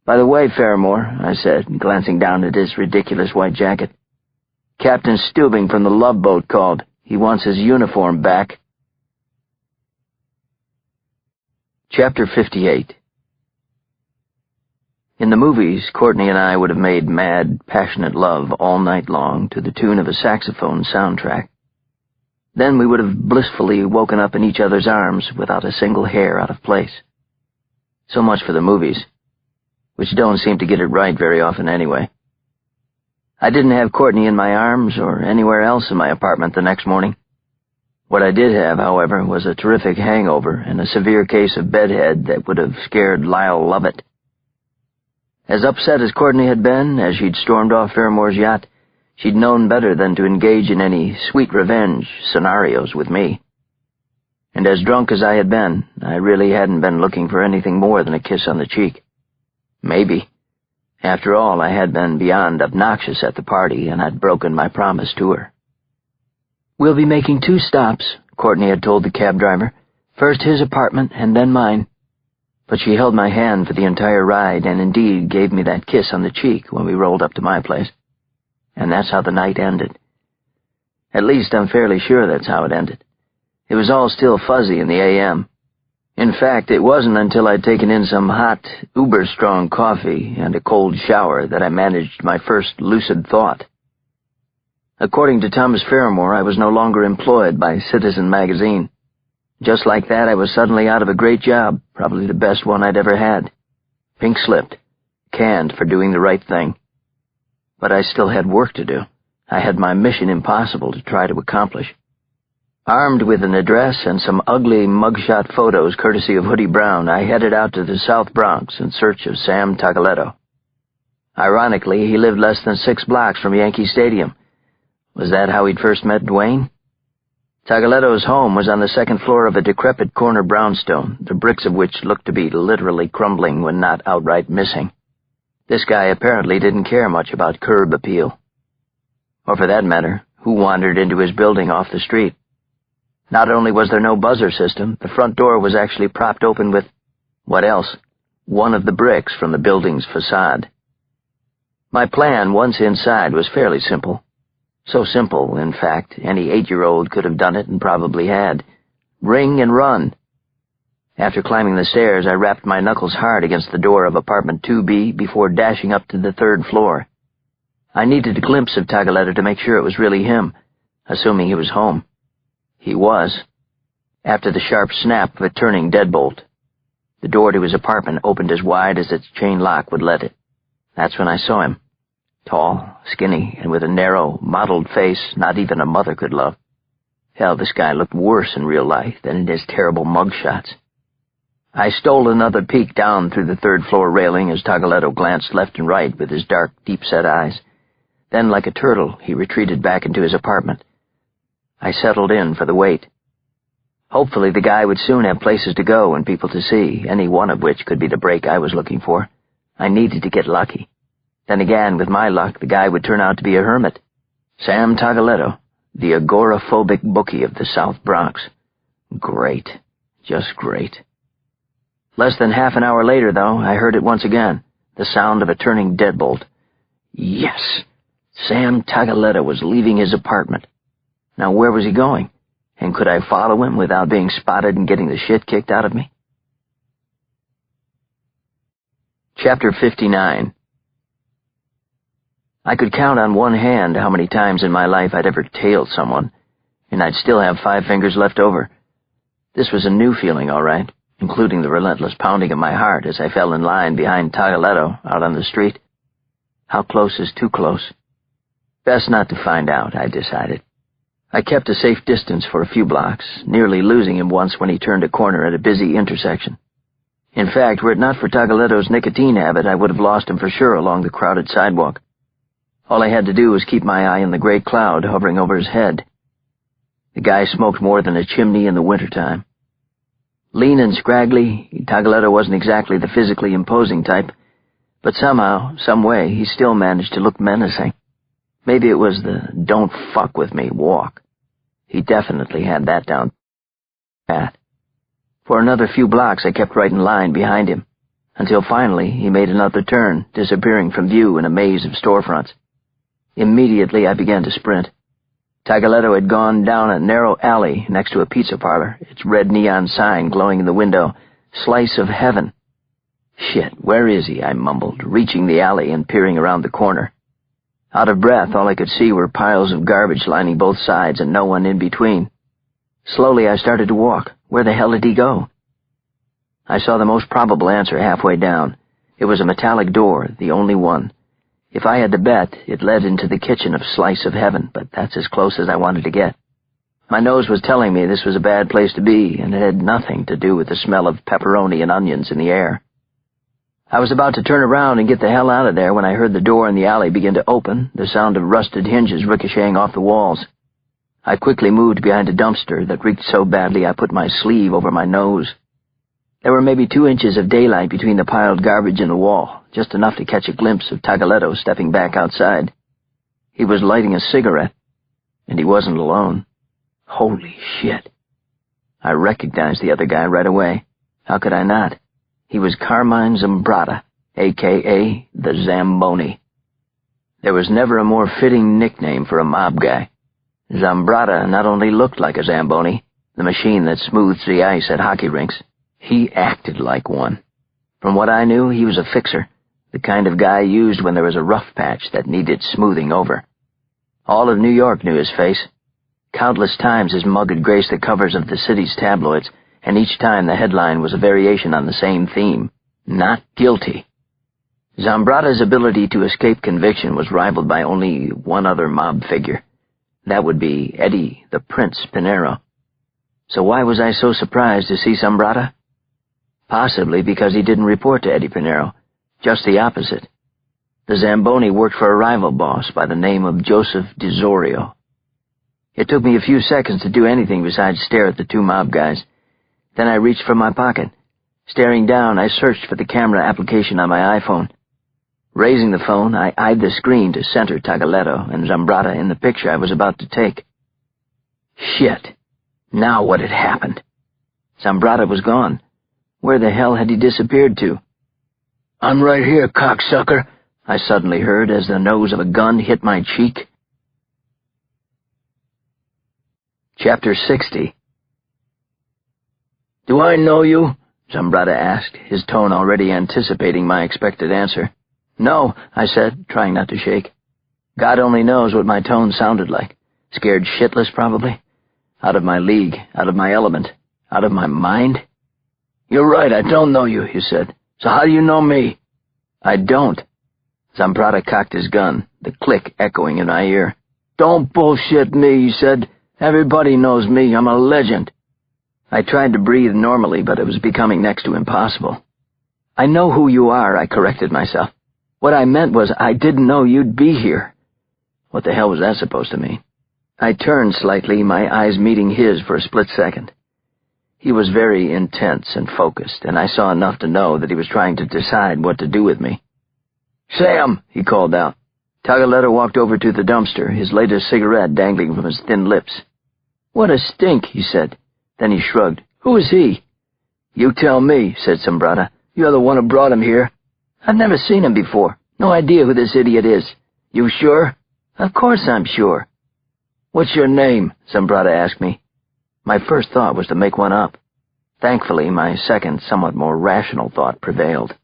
"By the way, Faramore," I said, glancing down at his ridiculous white jacket, "Captain Stubing from the Love Boat called. He wants his uniform back." Chapter 58. In the movies, Courtney and I would have made mad, passionate love all night long to the tune of a saxophone soundtrack. Then we would have blissfully woken up in each other's arms without a single hair out of place. So much for the movies, which don't seem to get it right very often anyway. I didn't have Courtney in my arms or anywhere else in my apartment the next morning. What I did have, however, was a terrific hangover and a severe case of bedhead that would have scared Lyle Lovett. As upset as Courtney had been as she'd stormed off Faramore's yacht, she'd known better than to engage in any sweet revenge scenarios with me. And as drunk as I had been, I really hadn't been looking for anything more than a kiss on the cheek. Maybe. After all, I had been beyond obnoxious at the party, and I'd broken my promise to her. "We'll be making 2 stops, Courtney had told the cab driver. "First his apartment, and then mine." But she held my hand for the entire ride, and indeed gave me that kiss on the cheek when we rolled up to my place. And that's how the night ended. At least I'm fairly sure that's how it ended. It was all still fuzzy in the a.m. In fact, it wasn't until I'd taken in some hot, uber-strong coffee and a cold shower that I managed my first lucid thought. According to Thomas Faramore, I was no longer employed by Citizen magazine. Just like that, I was suddenly out of a great job, probably the best one I'd ever had. Pink-slipped, canned for doing the right thing. But I still had work to do. I had my mission impossible to try to accomplish. Armed with an address and some ugly mugshot photos courtesy of Hoodie Brown, I headed out to the South Bronx in search of Sam Tagaletto. Ironically, he lived less than 6 blocks from Yankee Stadium. Was that how he'd first met Dwayne? Tagaletto's home was on the 2nd floor of a decrepit corner brownstone, the bricks of which looked to be literally crumbling when not outright missing. This guy apparently didn't care much about curb appeal. Or for that matter, who wandered into his building off the street. Not only was there no buzzer system, the front door was actually propped open with, what else? One of the bricks from the building's facade. My plan, once inside, was fairly simple. So simple, in fact, any 8-year-old could have done it and probably had. Ring and run. After climbing the stairs, I rapped my knuckles hard against the door of apartment 2B before dashing up to the 3rd floor. I needed a glimpse of Tagaletto to make sure it was really him, assuming he was home. He was. After the sharp snap of a turning deadbolt, the door to his apartment opened as wide as its chain lock would let it. That's when I saw him. Tall, skinny, and with a narrow, mottled face not even a mother could love. Hell, this guy looked worse in real life than in his terrible mugshots. I stole another peek down through the 3rd floor railing as Tagaletto glanced left and right with his dark, deep-set eyes. Then, like a turtle, he retreated back into his apartment. I settled in for the wait. Hopefully the guy would soon have places to go and people to see, any one of which could be the break I was looking for. I needed to get lucky. Then again, with my luck, the guy would turn out to be a hermit. Sam Tagaletto, the agoraphobic bookie of the South Bronx. Great. Just great. Less than half an hour later, though, I heard it once again, the sound of a turning deadbolt. Yes! Sam Tagaletto was leaving his apartment. Now where was he going? And could I follow him without being spotted and getting the shit kicked out of me? Chapter 59. I could count on one hand how many times in my life I'd ever tailed someone, and I'd still have 5 fingers left over. This was a new feeling, all right, including the relentless pounding of my heart as I fell in line behind Tagaletto out on the street. How close is too close? Best not to find out, I decided. I kept a safe distance for a few blocks, nearly losing him once when he turned a corner at a busy intersection. In fact, were it not for Tagaletto's nicotine habit, I would have lost him for sure along the crowded sidewalk. All I had to do was keep my eye on the great cloud hovering over his head. The guy smoked more than a chimney in the wintertime. Lean and scraggly, Tagaletto wasn't exactly the physically imposing type, but somehow, some way, he still managed to look menacing. Maybe it was the "don't fuck with me" walk. He definitely had that down pat. For another few blocks I kept right in line behind him, until finally he made another turn, disappearing from view in a maze of storefronts. Immediately I began to sprint. Tagaletto had gone down a narrow alley next to a pizza parlor, its red neon sign glowing in the window, Slice of heaven. Shit, where is he? I mumbled, reaching the alley and peering around the corner. Out of breath, all I could see were piles of garbage lining both sides and no one in between. Slowly, I started to walk. Where the hell did he go? I saw the most probable answer halfway down. It was a metallic door, the only one. If I had to bet, it led into the kitchen of Slice of Heaven, but that's as close as I wanted to get. My nose was telling me this was a bad place to be, and it had nothing to do with the smell of pepperoni and onions in the air. I was about to turn around and get the hell out of there when I heard the door in the alley begin to open, the sound of rusted hinges ricocheting off the walls. I quickly moved behind a dumpster that reeked so badly I put my sleeve over my nose. There were maybe 2 inches of daylight between the piled garbage and the wall, just enough to catch a glimpse of Tagaletto stepping back outside. He was lighting a cigarette, and he wasn't alone. Holy shit. I recognized the other guy right away. How could I not? He was Carmine Zambrata, a.k.a. the Zamboni. There was never a more fitting nickname for a mob guy. Zambrata not only looked like a Zamboni, the machine that smooths the ice at hockey rinks, he acted like one. From what I knew, he was a fixer, the kind of guy used when there was a rough patch that needed smoothing over. All of New York knew his face. Countless times his mug had graced the covers of the city's tabloids, and each time the headline was a variation on the same theme: not guilty. Zambrata's ability to escape conviction was rivaled by only one other mob figure. That would be Eddie the Prince Pinero. So why was I so surprised to see Zambrata? Possibly because he didn't report to Eddie Pinero, just the opposite. The Zamboni worked for a rival boss by the name of Joseph DiZorio. It took me a few seconds to do anything besides stare at the 2 mob guys. Then I reached for my pocket. Staring down, I searched for the camera application on my iPhone. Raising the phone, I eyed the screen to center Tagaletto and Zambrata in the picture I was about to take. Shit. Now what had happened? Zambrata was gone. Where the hell had he disappeared to? "I'm right here, cocksucker," I suddenly heard as the nose of a gun hit my cheek. Chapter 60. "Do I know you?" Zambrata asked, his tone already anticipating my expected answer. "No," I said, trying not to shake. God only knows what my tone sounded like. Scared shitless, probably. Out of my league, out of my element, out of my mind. "You're right, I don't know you," he said. "So how do you know me?" "I don't." Zambrata cocked his gun, the click echoing in my ear. "Don't bullshit me," he said. "Everybody knows me. I'm a legend." I tried to breathe normally, but it was becoming next to impossible. "I know who you are," I corrected myself. "What I meant was I didn't know you'd be here." What the hell was that supposed to mean? I turned slightly, my eyes meeting his for a split second. He was very intense and focused, and I saw enough to know that he was trying to decide what to do with me. "Sam!" he called out. Tagaletto walked over to the dumpster, his latest cigarette dangling from his thin lips. "What a stink," he said. Then he shrugged. "Who is he?" "You tell me," said Zambrata. "You're the one who brought him here." "I've never seen him before. No idea who this idiot is." "You sure?" "Of course I'm sure." "What's your name?" Zambrata asked me. My first thought was to make one up. Thankfully, my second, somewhat more rational thought prevailed.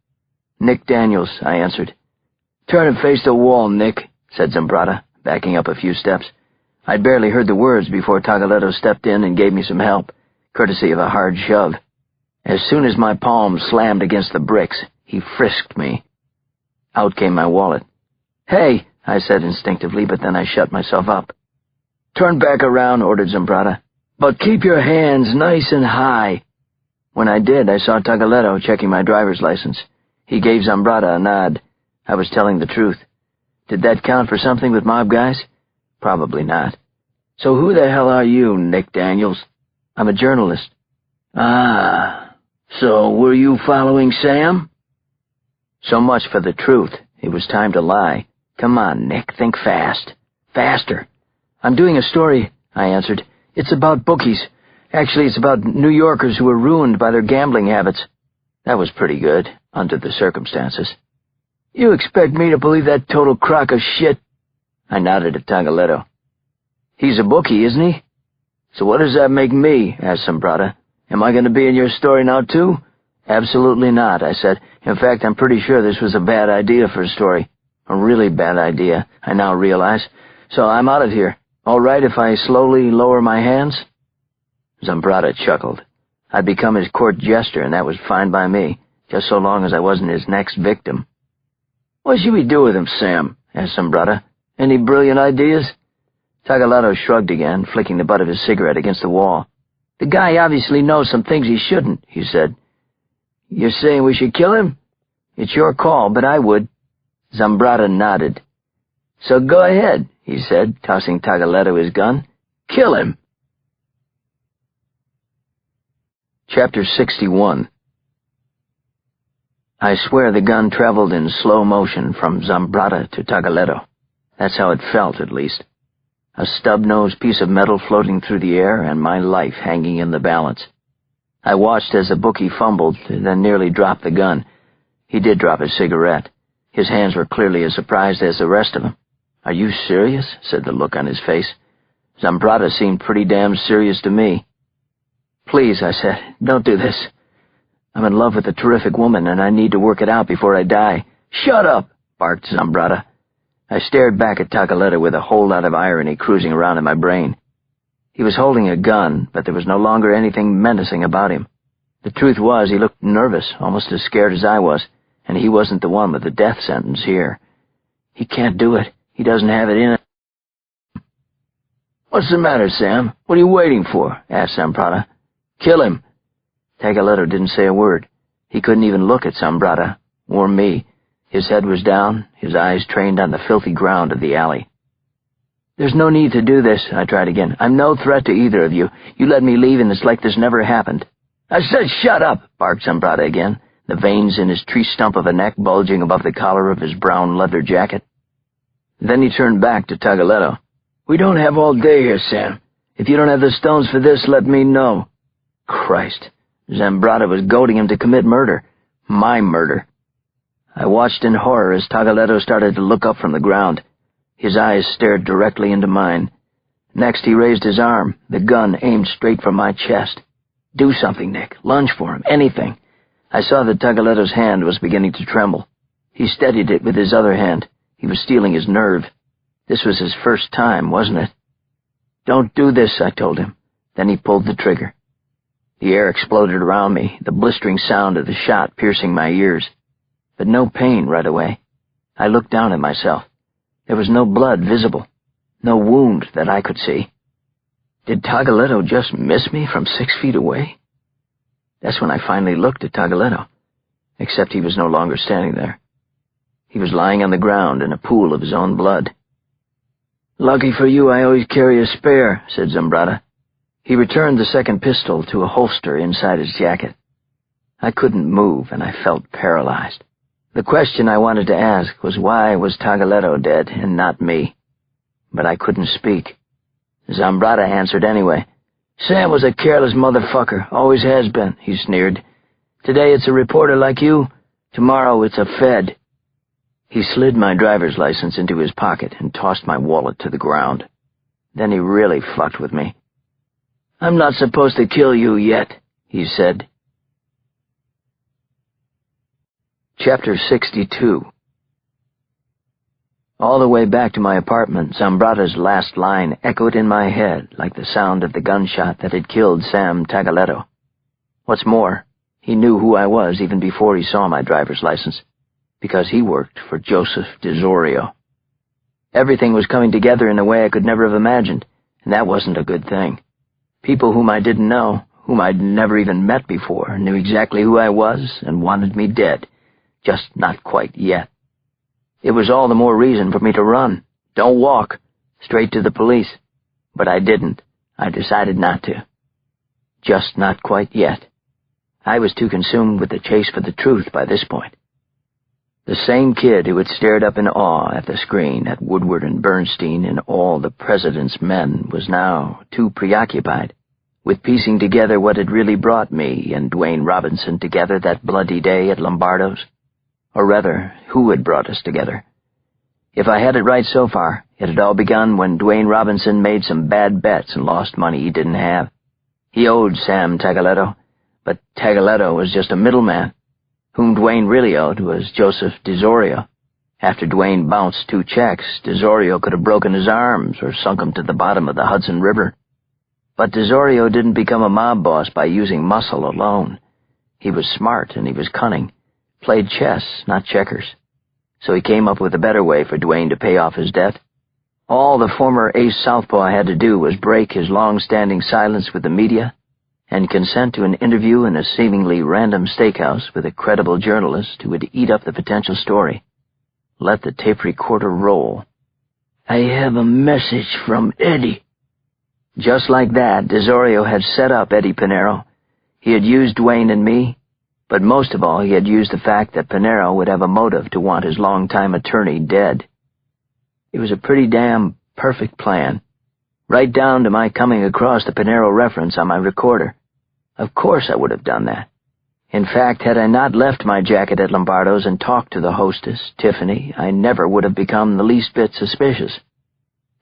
"Nick Daniels," I answered. "Turn and face the wall, Nick," said Zambrata, backing up a few steps. I'd barely heard the words before Tagaletto stepped in and gave me some help, courtesy of a hard shove. As soon as my palm slammed against the bricks, he frisked me. Out came my wallet. "Hey," I said instinctively, but then I shut myself up. "Turn back around," ordered Zambrata. "But keep your hands nice and high." When I did, I saw Tagaletto checking my driver's license. He gave Zambrata a nod. I was telling the truth. Did that count for something with mob guys? Probably not. "So who the hell are you, Nick Daniels?" "I'm a journalist." "Ah, so were you following Sam?" So much for the truth. It was time to lie. "Come on, Nick, think fast. Faster." "I'm doing a story," I answered. "It's about bookies. Actually, it's about New Yorkers who were ruined by their gambling habits." That was pretty good, under the circumstances. "You expect me to believe that total crock of shit?" I nodded at Tagaletto. "He's a bookie, isn't he?" "So what does that make me?" asked Zambrata. "Am I going to be in your story now, too? Absolutely not, I said. In fact, I'm pretty sure this was a bad idea for a story. A really bad idea, I now realize. So I'm out of here. All right if I slowly lower my hands? Zambrata chuckled. I'd become his court jester, and that was fine by me, just so long as I wasn't his next victim. What should we do with him, Sam? Asked Zambrata. Any brilliant ideas? Tagaletto shrugged again, flicking the butt of his cigarette against the wall. The guy obviously knows some things he shouldn't, he said. You're saying we should kill him? It's your call, but I would. Zambrata nodded. So go ahead, he said, tossing Tagaletto his gun. Kill him. Chapter 61. I swear the gun traveled in slow motion from Zambrata to Tagaletto. That's how it felt, at least. A stub-nosed piece of metal floating through the air and my life hanging in the balance. I watched as the bookie fumbled, then nearly dropped the gun. He did drop his cigarette. His hands were clearly as surprised as the rest of him. Are you serious? Said the look on his face. Zambrata seemed pretty damn serious to me. Please, I said, don't do this. I'm in love with a terrific woman, and I need to work it out before I die. Shut up, barked Zambrata. I stared back at Tagaletto with a whole lot of irony cruising around in my brain. He was holding a gun, but there was no longer anything menacing about him. The truth was, he looked nervous, almost as scared as I was, and he wasn't the one with the death sentence here. He can't do it. He doesn't have it in him. What's the matter, Sam? What are you waiting for? Asked Zambrata. Kill him. Tagaletto didn't say a word. He couldn't even look at Zambrata, or me. His head was down, his eyes trained on the filthy ground of the alley. There's no need to do this, I tried again. I'm no threat to either of you. You let me leave and it's like this never happened. I said shut up, barked Zambrata again, the veins in his tree stump of a neck bulging above the collar of his brown leather jacket. Then he turned back to Tagaletto. We don't have all day here, Sam. If you don't have the stones for this, let me know. Christ. Zambrata was goading him to commit murder. My murder. I watched in horror as Tagaletto started to look up from the ground. His eyes stared directly into mine. Next he raised his arm, the gun aimed straight for my chest. Do something, Nick. Lunge for him. Anything. I saw that Tagaletto's hand was beginning to tremble. He steadied it with his other hand. He was steeling his nerve. This was his first time, wasn't it? Don't do this, I told him. Then he pulled the trigger. The air exploded around me, the blistering sound of the shot piercing my ears. But no pain right away. I looked down at myself. There was no blood visible, no wound that I could see. Did Tagaletto just miss me from 6 feet away? That's when I finally looked at Tagaletto, except he was no longer standing there. He was lying on the ground in a pool of his own blood. Lucky for you I always carry a spare, said Zambrata. He returned the second pistol to a holster inside his jacket. I couldn't move, and I felt paralyzed. The question I wanted to ask was why was Tagaletto dead and not me? But I couldn't speak. Zambrata answered anyway. Sam was a careless motherfucker, always has been, he sneered. Today it's a reporter like you, tomorrow it's a Fed. He slid my driver's license into his pocket and tossed my wallet to the ground. Then he really fucked with me. I'm not supposed to kill you yet, he said. Chapter 62. All the way back to my apartment, Zambrata's last line echoed in my head like the sound of the gunshot that had killed Sam Tagaletto. What's more, he knew who I was even before he saw my driver's license, because he worked for Joseph DeZorio. Everything was coming together in a way I could never have imagined, and that wasn't a good thing. People whom I didn't know, whom I'd never even met before, knew exactly who I was and wanted me dead. Just not quite yet. It was all the more reason for me to run. Don't walk. Straight to the police. But I didn't. I decided not to. Just not quite yet. I was too consumed with the chase for the truth by this point. The same kid who had stared up in awe at the screen at Woodward and Bernstein and all the President's Men was now too preoccupied with piecing together what had really brought me and Dwayne Robinson together that bloody day at Lombardo's. Or rather, who had brought us together. If I had it right so far, it had all begun when Dwayne Robinson made some bad bets and lost money he didn't have. He owed Sam Tagaletto, But Tagaletto was just a middleman. Whom Dwayne really owed was Joseph DeZorio. After Dwayne bounced 2 checks, DeZorio could have broken his arms or sunk him to the bottom of the Hudson River. But DeZorio didn't become a mob boss by using muscle alone. He was smart and he was cunning, played chess, not checkers. So he came up with a better way for Dwayne to pay off his debt. All the former ace southpaw had to do was break his long-standing silence with the media and consent to an interview in a seemingly random steakhouse with a credible journalist who would eat up the potential story. Let the tape recorder roll. I have a message from Eddie. Just like that, DeZorio had set up Eddie Pinero. He had used Dwayne and me, but most of all he had used the fact that Pinero would have a motive to want his longtime attorney dead. It was a pretty damn perfect plan, right down to my coming across the Pinero reference on my recorder. Of course I would have done that. In fact, had I not left my jacket at Lombardo's and talked to the hostess, Tiffany, I never would have become the least bit suspicious.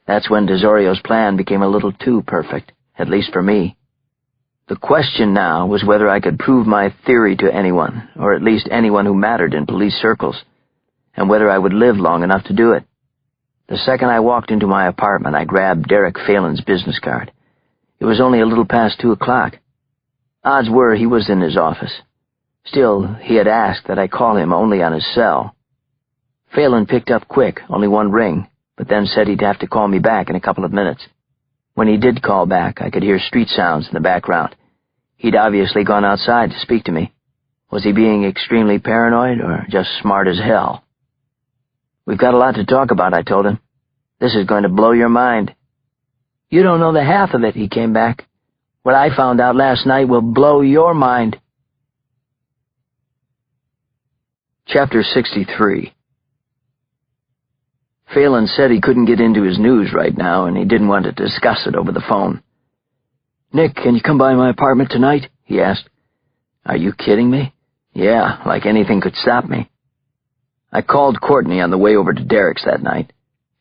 That's when DeZorio's plan became a little too perfect, at least for me. The question now was whether I could prove my theory to anyone, or at least anyone who mattered in police circles, and whether I would live long enough to do it. The second I walked into my apartment, I grabbed Derek Phelan's business card. It was only a little past 2 o'clock. Odds were he was in his office. Still, he had asked that I call him only on his cell. Phelan picked up quick, only 1 ring, but then said he'd have to call me back in a couple of minutes. When he did call back, I could hear street sounds in the background. He'd obviously gone outside to speak to me. Was he being extremely paranoid, or just smart as hell? We've got a lot to talk about, I told him. This is going to blow your mind. You don't know the half of it, he came back. What I found out last night will blow your mind. Chapter 63. Phelan said he couldn't get into his news right now, and he didn't want to discuss it over the phone. "Nick, can you come by my apartment tonight?" he asked. Are you kidding me? Yeah, like anything could stop me. I called Courtney on the way over to Derek's that night.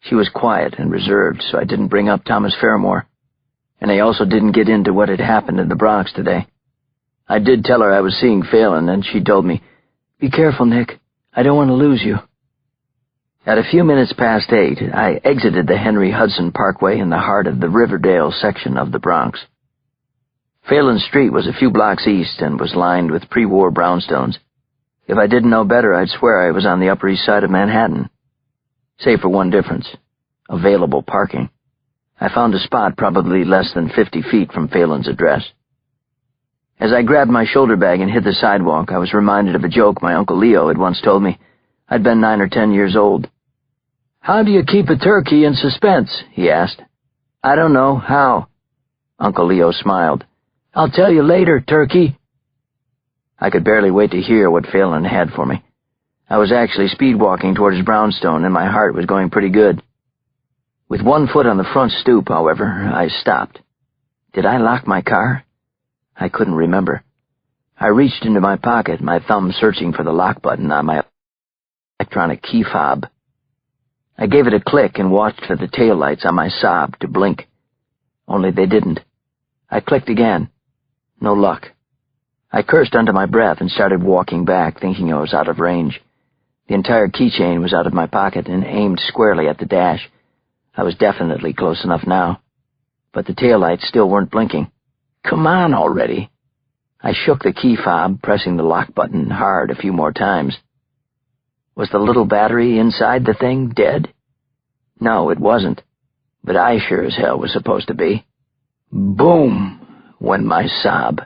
She was quiet and reserved, so I didn't bring up Thomas Fairmore. And I also didn't get into what had happened in the Bronx today. I did tell her I was seeing Phelan, and she told me, "Be careful, Nick. I don't want to lose you." At a few minutes past 8, I exited the Henry Hudson Parkway in the heart of the Riverdale section of the Bronx. Phelan Street was a few blocks east and was lined with pre-war brownstones. If I didn't know better, I'd swear I was on the Upper East Side of Manhattan. Save for one difference: available parking. I found a spot probably less than 50 feet from Phelan's address. As I grabbed my shoulder bag and hit the sidewalk, I was reminded of a joke my Uncle Leo had once told me. I'd been 9 or 10 years old. "How do you keep a turkey in suspense?" he asked. "I don't know. How?" Uncle Leo smiled. "I'll tell you later, turkey." I could barely wait to hear what Phelan had for me. I was actually speed-walking towards Brownstone, and my heart was going pretty good. With 1 foot on the front stoop, however, I stopped. Did I lock my car? I couldn't remember. I reached into my pocket, my thumb searching for the lock button on my electronic key fob. I gave it a click and watched for the taillights on my Saab to blink. Only they didn't. I clicked again. No luck. I cursed under my breath and started walking back, thinking I was out of range. The entire keychain was out of my pocket and aimed squarely at the dash. I was definitely close enough now. But the taillights still weren't blinking. Come on already. I shook the key fob, pressing the lock button hard a few more times. Was the little battery inside the thing dead? No, it wasn't. But I sure as hell was supposed to be. Boom! Went my sob.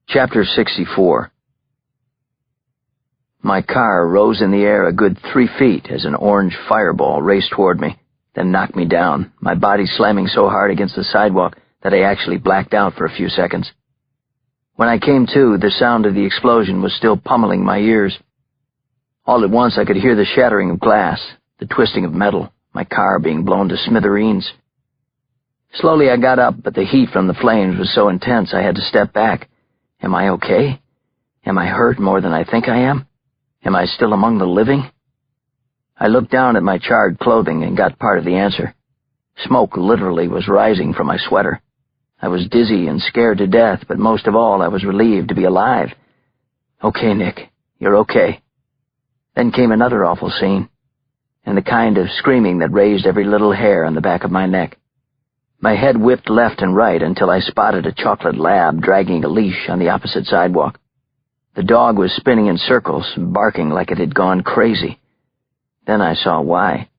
Chapter 64. My car rose in the air a good 3 feet as an orange fireball raced toward me, then knocked me down, my body slamming so hard against the sidewalk that I actually blacked out for a few seconds. When I came to, the sound of the explosion was still pummeling my ears. All at once I could hear the shattering of glass, the twisting of metal, my car being blown to smithereens. Slowly I got up, but the heat from the flames was so intense I had to step back. Am I okay? Am I hurt more than I think I am? Am I still among the living? I looked down at my charred clothing and got part of the answer. Smoke literally was rising from my sweater. I was dizzy and scared to death, but most of all I was relieved to be alive. "Okay, Nick, you're okay." Then came another awful scene, and the kind of screaming that raised every little hair on the back of my neck. My head whipped left and right until I spotted a chocolate lab dragging a leash on the opposite sidewalk. The dog was spinning in circles, barking like it had gone crazy. Then I saw why.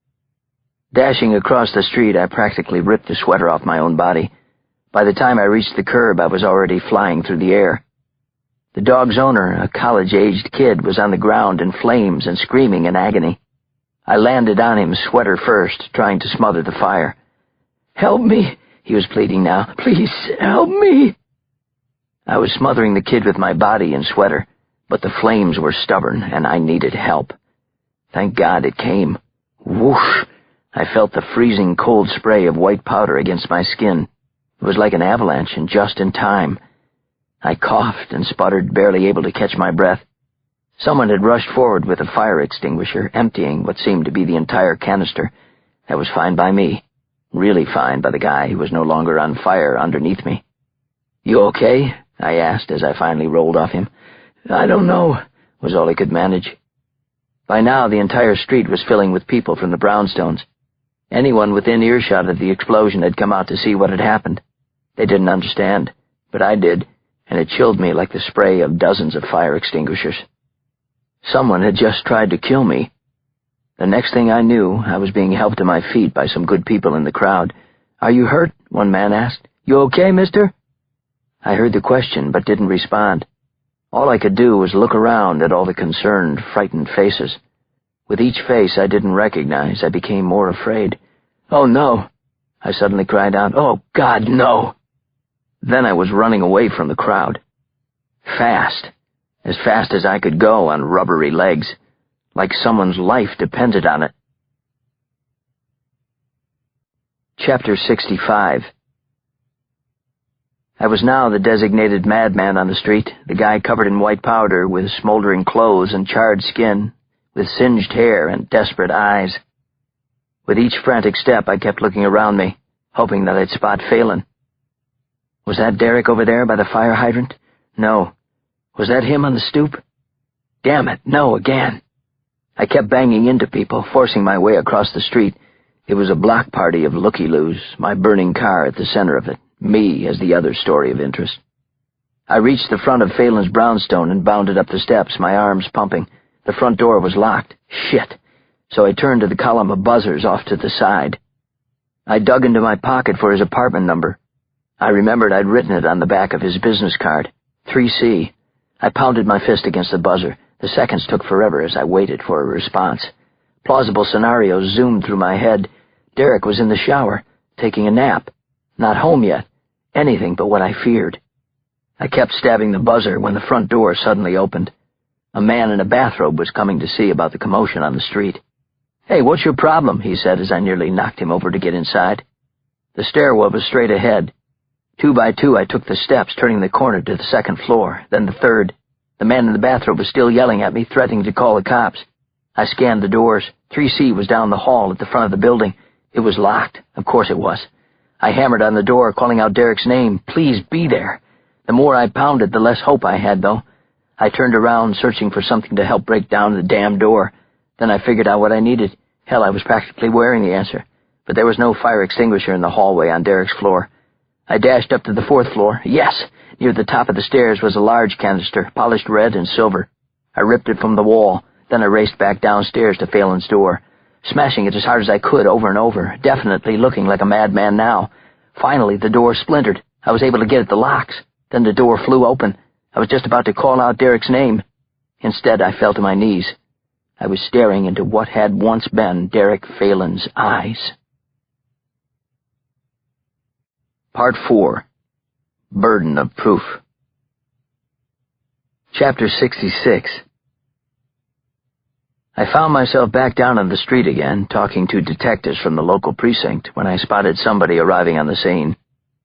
Dashing across the street, I practically ripped the sweater off my own body. By the time I reached the curb, I was already flying through the air. The dog's owner, a college-aged kid, was on the ground in flames and screaming in agony. I landed on him, sweater first, trying to smother the fire. "Help me," he was pleading now. "Please, help me." I was smothering the kid with my body and sweater, but the flames were stubborn, and I needed help. Thank God it came. Whoosh! I felt the freezing cold spray of white powder against my skin. It was like an avalanche, and just in time. I coughed and sputtered, barely able to catch my breath. Someone had rushed forward with a fire extinguisher, emptying what seemed to be the entire canister. That was fine by me. Really fine by the guy who was no longer on fire underneath me. "You okay?" I asked as I finally rolled off him. "I don't know," was all he could manage. By now the entire street was filling with people from the brownstones. Anyone within earshot of the explosion had come out to see what had happened. They didn't understand, but I did, and it chilled me like the spray of dozens of fire extinguishers. Someone had just tried to kill me. The next thing I knew, I was being helped to my feet by some good people in the crowd. "Are you hurt?" one man asked. "You okay, mister?" I heard the question, but didn't respond. All I could do was look around at all the concerned, frightened faces. With each face I didn't recognize, I became more afraid. "Oh, no!" I suddenly cried out. "Oh, God, no!" Then I was running away from the crowd. Fast. As fast as I could go on rubbery legs. Like someone's life depended on it. Chapter 65. I was now the designated madman on the street, the guy covered in white powder, with smoldering clothes and charred skin, with singed hair and desperate eyes. With each frantic step, I kept looking around me, hoping that I'd spot Phelan. Was that Derek over there by the fire hydrant? No. Was that him on the stoop? Damn it, no, again. I kept banging into people, forcing my way across the street. It was a block party of looky-loos, my burning car at the center of it, me as the other story of interest. I reached the front of Phelan's brownstone and bounded up the steps, my arms pumping. The front door was locked. Shit. So I turned to the column of buzzers off to the side. I dug into my pocket for his apartment number. I remembered I'd written it on the back of his business card. 3C. I pounded my fist against the buzzer. The seconds took forever as I waited for a response. Plausible scenarios zoomed through my head. Derek was in the shower, taking a nap. Not home yet. Anything but what I feared. I kept stabbing the buzzer when the front door suddenly opened. A man in a bathrobe was coming to see about the commotion on the street. "Hey, what's your problem?" he said as I nearly knocked him over to get inside. The stairwell was straight ahead. 2 by 2 I took the steps, turning the corner to the second floor, then the third. The man in the bathrobe was still yelling at me, threatening to call the cops. I scanned the doors. 3C was down the hall at the front of the building. It was locked. Of course it was. I hammered on the door, calling out Derek's name. Please be there. The more I pounded, the less hope I had, though. I turned around, searching for something to help break down the damn door. Then I figured out what I needed. Hell, I was practically wearing the answer. But there was no fire extinguisher in the hallway on Derek's floor. I dashed up to the 4th floor. Yes! Near the top of the stairs was a large canister, polished red and silver. I ripped it from the wall. Then I raced back downstairs to Phelan's door, smashing it as hard as I could over and over, definitely looking like a madman now. Finally, the door splintered. I was able to get at the locks. Then the door flew open. I was just about to call out Derek's name. Instead, I fell to my knees. I was staring into what had once been Derek Phelan's eyes. Part 4. Burden of Proof. Chapter 66. I found myself back down on the street again, talking to detectives from the local precinct, when I spotted somebody arriving on the scene.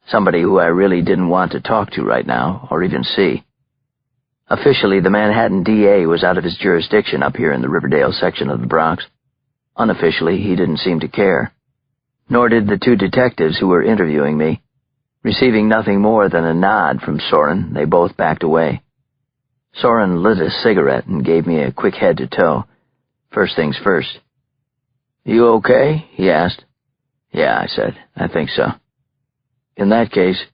Somebody who I really didn't want to talk to right now, or even see. Officially, the Manhattan DA was out of his jurisdiction up here in the Riverdale section of the Bronx. Unofficially, he didn't seem to care. Nor did the 2 detectives who were interviewing me. Receiving nothing more than a nod from Soren, they both backed away. Soren lit a cigarette and gave me a quick head to toe. First things first. "You okay?" he asked. "Yeah," I said. "I think so." "In that case..."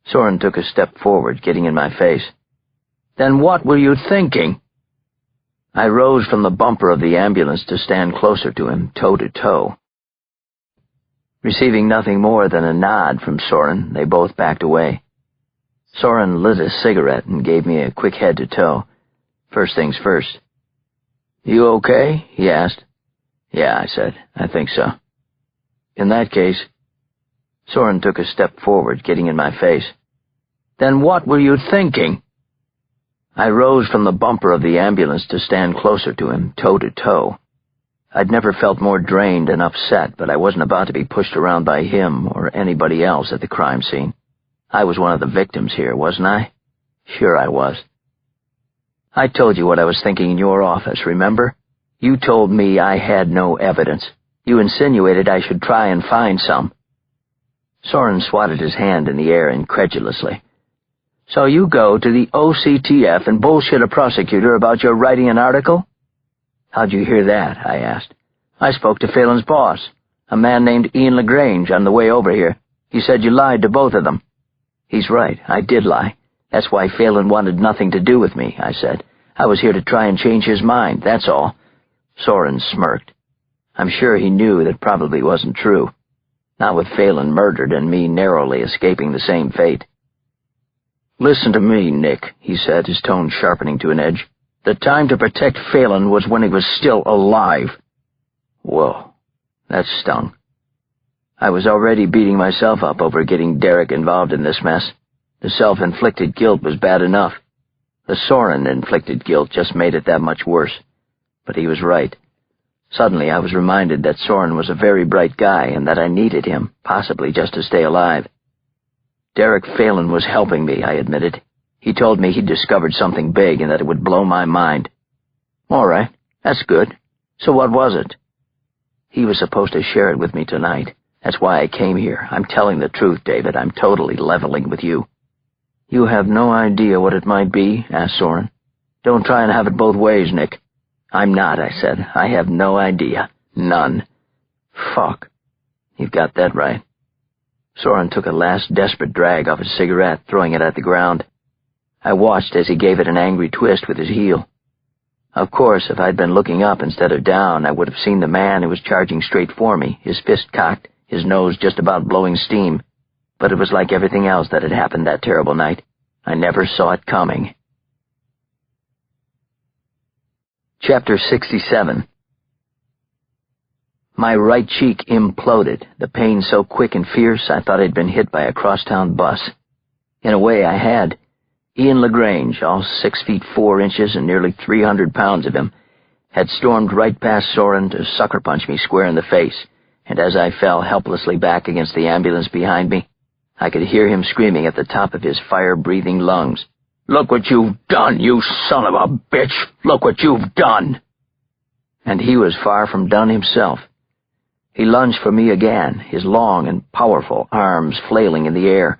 Soren took a step forward, getting in my face. "Then what were you thinking?" I rose from the bumper of the ambulance to stand closer to him, toe to toe. Receiving nothing more than a nod from Soren, they both backed away. Soren lit a cigarette and gave me a quick head to toe. First things first. "You okay?" he asked. "Yeah," I said. "I think so." "In that case..." Soren took a step forward, getting in my face. "Then what were you thinking?" I rose from the bumper of the ambulance to stand closer to him, toe to toe. I'd never felt more drained and upset, but I wasn't about to be pushed around by him or anybody else at the crime scene. I was one of the victims here, wasn't I? Sure I was. "I told you what I was thinking in your office, remember? You told me I had no evidence. You insinuated I should try and find some." Soren swatted his hand in the air incredulously. "So you go to the OCTF and bullshit a prosecutor about your writing an article?" "How'd you hear that?" I asked. "I spoke to Phelan's boss, a man named Ian LaGrange, on the way over here. He said you lied to both of them." "He's right, I did lie. That's why Phelan wanted nothing to do with me," I said. "I was here to try and change his mind, that's all." Soren smirked. I'm sure he knew that probably wasn't true. Not with Phelan murdered and me narrowly escaping the same fate. "Listen to me, Nick," he said, his tone sharpening to an edge. "The time to protect Phelan was when he was still alive." Whoa, that stung. I was already beating myself up over getting Derek involved in this mess. The self-inflicted guilt was bad enough. The Soren-inflicted guilt just made it that much worse. But he was right. Suddenly I was reminded that Soren was a very bright guy and that I needed him, possibly just to stay alive. Derek Phelan was helping me, I admitted. He told me he'd discovered something big and that it would blow my mind. All right, that's good. So what was it? He was supposed to share it with me tonight. That's why I came here. I'm telling the truth, David. I'm totally leveling with you. "You have no idea what it might be?" asked Soren. "Don't try and have it both ways, Nick." "I'm not," I said. "I have no idea. None." "Fuck. You've got that right." Soren took a last desperate drag off his cigarette, throwing it at the ground. I watched as he gave it an angry twist with his heel. Of course, if I'd been looking up instead of down, I would have seen the man who was charging straight for me, his fist cocked, his nose just about blowing steam. But it was like everything else that had happened that terrible night. I never saw it coming. Chapter 67. My right cheek imploded, the pain so quick and fierce I thought I'd been hit by a crosstown bus. In a way, I had. Ian LaGrange, all 6 feet 4 inches and nearly 300 pounds of him, had stormed right past Soren to sucker punch me square in the face, and as I fell helplessly back against the ambulance behind me, I could hear him screaming at the top of his fire-breathing lungs, "Look what you've done, you son of a bitch! Look what you've done!" And he was far from done himself. He lunged for me again, his long and powerful arms flailing in the air.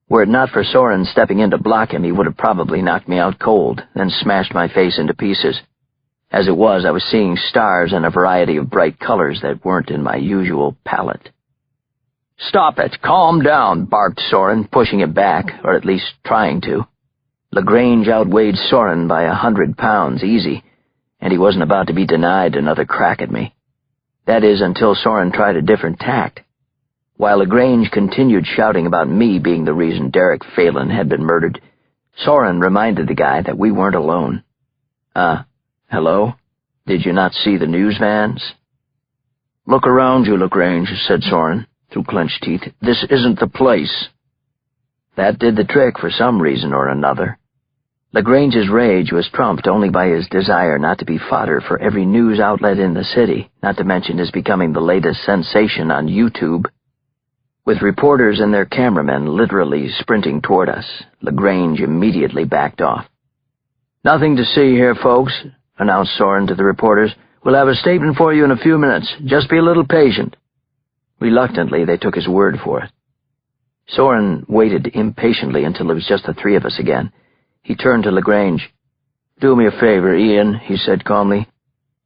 Were it not for Soren stepping in to block him, he would have probably knocked me out cold, then smashed my face into pieces. As it was, I was seeing stars and a variety of bright colors that weren't in my usual palette. "Stop it! Calm down!" barked Soren, pushing it back, or at least trying to. LaGrange outweighed Soren by 100 pounds easy, and he wasn't about to be denied another crack at me. That is, until Soren tried a different tact. While LaGrange continued shouting about me being the reason Derek Phelan had been murdered, Soren reminded the guy that we weren't alone. Hello? Did you not see the news vans?" "Look around you, LaGrange," said Soren, through clenched teeth. "This isn't the place." That did the trick for some reason or another. LaGrange's rage was trumped only by his desire not to be fodder for every news outlet in the city, not to mention his becoming the latest sensation on YouTube. With reporters and their cameramen literally sprinting toward us, LaGrange immediately backed off. "Nothing to see here, folks," announced Soren to the reporters. "We'll have a statement for you in a few minutes. Just be a little patient." Reluctantly, they took his word for it. Soren waited impatiently until it was just the three of us again. He turned to LaGrange. "Do me a favor, Ian," he said calmly.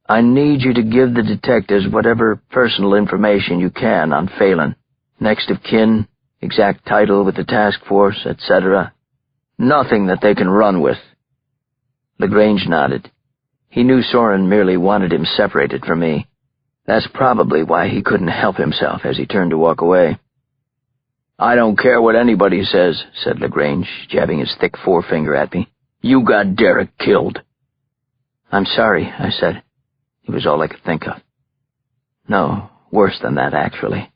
"I need you to give the detectives whatever personal information you can on Phelan. Next of kin, exact title with the task force, etc. Nothing that they can run with." LaGrange nodded. He knew Soren merely wanted him separated from me. That's probably why he couldn't help himself as he turned to walk away. "I don't care what anybody says," said LaGrange, jabbing his thick forefinger at me. "You got Derek killed." "I'm sorry," I said. It was all I could think of. No, worse than that, actually.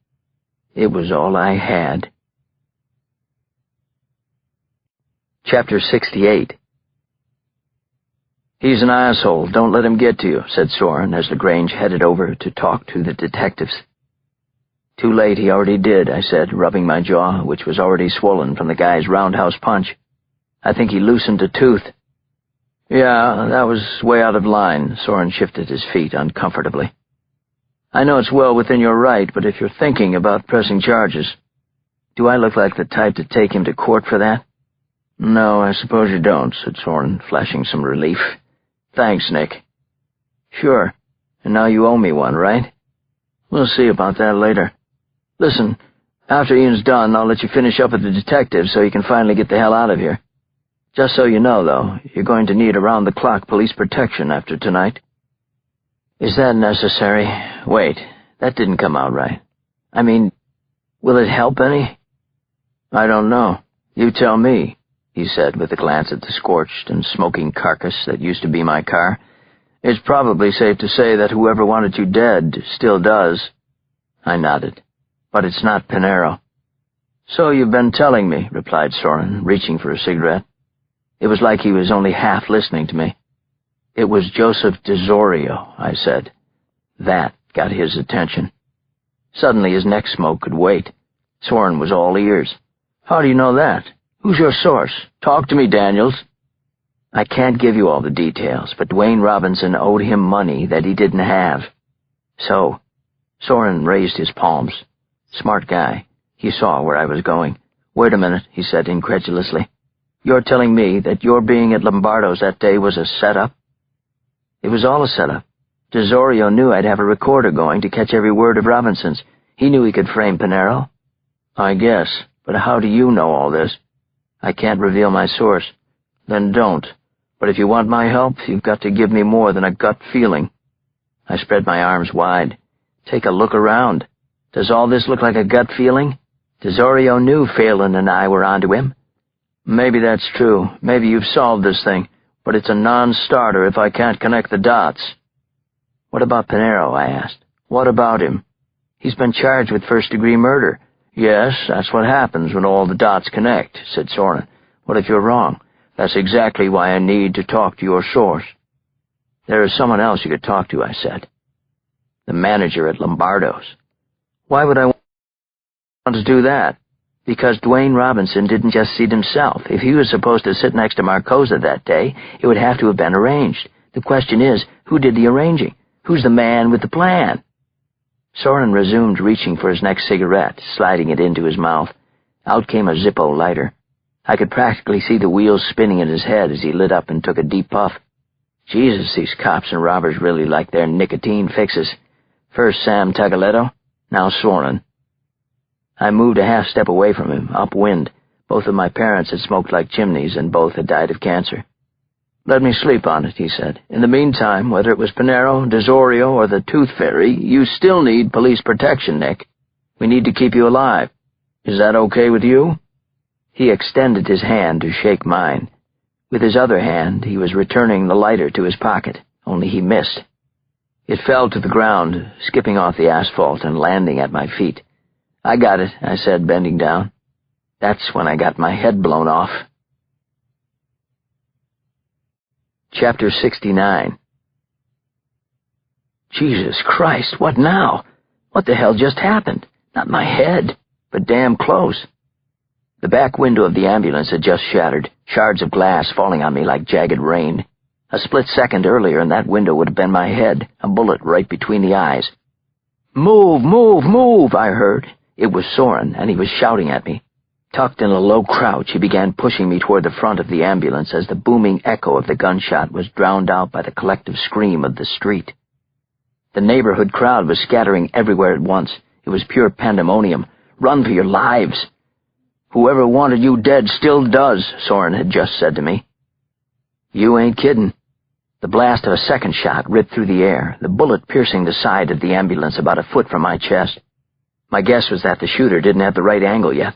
It was all I had. Chapter 68. "He's an asshole. Don't let him get to you," said Soren as LaGrange headed over to talk to the detectives. "Too late, he already did," I said, rubbing my jaw, which was already swollen from the guy's roundhouse punch. "I think he loosened a tooth." "Yeah, that was way out of line." Soren shifted his feet uncomfortably. "I know it's well within your right, but if you're thinking about pressing charges..." "Do I look like the type to take him to court for that?" "No, I suppose you don't," said Soren, flashing some relief. "Thanks, Nick." "Sure. And now you owe me one, right?" "We'll see about that later. Listen, after Ian's done, I'll let you finish up with the detective so you can finally get the hell out of here. Just so you know, though, you're going to need around-the-clock police protection after tonight." "Is that necessary? Wait, that didn't come out right. I mean, will it help any?" "I don't know. You tell me," he said with a glance at the scorched and smoking carcass that used to be my car. "It's probably safe to say that whoever wanted you dead still does." I nodded. "But it's not Pinero." "So you've been telling me," replied Soren, reaching for a cigarette. It was like he was only half listening to me. "It was Joseph DeZorio," I said. That got his attention. Suddenly his neck smoke could wait. Soren was all ears. "How do you know that? Who's your source? Talk to me, Daniels." "I can't give you all the details, but Dwayne Robinson owed him money that he didn't have. So..." Soren raised his palms. Smart guy. He saw where I was going. "Wait a minute," he said incredulously. "You're telling me that your being at Lombardo's that day was a setup?" "It was all a setup. DeZorio knew I'd have a recorder going to catch every word of Robinson's. He knew he could frame Pinero." "I guess. But how do you know all this?" "I can't reveal my source." "Then don't. But if you want my help, you've got to give me more than a gut feeling." I spread my arms wide. "Take a look around. Does all this look like a gut feeling? DeZorio knew Phelan and I were onto him." "Maybe that's true. Maybe you've solved this thing. But it's a non-starter if I can't connect the dots." "What about Pinero?" I asked. "What about him?" "He's been charged with first-degree murder." "Yes, that's what happens when all the dots connect," said Soren. "What if you're wrong? That's exactly why I need to talk to your source." "There is someone else you could talk to," I said. "The manager at Lombardo's." "Why would I want to do that?" "Because Dwayne Robinson didn't just seat himself. If he was supposed to sit next to Marcosa that day, it would have to have been arranged. The question is, who did the arranging? Who's the man with the plan?" Soren resumed reaching for his next cigarette, sliding it into his mouth. Out came a Zippo lighter. I could practically see the wheels spinning in his head as he lit up and took a deep puff. Jesus, these cops and robbers really like their nicotine fixes. First Sam Tagaletto, now Soren. I moved a half step away from him, upwind. Both of my parents had smoked like chimneys, and both had died of cancer. "Let me sleep on it," he said. "In the meantime, whether it was Pinero, DeZorio, or the Tooth Fairy, you still need police protection, Nick. We need to keep you alive. Is that okay with you?" He extended his hand to shake mine. With his other hand, he was returning the lighter to his pocket, only he missed. It fell to the ground, skipping off the asphalt and landing at my feet. "I got it," I said, bending down. That's when I got my head blown off. Chapter 69. Jesus Christ, what now? What the hell just happened? Not my head, but damn close. The back window of the ambulance had just shattered, shards of glass falling on me like jagged rain. A split second earlier and that window would have been my head, a bullet right between the eyes. "Move, move, move," I heard. It was Soren, and he was shouting at me. Tucked in a low crouch, he began pushing me toward the front of the ambulance as the booming echo of the gunshot was drowned out by the collective scream of the street. The neighborhood crowd was scattering everywhere at once. It was pure pandemonium. "Run for your lives." "Whoever wanted you dead still does," Soren had just said to me. "You ain't kidding." The blast of a second shot ripped through the air, the bullet piercing the side of the ambulance about a foot from my chest. My guess was that the shooter didn't have the right angle yet.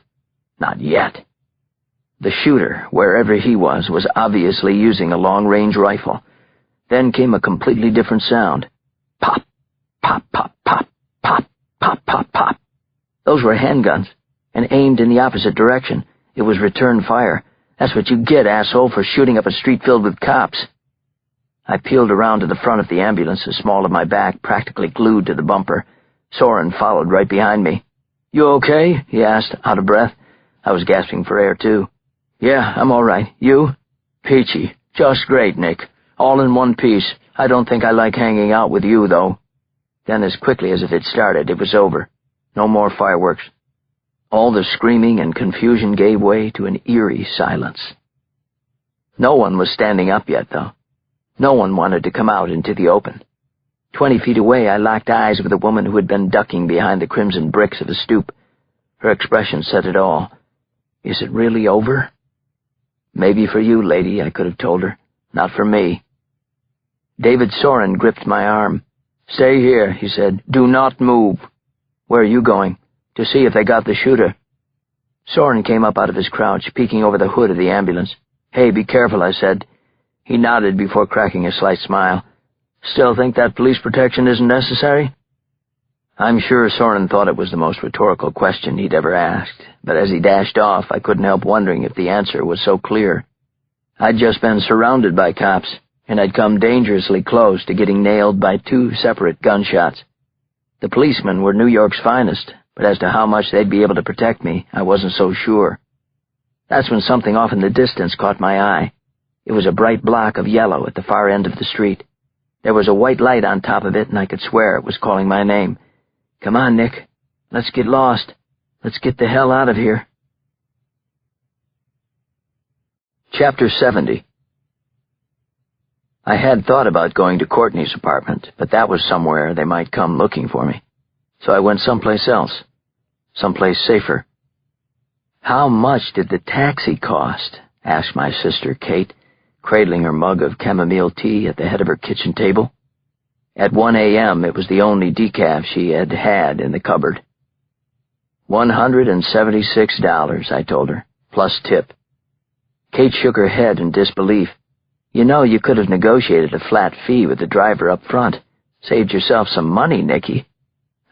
Not yet. The shooter, wherever he was obviously using a long-range rifle. Then came a completely different sound. Pop, pop, pop, pop, pop, pop, pop, pop. Those were handguns, and aimed in the opposite direction. It was return fire. "That's what you get, asshole, for shooting up a street filled with cops." I peeled around to the front of the ambulance, the small of my back practically glued to the bumper. Soren followed right behind me. "You okay?" he asked, out of breath. I was gasping for air, too. "Yeah, I'm all right. You?" "Peachy. Just great, Nick. All in one piece. I don't think I like hanging out with you, though." Then, as quickly as if it started, it was over. No more fireworks. All the screaming and confusion gave way to an eerie silence. No one was standing up yet, though. No one wanted to come out into the open. 20 feet away, I locked eyes with a woman who had been ducking behind the crimson bricks of the stoop. Her expression said it all. "Is it really over?" "Maybe for you, lady," I could have told her. "Not for me." David Soren gripped my arm. "Stay here," he said. "Do not move." "Where are you going?" "To see if they got the shooter." Soren came up out of his crouch, peeking over the hood of the ambulance. "Hey, be careful," I said. He nodded before cracking a slight smile. "Still think that police protection isn't necessary?" I'm sure Soren thought it was the most rhetorical question he'd ever asked, but as he dashed off, I couldn't help wondering if the answer was so clear. I'd just been surrounded by cops, and I'd come dangerously close to getting nailed by 2 separate gunshots. The policemen were New York's finest, but as to how much they'd be able to protect me, I wasn't so sure. That's when something off in the distance caught my eye. It was a bright block of yellow at the far end of the street. There was a white light on top of it, and I could swear it was calling my name. "Come on, Nick. Let's get lost. Let's get the hell out of here." Chapter 70. I had thought about going to Courtney's apartment, but that was somewhere they might come looking for me. So I went someplace else. Someplace safer. "How much did the taxi cost?" asked my sister Kate, cradling her mug of chamomile tea at the head of her kitchen table. At 1 a.m., it was the only decaf she had had in the cupboard. $176, I told her, plus tip. Kate shook her head in disbelief. "You know, you could have negotiated a flat fee with the driver up front. Saved yourself some money, Nicky."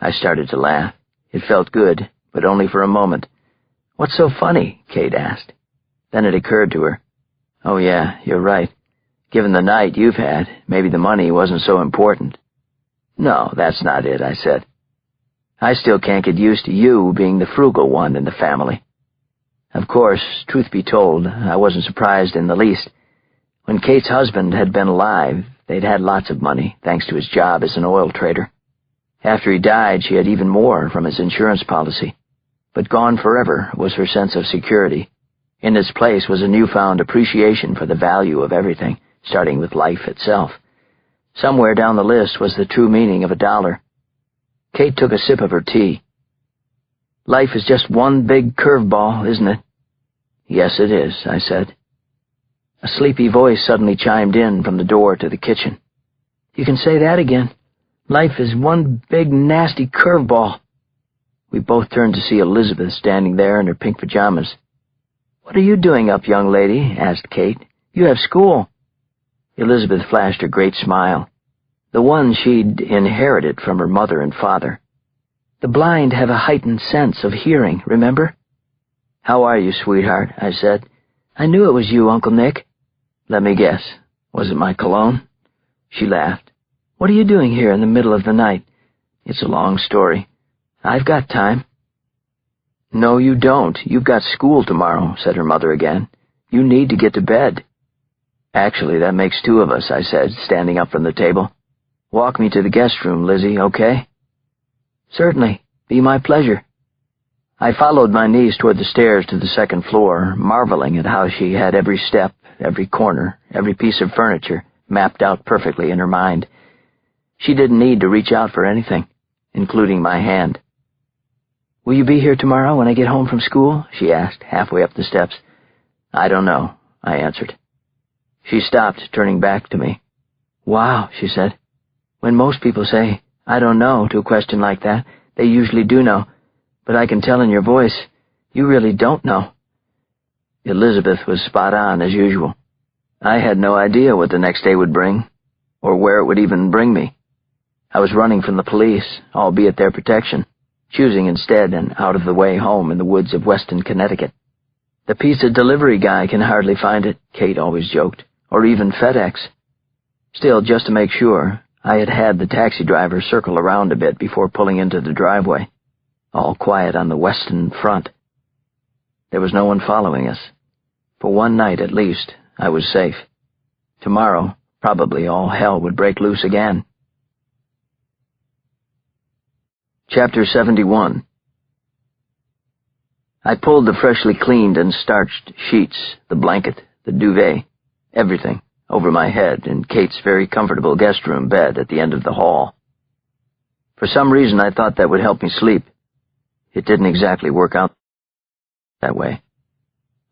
I started to laugh. It felt good, but only for a moment. "What's so funny?" Kate asked. Then it occurred to her. "Oh yeah, you're right. Given the night you've had, maybe the money wasn't so important." "No, that's not it," I said. "I still can't get used to you being the frugal one in the family." Of course, truth be told, I wasn't surprised in the least. When Kate's husband had been alive, they'd had lots of money, thanks to his job as an oil trader. After he died, she had even more from his insurance policy. But gone forever was her sense of security. In its place was a newfound appreciation for the value of everything, starting with life itself. Somewhere down the list was the true meaning of $1. Kate took a sip of her tea. "Life is just one big curveball, isn't it?" "Yes, it is," I said. A sleepy voice suddenly chimed in from the door to the kitchen. "You can say that again. Life is one big nasty curveball." We both turned to see Elizabeth standing there in her pink pajamas. "What are you doing up, young lady?" asked Kate. "You have school." Elizabeth flashed her great smile, the one she'd inherited from her mother and father. "The blind have a heightened sense of hearing, remember?" "How are you, sweetheart?" I said. "I knew it was you, Uncle Nick." "Let me guess. Was it my cologne?" She laughed. "What are you doing here in the middle of the night?" "It's a long story." "I've got time." "No, you don't. You've got school tomorrow," said her mother again. "You need to get to bed." "Actually, that makes 2 of us," I said, standing up from the table. "Walk me to the guest room, Lizzie, okay?" "Certainly. Be my pleasure." I followed my niece toward the stairs to the second floor, marveling at how she had every step, every corner, every piece of furniture mapped out perfectly in her mind. She didn't need to reach out for anything, including my hand. "Will you be here tomorrow when I get home from school?" she asked, halfway up the steps. "I don't know," I answered. She stopped, turning back to me. "Wow," she said. "When most people say, 'I don't know,' to a question like that, they usually do know. But I can tell in your voice, you really don't know." Elizabeth was spot on, as usual. I had no idea what the next day would bring, or where it would even bring me. I was running from the police, albeit their protection, choosing instead an out-of-the-way home in the woods of Weston, Connecticut. "The pizza delivery guy can hardly find it," Kate always joked, "or even FedEx." Still, just to make sure, I had the taxi driver circle around a bit before pulling into the driveway. All quiet on the Weston front. There was no one following us. For one night at least, I was safe. Tomorrow, probably all hell would break loose again. Chapter 71. I pulled the freshly cleaned and starched sheets, the blanket, the duvet, everything, over my head in Kate's very comfortable guest room bed at the end of the hall. For some reason I thought that would help me sleep. It didn't exactly work out that way.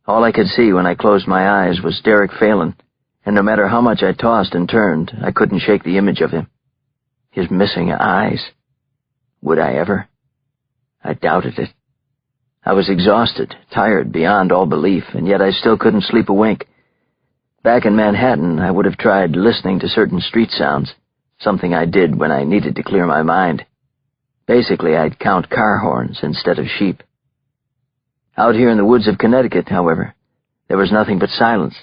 All I could see when I closed my eyes was Derek Phelan, and no matter how much I tossed and turned, I couldn't shake the image of him. His missing eyes. Would I ever? I doubted it. I was exhausted, tired beyond all belief, and yet I still couldn't sleep a wink. Back in Manhattan, I would have tried listening to certain street sounds, something I did when I needed to clear my mind. Basically, I'd count car horns instead of sheep. Out here in the woods of Connecticut, however, there was nothing but silence,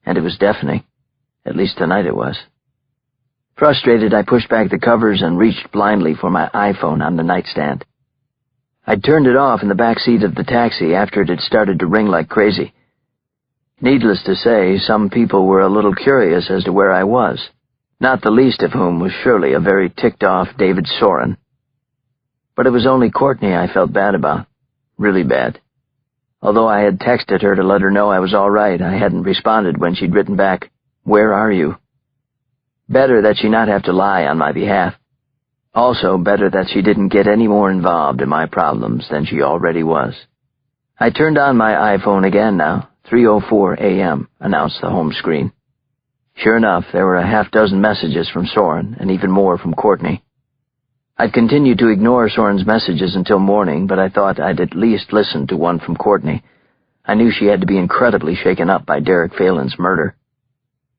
and it was deafening. At least tonight it was. Frustrated, I pushed back the covers and reached blindly for my iPhone on the nightstand. I'd turned it off in the back seat of the taxi after it had started to ring like crazy. Needless to say, some people were a little curious as to where I was, not the least of whom was surely a very ticked-off David Soren. But it was only Courtney I felt bad about, really bad. Although I had texted her to let her know I was all right, I hadn't responded when she'd written back, "Where are you?" Better that she not have to lie on my behalf. Also, better that she didn't get any more involved in my problems than she already was. I turned on my iPhone again now. 3:04 a.m., announced the home screen. Sure enough, there were a half-dozen messages from Soren, and even more from Courtney. I'd continued to ignore Soren's messages until morning, but I thought I'd at least listen to one from Courtney. I knew she had to be incredibly shaken up by Derek Phelan's murder.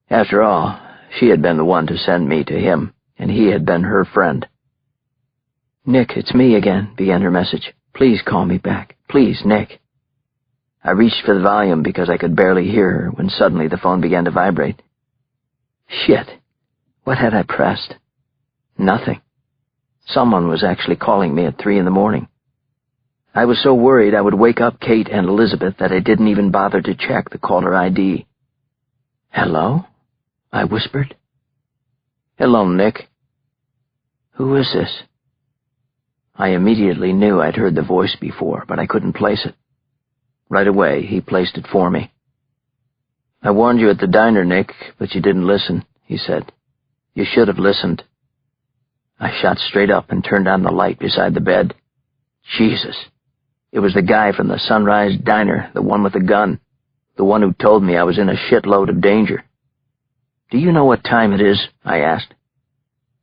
After all, she had been the one to send me to him, and he had been her friend. "Nick, it's me again," began her message. "Please call me back. Please, Nick." I reached for the volume because I could barely hear her when suddenly the phone began to vibrate. Shit. What had I pressed? Nothing. Someone was actually calling me at 3 a.m. I was so worried I would wake up Kate and Elizabeth that I didn't even bother to check the caller ID. "Hello?" I whispered. "Hello, Nick." "Who is this?" I immediately knew I'd heard the voice before, but I couldn't place it. Right away, he placed it for me. "I warned you at the diner, Nick, but you didn't listen," he said. "You should have listened." I shot straight up and turned on the light beside the bed. Jesus. It was the guy from the Sunrise Diner, the one with the gun, the one who told me I was in a shitload of danger. "Do you know what time it is?" I asked.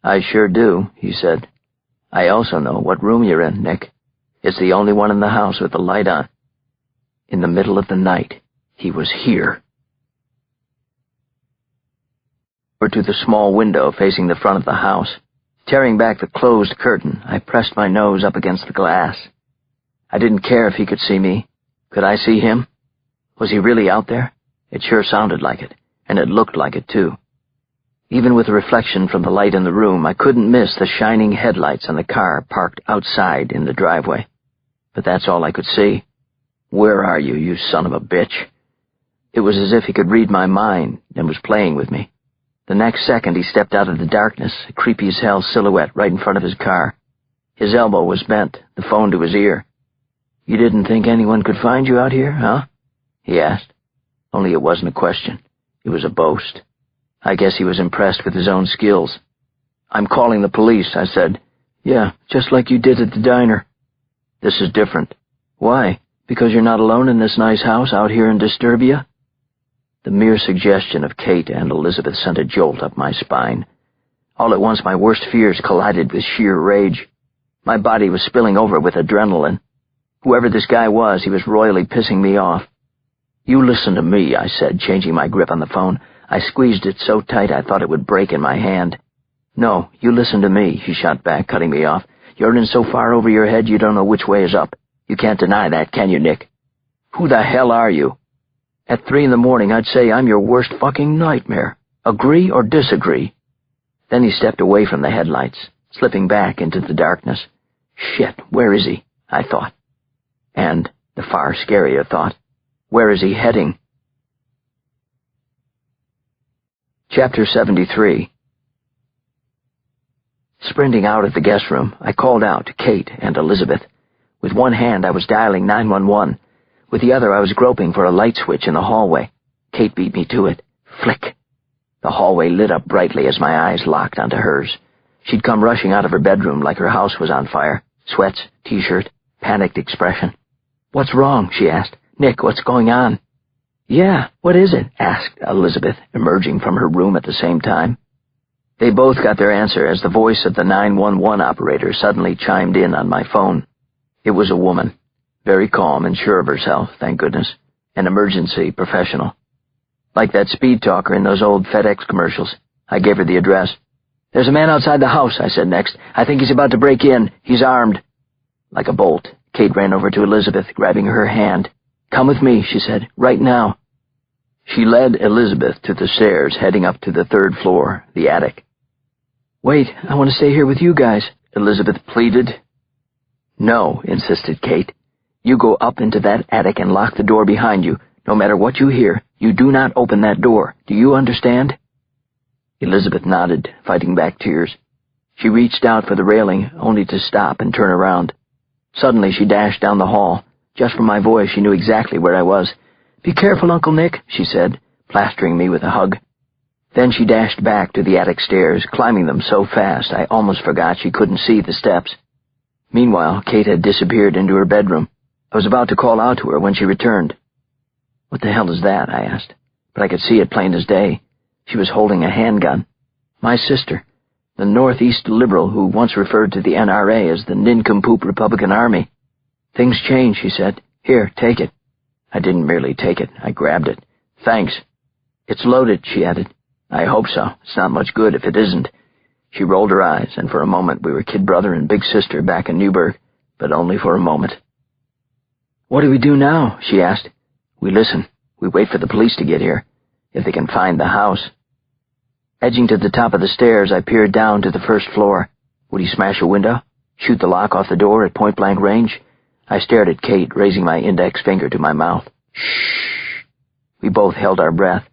"I sure do," he said. "I also know what room you're in, Nick. It's the only one in the house with the light on. In the middle of the night, he was here." Or to the small window facing the front of the house. Tearing back the closed curtain, I pressed my nose up against the glass. I didn't care if he could see me. Could I see him? Was he really out there? It sure sounded like it, and it looked like it, too. Even with the reflection from the light in the room, I couldn't miss the shining headlights on the car parked outside in the driveway. But that's all I could see. "Where are you, you son of a bitch?" It was as if he could read my mind and was playing with me. The next second he stepped out of the darkness, a creepy-as-hell silhouette right in front of his car. His elbow was bent, the phone to his ear. You didn't think anyone could find you out here, huh? He asked. Only it wasn't a question. It was a boast. I guess he was impressed with his own skills. I'm calling the police, I said. Yeah, just like you did at the diner. This is different. Why? Because you're not alone in this nice house out here in Disturbia? The mere suggestion of Kate and Elizabeth sent a jolt up my spine. All at once my worst fears collided with sheer rage. My body was spilling over with adrenaline. Whoever this guy was, he was royally pissing me off. You listen to me, I said, changing my grip on the phone. I squeezed it so tight I thought it would break in my hand. No, you listen to me, he shot back, cutting me off. You're in so far over your head you don't know which way is up. You can't deny that, can you, Nick? Who the hell are you? At 3 a.m, I'd say I'm your worst fucking nightmare. Agree or disagree? Then he stepped away from the headlights, slipping back into the darkness. Shit, where is he? I thought. And, the far scarier thought, where is he heading? Chapter 73. Sprinting out of the guest room, I called out to Kate and Elizabeth. With one hand I was dialing 911. With the other I was groping for a light switch in the hallway. Kate beat me to it. Flick. The hallway lit up brightly as my eyes locked onto hers. She'd come rushing out of her bedroom like her house was on fire. Sweats, t-shirt, panicked expression. What's wrong? She asked. Nick, what's going on? Yeah, what is it? Asked Elizabeth, emerging from her room at the same time. They both got their answer as the voice of the 911 operator suddenly chimed in on my phone. It was a woman, very calm and sure of herself, thank goodness, an emergency professional. Like that speed talker in those old FedEx commercials. I gave her the address. There's a man outside the house, I said next. I think he's about to break in. He's armed. Like a bolt, Kate ran over to Elizabeth, grabbing her hand. Come with me, she said, right now. She led Elizabeth to the stairs, heading up to the 3rd floor, the attic. Wait, I want to stay here with you guys, Elizabeth pleaded. No, insisted Kate. You go up into that attic and lock the door behind you. No matter what you hear, you do not open that door. Do you understand? Elizabeth nodded, fighting back tears. She reached out for the railing, only to stop and turn around. Suddenly she dashed down the hall. Just from my voice she knew exactly where I was. Be careful, Uncle Nick, she said, plastering me with a hug. Then she dashed back to the attic stairs, climbing them so fast I almost forgot she couldn't see the steps. Meanwhile, Kate had disappeared into her bedroom. I was about to call out to her when she returned. What the hell is that? I asked, but I could see it plain as day. She was holding a handgun. My sister, the Northeast liberal who once referred to the NRA as the nincompoop Republican Army. Things change, she said. Here, take it. I didn't merely take it. I grabbed it. Thanks. It's loaded, she added. I hope so. It's not much good if it isn't. She rolled her eyes, and for a moment we were kid brother and big sister back in Newburgh, but only for a moment. What do we do now? She asked. We listen. We wait for the police to get here, if they can find the house. Edging to the top of the stairs, I peered down to the 1st floor. Would he smash a window? Shoot the lock off the door at point-blank range? I stared at Kate, raising my index finger to my mouth. Shh! We both held our breath.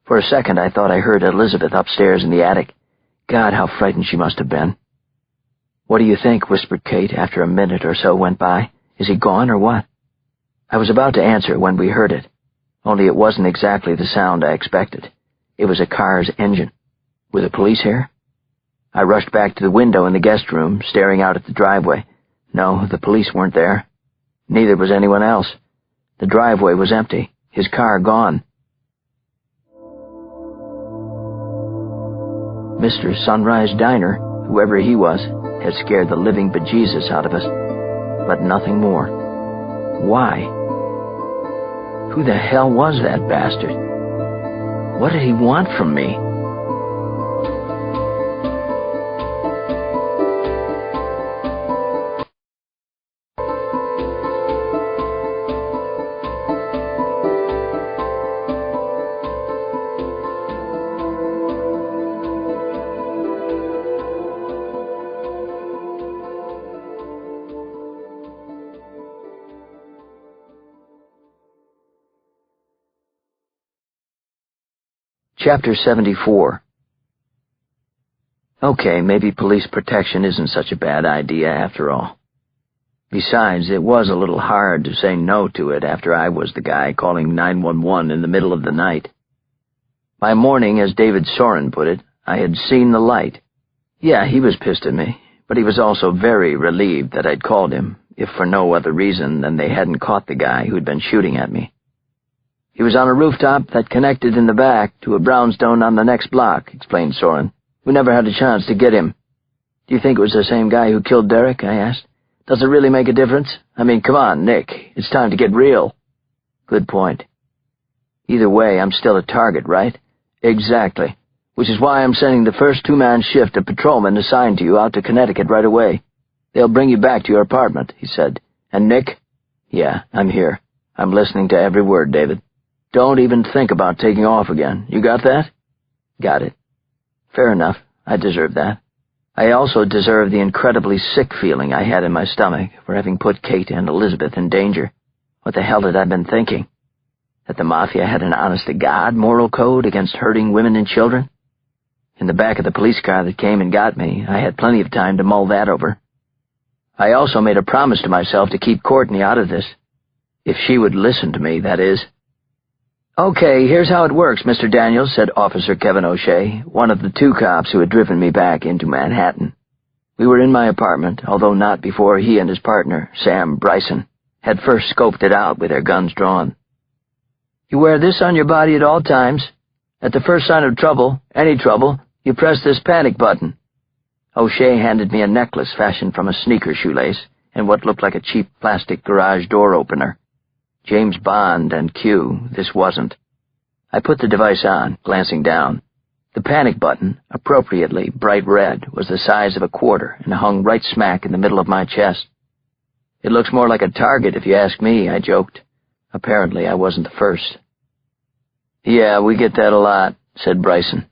For a second I thought I heard Elizabeth upstairs in the attic. God, how frightened she must have been. What do you think? Whispered Kate after a minute or so went by. Is he gone or what? I was about to answer when we heard it. Only it wasn't exactly the sound I expected. It was a car's engine. Were the police here? I rushed back to the window in the guest room, staring out at the driveway. No, the police weren't there. Neither was anyone else. The driveway was empty. His car gone. Mr. Sunrise Diner, whoever he was, had scared the living bejesus out of us. But nothing more. Why? Who the hell was that bastard? What did he want from me? Chapter 74. Okay, maybe police protection isn't such a bad idea after all. Besides, it was a little hard to say no to it after I was the guy calling 911 in the middle of the night. By morning, as David Soren put it, I had seen the light. Yeah, he was pissed at me, but he was also very relieved that I'd called him, if for no other reason than they hadn't caught the guy who'd been shooting at me. He was on a rooftop that connected in the back to a brownstone on the next block, explained Soren. We never had a chance to get him. Do you think it was the same guy who killed Derek? I asked. Does it really make a difference? I mean, come on, Nick. It's time to get real. Good point. Either way, I'm still a target, right? Exactly. Which is why I'm sending the first two-man shift of patrolmen assigned to you out to Connecticut right away. They'll bring you back to your apartment, he said. And Nick? Yeah, I'm here. I'm listening to every word, David. Don't even think about taking off again. You got that? Got it. Fair enough. I deserve that. I also deserve the incredibly sick feeling I had in my stomach for having put Kate and Elizabeth in danger. What the hell had I been thinking? That the Mafia had an honest-to-God moral code against hurting women and children? In the back of the police car that came and got me, I had plenty of time to mull that over. I also made a promise to myself to keep Courtney out of this. If she would listen to me, that is. Okay, here's how it works, Mr. Daniels, said Officer Kevin O'Shea, one of the two cops who had driven me back into Manhattan. We were in my apartment, although not before he and his partner, Sam Bryson, had first scoped it out with their guns drawn. You wear this on your body at all times. At the first sign of trouble, any trouble, you press this panic button. O'Shea handed me a necklace fashioned from a sneaker shoelace and what looked like a cheap plastic garage door opener. James Bond and Q, this wasn't. I put the device on, glancing down. The panic button, appropriately bright red, was the size of a quarter and hung right smack in the middle of my chest. It looks more like a target if you ask me, I joked. Apparently I wasn't the first. Yeah, we get that a lot, said Bryson.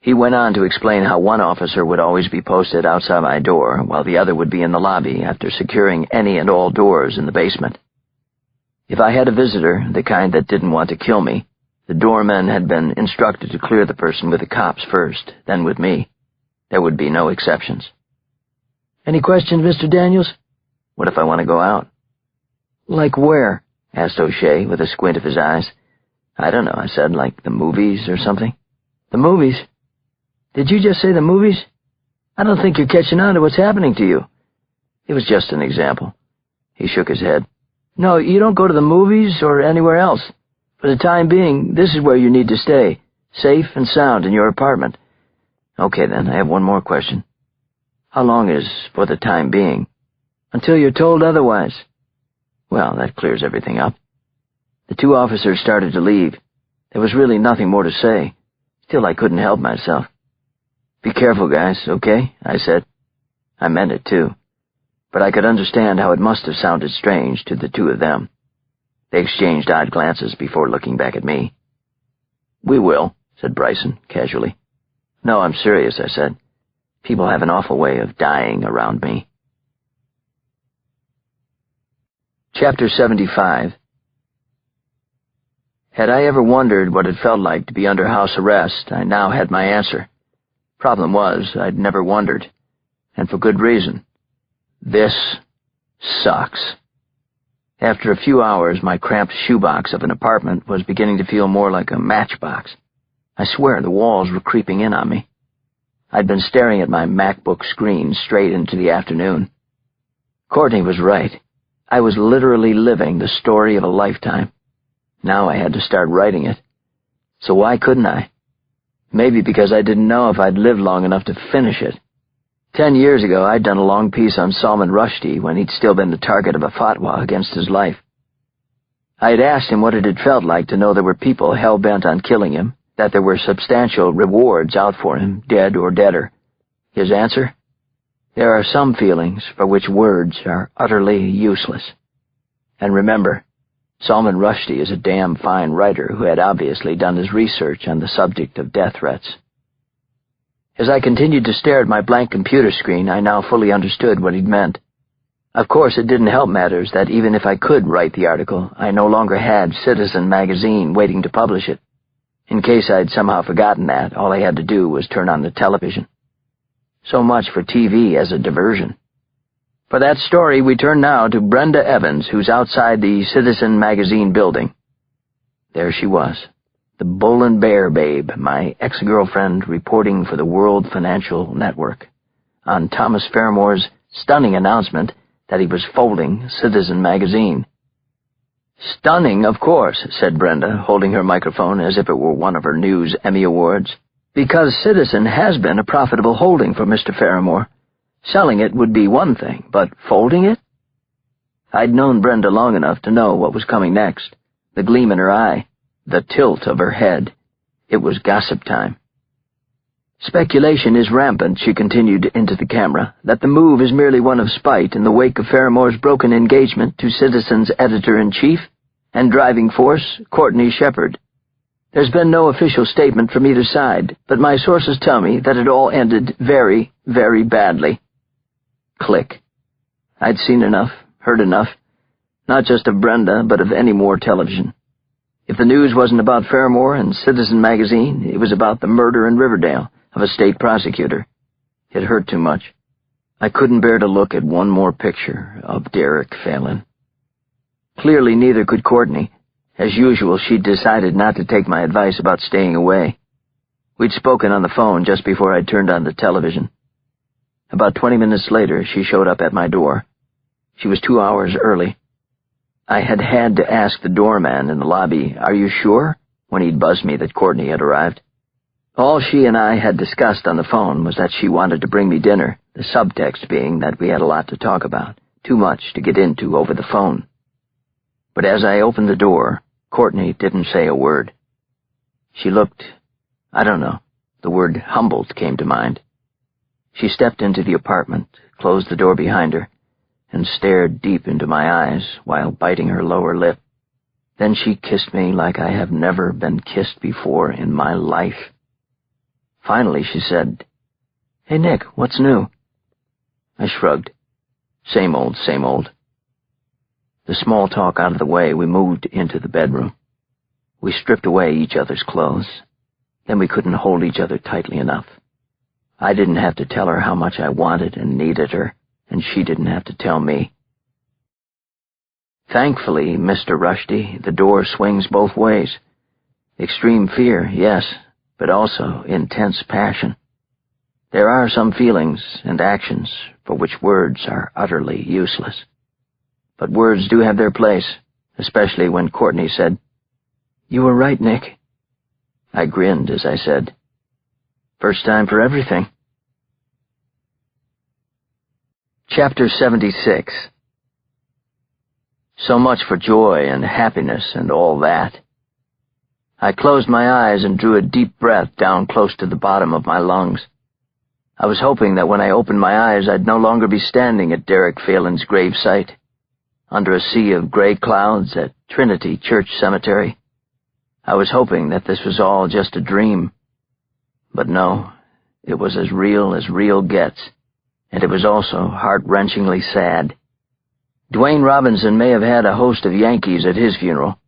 He went on to explain how one officer would always be posted outside my door, while the other would be in the lobby after securing any and all doors in the basement. If I had a visitor, the kind that didn't want to kill me, the doormen had been instructed to clear the person with the cops first, then with me. There would be no exceptions. Any questions, Mr. Daniels? What if I want to go out? Like where? Asked O'Shea with a squint of his eyes. I don't know, I said, like the movies or something. The movies? Did you just say the movies? I don't think you're catching on to what's happening to you. It was just an example. He shook his head. No, you don't go to the movies or anywhere else. For the time being, this is where you need to stay, safe and sound in your apartment. Okay, then, I have one more question. How long is for the time being? Until you're told otherwise. Well, that clears everything up. The two officers started to leave. There was really nothing more to say. Still, I couldn't help myself. Be careful, guys, okay? I said. I meant it, too. But I could understand how it must have sounded strange to the two of them. They exchanged odd glances before looking back at me. We will, said Bryson, casually. No, I'm serious, I said. People have an awful way of dying around me. Chapter 75. Had I ever wondered what it felt like to be under house arrest, I now had my answer. Problem was, I'd never wondered, and for good reason. This sucks. After a few hours, my cramped shoebox of an apartment was beginning to feel more like a matchbox. I swear the walls were creeping in on me. I'd been staring at my MacBook screen straight into the afternoon. Courtney was right. I was literally living the story of a lifetime. Now I had to start writing it. So why couldn't I? Maybe because I didn't know if I'd live long enough to finish it. 10 years ago, I'd done a long piece on Salman Rushdie when he'd still been the target of a fatwa against his life. I had asked him what it had felt like to know there were people hell-bent on killing him, that there were substantial rewards out for him, dead or deader. His answer? There are some feelings for which words are utterly useless. And remember, Salman Rushdie is a damn fine writer who had obviously done his research on the subject of death threats. As I continued to stare at my blank computer screen, I now fully understood what he'd meant. Of course, it didn't help matters that even if I could write the article, I no longer had Citizen magazine waiting to publish it. In case I'd somehow forgotten that, all I had to do was turn on the television. So much for TV as a diversion. For that story, we turn now to Brenda Evans, who's outside the Citizen magazine building. There she was, the bull and bear babe, my ex-girlfriend reporting for the World Financial Network, on Thomas Fermore's stunning announcement that he was folding Citizen magazine. "Stunning, of course," said Brenda, holding her microphone as if it were one of her News Emmy Awards, "because Citizen has been a profitable holding for Mr. Fermore. Selling it would be one thing, but folding it?" I'd known Brenda long enough to know what was coming next, the gleam in her eye, the tilt of her head. It was gossip time. "Speculation is rampant," she continued into the camera, "that the move is merely one of spite in the wake of Fermore's broken engagement to Citizen's editor-in-chief and driving force, Courtney Shepard. There's been no official statement from either side, but my sources tell me that it all ended very, very badly." Click. I'd seen enough, heard enough, not just of Brenda, but of any more television. If the news wasn't about Fermore and Citizen magazine, it was about the murder in Riverdale of a state prosecutor. It hurt too much. I couldn't bear to look at one more picture of Derek Phelan. Clearly neither could Courtney. As usual, she'd decided not to take my advice about staying away. We'd spoken on the phone just before I'd turned on the television. About 20 minutes later, she showed up at my door. She was 2 hours early. I had to ask the doorman in the lobby, "Are you sure?" when he'd buzzed me that Courtney had arrived. All she and I had discussed on the phone was that she wanted to bring me dinner, the subtext being that we had a lot to talk about, too much to get into over the phone. But as I opened the door, Courtney didn't say a word. She looked, I don't know, the word humbled came to mind. She stepped into the apartment, closed the door behind her, and stared deep into my eyes while biting her lower lip. Then she kissed me like I have never been kissed before in my life. Finally, she said, "Hey, Nick, what's new?" I shrugged. Same old, same old. The small talk out of the way, we moved into the bedroom. We stripped away each other's clothes. Then we couldn't hold each other tightly enough. I didn't have to tell her how much I wanted and needed her, and she didn't have to tell me. Thankfully, Mr. Rushdie, the door swings both ways. Extreme fear, yes, but also intense passion. There are some feelings and actions for which words are utterly useless. But words do have their place, especially when Courtney said, "You were right, Nick." I grinned as I said, "First time for everything." Chapter 76. So much for joy and happiness and all that. I closed my eyes and drew a deep breath down close to the bottom of my lungs. I was hoping that when I opened my eyes I'd no longer be standing at Derek Phelan's gravesite, under a sea of gray clouds at Trinity Church Cemetery. I was hoping that this was all just a dream. But no, it was as real gets, and it was also heart-wrenchingly sad. Dwayne Robinson may have had a host of Yankees at his funeral,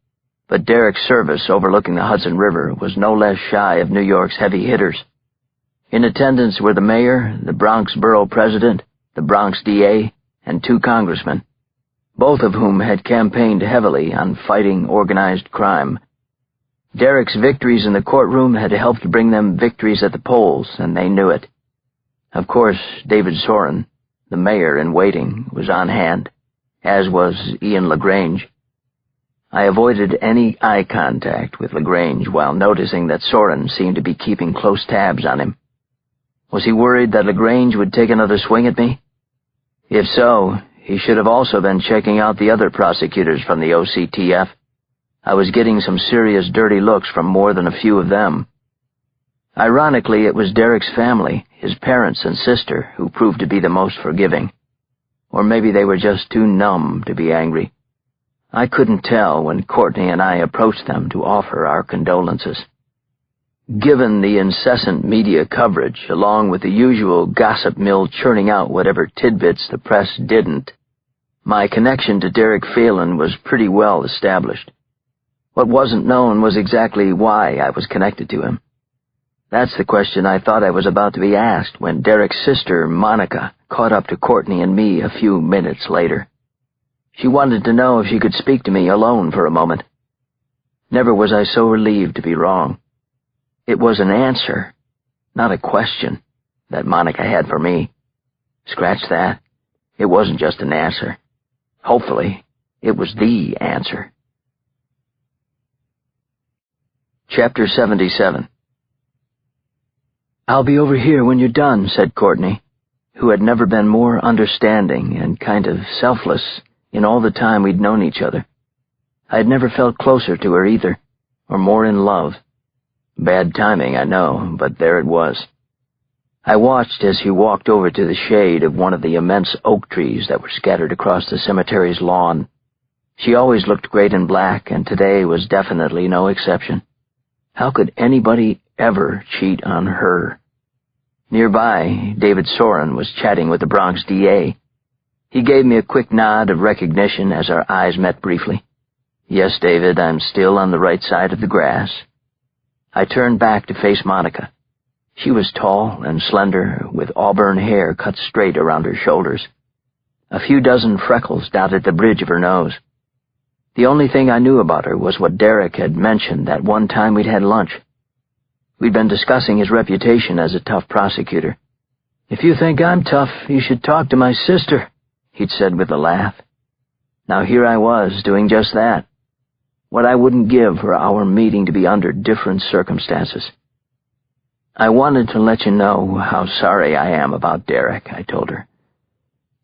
but Derek's service overlooking the Hudson River was no less shy of New York's heavy hitters. In attendance were the mayor, the Bronx borough president, the Bronx DA, and 2 congressmen, both of whom had campaigned heavily on fighting organized crime. Derek's victories in the courtroom had helped bring them victories at the polls, and they knew it. Of course, David Soren, the mayor-in-waiting, was on hand, as was Ian LaGrange. I avoided any eye contact with LaGrange while noticing that Soren seemed to be keeping close tabs on him. Was he worried that LaGrange would take another swing at me? If so, he should have also been checking out the other prosecutors from the OCTF. I was getting some serious dirty looks from more than a few of them. Ironically, it was Derek's family, his parents and sister, who proved to be the most forgiving. Or maybe they were just too numb to be angry. I couldn't tell when Courtney and I approached them to offer our condolences. Given the incessant media coverage, along with the usual gossip mill churning out whatever tidbits the press didn't, my connection to Derek Phelan was pretty well established. What wasn't known was exactly why I was connected to him. That's the question I thought I was about to be asked when Derek's sister, Monica, caught up to Courtney and me a few minutes later. She wanted to know if she could speak to me alone for a moment. Never was I so relieved to be wrong. It was an answer, not a question, that Monica had for me. Scratch that. It wasn't just an answer. Hopefully, it was the answer. Chapter 77. "I'll be over here when you're done," said Courtney, who had never been more understanding and kind of selfless in all the time we'd known each other. I had never felt closer to her either, or more in love. Bad timing, I know, but there it was. I watched as he walked over to the shade of one of the immense oak trees that were scattered across the cemetery's lawn. She always looked great in black, and today was definitely no exception. How could anybody ever cheat on her? Nearby, David Soren was chatting with the Bronx DA. He gave me a quick nod of recognition as our eyes met briefly. "Yes, David, I'm still on the right side of the grass." I turned back to face Monica. She was tall and slender, with auburn hair cut straight around her shoulders. A few dozen freckles dotted the bridge of her nose. The only thing I knew about her was what Derek had mentioned that one time we'd had lunch. We'd been discussing his reputation as a tough prosecutor. "If you think I'm tough, you should talk to my sister," he'd said with a laugh. Now here I was, doing just that. What I wouldn't give for our meeting to be under different circumstances. "I wanted to let you know how sorry I am about Derek," I told her.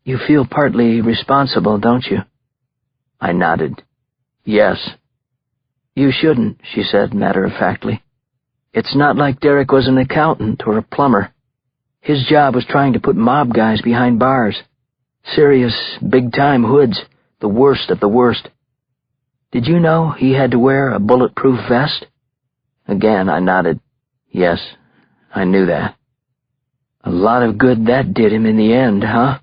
"You feel partly responsible, don't you?" I nodded. "Yes." "You shouldn't," she said matter-of-factly. "It's not like Derek was an accountant or a plumber. His job was trying to put mob guys behind bars. Serious, big-time hoods, the worst of the worst. Did you know he had to wear a bulletproof vest?" Again, I nodded. Yes, I knew that. "A lot of good that did him in the end, huh?"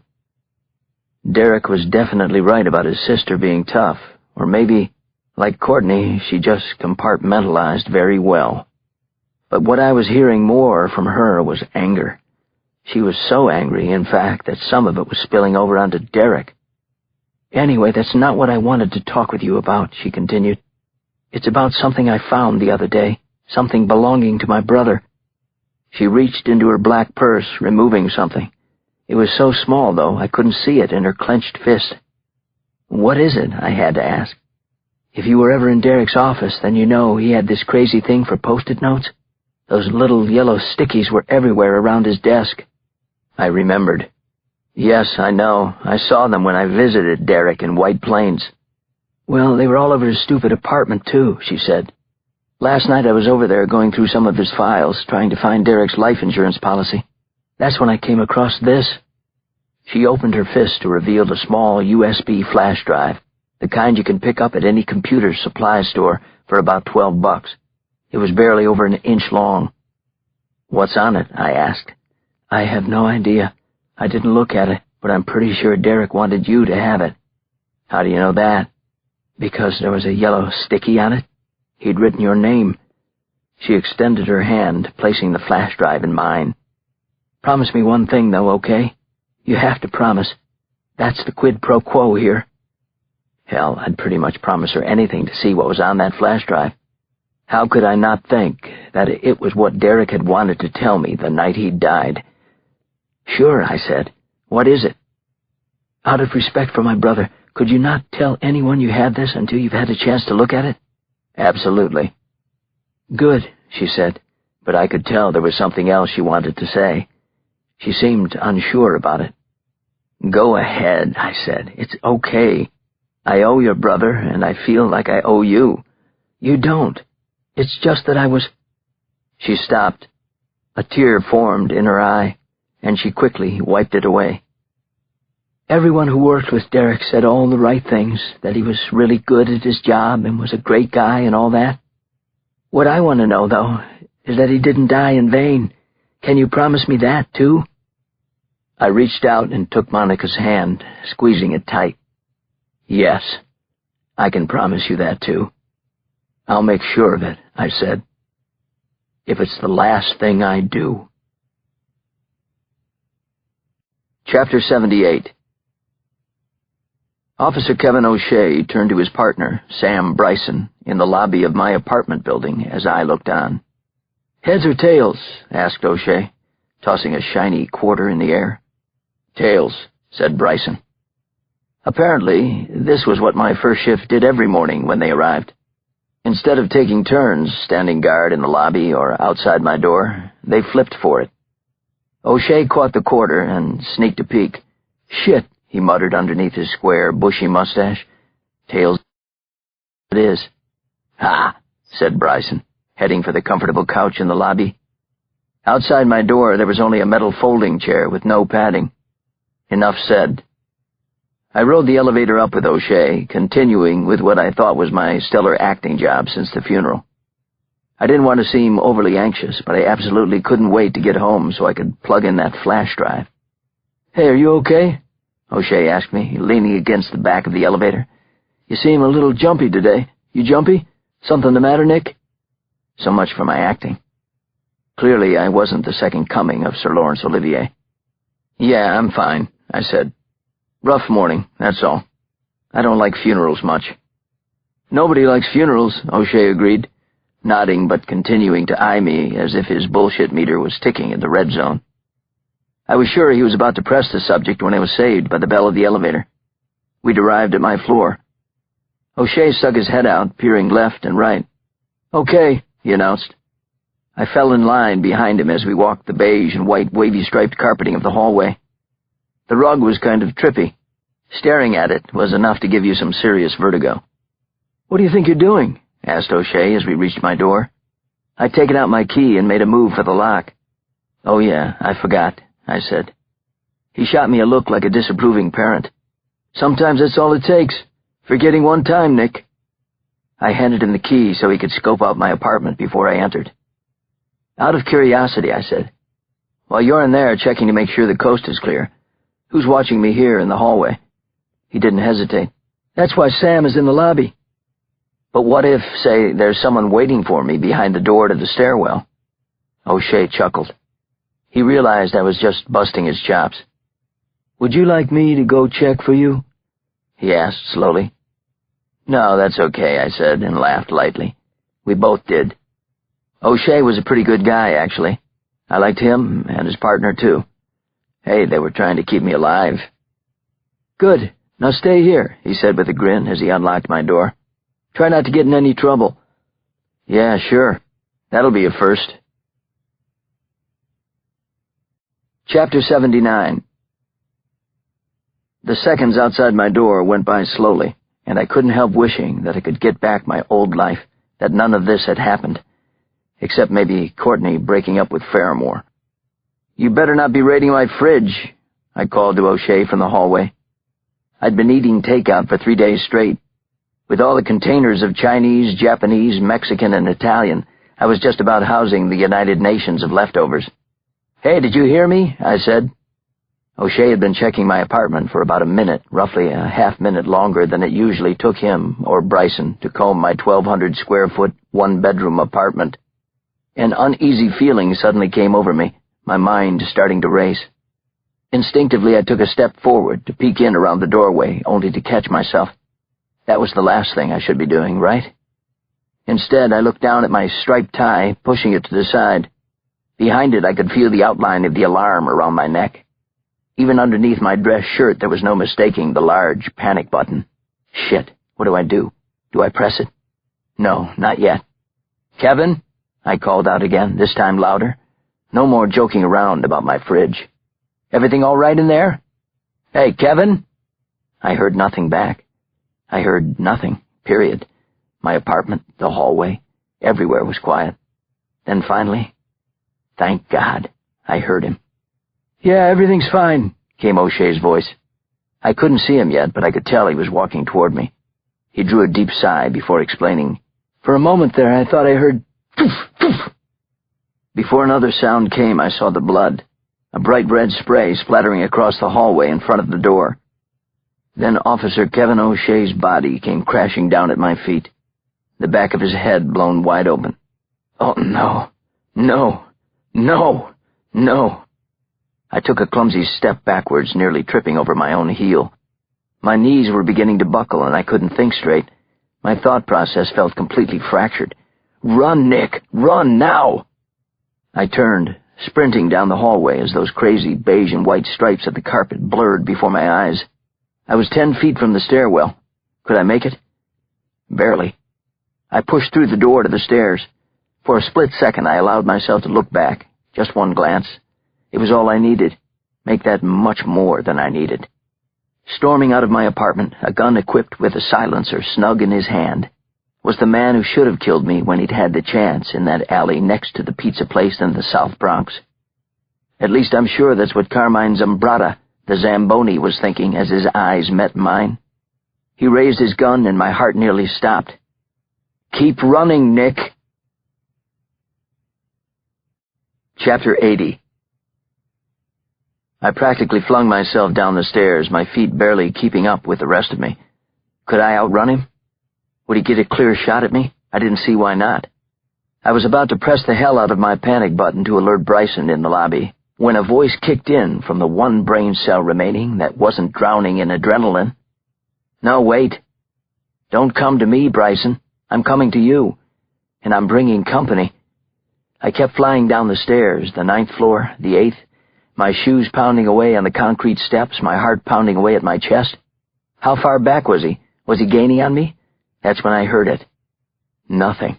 Derek was definitely right about his sister being tough, or maybe, like Courtney, she just compartmentalized very well. But what I was hearing more from her was anger. She was so angry, in fact, that some of it was spilling over onto Derek. "Anyway, that's not what I wanted to talk with you about," she continued. "It's about something I found the other day, something belonging to my brother." She reached into her black purse, removing something. It was so small, though, I couldn't see it in her clenched fist. "What is it?" I had to ask. "If you were ever in Derek's office, then you know he had this crazy thing for Post-it notes. Those little yellow stickies were everywhere around his desk." I remembered. "Yes, I know. I saw them when I visited Derek in White Plains." "Well, they were all over his stupid apartment, too," she said. "Last night I was over there going through some of his files, trying to find Derek's life insurance policy. That's when I came across this." She opened her fist to reveal a small USB flash drive, the kind you can pick up at any computer supply store for about $12. It was barely over an inch long. "What's on it?" I asked. "I have no idea. I didn't look at it, but I'm pretty sure Derek wanted you to have it." "How do you know that?" "Because there was a yellow sticky on it. He'd written your name." She extended her hand, placing the flash drive in mine. "Promise me one thing, though, okay? You have to promise. That's the quid pro quo here." Hell, I'd pretty much promise her anything to see what was on that flash drive. How could I not think that it was what Derek had wanted to tell me the night he died? "Sure," I said. "What is it?" "Out of respect for my brother, could you not tell anyone you had this until you've had a chance to look at it?" "Absolutely." "Good," she said, but I could tell there was something else she wanted to say. She seemed unsure about it. "Go ahead," I said. "It's okay. I owe your brother, and I feel like I owe you." "You don't. It's just that I was—" She stopped. A tear formed in her eye, and she quickly wiped it away. "Everyone who worked with Derek said all the right things, that he was really good at his job and was a great guy and all that. What I want to know, though, is that he didn't die in vain. Can you promise me that, too?" I reached out and took Monica's hand, squeezing it tight. "Yes, I can promise you that, too. I'll make sure of it," I said. "If it's the last thing I do." Chapter 78. Officer Kevin O'Shea turned to his partner, Sam Bryson, in the lobby of my apartment building as I looked on. "Heads or tails?" asked O'Shea, tossing a shiny quarter in the air. "Tails," said Bryson. Apparently, this was what my first shift did every morning when they arrived. Instead of taking turns standing guard in the lobby or outside my door, they flipped for it. O'Shea caught the quarter and sneaked a peek. "Shit," he muttered underneath his square, bushy mustache. "Tails it is." "Ha," said Bryson, heading for the comfortable couch in the lobby. Outside my door there was only a metal folding chair with no padding. Enough said. I rode the elevator up with O'Shea, continuing with what I thought was my stellar acting job since the funeral. I didn't want to seem overly anxious, but I absolutely couldn't wait to get home so I could plug in that flash drive. "Hey, are you okay?" O'Shea asked me, leaning against the back of the elevator. "You seem a little jumpy today. You jumpy? Something the matter, Nick?" So much for my acting. Clearly, I wasn't the second coming of Sir Laurence Olivier. "Yeah, I'm fine," I said. "Rough morning, that's all. I don't like funerals much." "Nobody likes funerals," O'Shea agreed, nodding but continuing to eye me as if his bullshit meter was ticking in the red zone. I was sure he was about to press the subject when I was saved by the bell of the elevator. We'd arrived at my floor. O'Shea stuck his head out, peering left and right. "Okay," he announced. I fell in line behind him as we walked the beige and white wavy-striped carpeting of the hallway. The rug was kind of trippy. Staring at it was enough to give you some serious vertigo. "What do you think you're doing?" asked O'Shea as we reached my door. I'd taken out my key and made a move for the lock. "Oh yeah, I forgot," I said. He shot me a look like a disapproving parent. "Sometimes that's all it takes. Forgetting one time, Nick." I handed him the key so he could scope out my apartment before I entered. "Out of curiosity," I said, "while you're in there checking to make sure the coast is clear, who's watching me here in the hallway?" He didn't hesitate. "That's why Sam is in the lobby." "But what if, say, there's someone waiting for me behind the door to the stairwell?" O'Shea chuckled. He realized I was just busting his chops. "Would you like me to go check for you?" he asked slowly. "No, that's okay," I said, and laughed lightly. We both did. O'Shea was a pretty good guy, actually. I liked him and his partner, too. Hey, they were trying to keep me alive. "Good. Now stay here," he said with a grin as he unlocked my door. "Try not to get in any trouble." "Yeah, sure. That'll be a first." Chapter 79. The seconds outside my door went by slowly, and I couldn't help wishing that I could get back my old life, that none of this had happened, except maybe Courtney breaking up with Fairmore. "You better not be raiding my fridge," I called to O'Shea from the hallway. I'd been eating takeout for 3 days straight. With all the containers of Chinese, Japanese, Mexican, and Italian, I was just about housing the United Nations of leftovers. "Hey, did you hear me?" I said. O'Shea had been checking my apartment for about a minute, roughly a half-minute longer than it usually took him, or Bryson, to comb my 1,200-square-foot, one-bedroom apartment. An uneasy feeling suddenly came over me, my mind starting to race. Instinctively, I took a step forward to peek in around the doorway, only to catch myself. That was the last thing I should be doing, right? Instead, I looked down at my striped tie, pushing it to the side. Behind it, I could feel the outline of the alarm around my neck. Even underneath my dress shirt, there was no mistaking the large panic button. Shit, what do? Do I press it? No, not yet. "Kevin?" I called out again, this time louder. No more joking around about my fridge. "Everything all right in there? Hey, Kevin?" I heard nothing back. I heard nothing, period. My apartment, the hallway, everywhere was quiet. Then finally, thank God, I heard him. "Yeah, everything's fine," came O'Shea's voice. I couldn't see him yet, but I could tell he was walking toward me. He drew a deep sigh before explaining, "For a moment there, I thought I heard poof, poof." Before another sound came, I saw the blood, a bright red spray splattering across the hallway in front of the door. Then Officer Kevin O'Shea's body came crashing down at my feet, the back of his head blown wide open. Oh, no, no, no, no. I took a clumsy step backwards, nearly tripping over my own heel. My knees were beginning to buckle, and I couldn't think straight. My thought process felt completely fractured. "Run, Nick! Run, now!" I turned, sprinting down the hallway as those crazy beige and white stripes of the carpet blurred before my eyes. I was 10 feet from the stairwell. Could I make it? Barely. I pushed through the door to the stairs. For a split second, I allowed myself to look back. Just one glance. It was all I needed. Make that much more than I needed. Storming out of my apartment, a gun equipped with a silencer snug in his hand, was the man who should have killed me when he'd had the chance in that alley next to the pizza place in the South Bronx. At least I'm sure that's what Carmine Zambrotta, the Zamboni, was thinking as his eyes met mine. He raised his gun and my heart nearly stopped. "Keep running, Nick." Chapter 80. I practically flung myself down the stairs, my feet barely keeping up with the rest of me. Could I outrun him? Would he get a clear shot at me? I didn't see why not. I was about to press the hell out of my panic button to alert Bryson in the lobby, when a voice kicked in from the one brain cell remaining that wasn't drowning in adrenaline. "No, wait. Don't come to me, Bryson. I'm coming to you. And I'm bringing company." I kept flying down the stairs, the 9th floor, the 8th, my shoes pounding away on the concrete steps, my heart pounding away at my chest. How far back was he? Was he gaining on me? That's when I heard it. Nothing.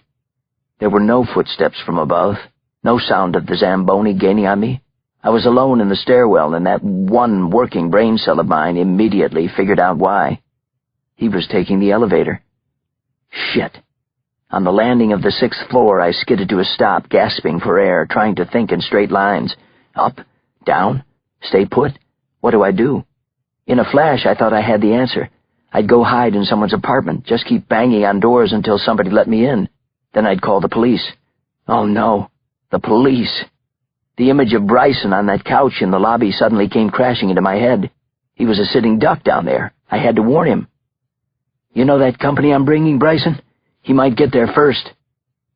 There were no footsteps from above, no sound of the Zamboni gaining on me. I was alone in the stairwell, and that one working brain cell of mine immediately figured out why. He was taking the elevator. Shit. On the landing of the 6th floor, I skidded to a stop, gasping for air, trying to think in straight lines. Up? Down? Stay put? What do I do? In a flash, I thought I had the answer. I'd go hide in someone's apartment, just keep banging on doors until somebody let me in. Then I'd call the police. Oh no, the police. The image of Bryson on that couch in the lobby suddenly came crashing into my head. He was a sitting duck down there. I had to warn him. "You know that company I'm bringing, Bryson? He might get there first."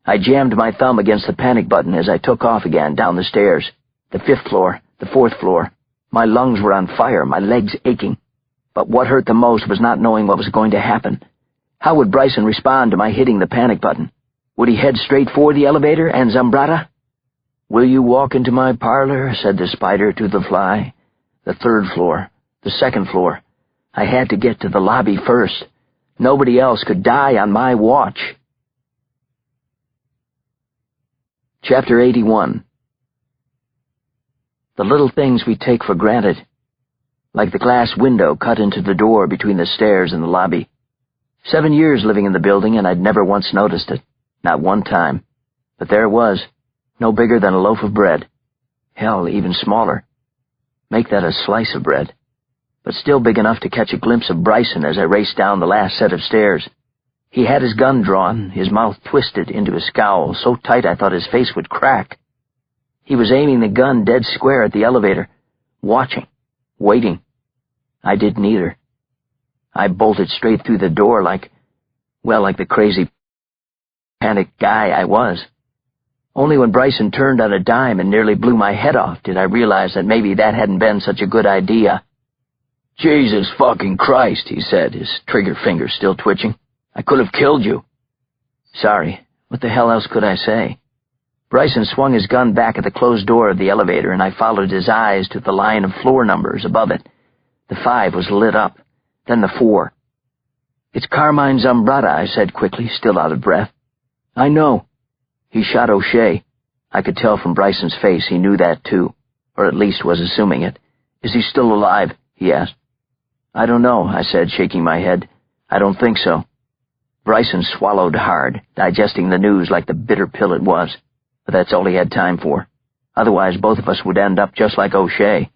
I jammed my thumb against the panic button as I took off again down the stairs. The 5th floor, the 4th floor. My lungs were on fire, my legs aching. But what hurt the most was not knowing what was going to happen. How would Bryson respond to my hitting the panic button? Would he head straight for the elevator and Zambrotta? "Will you walk into my parlor?" said the spider to the fly. The 3rd floor, the 2nd floor. I had to get to the lobby first. Nobody else could die on my watch. Chapter 81. The little things we take for granted, like the glass window cut into the door between the stairs and the lobby. 7 years living in the building, and I'd never once noticed it, not one time. But there it was, no bigger than a loaf of bread. Hell, even smaller. Make that a slice of bread. But still big enough to catch a glimpse of Bryson as I raced down the last set of stairs. He had his gun drawn, his mouth twisted into a scowl, so tight I thought his face would crack. He was aiming the gun dead square at the elevator, watching, waiting. I did neither. I bolted straight through the door like the crazy, panicked guy I was. Only when Bryson turned on a dime and nearly blew my head off did I realize that maybe that hadn't been such a good idea. "Jesus fucking Christ," he said, his trigger finger still twitching. "I could have killed you." Sorry. What the hell else could I say? Bryson swung his gun back at the closed door of the elevator, and I followed his eyes to the line of floor numbers above it. The 5 was lit up, then the 4. "It's Carmine Zambrotta," I said quickly, still out of breath. "I know. He shot O'Shea." I could tell from Bryson's face he knew that too, or at least was assuming it. "Is he still alive?" he asked. "I don't know," I said, shaking my head. "I don't think so." Bryson swallowed hard, digesting the news like the bitter pill it was. But that's all he had time for. Otherwise, both of us would end up just like O'Shea.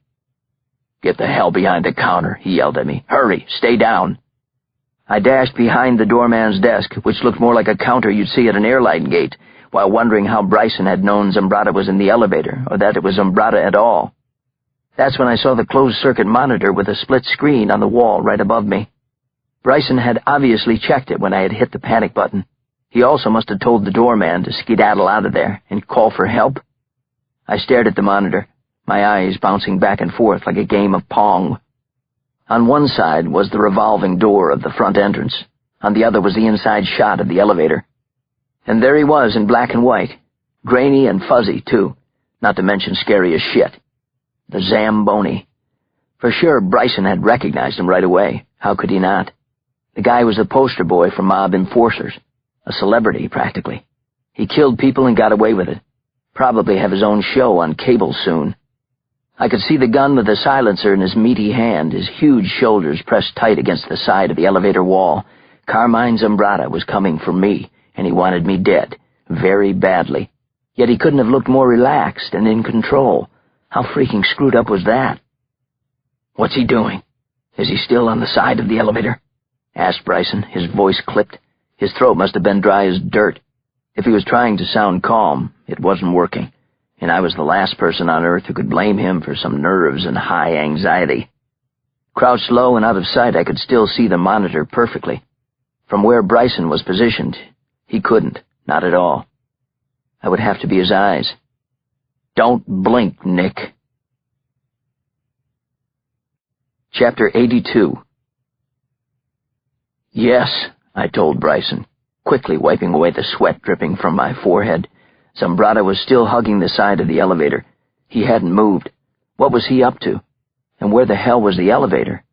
"Get the hell behind the counter," he yelled at me. "Hurry, stay down." I dashed behind the doorman's desk, which looked more like a counter you'd see at an airline gate, while wondering how Bryson had known Zambrotta was in the elevator, or that it was Zambrotta at all. That's when I saw the closed-circuit monitor with a split screen on the wall right above me. Bryson had obviously checked it when I had hit the panic button. He also must have told the doorman to skedaddle out of there and call for help. I stared at the monitor, my eyes bouncing back and forth like a game of Pong. On one side was the revolving door of the front entrance. On the other was the inside shot of the elevator. And there he was in black and white, grainy and fuzzy, too, not to mention scary as shit. The Zamboni. For sure, Bryson had recognized him right away. How could he not? The guy was the poster boy for mob enforcers. A celebrity, practically. He killed people and got away with it. Probably have his own show on cable soon. I could see the gun with the silencer in his meaty hand, his huge shoulders pressed tight against the side of the elevator wall. Carmine Zambrata was coming for me, and he wanted me dead, very badly. Yet he couldn't have looked more relaxed and in control. How freaking screwed up was that? "What's he doing? Is he still on the side of the elevator?" asked Bryson, his voice clipped. His throat must have been dry as dirt. If he was trying to sound calm, it wasn't working, and I was the last person on earth who could blame him for some nerves and high anxiety. Crouched low and out of sight, I could still see the monitor perfectly. From where Bryson was positioned, he couldn't, not at all. I would have to be his eyes. "Don't blink, Nick." Chapter 82. "Yes," I told Bryson, quickly wiping away the sweat dripping from my forehead. Zambrata was still hugging the side of the elevator. He hadn't moved. What was he up to? And where the hell was the elevator?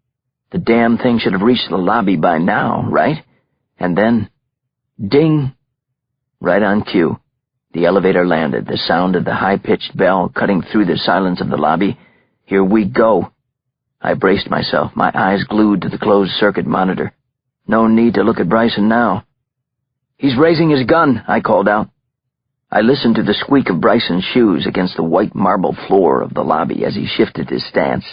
The damn thing should have reached the lobby by now, right? And then, ding! Right on cue. The elevator landed, the sound of the high-pitched bell cutting through the silence of the lobby. Here we go. I braced myself, my eyes glued to the closed-circuit monitor. No need to look at Bryson now. "He's raising his gun," I called out. I listened to the squeak of Bryson's shoes against the white marble floor of the lobby as he shifted his stance.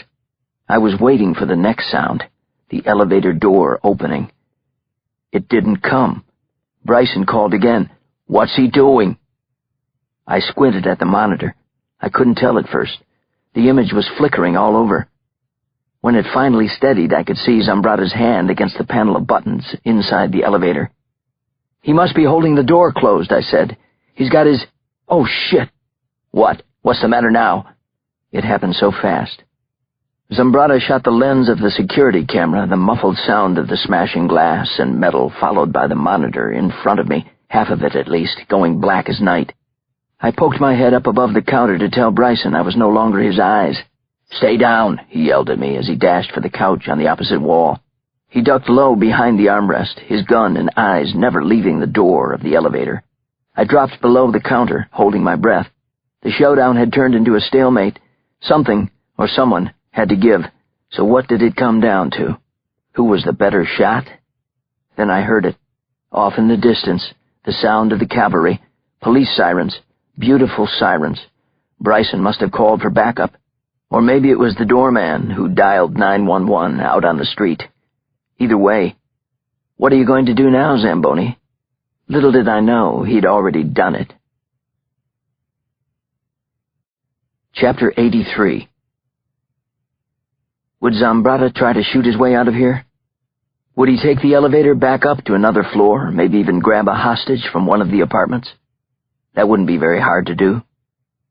I was waiting for the next sound, the elevator door opening. It didn't come. Bryson called again. "What's he doing?" I squinted at the monitor. I couldn't tell at first. The image was flickering all over. When it finally steadied, I could see Zambrata's hand against the panel of buttons inside the elevator. "He must be holding the door closed," I said. "He's got his... Oh, shit!" "What? What's the matter now?" It happened so fast. Zambrata shot the lens of the security camera, the muffled sound of the smashing glass and metal followed by the monitor in front of me, half of it at least, going black as night. I poked my head up above the counter to tell Bryson I was no longer his eyes. "Stay down," he yelled at me as he dashed for the couch on the opposite wall. He ducked low behind the armrest, his gun and eyes never leaving the door of the elevator. I dropped below the counter, holding my breath. The showdown had turned into a stalemate. Something, or someone, had to give. So what did it come down to? Who was the better shot? Then I heard it. Off in the distance, the sound of the cavalry, police sirens, beautiful sirens. Bryson must have called for backup. Or maybe it was the doorman who dialed 911 out on the street. Either way, "What are you going to do now, Zamboni?" Little did I know he'd already done it. Chapter 83. Would Zambrata try to shoot his way out of here? Would he take the elevator back up to another floor, maybe even grab a hostage from one of the apartments? That wouldn't be very hard to do.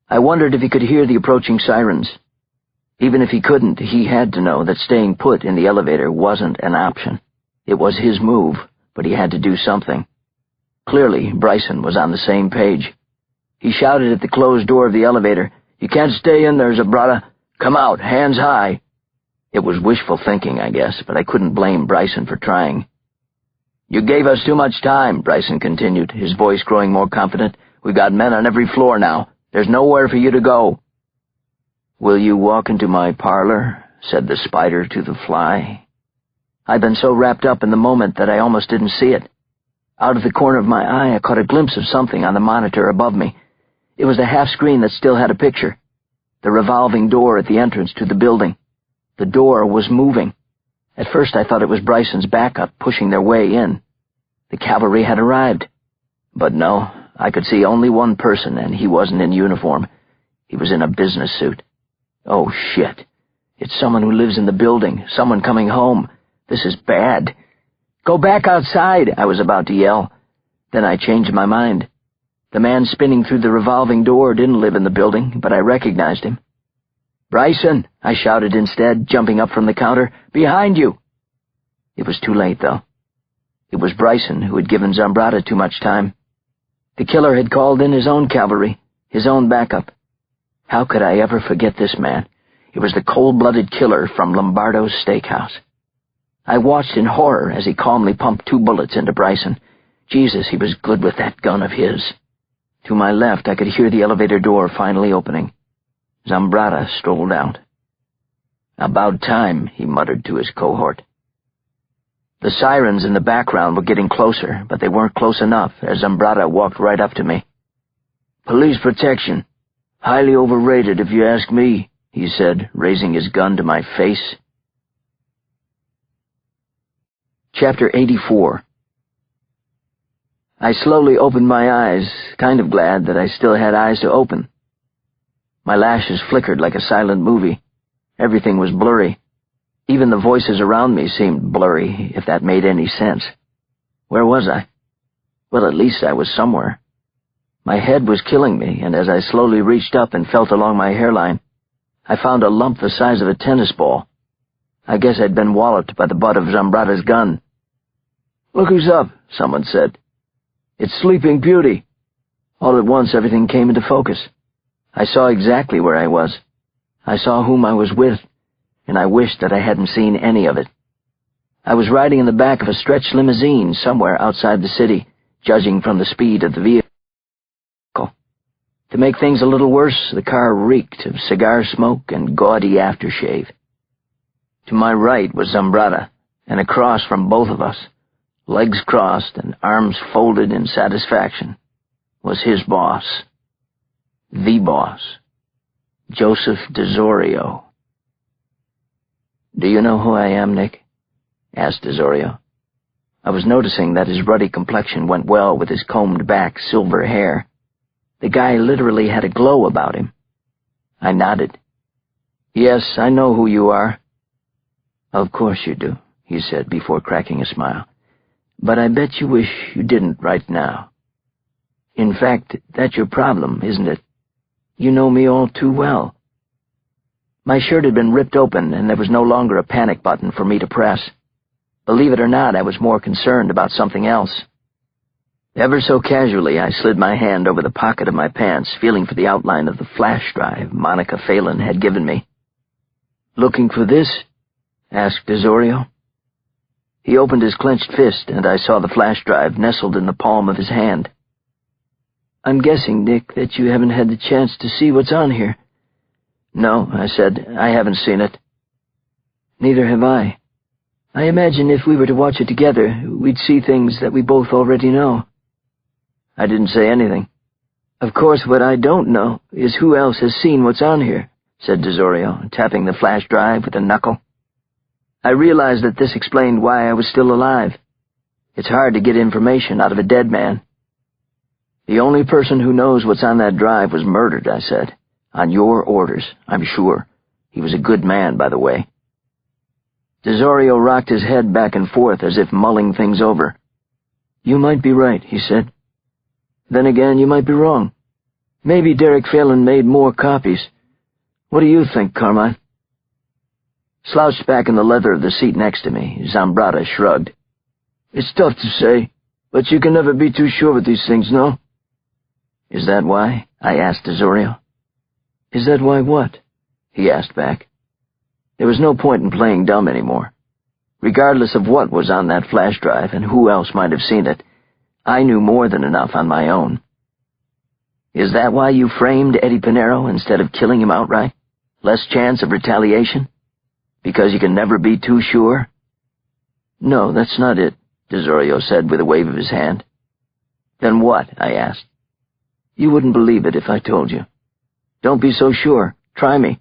I wondered if he could hear the approaching sirens. Even if he couldn't, he had to know that staying put in the elevator wasn't an option. It was his move, but he had to do something. Clearly, Bryson was on the same page. He shouted at the closed door of the elevator, "You can't stay in there, Zambrata. Come out, hands high." It was wishful thinking, I guess, but I couldn't blame Bryson for trying. "You gave us too much time," Bryson continued, his voice growing more confident. "We've got men on every floor now. There's nowhere for you to go." "Will you walk into my parlor?" said the spider to the fly. I'd been so wrapped up in the moment that I almost didn't see it. Out of the corner of my eye, I caught a glimpse of something on the monitor above me. It was the half-screen that still had a picture. The revolving door at the entrance to the building. The door was moving. At first I thought it was Bryson's backup pushing their way in. The cavalry had arrived. But no, I could see only one person, and he wasn't in uniform. He was in a business suit. Oh, shit. It's someone who lives in the building, someone coming home. This is bad. "Go back outside," I was about to yell. Then I changed my mind. The man spinning through the revolving door didn't live in the building, but I recognized him. "Bryson!" I shouted instead, jumping up from the counter. "Behind you!" It was too late, though. It was Bryson who had given Zambrata too much time. The killer had called in his own cavalry, his own backup. How could I ever forget this man? It was the cold-blooded killer from Lombardo's Steakhouse. I watched in horror as he calmly pumped 2 bullets into Bryson. Jesus, he was good with that gun of his. To my left, I could hear the elevator door finally opening. Zambrata strolled out. "About time," he muttered to his cohort. The sirens in the background were getting closer, but they weren't close enough as Zambrata walked right up to me. "Police protection. Highly overrated, if you ask me," he said, raising his gun to my face. Chapter 84. I slowly opened my eyes, kind of glad that I still had eyes to open. My lashes flickered like a silent movie. Everything was blurry. Even the voices around me seemed blurry, if that made any sense. Where was I? Well, at least I was somewhere. My head was killing me, and as I slowly reached up and felt along my hairline, I found a lump the size of a tennis ball. I guess I'd been walloped by the butt of Zambrata's gun. "Look who's up," someone said. "It's Sleeping Beauty." All at once, everything came into focus. I saw exactly where I was. I saw whom I was with, and I wished that I hadn't seen any of it. I was riding in the back of a stretched limousine somewhere outside the city, judging from the speed of the vehicle. To make things a little worse, the car reeked of cigar smoke and gaudy aftershave. To my right was Zambrata, and across from both of us, legs crossed and arms folded in satisfaction, was his boss. The boss. Joseph DeZorio. "Do you know who I am, Nick?" asked DeZorio. I was noticing that his ruddy complexion went well with his combed-back silver hair. The guy literally had a glow about him. I nodded. "Yes, I know who you are." "Of course you do," he said before cracking a smile. "But I bet you wish you didn't right now. In fact, that's your problem, isn't it? You know me all too well." My shirt had been ripped open, and there was no longer a panic button for me to press. Believe it or not, I was more concerned about something else. Ever so casually, I slid my hand over the pocket of my pants, feeling for the outline of the flash drive Monica Phelan had given me. "Looking for this?" asked DeZorio. He opened his clenched fist, and I saw the flash drive nestled in the palm of his hand. "I'm guessing, Nick, that you haven't had the chance to see what's on here." "No," I said, "I haven't seen it." "Neither have I. I imagine if we were to watch it together, we'd see things that we both already know." I didn't say anything. "Of course, what I don't know is who else has seen what's on here," said DeZorio, tapping the flash drive with a knuckle. I realized that this explained why I was still alive. It's hard to get information out of a dead man. "The only person who knows what's on that drive was murdered," I said. "On your orders, I'm sure. He was a good man, by the way." DeZorio rocked his head back and forth as if mulling things over. "You might be right," he said. "Then again, you might be wrong. Maybe Derek Phelan made more copies. What do you think, Carmine?" Slouched back in the leather of the seat next to me, Zambrata shrugged. "It's tough to say, but you can never be too sure with these things, no?" "Is that why?" I asked DeZorio. "Is that why what?" he asked back. There was no point in playing dumb anymore. Regardless of what was on that flash drive and who else might have seen it, I knew more than enough on my own. "Is that why you framed Eddie Pinero instead of killing him outright? Less chance of retaliation? Because you can never be too sure?" "No, that's not it," DeZorio said with a wave of his hand. "Then what?" I asked. "You wouldn't believe it if I told you. Don't be so sure. Try me."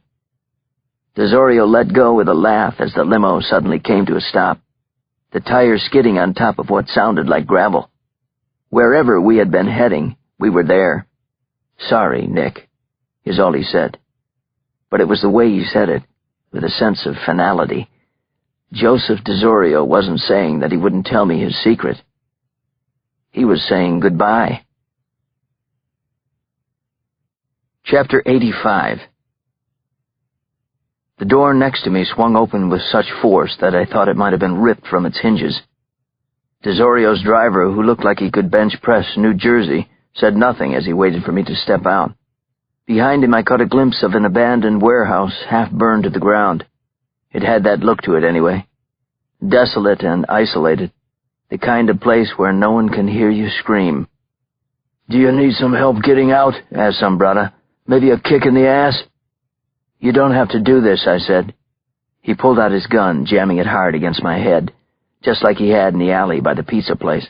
DeZorio let go with a laugh as the limo suddenly came to a stop, the tires skidding on top of what sounded like gravel. Wherever we had been heading, we were there. "Sorry, Nick," is all he said. But it was the way he said it, with a sense of finality. Joseph DeZorio wasn't saying that he wouldn't tell me his secret. He was saying goodbye. Chapter 85. The door next to me swung open with such force that I thought it might have been ripped from its hinges. Desorio's driver, who looked like he could bench press New Jersey, said nothing as he waited for me to step out. Behind him I caught a glimpse of an abandoned warehouse half burned to the ground. It had that look to it anyway. Desolate and isolated. The kind of place where no one can hear you scream. "Do you need some help getting out?" asked Zombrata. "Maybe a kick in the ass?" "You don't have to do this," I said. He pulled out his gun, jamming it hard against my head, just like he had in the alley by the pizza place.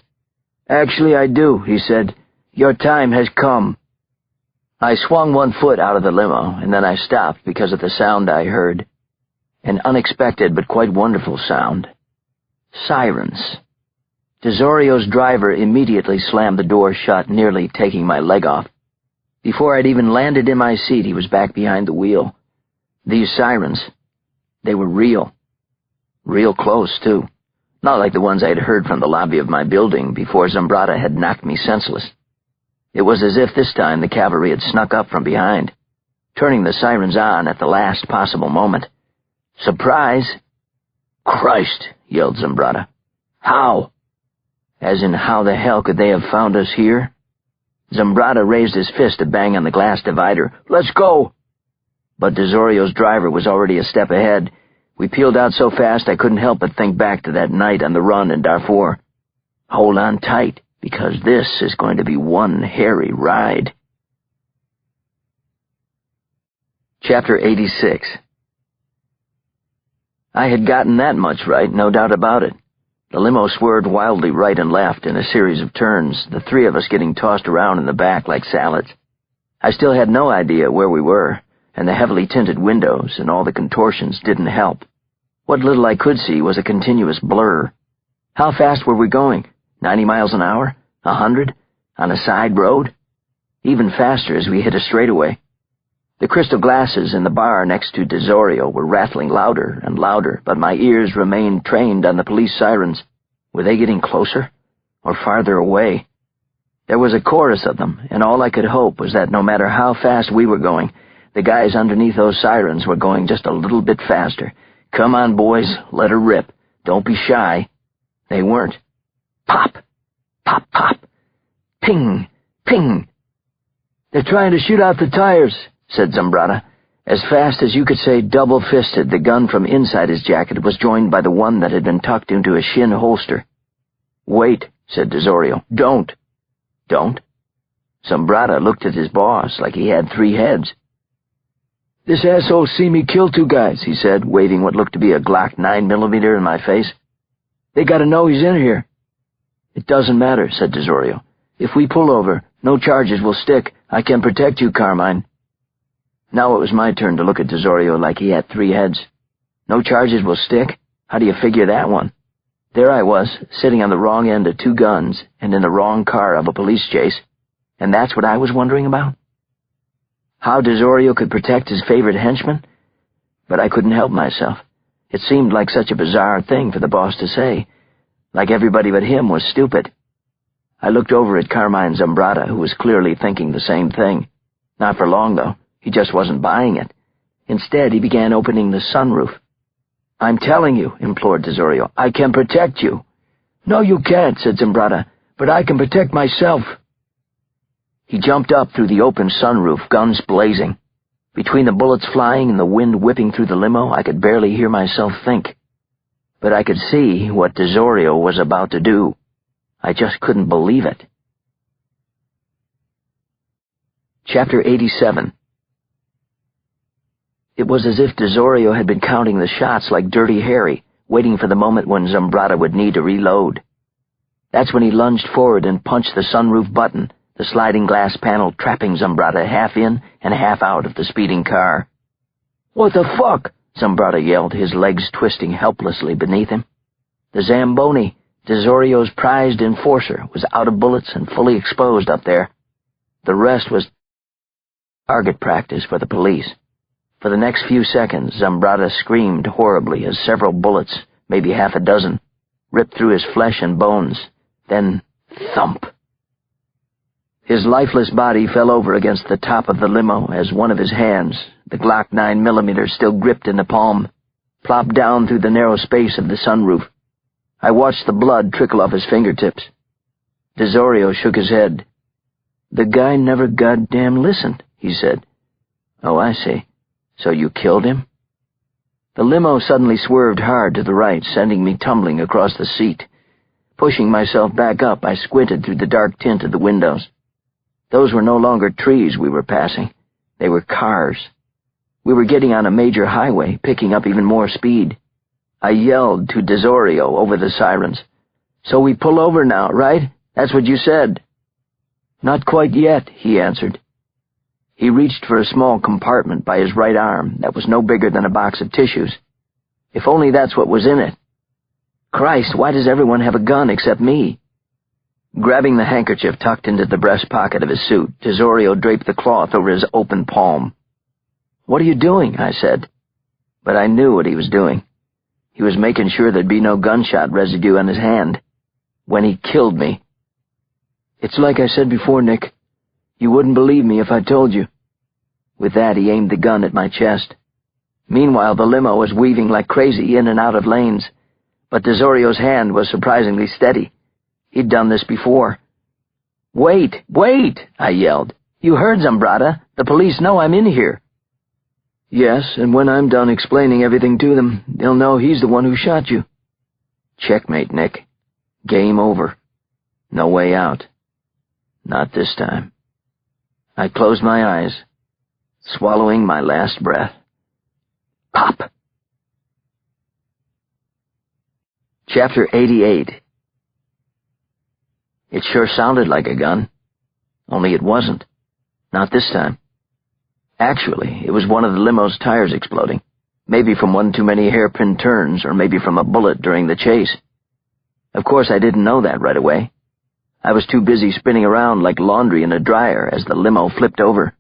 "Actually, I do," he said. "Your time has come." I swung one foot out of the limo, and then I stopped because of the sound I heard. An unexpected but quite wonderful sound. Sirens. Desorio's driver immediately slammed the door shut, nearly taking my leg off. Before I'd even landed in my seat, he was back behind the wheel. These sirens, they were real. Real close, too. Not like the ones I'd heard from the lobby of my building before Zombrata had knocked me senseless. It was as if this time the cavalry had snuck up from behind, turning the sirens on at the last possible moment. Surprise! "Christ!" yelled Zombrata. "How?" As in, how the hell could they have found us here? Zombrata raised his fist to bang on the glass divider. "Let's go!" But Desorio's driver was already a step ahead. We peeled out so fast I couldn't help but think back to that night on the run in Darfur. Hold on tight, because this is going to be one hairy ride. Chapter 86. I had gotten that much right, no doubt about it. The limo swerved wildly right and left in a series of turns, the three of us getting tossed around in the back like salads. I still had no idea where we were, and the heavily tinted windows and all the contortions didn't help. What little I could see was a continuous blur. How fast were we going? 90 miles an hour? 100? On a side road? Even faster as we hit a straightaway. The crystal glasses in the bar next to Desorio were rattling louder and louder, but my ears remained trained on the police sirens. Were they getting closer? Or farther away? There was a chorus of them, and all I could hope was that no matter how fast we were going, the guys underneath those sirens were going just a little bit faster. "Come on, boys, let her rip. Don't be shy." They weren't. Pop! Pop, pop! Ping! Ping! "They're trying to shoot out the tires," said Zombrata. As fast as you could say double-fisted, the gun from inside his jacket was joined by the one that had been tucked into a shin holster. "Wait," said Desorio. "Don't." "Don't?" Zombrata looked at his boss like he had three heads. "This asshole see me kill two guys," he said, waving what looked to be a Glock 9mm in my face. "They gotta know he's in here." "It doesn't matter," said Desorio. "If we pull over, no charges will stick. I can protect you, Carmine." Now it was my turn to look at Desorio like he had three heads. No charges will stick? How do you figure that one? There I was, sitting on the wrong end of two guns and in the wrong car of a police chase, and that's what I was wondering about? How Desorio could protect his favorite henchman? But I couldn't help myself. It seemed like such a bizarre thing for the boss to say, like everybody but him was stupid. I looked over at Carmine Zombrata, who was clearly thinking the same thing. Not for long, though. He just wasn't buying it. Instead, he began opening the sunroof. "I'm telling you," implored Desorio, "I can protect you." "No, you can't," said Zombrata, "but I can protect myself." He jumped up through the open sunroof, guns blazing. Between the bullets flying and the wind whipping through the limo, I could barely hear myself think. But I could see what Desorio was about to do. I just couldn't believe it. Chapter 87. It was as if Desorio had been counting the shots like Dirty Harry, waiting for the moment when Zombrata would need to reload. That's when he lunged forward and punched the sunroof button, the sliding glass panel trapping Zombrata half in and half out of the speeding car. "What the fuck?" Zombrata yelled, his legs twisting helplessly beneath him. The Zamboni, Desorio's prized enforcer, was out of bullets and fully exposed up there. The rest was target practice for the police. For the next few seconds, Zombrata screamed horribly as several bullets, maybe half a dozen, ripped through his flesh and bones. Then, thump. His lifeless body fell over against the top of the limo as one of his hands, the Glock 9mm still gripped in the palm, plopped down through the narrow space of the sunroof. I watched the blood trickle off his fingertips. Desorio shook his head. "The guy never goddamn listened," he said. "Oh, I see. So you killed him?" The limo suddenly swerved hard to the right, sending me tumbling across the seat. Pushing myself back up, I squinted through the dark tint of the windows. Those were no longer trees we were passing. They were cars. We were getting on a major highway, picking up even more speed. I yelled to Desorio over the sirens. "So we pull over now, right? That's what you said." "Not quite yet," he answered. He reached for a small compartment by his right arm that was no bigger than a box of tissues. If only that's what was in it. Christ, why does everyone have a gun except me? Grabbing the handkerchief tucked into the breast pocket of his suit, Desorio draped the cloth over his open palm. "What are you doing?" I said. But I knew what he was doing. He was making sure there'd be no gunshot residue on his hand. When he killed me. "It's like I said before, Nick. You wouldn't believe me if I told you." With that, he aimed the gun at my chest. Meanwhile, the limo was weaving like crazy in and out of lanes, but Desorio's hand was surprisingly steady. He'd done this before. "Wait, wait!" I yelled. "You heard Zambrata. The police know I'm in here." "Yes, and when I'm done explaining everything to them, they'll know he's the one who shot you." Checkmate, Nick. Game over. No way out. Not this time. I closed my eyes, swallowing my last breath. Pop! Chapter 88. It sure sounded like a gun, only it wasn't. Not this time. Actually, it was one of the limo's tires exploding, maybe from one too many hairpin turns or maybe from a bullet during the chase. Of course, I didn't know that right away. I was too busy spinning around like laundry in a dryer as the limo flipped over.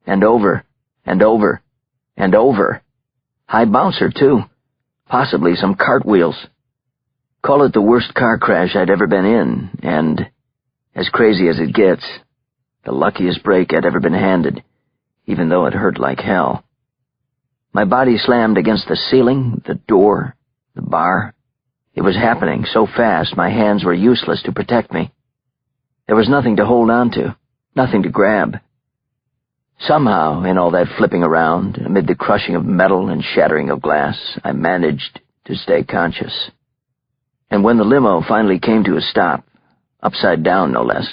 And over, and over, and over. High bouncer, too. Possibly some cartwheels. Call it the worst car crash I'd ever been in, and, as crazy as it gets, the luckiest break I'd ever been handed, even though it hurt like hell. My body slammed against the ceiling, the door, the bar. It was happening so fast my hands were useless to protect me. There was nothing to hold on to, nothing to grab. Somehow, in all that flipping around, amid the crushing of metal and shattering of glass, I managed to stay conscious. And when the limo finally came to a stop, upside down no less,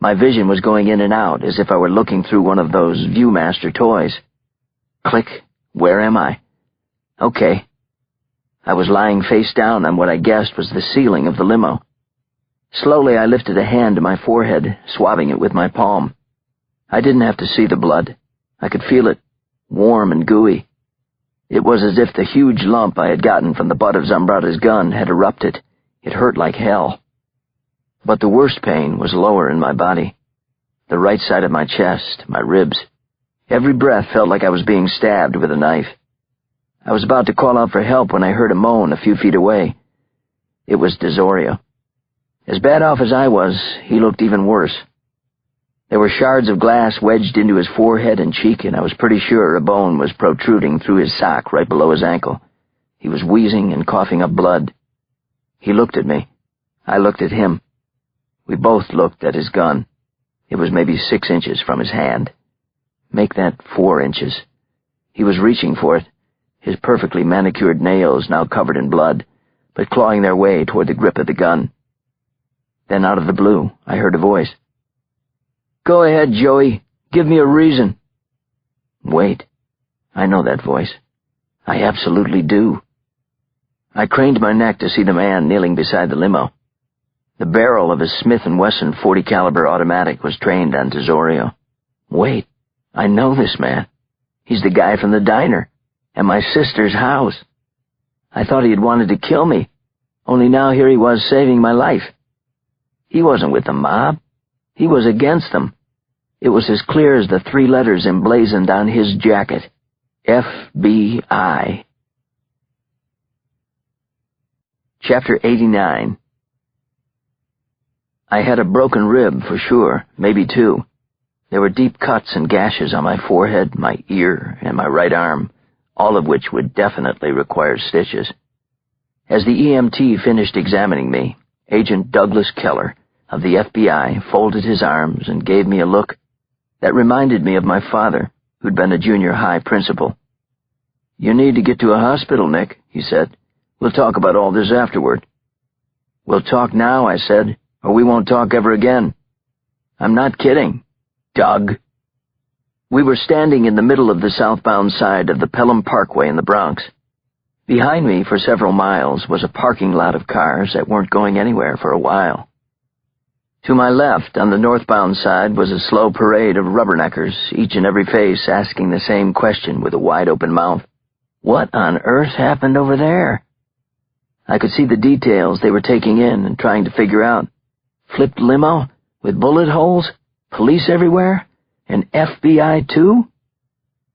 my vision was going in and out as if I were looking through one of those Viewmaster toys. Click. Where am I? Okay. I was lying face down on what I guessed was the ceiling of the limo. Slowly I lifted a hand to my forehead, swabbing it with my palm. I didn't have to see the blood. I could feel it, warm and gooey. It was as if the huge lump I had gotten from the butt of Zambrata's gun had erupted. It hurt like hell. But the worst pain was lower in my body. The right side of my chest, my ribs. Every breath felt like I was being stabbed with a knife. I was about to call out for help when I heard a moan a few feet away. It was Desorio. As bad off as I was, he looked even worse. There were shards of glass wedged into his forehead and cheek, and I was pretty sure a bone was protruding through his sock right below his ankle. He was wheezing and coughing up blood. He looked at me. I looked at him. We both looked at his gun. It was maybe 6 inches from his hand. Make that 4 inches. He was reaching for it, his perfectly manicured nails now covered in blood, but clawing their way toward the grip of the gun. Then out of the blue, I heard a voice. "Go ahead, Joey. Give me a reason." Wait. I know that voice. I absolutely do. I craned my neck to see the man kneeling beside the limo. The barrel of his Smith & Wesson .40 caliber automatic was trained on Desorio. Wait. I know this man. He's the guy from the diner, and my sister's house. I thought he had wanted to kill me, only now here he was saving my life. He wasn't with the mob. He was against them. It was as clear as the 3 letters emblazoned on his jacket. FBI. Chapter 89. I had a broken rib, for sure, maybe 2. There were deep cuts and gashes on my forehead, my ear, and my right arm, all of which would definitely require stitches. As the EMT finished examining me, Agent Douglas Keller of the FBI folded his arms and gave me a look that reminded me of my father, who'd been a junior high principal. "You need to get to a hospital, Nick," he said. "We'll talk about all this afterward." "We'll talk now," I said, "or we won't talk ever again." "I'm not kidding, Doug." We were standing in the middle of the southbound side of the Pelham Parkway in the Bronx. Behind me for several miles was a parking lot of cars that weren't going anywhere for a while. To my left, on the northbound side, was a slow parade of rubberneckers, each and every face asking the same question with a wide-open mouth. What on earth happened over there? I could see the details they were taking in and trying to figure out. Flipped limo? With bullet holes? Police everywhere? And FBI too?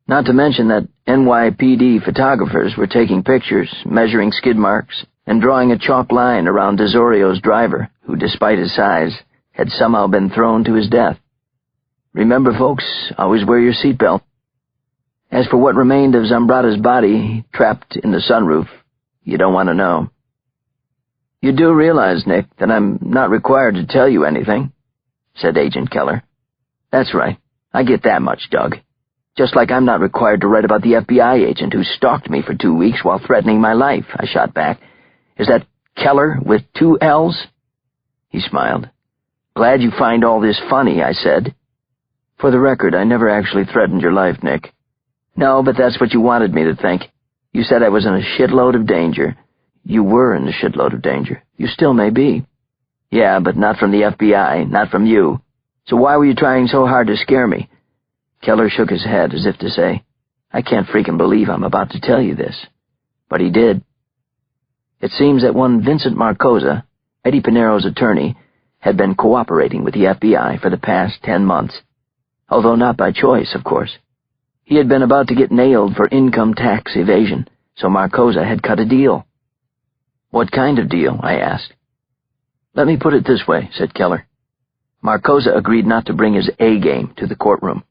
Not to mention that NYPD photographers were taking pictures, measuring skid marks, and drawing a chalk line around DeSorio's driver, who, despite his size, had somehow been thrown to his death. Remember, folks, always wear your seatbelt. As for what remained of Zambrata's body, trapped in the sunroof, you don't want to know. "You do realize, Nick, that I'm not required to tell you anything," said Agent Keller. "That's right. I get that much, Doug. Just like I'm not required to write about the FBI agent who stalked me for 2 weeks while threatening my life," I shot back. "Is that Keller with 2 L's? He smiled. "Glad you find all this funny," I said. "For the record, I never actually threatened your life, Nick." "No, but that's what you wanted me to think. You said I was in a shitload of danger. You were in a shitload of danger. You still may be." "Yeah, but not from the FBI, not from you. So why were you trying so hard to scare me?" Keller shook his head as if to say, "I can't freaking believe I'm about to tell you this." But he did. It seems that one Vincent Marcosa, Eddie Pinero's attorney, had been cooperating with the FBI for the past 10 months. Although not by choice, of course. He had been about to get nailed for income tax evasion, so Marcosa had cut a deal. "What kind of deal?" I asked. "Let me put it this way," said Keller. Marcosa agreed not to bring his A-game to the courtroom.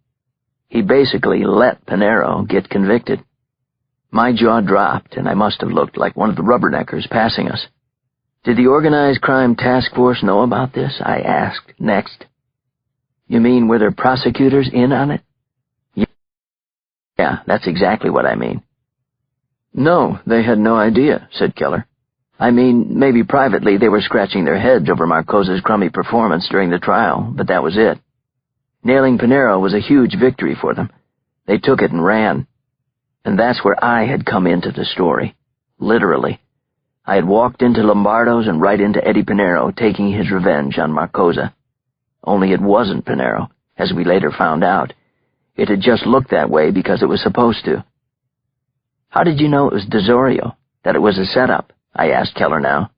He basically let Pinero get convicted. My jaw dropped, and I must have looked like one of the rubberneckers passing us. "Did the Organized Crime Task Force know about this?" I asked next. "You mean, were there prosecutors in on it?" "Yeah, that's exactly what I mean." "No, they had no idea," said Keller. "I mean, maybe privately they were scratching their heads over Marcosa's crummy performance during the trial, but that was it. Nailing Pinero was a huge victory for them. They took it and ran. And that's where I had come into the story. Literally. I had walked into Lombardo's and right into Eddie Pinero taking his revenge on Marcosa. Only it wasn't Pinero, as we later found out. It had just looked that way because it was supposed to." "How did you know it was DeSorio, that it was a setup?" I asked Keller now.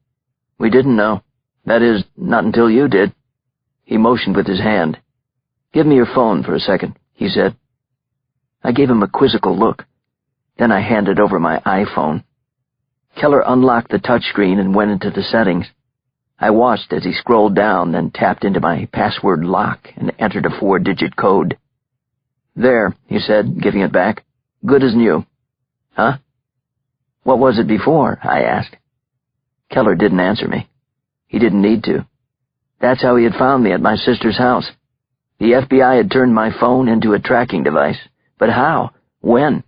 "We didn't know. That is, not until you did." He motioned with his hand. "Give me your phone for a second," he said. I gave him a quizzical look. Then I handed over my iPhone. Keller unlocked the touchscreen and went into the settings. I watched as he scrolled down, then tapped into my password lock and entered a 4-digit code. "There," he said, giving it back. "Good as new." "Huh? What was it before?" I asked. Keller didn't answer me. He didn't need to. That's how he had found me at my sister's house. The FBI had turned my phone into a tracking device. But how? When?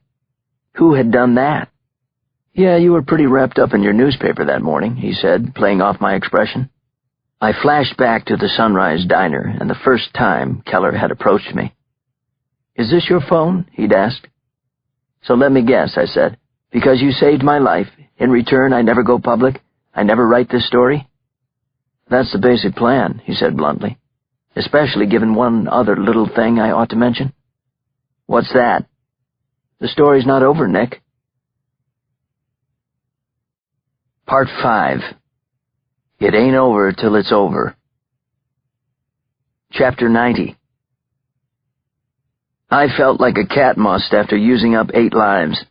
Who had done that? "Yeah, you were pretty wrapped up in your newspaper that morning," he said, playing off my expression. I flashed back to the Sunrise Diner and the first time Keller had approached me. "Is this your phone?" he'd asked. "So let me guess," I said. "Because you saved my life, in return I never go public? I never write this story?" "That's the basic plan," he said bluntly. "Especially given one other little thing I ought to mention." "What's that?" "The story's not over, Nick." Part 5. It Ain't Over Till It's Over. Chapter 90. I felt like a cat must after using up 8 lives.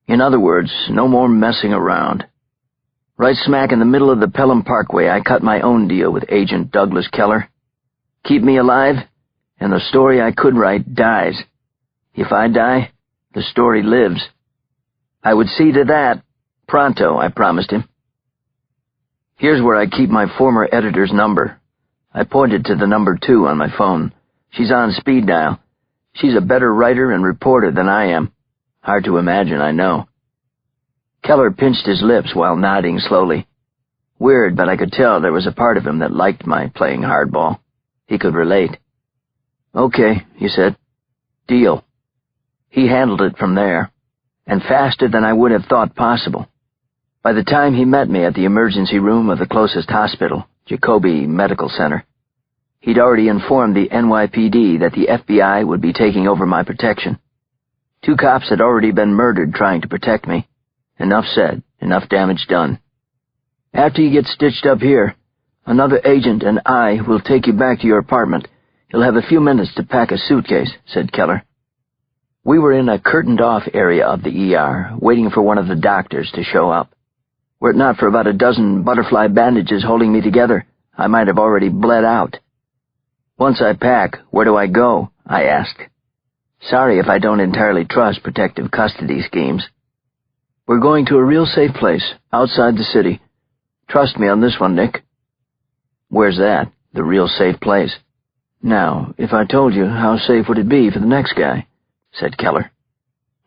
In other words, no more messing around. Right smack in the middle of the Pelham Parkway, I cut my own deal with Agent Douglas Keller. Keep me alive? and the story I could write dies. If I die, the story lives. I would see to that, pronto, I promised him. Here's where I keep my former editor's number. I pointed to the number 2 on my phone. She's on speed dial. She's a better writer and reporter than I am. Hard to imagine, I know. Keller pinched his lips while nodding slowly. Weird, but I could tell there was a part of him that liked my playing hardball. He could relate. Okay, he said. Deal. He handled it from there, and faster than I would have thought possible. By the time he met me at the emergency room of the closest hospital, Jacoby Medical Center, he'd already informed the NYPD that the FBI would be taking over my protection. 2 cops had already been murdered trying to protect me. Enough said, enough damage done. After you get stitched up here, another agent and I will take you back to your apartment. You'll have a few minutes to pack a suitcase, said Keller. We were in a curtained-off area of the ER, waiting for one of the doctors to show up. Were it not for about a dozen butterfly bandages holding me together, I might have already bled out. Once I pack, where do I go? I asked. Sorry if I don't entirely trust protective custody schemes. We're going to a real safe place, outside the city. Trust me on this one, Nick. Where's that, the real safe place? Now, if I told you, how safe would it be for the next guy? Said Keller.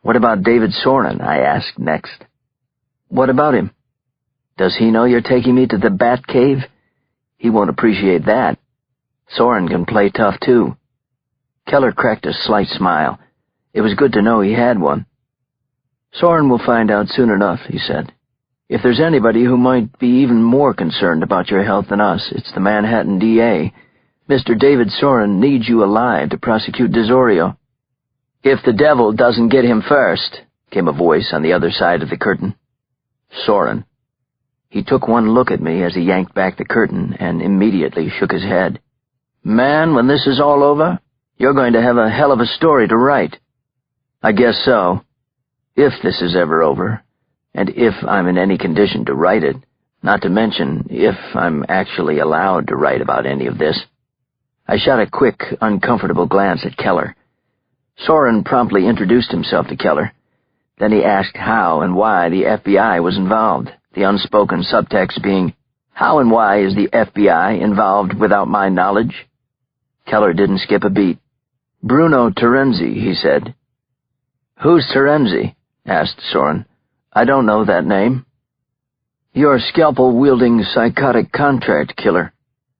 What about David Soren? I asked next. What about him? Does he know you're taking me to the Bat Cave? He won't appreciate that. Soren can play tough, too. Keller cracked a slight smile. It was good to know he had one. Soren will find out soon enough, he said. If there's anybody who might be even more concerned about your health than us, it's the Manhattan DA. Mr. David Soren needs you alive to prosecute Desorio. If the devil doesn't get him first, came a voice on the other side of the curtain. Soren. He took one look at me as he yanked back the curtain and immediately shook his head. Man, when this is all over, you're going to have a hell of a story to write. I guess so. If this is ever over, and if I'm in any condition to write it, not to mention if I'm actually allowed to write about any of this. I shot a quick, uncomfortable glance at Keller. Soren promptly introduced himself to Keller. Then he asked how and why the FBI was involved, the unspoken subtext being, how and why is the FBI involved without my knowledge? Keller didn't skip a beat. Bruno Terenzi, he said. Who's Terenzi? Asked Soren. I don't know that name. You're a scalpel-wielding psychotic contract killer.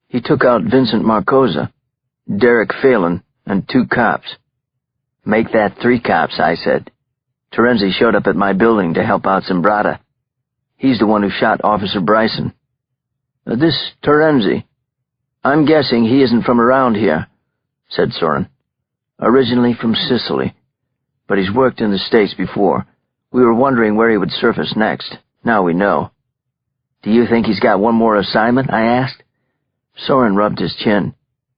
He took out Vincent Marcosa, Derek Phelan, and 2 cops. Make that 3 cops, I said. Terenzi showed up at my building to help out Zimbrata. He's the one who shot Officer Bryson. This Terenzi. I'm guessing he isn't from around here, said Soren. Originally from Sicily, but he's worked in the States before. We were wondering where he would surface next. Now we know. Do you think he's got one more assignment? I asked. Soren rubbed his chin.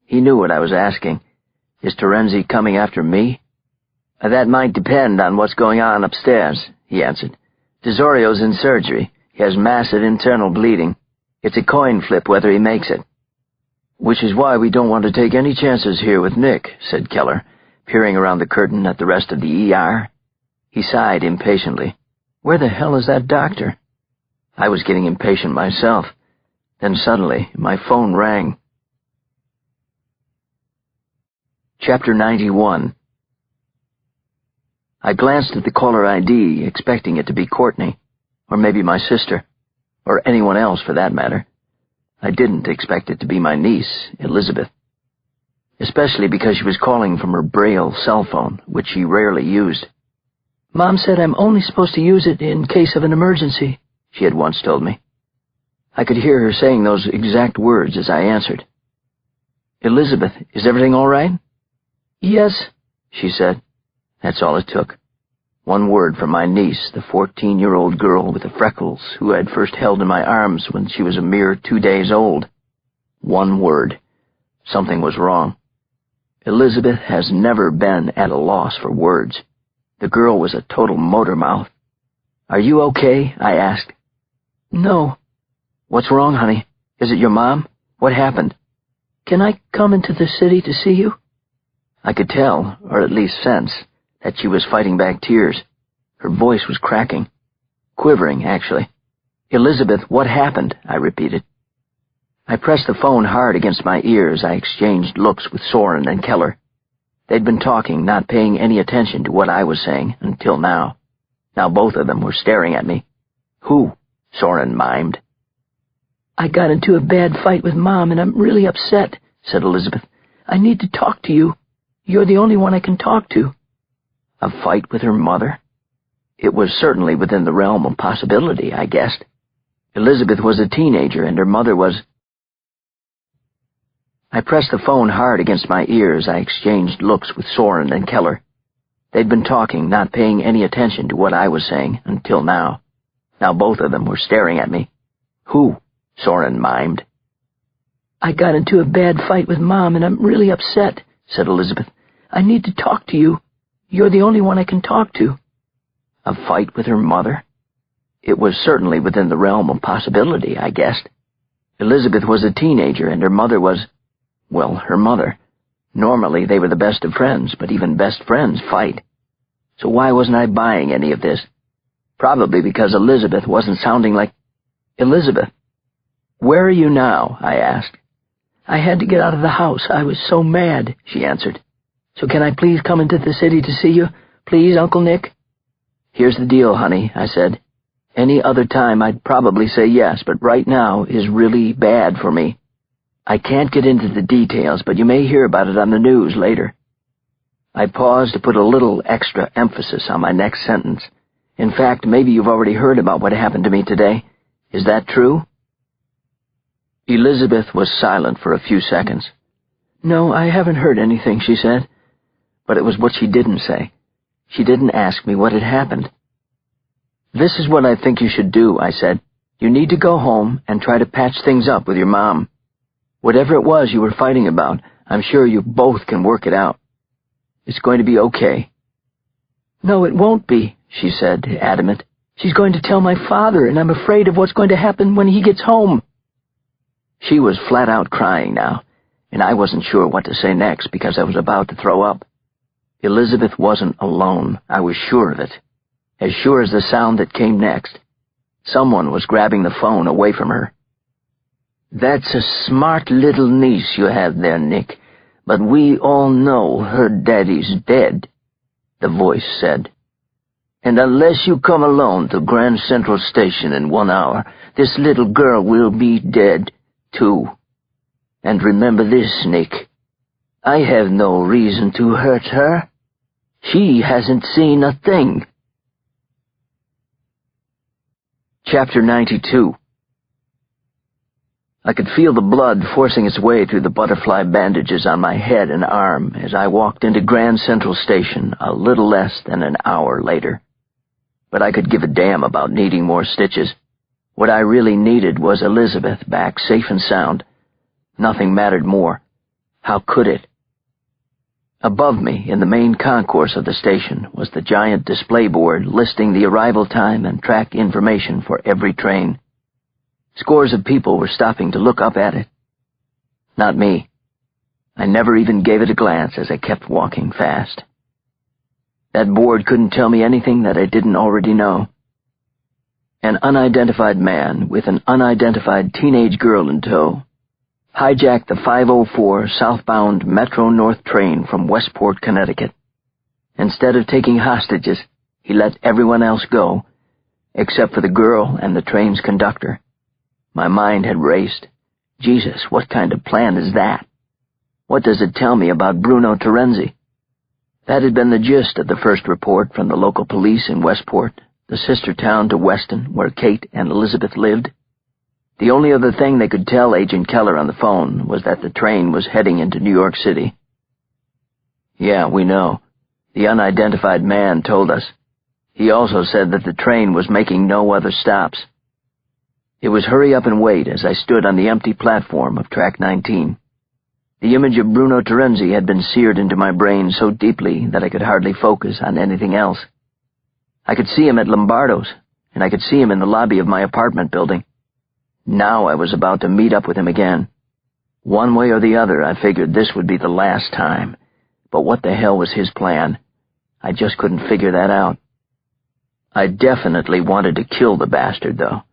He knew what I was asking. Is Terenzi coming after me? That might depend on what's going on upstairs, he answered. Desorio's in surgery. He has massive internal bleeding. It's a coin flip whether he makes it. Which is why we don't want to take any chances here with Nick, said Keller, peering around the curtain at the rest of the ER. He sighed impatiently. Where the hell is that doctor? I was getting impatient myself. Then suddenly, my phone rang. Chapter 91. I glanced at the caller ID, expecting it to be Courtney, or maybe my sister, or anyone else for that matter. I didn't expect it to be my niece, Elizabeth, especially because she was calling from her Braille cell phone, which she rarely used. Mom said I'm only supposed to use it in case of an emergency, she had once told me. I could hear her saying those exact words as I answered. Elizabeth, is everything all right? Yes, she said. That's all it took. One word from my niece, the 14-year-old girl with the freckles who I had first held in my arms when she was a mere 2 days old. One word. Something was wrong. Elizabeth has never been at a loss for words. The girl was a total motor mouth. Are you okay? I asked. No. What's wrong, honey? Is it your mom? What happened? Can I come into the city to see you? I could tell, or at least sense, that she was fighting back tears. Her voice was cracking. Quivering, actually. "Elizabeth, what happened?" I repeated. I pressed the phone hard against my ears. I exchanged looks with Soren and Keller. They'd been talking, not paying any attention to what I was saying, until now. Now both of them were staring at me. "Who?" Soren mimed. "I got into a bad fight with Mom, and I'm really upset," said Elizabeth. "I need to talk to you. You're the only one I can talk to." A fight with her mother? It was certainly within the realm of possibility, I guessed. Elizabeth was a teenager, and her mother was... I pressed the phone hard against my ears. I exchanged looks with Soren and Keller. They'd been talking, not paying any attention to what I was saying, until now. Now both of them were staring at me. "Who?" Soren mimed. "I got into a bad fight with Mom, and I'm really upset," said Elizabeth. "I need to talk to you. You're the only one I can talk to." A fight with her mother? It was certainly within the realm of possibility, I guessed. Elizabeth was a teenager, and her mother was... well, her mother. Normally they were the best of friends, but even best friends fight. So why wasn't I buying any of this? Probably because Elizabeth wasn't sounding like... Elizabeth. "Where are you now?" I asked. "I had to get out of the house. I was so mad," she answered. "So can I please come into the city to see you? Please, Uncle Nick?" "Here's the deal, honey," I said. "Any other time I'd probably say yes, but right now is really bad for me. I can't get into the details, but you may hear about it on the news later." I paused to put a little extra emphasis on my next sentence. "In fact, maybe you've already heard about what happened to me today. Is that true?" Elizabeth was silent for a few seconds. "No, I haven't heard anything," she said. But it was what she didn't say. She didn't ask me what had happened. "This is what I think you should do," I said. "You need to go home and try to patch things up with your mom. Whatever it was you were fighting about, I'm sure you both can work it out. It's going to be okay." "No, it won't be," she said, adamant. "She's going to tell my father, and I'm afraid of what's going to happen when he gets home." She was flat out crying now, and I wasn't sure what to say next because I was about to throw up. Elizabeth wasn't alone. I was sure of it. As sure as the sound that came next. Someone was grabbing the phone away from her. "That's a smart little niece you have there, Nick, but we all know her daddy's dead," the voice said. "And unless you come alone to Grand Central Station in 1 hour, this little girl will be dead, too. And remember this, Nick. I have no reason to hurt her. She hasn't seen a thing." Chapter 92. I could feel the blood forcing its way through the butterfly bandages on my head and arm as I walked into Grand Central Station a little less than an hour later. But I could give a damn about needing more stitches. What I really needed was Elizabeth back safe and sound. Nothing mattered more. How could it? Above me, in the main concourse of the station, was the giant display board listing the arrival time and track information for every train. Scores of people were stopping to look up at it. Not me. I never even gave it a glance as I kept walking fast. That board couldn't tell me anything that I didn't already know. An unidentified man with an unidentified teenage girl in tow hijacked the 5:04 southbound Metro North train from Westport, Connecticut. Instead of taking hostages, he let everyone else go, except for the girl and the train's conductor. My mind had raced. Jesus, what kind of plan is that? What does it tell me about Bruno Terenzi? That had been the gist of the first report from the local police in Westport, the sister town to Weston, where Kate and Elizabeth lived. The only other thing they could tell Agent Keller on the phone was that the train was heading into New York City. "Yeah, we know. The unidentified man told us. He also said that the train was making no other stops." It was hurry up and wait as I stood on the empty platform of Track 19. The image of Bruno Terenzi had been seared into my brain so deeply that I could hardly focus on anything else. I could see him at Lombardo's, and I could see him in the lobby of my apartment building. Now I was about to meet up with him again. One way or the other, I figured this would be the last time, But what the hell was his plan? I just couldn't figure that out. I definitely wanted to kill the bastard, though.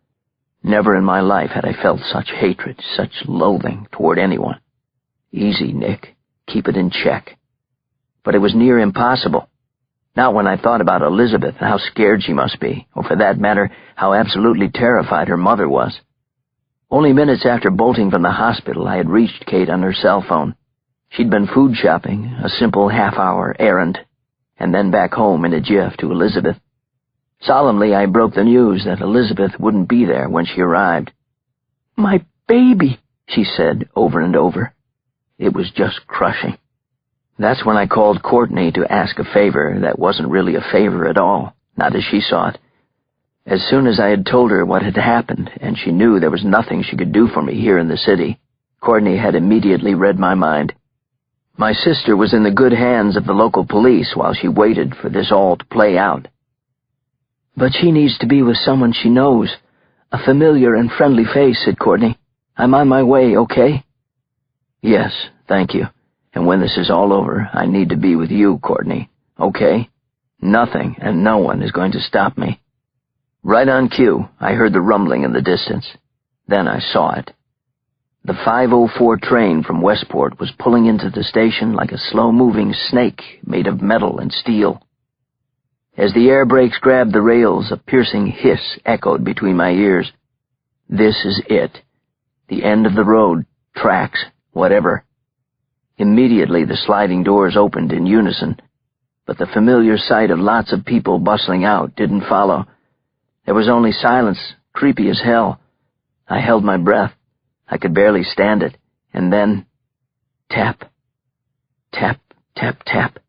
Never in my life had I felt such hatred, such loathing toward anyone. Easy, Nick. Keep it in check. But it was near impossible. Not when I thought about Elizabeth and how scared she must be, or for that matter, how absolutely terrified her mother was. Only minutes after bolting from the hospital, I had reached Kate on her cell phone. She'd been food shopping, a simple half-hour errand, and then back home in a jiff to Elizabeth. Solemnly, I broke the news that Elizabeth wouldn't be there when she arrived. "My baby," she said over and over. It was just crushing. That's when I called Courtney to ask a favor that wasn't really a favor at all, not as she saw it. As soon as I had told her what had happened, and she knew there was nothing she could do for me here in the city, Courtney had immediately read my mind. My sister was in the good hands of the local police while she waited for this all to play out. "But she needs to be with someone she knows. A familiar and friendly face," said Courtney. "I'm on my way, okay?" "Yes, thank you. And when this is all over, I need to be with you, Courtney, okay? Nothing and no one is going to stop me." Right on cue, I heard the rumbling in the distance. Then I saw it. The 5:04 train from Westport was pulling into the station like a slow-moving snake made of metal and steel. As the air brakes grabbed the rails, a piercing hiss echoed between my ears. This is it. The end of the road, tracks, whatever. Immediately the sliding doors opened in unison, but the familiar sight of lots of people bustling out didn't follow. There was only silence, creepy as hell. I held my breath. I could barely stand it. And then, tap, tap, tap, tap.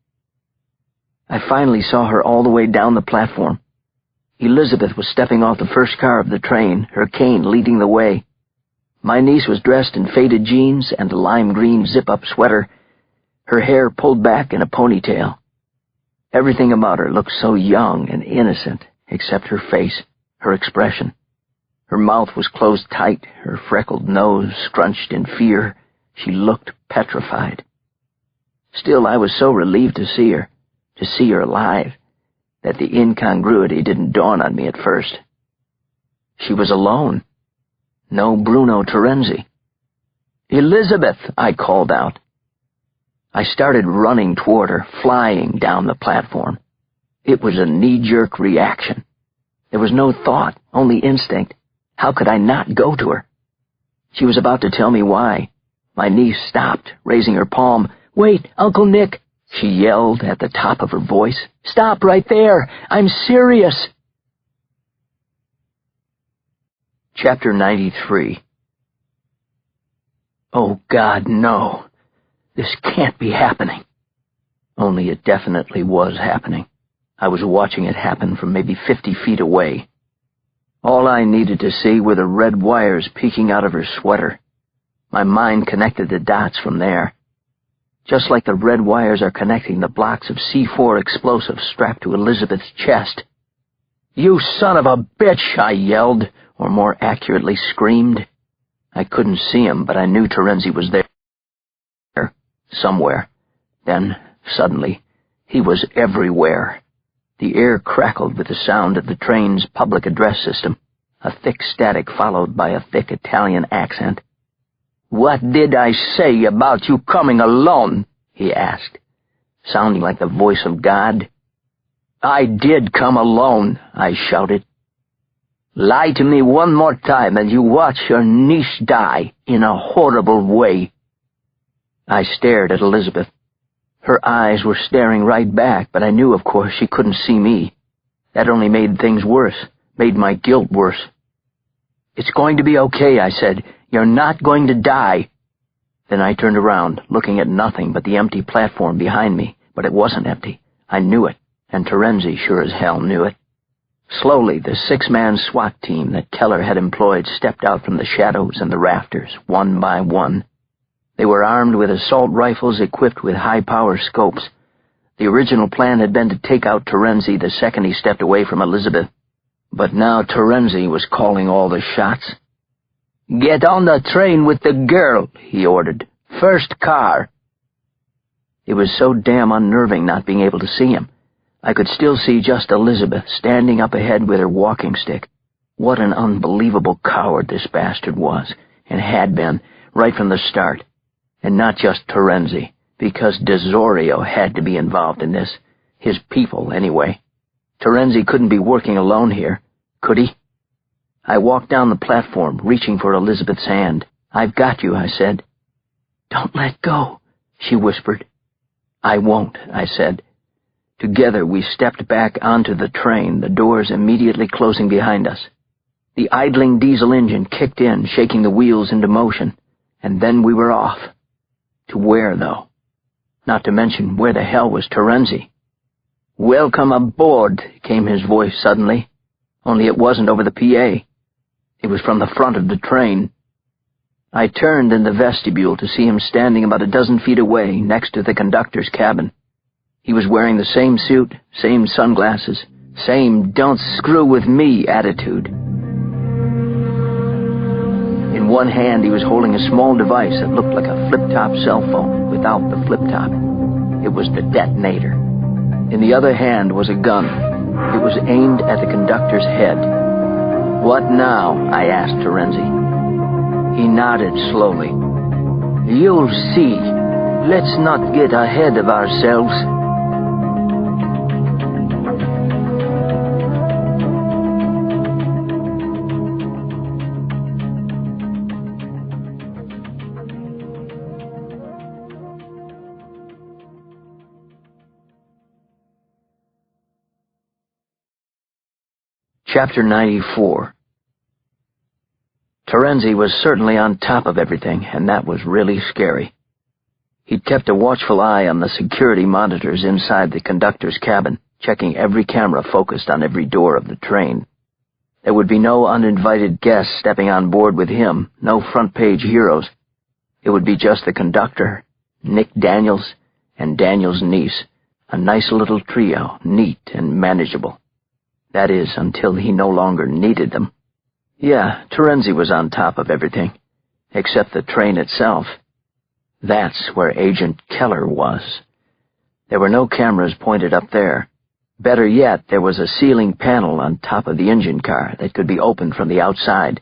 I finally saw her all the way down the platform. Elizabeth was stepping off the first car of the train, her cane leading the way. My niece was dressed in faded jeans and a lime-green zip-up sweater, her hair pulled back in a ponytail. Everything about her looked so young and innocent, except her face, her expression. Her mouth was closed tight, her freckled nose scrunched in fear. She looked petrified. Still, I was so relieved to see her alive, that the incongruity didn't dawn on me at first. She was alone. No Bruno Terenzi. "Elizabeth!" I called out. I started running toward her, flying down the platform. It was a knee-jerk reaction. There was no thought, only instinct. How could I not go to her? She was about to tell me why. My niece stopped, raising her palm. "Wait, Uncle Nick!" she yelled at the top of her voice. "Stop right there! I'm serious!" Chapter 93. Oh, God, no. This can't be happening. Only it definitely was happening. I was watching it happen from maybe 50 feet away. All I needed to see were the red wires peeking out of her sweater. My mind connected the dots from there. Just like the red wires are connecting the blocks of C4 explosives strapped to Elizabeth's chest. "You son of a bitch!" I yelled, or more accurately screamed. I couldn't see him, but I knew Terenzi was there. Somewhere. Then, suddenly, he was everywhere. The air crackled with the sound of the train's public address system, a thick static followed by a thick Italian accent. "What did I say about you coming alone?" he asked, sounding like the voice of God. "I did come alone," I shouted. "Lie to me one more time and you watch your niece die in a horrible way." I stared at Elizabeth. Her eyes were staring right back, but I knew, of course, she couldn't see me. That only made things worse, made my guilt worse. "It's going to be okay," I said. "You're not going to die." Then I turned around, looking at nothing but the empty platform behind me, but it wasn't empty. I knew it, and Terenzi sure as hell knew it. Slowly, the 6-man SWAT team that Keller had employed stepped out from the shadows and the rafters, one by one. They were armed with assault rifles equipped with high-power scopes. The original plan had been to take out Terenzi the second he stepped away from Elizabeth. But now Terenzi was calling all the shots. "Get on the train with the girl," he ordered. "First car." It was so damn unnerving not being able to see him. I could still see just Elizabeth standing up ahead with her walking stick. What an unbelievable coward this bastard was, and had been, right from the start. And not just Terenzi, because DeZorio had to be involved in this. His people, anyway. Terenzi couldn't be working alone here, could he? I walked down the platform, reaching for Elizabeth's hand. "I've got you," I said. "Don't let go," she whispered. "I won't," I said. Together we stepped back onto the train, the doors immediately closing behind us. The idling diesel engine kicked in, shaking the wheels into motion, and then we were off. To where, though? Not to mention, where the hell was Terenzi? "Welcome aboard," came his voice suddenly, only it wasn't over the PA. It was from the front of the train. I turned in the vestibule to see him standing about a dozen feet away next to the conductor's cabin. He was wearing the same suit, same sunglasses, same "don't screw with me" attitude. In one hand he was holding a small device that looked like a flip-top cell phone without the flip-top. It was the detonator. In the other hand was a gun. It was aimed at the conductor's head. "What now?" I asked Terenzi. He nodded slowly. "You'll see. Let's not get ahead of ourselves." Chapter 94. Terenzi was certainly on top of everything, and that was really scary. He'd kept a watchful eye on the security monitors inside the conductor's cabin, checking every camera focused on every door of the train. There would be no uninvited guests stepping on board with him, no front-page heroes. It would be just the conductor, Nick Daniels, and Daniels' niece, a nice little trio, neat and manageable. That is, until he no longer needed them. Yeah, Terenzi was on top of everything, except the train itself. That's where Agent Keller was. There were no cameras pointed up there. Better yet, there was a ceiling panel on top of the engine car that could be opened from the outside.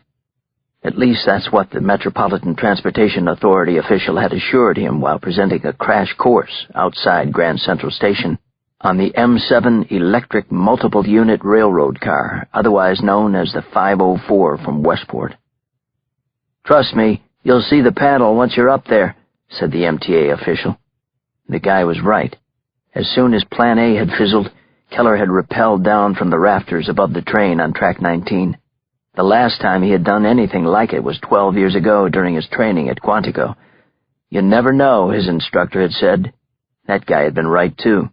At least that's what the Metropolitan Transportation Authority official had assured him while presenting a crash course outside Grand Central Station on the M7 electric multiple-unit railroad car, otherwise known as the 504 from Westport. "Trust me, you'll see the panel once you're up there," said the MTA official. The guy was right. As soon as Plan A had fizzled, Keller had rappelled down from the rafters above the train on Track 19. The last time he had done anything like it was 12 years ago during his training at Quantico. You never know, his instructor had said. That guy had been right, too.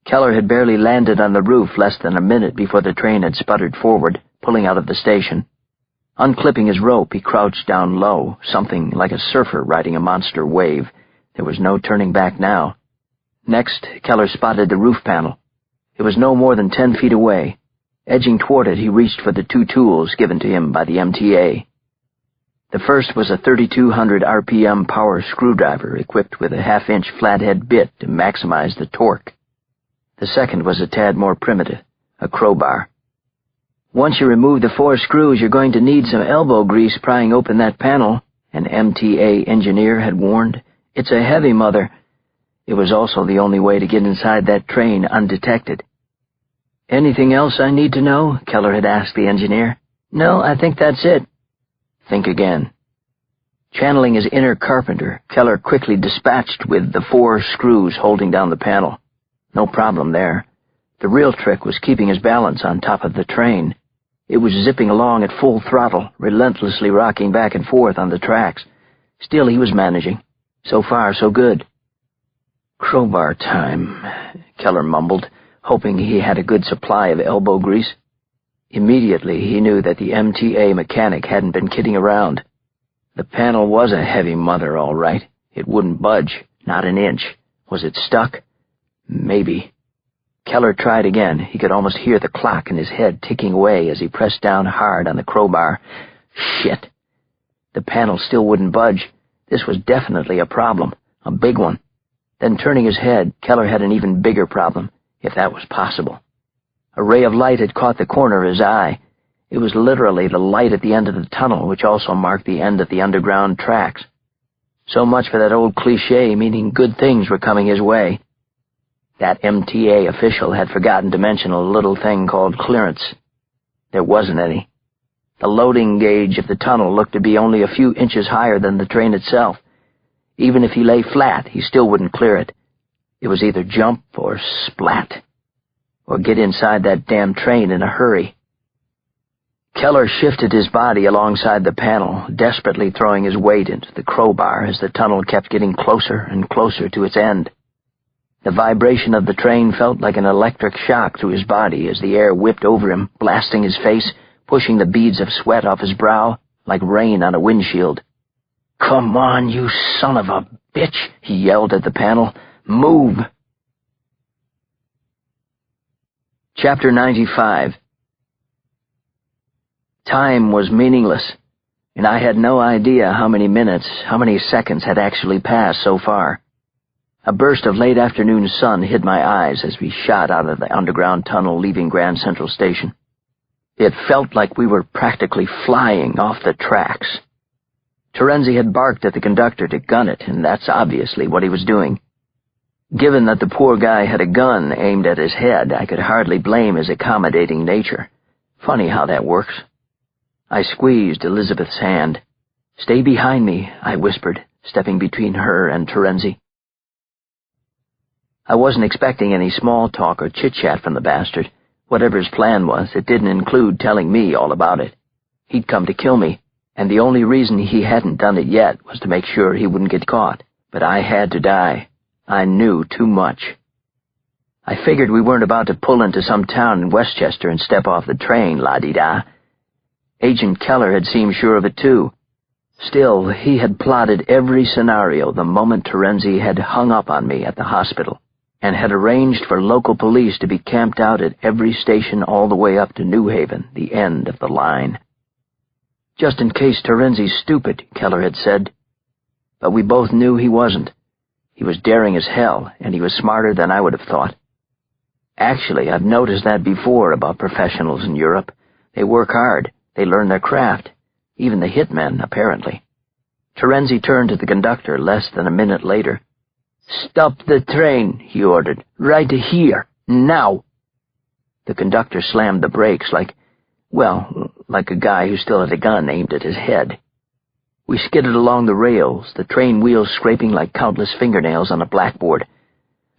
Keller had barely landed on the roof less than a minute before the train had sputtered forward, pulling out of the station. Unclipping his rope, he crouched down low, something like a surfer riding a monster wave. There was no turning back now. Next, Keller spotted the roof panel. It was no more than 10 feet away. Edging toward it, he reached for the two tools given to him by the MTA. The first was a 3,200 RPM power screwdriver equipped with a half-inch flathead bit to maximize the torque. The second was a tad more primitive, a crowbar. "Once you remove the 4 screws, you're going to need some elbow grease prying open that panel," an MTA engineer had warned. "It's a heavy mother." It was also the only way to get inside that train undetected. "Anything else I need to know?" Keller had asked the engineer. "No, I think that's it." Think again. Channeling his inner carpenter, Keller quickly dispatched with the 4 screws holding down the panel. No problem there. The real trick was keeping his balance on top of the train. It was zipping along at full throttle, relentlessly rocking back and forth on the tracks. Still, he was managing. So far, so good. "Crowbar time," Keller mumbled, hoping he had a good supply of elbow grease. Immediately, he knew that the MTA mechanic hadn't been kidding around. The panel was a heavy mother, all right. It wouldn't budge, not an inch. Was it stuck? Maybe. Keller tried again. He could almost hear the clock in his head ticking away as he pressed down hard on the crowbar. Shit. The panel still wouldn't budge. This was definitely a problem, a big one. Then, turning his head, Keller had an even bigger problem, if that was possible. A ray of light had caught the corner of his eye. It was literally the light at the end of the tunnel, which also marked the end of the underground tracks. So much for that old cliché meaning good things were coming his way. That MTA official had forgotten to mention a little thing called clearance. There wasn't any. The loading gauge of the tunnel looked to be only a few inches higher than the train itself. Even if he lay flat, he still wouldn't clear it. It was either jump or splat, or get inside that damn train in a hurry. Keller shifted his body alongside the panel, desperately throwing his weight into the crowbar as the tunnel kept getting closer and closer to its end. The vibration of the train felt like an electric shock through his body as the air whipped over him, blasting his face, pushing the beads of sweat off his brow like rain on a windshield. "Come on, you son of a bitch," he yelled at the panel. "Move!" Chapter 95. Time was meaningless, and I had no idea how many minutes, how many seconds had actually passed so far. A burst of late afternoon sun hid my eyes as we shot out of the underground tunnel leaving Grand Central Station. It felt like we were practically flying off the tracks. Terenzi had barked at the conductor to gun it, and that's obviously what he was doing. Given that the poor guy had a gun aimed at his head, I could hardly blame his accommodating nature. Funny how that works. I squeezed Elizabeth's hand. "Stay behind me," I whispered, stepping between her and Terenzi. I wasn't expecting any small talk or chit-chat from the bastard. Whatever his plan was, it didn't include telling me all about it. He'd come to kill me, and the only reason he hadn't done it yet was to make sure he wouldn't get caught. But I had to die. I knew too much. I figured we weren't about to pull into some town in Westchester and step off the train, la-di-da. Agent Keller had seemed sure of it too. Still, he had plotted every scenario the moment Terenzi had hung up on me at the hospital, and had arranged for local police to be camped out at every station all the way up to New Haven, the end of the line. "Just in case Terenzi's stupid," Keller had said. But we both knew he wasn't. He was daring as hell, and he was smarter than I would have thought. Actually, I've noticed that before about professionals in Europe. They work hard. They learn their craft. Even the hitmen, apparently. Terenzi turned to the conductor less than a minute later. "Stop the train," he ordered. "Right here. Now." The conductor slammed the brakes like a guy who still had a gun aimed at his head. We skidded along the rails, the train wheels scraping like countless fingernails on a blackboard.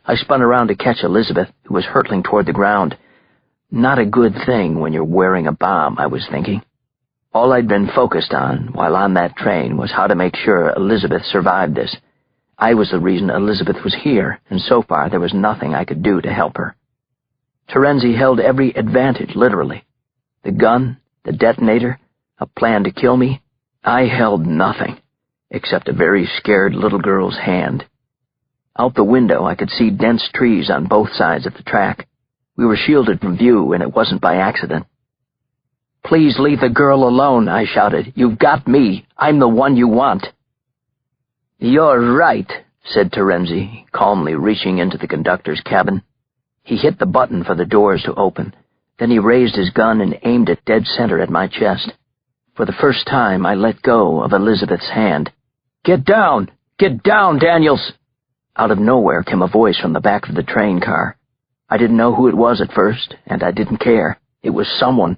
I spun around to catch Elizabeth, who was hurtling toward the ground. Not a good thing when you're wearing a bomb, I was thinking. All I'd been focused on while on that train was how to make sure Elizabeth survived this. I was the reason Elizabeth was here, and so far there was nothing I could do to help her. Terenzi held every advantage, literally. The gun, the detonator, a plan to kill me. I held nothing, except a very scared little girl's hand. Out the window I could see dense trees on both sides of the track. We were shielded from view, and it wasn't by accident. "Please leave the girl alone," I shouted. "You've got me. I'm the one you want." "You're right," said Terenzi, calmly reaching into the conductor's cabin. He hit the button for the doors to open. Then he raised his gun and aimed it dead center at my chest. For the first time, I let go of Elizabeth's hand. "Get down! Get down, Daniels!" Out of nowhere came a voice from the back of the train car. I didn't know who it was at first, and I didn't care. It was someone.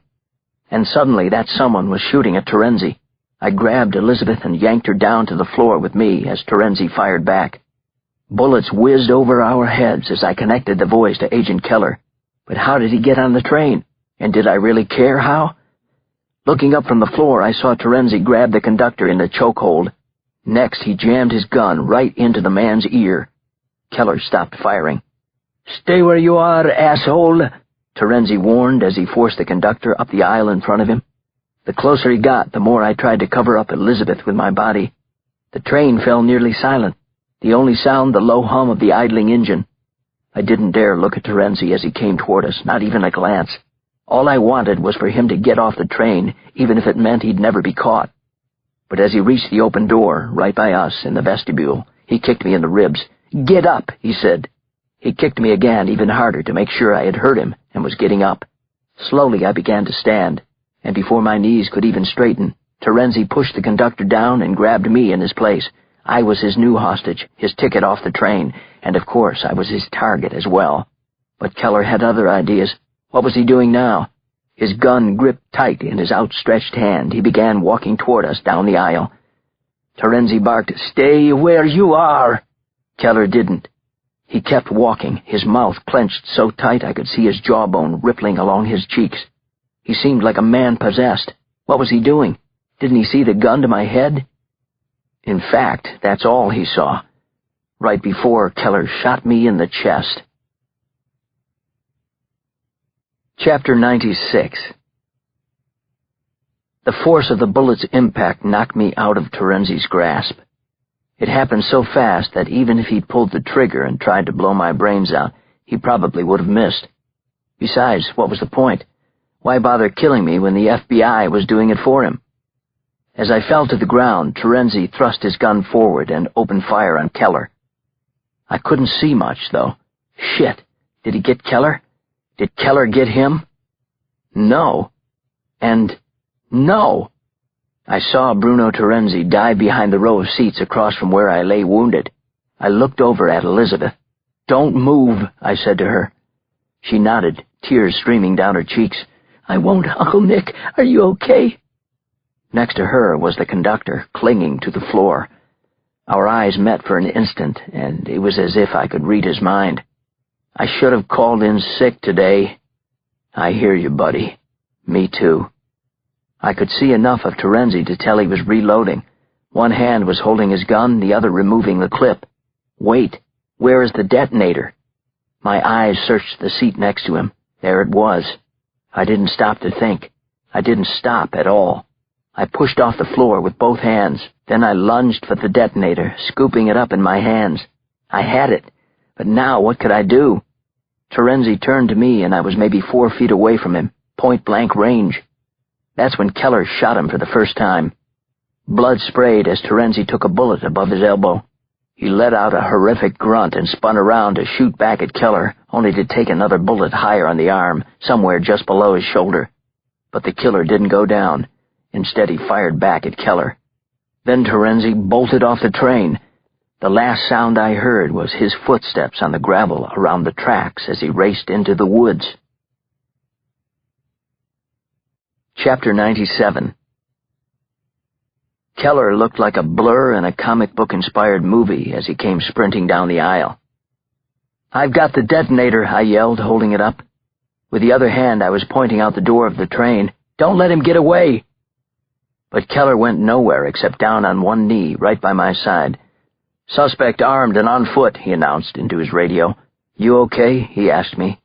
And suddenly that someone was shooting at Terenzi. I grabbed Elizabeth and yanked her down to the floor with me as Terenzi fired back. Bullets whizzed over our heads as I connected the voice to Agent Keller. But how did he get on the train? And did I really care how? Looking up from the floor, I saw Terenzi grab the conductor in the chokehold. Next, he jammed his gun right into the man's ear. Keller stopped firing. "Stay where you are, asshole," Terenzi warned as he forced the conductor up the aisle in front of him. The closer he got, the more I tried to cover up Elizabeth with my body. The train fell nearly silent, the only sound the low hum of the idling engine. I didn't dare look at Terenzi as he came toward us, not even a glance. All I wanted was for him to get off the train, even if it meant he'd never be caught. But as he reached the open door, right by us, in the vestibule, he kicked me in the ribs. "Get up," he said. He kicked me again, even harder, to make sure I had heard him and was getting up. Slowly I began to stand, and before my knees could even straighten, Terenzi pushed the conductor down and grabbed me in his place. I was his new hostage, his ticket off the train, and of course I was his target as well. But Keller had other ideas. What was he doing now? His gun gripped tight in his outstretched hand, he began walking toward us down the aisle. Terenzi barked, "Stay where you are!" Keller didn't. He kept walking, his mouth clenched so tight I could see his jawbone rippling along his cheeks. He seemed like a man possessed. What was he doing? Didn't he see the gun to my head? In fact, that's all he saw. Right before Keller shot me in the chest. Chapter 96. The force of the bullet's impact knocked me out of Terenzi's grasp. It happened so fast that even if he'd pulled the trigger and tried to blow my brains out, he probably would have missed. Besides, what was the point? Why bother killing me when the FBI was doing it for him? As I fell to the ground, Terenzi thrust his gun forward and opened fire on Keller. I couldn't see much, though. Shit, did he get Keller? Did Keller get him? No. And no. I saw Bruno Terenzi dive behind the row of seats across from where I lay wounded. I looked over at Elizabeth. "Don't move," I said to her. She nodded, tears streaming down her cheeks. "I won't, Uncle Nick. Are you okay?" Next to her was the conductor, clinging to the floor. Our eyes met for an instant, and it was as if I could read his mind. "I should have called in sick today." "I hear you, buddy. Me too." I could see enough of Terenzi to tell he was reloading. One hand was holding his gun, the other removing the clip. Wait, where is the detonator? My eyes searched the seat next to him. There it was. I didn't stop to think. I didn't stop at all. I pushed off the floor with both hands. Then I lunged for the detonator, scooping it up in my hands. I had it, but now what could I do? Terenzi turned to me, and I was maybe 4 feet away from him, point-blank range. That's when Keller shot him for the first time. Blood sprayed as Terenzi took a bullet above his elbow. He let out a horrific grunt and spun around to shoot back at Keller, only to take another bullet higher on the arm, somewhere just below his shoulder. But the killer didn't go down. Instead, he fired back at Keller. Then Terenzi bolted off the train. The last sound I heard was his footsteps on the gravel around the tracks as he raced into the woods. Chapter 97. Keller looked like a blur in a comic book-inspired movie as he came sprinting down the aisle. "I've got the detonator," I yelled, holding it up. With the other hand, I was pointing out the door of the train. "Don't let him get away!" But Keller went nowhere except down on one knee, right by my side. "Suspect armed and on foot," he announced into his radio. "You okay?" he asked me.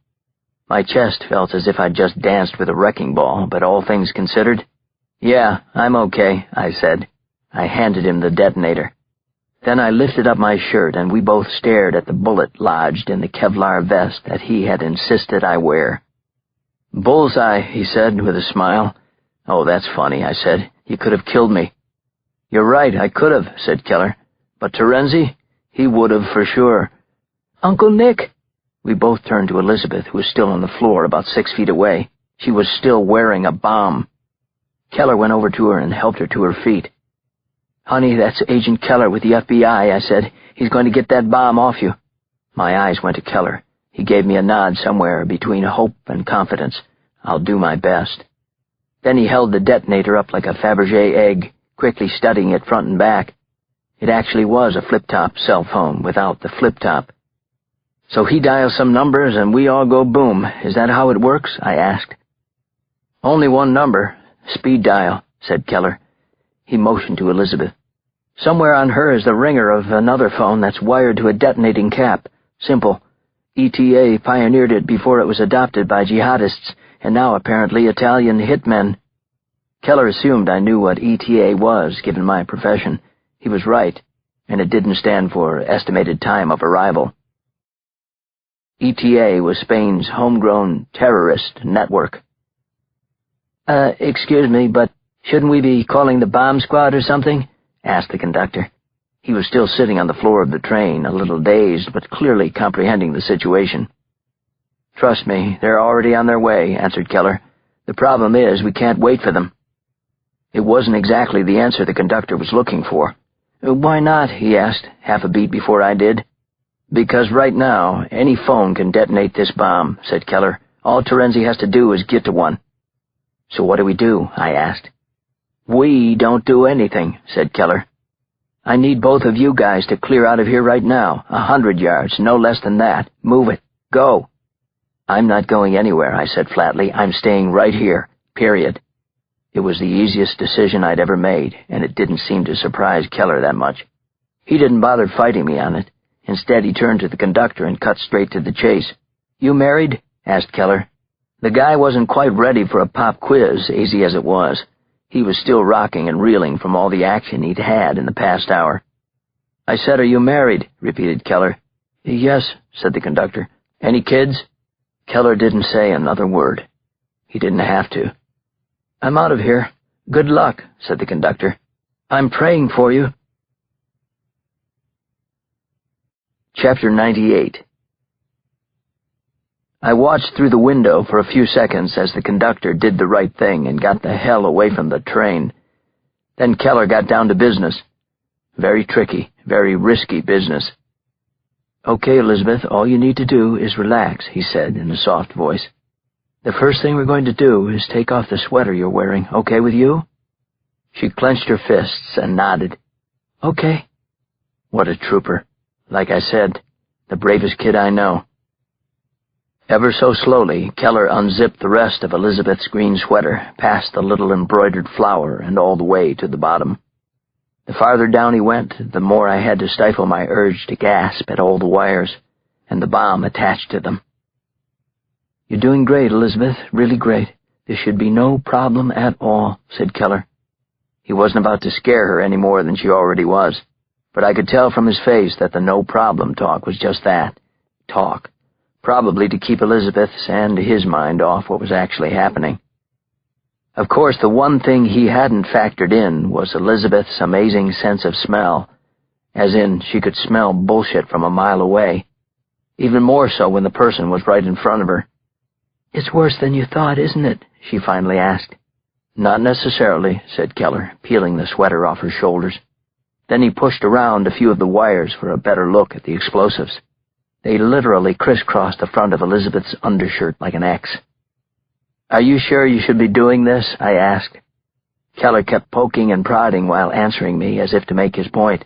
My chest felt as if I'd just danced with a wrecking ball, but all things considered, "Yeah, I'm okay," I said. I handed him the detonator. Then I lifted up my shirt, and we both stared at the bullet lodged in the Kevlar vest that he had insisted I wear. "Bullseye," he said with a smile. "Oh, that's funny," I said. "You could have killed me." "You're right, I could have," said Keller. "But Terenzi, he would have for sure." "Uncle Nick!" We both turned to Elizabeth, who was still on the floor about 6 feet away. She was still wearing a bomb. Keller went over to her and helped her to her feet. "Honey, that's Agent Keller with the FBI," I said. "He's going to get that bomb off you." My eyes went to Keller. He gave me a nod somewhere between hope and confidence. "I'll do my best." Then he held the detonator up like a Fabergé egg, quickly studying it front and back. It actually was a flip-top cell phone without the flip-top. "So he dials some numbers and we all go boom. Is that how it works?" I asked. "Only one number. Speed dial," said Keller. He motioned to Elizabeth. "Somewhere on her is the ringer of another phone that's wired to a detonating cap. Simple. ETA pioneered it before it was adopted by jihadists, and now apparently Italian hitmen." Keller assumed I knew what ETA was, given my profession. He was right, and it didn't stand for estimated time of arrival. ETA was Spain's homegrown terrorist network. Excuse me, but shouldn't we be calling the bomb squad or something?" asked the conductor. He was still sitting on the floor of the train, a little dazed, but clearly comprehending the situation. "Trust me, they're already on their way," answered Keller. "The problem is we can't wait for them." It wasn't exactly the answer the conductor was looking for. "Why not?" he asked, half a beat before I did. "Because right now, any phone can detonate this bomb," said Keller. "All Terenzi has to do is get to one." "So what do we do?" I asked. "We don't do anything," said Keller. "I need both of you guys to clear out of here right now, 100 yards, no less than that. Move it. Go." "I'm not going anywhere," I said flatly. "I'm staying right here, period." It was the easiest decision I'd ever made, and it didn't seem to surprise Keller that much. He didn't bother fighting me on it. Instead, he turned to the conductor and cut straight to the chase. "You married?" asked Keller. The guy wasn't quite ready for a pop quiz, easy as it was. He was still rocking and reeling from all the action he'd had in the past hour. "I said, are you married?" repeated Keller. "Yes," said the conductor. "Any kids?" Keller didn't say another word. He didn't have to. "I'm out of here. Good luck," said the conductor. "I'm praying for you." Chapter 98. I watched through the window for a few seconds as the conductor did the right thing and got the hell away from the train. Then Keller got down to business. Very tricky, very risky business. "Okay, Elizabeth, all you need to do is relax," he said in a soft voice. "The first thing we're going to do is take off the sweater you're wearing. Okay with you?" She clenched her fists and nodded. "Okay." What a trooper. Like I said, the bravest kid I know. Ever so slowly, Keller unzipped the rest of Elizabeth's green sweater, past the little embroidered flower and all the way to the bottom. The farther down he went, the more I had to stifle my urge to gasp at all the wires, and the bomb attached to them. "You're doing great, Elizabeth, really great. There should be no problem at all," said Keller. He wasn't about to scare her any more than she already was, but I could tell from his face that the no-problem talk was just that, talk, probably to keep Elizabeth's and his mind off what was actually happening. Of course, the one thing he hadn't factored in was Elizabeth's amazing sense of smell, as in she could smell bullshit from a mile away, even more so when the person was right in front of her. "It's worse than you thought, isn't it?" she finally asked. "Not necessarily," said Keller, peeling the sweater off her shoulders. Then he pushed around a few of the wires for a better look at the explosives. They literally crisscrossed the front of Elizabeth's undershirt like an X. "Are you sure you should be doing this?" I asked. Keller kept poking and prodding while answering me as if to make his point.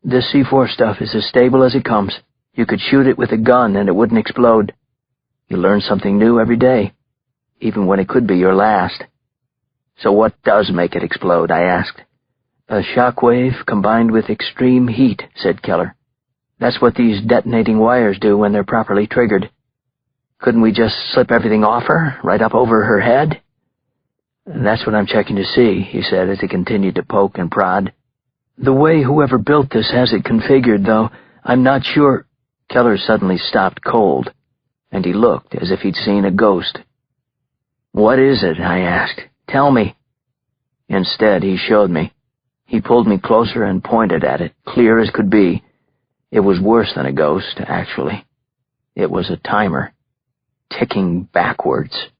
"This C4 stuff is as stable as it comes. You could shoot it with a gun and it wouldn't explode. You learn something new every day, even when it could be your last." "So what does make it explode?" I asked. "A shock wave combined with extreme heat," said Keller. "That's what these detonating wires do when they're properly triggered. Couldn't we just slip everything off her, right up over her head?" "That's what I'm checking to see," he said as he continued to poke and prod. "The way whoever built this has it configured, though, I'm not sure—" Keller suddenly stopped cold, and he looked as if he'd seen a ghost. "What is it?" I asked. "Tell me." Instead, he showed me. He pulled me closer and pointed at it, clear as could be. It was worse than a ghost, actually. It was a timer, ticking backwards.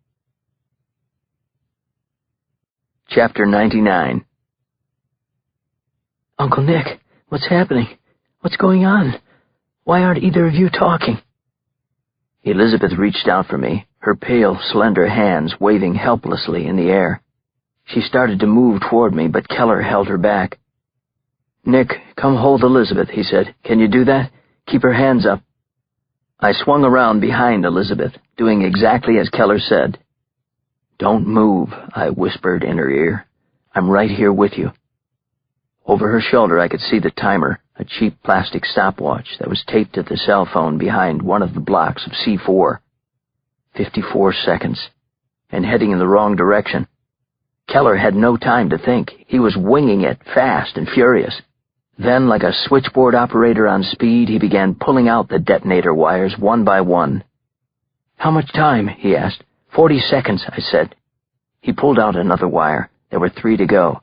Chapter 99. "Uncle Nick, what's happening? What's going on? Why aren't either of you talking?" Elizabeth reached out for me, her pale, slender hands waving helplessly in the air. She started to move toward me, but Keller held her back. "Nick, come hold Elizabeth," he said. "Can you do that? Keep her hands up." I swung around behind Elizabeth, doing exactly as Keller said. "Don't move," I whispered in her ear. "I'm right here with you." Over her shoulder I could see the timer, a cheap plastic stopwatch that was taped to the cell phone behind one of the blocks of C4. 54 seconds, and heading in the wrong direction. Keller had no time to think. He was winging it, fast and furious. Then, like a switchboard operator on speed, he began pulling out the detonator wires one by one. "How much time?" he asked. 40 seconds, I said. He pulled out another wire. There were 3 to go.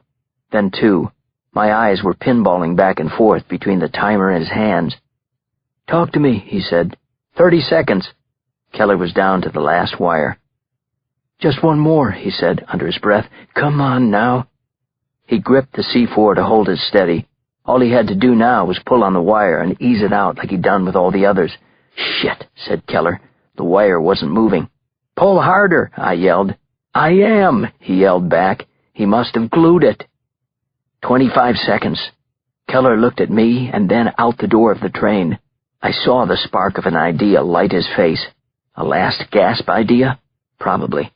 Then 2. My eyes were pinballing back and forth between the timer and his hands. "Talk to me," he said. 30 seconds. Keller was down to the last wire. "Just one more," he said under his breath. "Come on now." He gripped the C4 to hold it steady. All he had to do now was pull on the wire and ease it out like he'd done with all the others. "Shit," said Keller. The wire wasn't moving. "Pull harder," I yelled. "I am," he yelled back. He must have glued it. 25 seconds. Keller looked at me and then out the door of the train. I saw the spark of an idea light his face. A last gasp idea? Probably.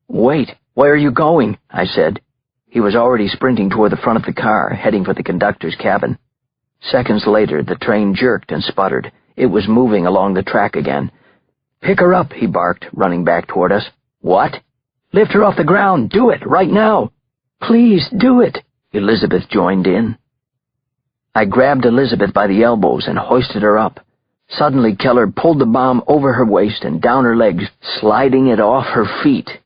"Wait, where are you going?" I said. He was already sprinting toward the front of the car, heading for the conductor's cabin. Seconds later, the train jerked and sputtered. It was moving along the track again. "Pick her up," he barked, running back toward us. "What?" "Lift her off the ground. Do it, right now." "Please, do it." Elizabeth joined in. I grabbed Elizabeth by the elbows and hoisted her up. Suddenly, Keller pulled the bomb over her waist and down her legs, sliding it off her feet.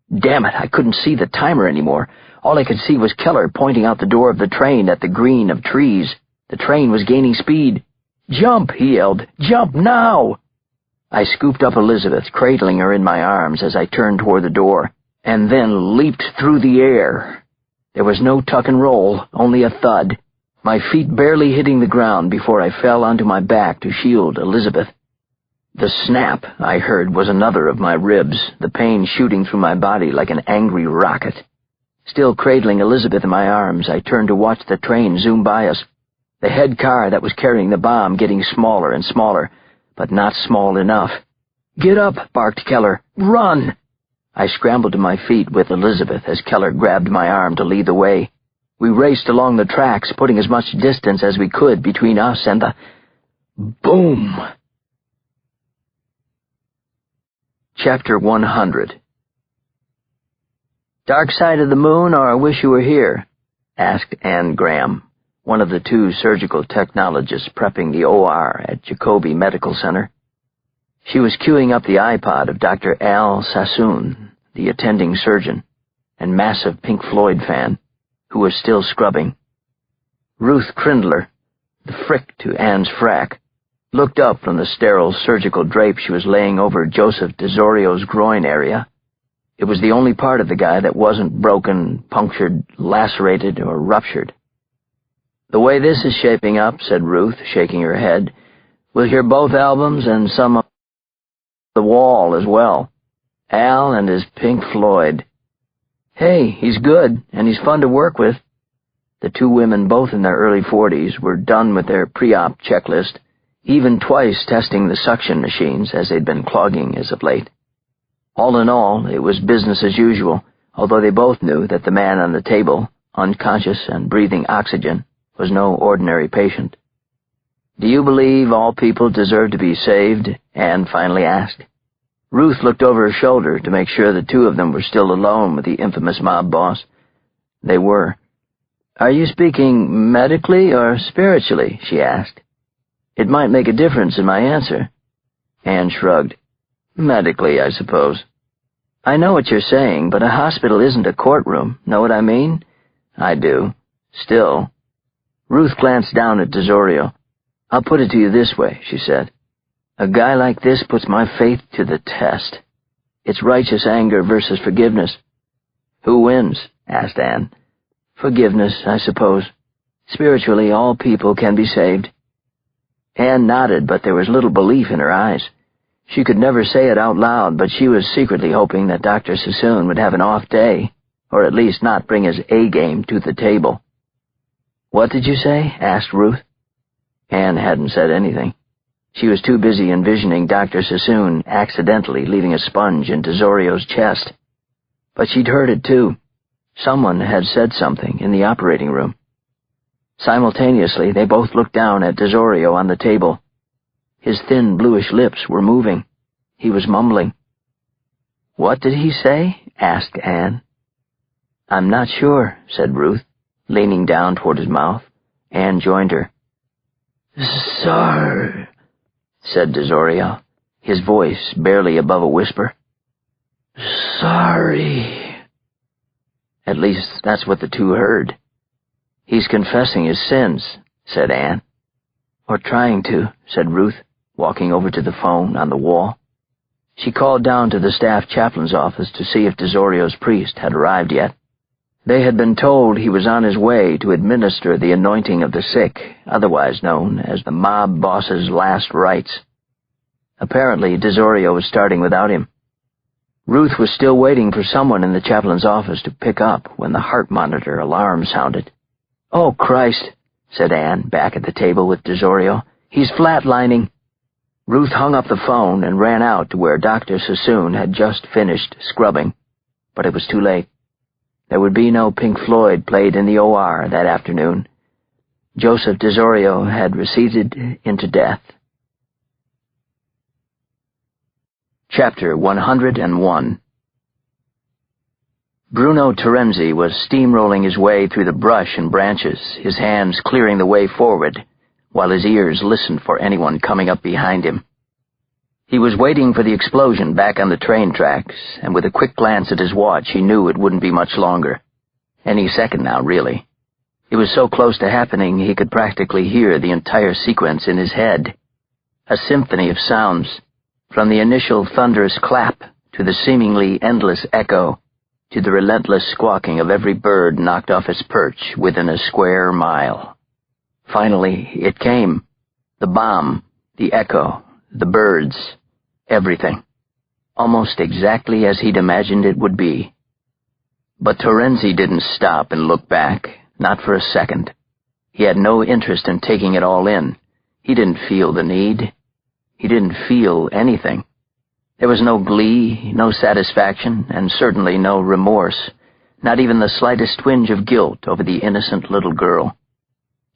Damn it, I couldn't see the timer anymore. All I could see was Keller pointing out the door of the train at the green of trees. The train was gaining speed. "Jump," he yelled. "Jump now!" I scooped up Elizabeth, cradling her in my arms as I turned toward the door, and then leaped through the air. There was no tuck and roll, only a thud, my feet barely hitting the ground before I fell onto my back to shield Elizabeth. The snap I heard was another of my ribs, the pain shooting through my body like an angry rocket. Still cradling Elizabeth in my arms, I turned to watch the train zoom by us, the head car that was carrying the bomb getting smaller and smaller, but not small enough. "Get up," barked Keller. "Run!" I scrambled to my feet with Elizabeth as Keller grabbed my arm to lead the way. We raced along the tracks, putting as much distance as we could between us and the... Boom! Chapter 100. "Dark Side of the Moon or I Wish You Were Here?" asked Anne Graham, one of the two surgical technologists prepping the OR at Jacobi Medical Center. She was queuing up the iPod of Dr. Al Sassoon, the attending surgeon, and massive Pink Floyd fan, who was still scrubbing. Ruth Crindler, the frick to Anne's frack, looked up from the sterile surgical drape she was laying over Joseph DeZorio's groin area. It was the only part of the guy that wasn't broken, punctured, lacerated, or ruptured. "The way this is shaping up," said Ruth, shaking her head, "we'll hear both albums and some of The Wall as well. Al and his Pink Floyd. Hey, he's good, and he's fun to work with." The two women, both in their early 40s, were done with their pre-op checklist, even twice testing the suction machines as they'd been clogging as of late. All in all, it was business as usual, although they both knew that the man on the table, unconscious and breathing oxygen, was no ordinary patient. "Do you believe all people deserve to be saved?" Anne finally asked. Ruth looked over her shoulder to make sure the two of them were still alone with the infamous mob boss. They were. "Are you speaking medically or spiritually?" she asked. "It might make a difference in my answer." Anne shrugged. "Medically, I suppose." "I know what you're saying, but a hospital isn't a courtroom. Know what I mean?" "I do. Still." Ruth glanced down at DeZorio. "I'll put it to you this way," she said. "A guy like this puts my faith to the test. It's righteous anger versus forgiveness." "Who wins?" asked Anne. "Forgiveness, I suppose. Spiritually, all people can be saved." Anne nodded, but there was little belief in her eyes. She could never say it out loud, but she was secretly hoping that Dr. Sassoon would have an off day, or at least not bring his A-game to the table. "What did you say?" asked Ruth. Anne hadn't said anything. She was too busy envisioning Dr. Sassoon accidentally leaving a sponge in DeZorio's chest. But she'd heard it too. Someone had said something in the operating room. Simultaneously, they both looked down at DeZorio on the table. His thin, bluish lips were moving. He was mumbling. "What did he say?" asked Anne. "I'm not sure," said Ruth, leaning down toward his mouth. Anne joined her. "Sorry," said DeZorio, his voice barely above a whisper. "Sorry." At least that's what the two heard. "He's confessing his sins," said Anne. "Or trying to," said Ruth, walking over to the phone on the wall. She called down to the staff chaplain's office to see if Desorio's priest had arrived yet. They had been told he was on his way to administer the anointing of the sick, otherwise known as the mob boss's last rites. Apparently, Desorio was starting without him. Ruth was still waiting for someone in the chaplain's office to pick up when the heart monitor alarm sounded. "Oh, Christ," said Anne, back at the table with Desorio. "He's flatlining." Ruth hung up the phone and ran out to where Dr. Sassoon had just finished scrubbing, but it was too late. There would be no Pink Floyd played in the OR that afternoon. Joseph Desorio had receded into death. Chapter 101. Bruno Terenzi was steamrolling his way through the brush and branches, his hands clearing the way forward, while his ears listened for anyone coming up behind him. He was waiting for the explosion back on the train tracks, and with a quick glance at his watch he knew it wouldn't be much longer. Any second now, really. It was so close to happening he could practically hear the entire sequence in his head. A symphony of sounds, from the initial thunderous clap to the seemingly endless echo, to the relentless squawking of every bird knocked off its perch within a square mile. Finally, it came. The bomb, the echo, the birds, everything. Almost exactly as he'd imagined it would be. But Terenzi didn't stop and look back, not for a second. He had no interest in taking it all in. He didn't feel the need. He didn't feel anything. There was no glee, no satisfaction, and certainly no remorse, not even the slightest twinge of guilt over the innocent little girl.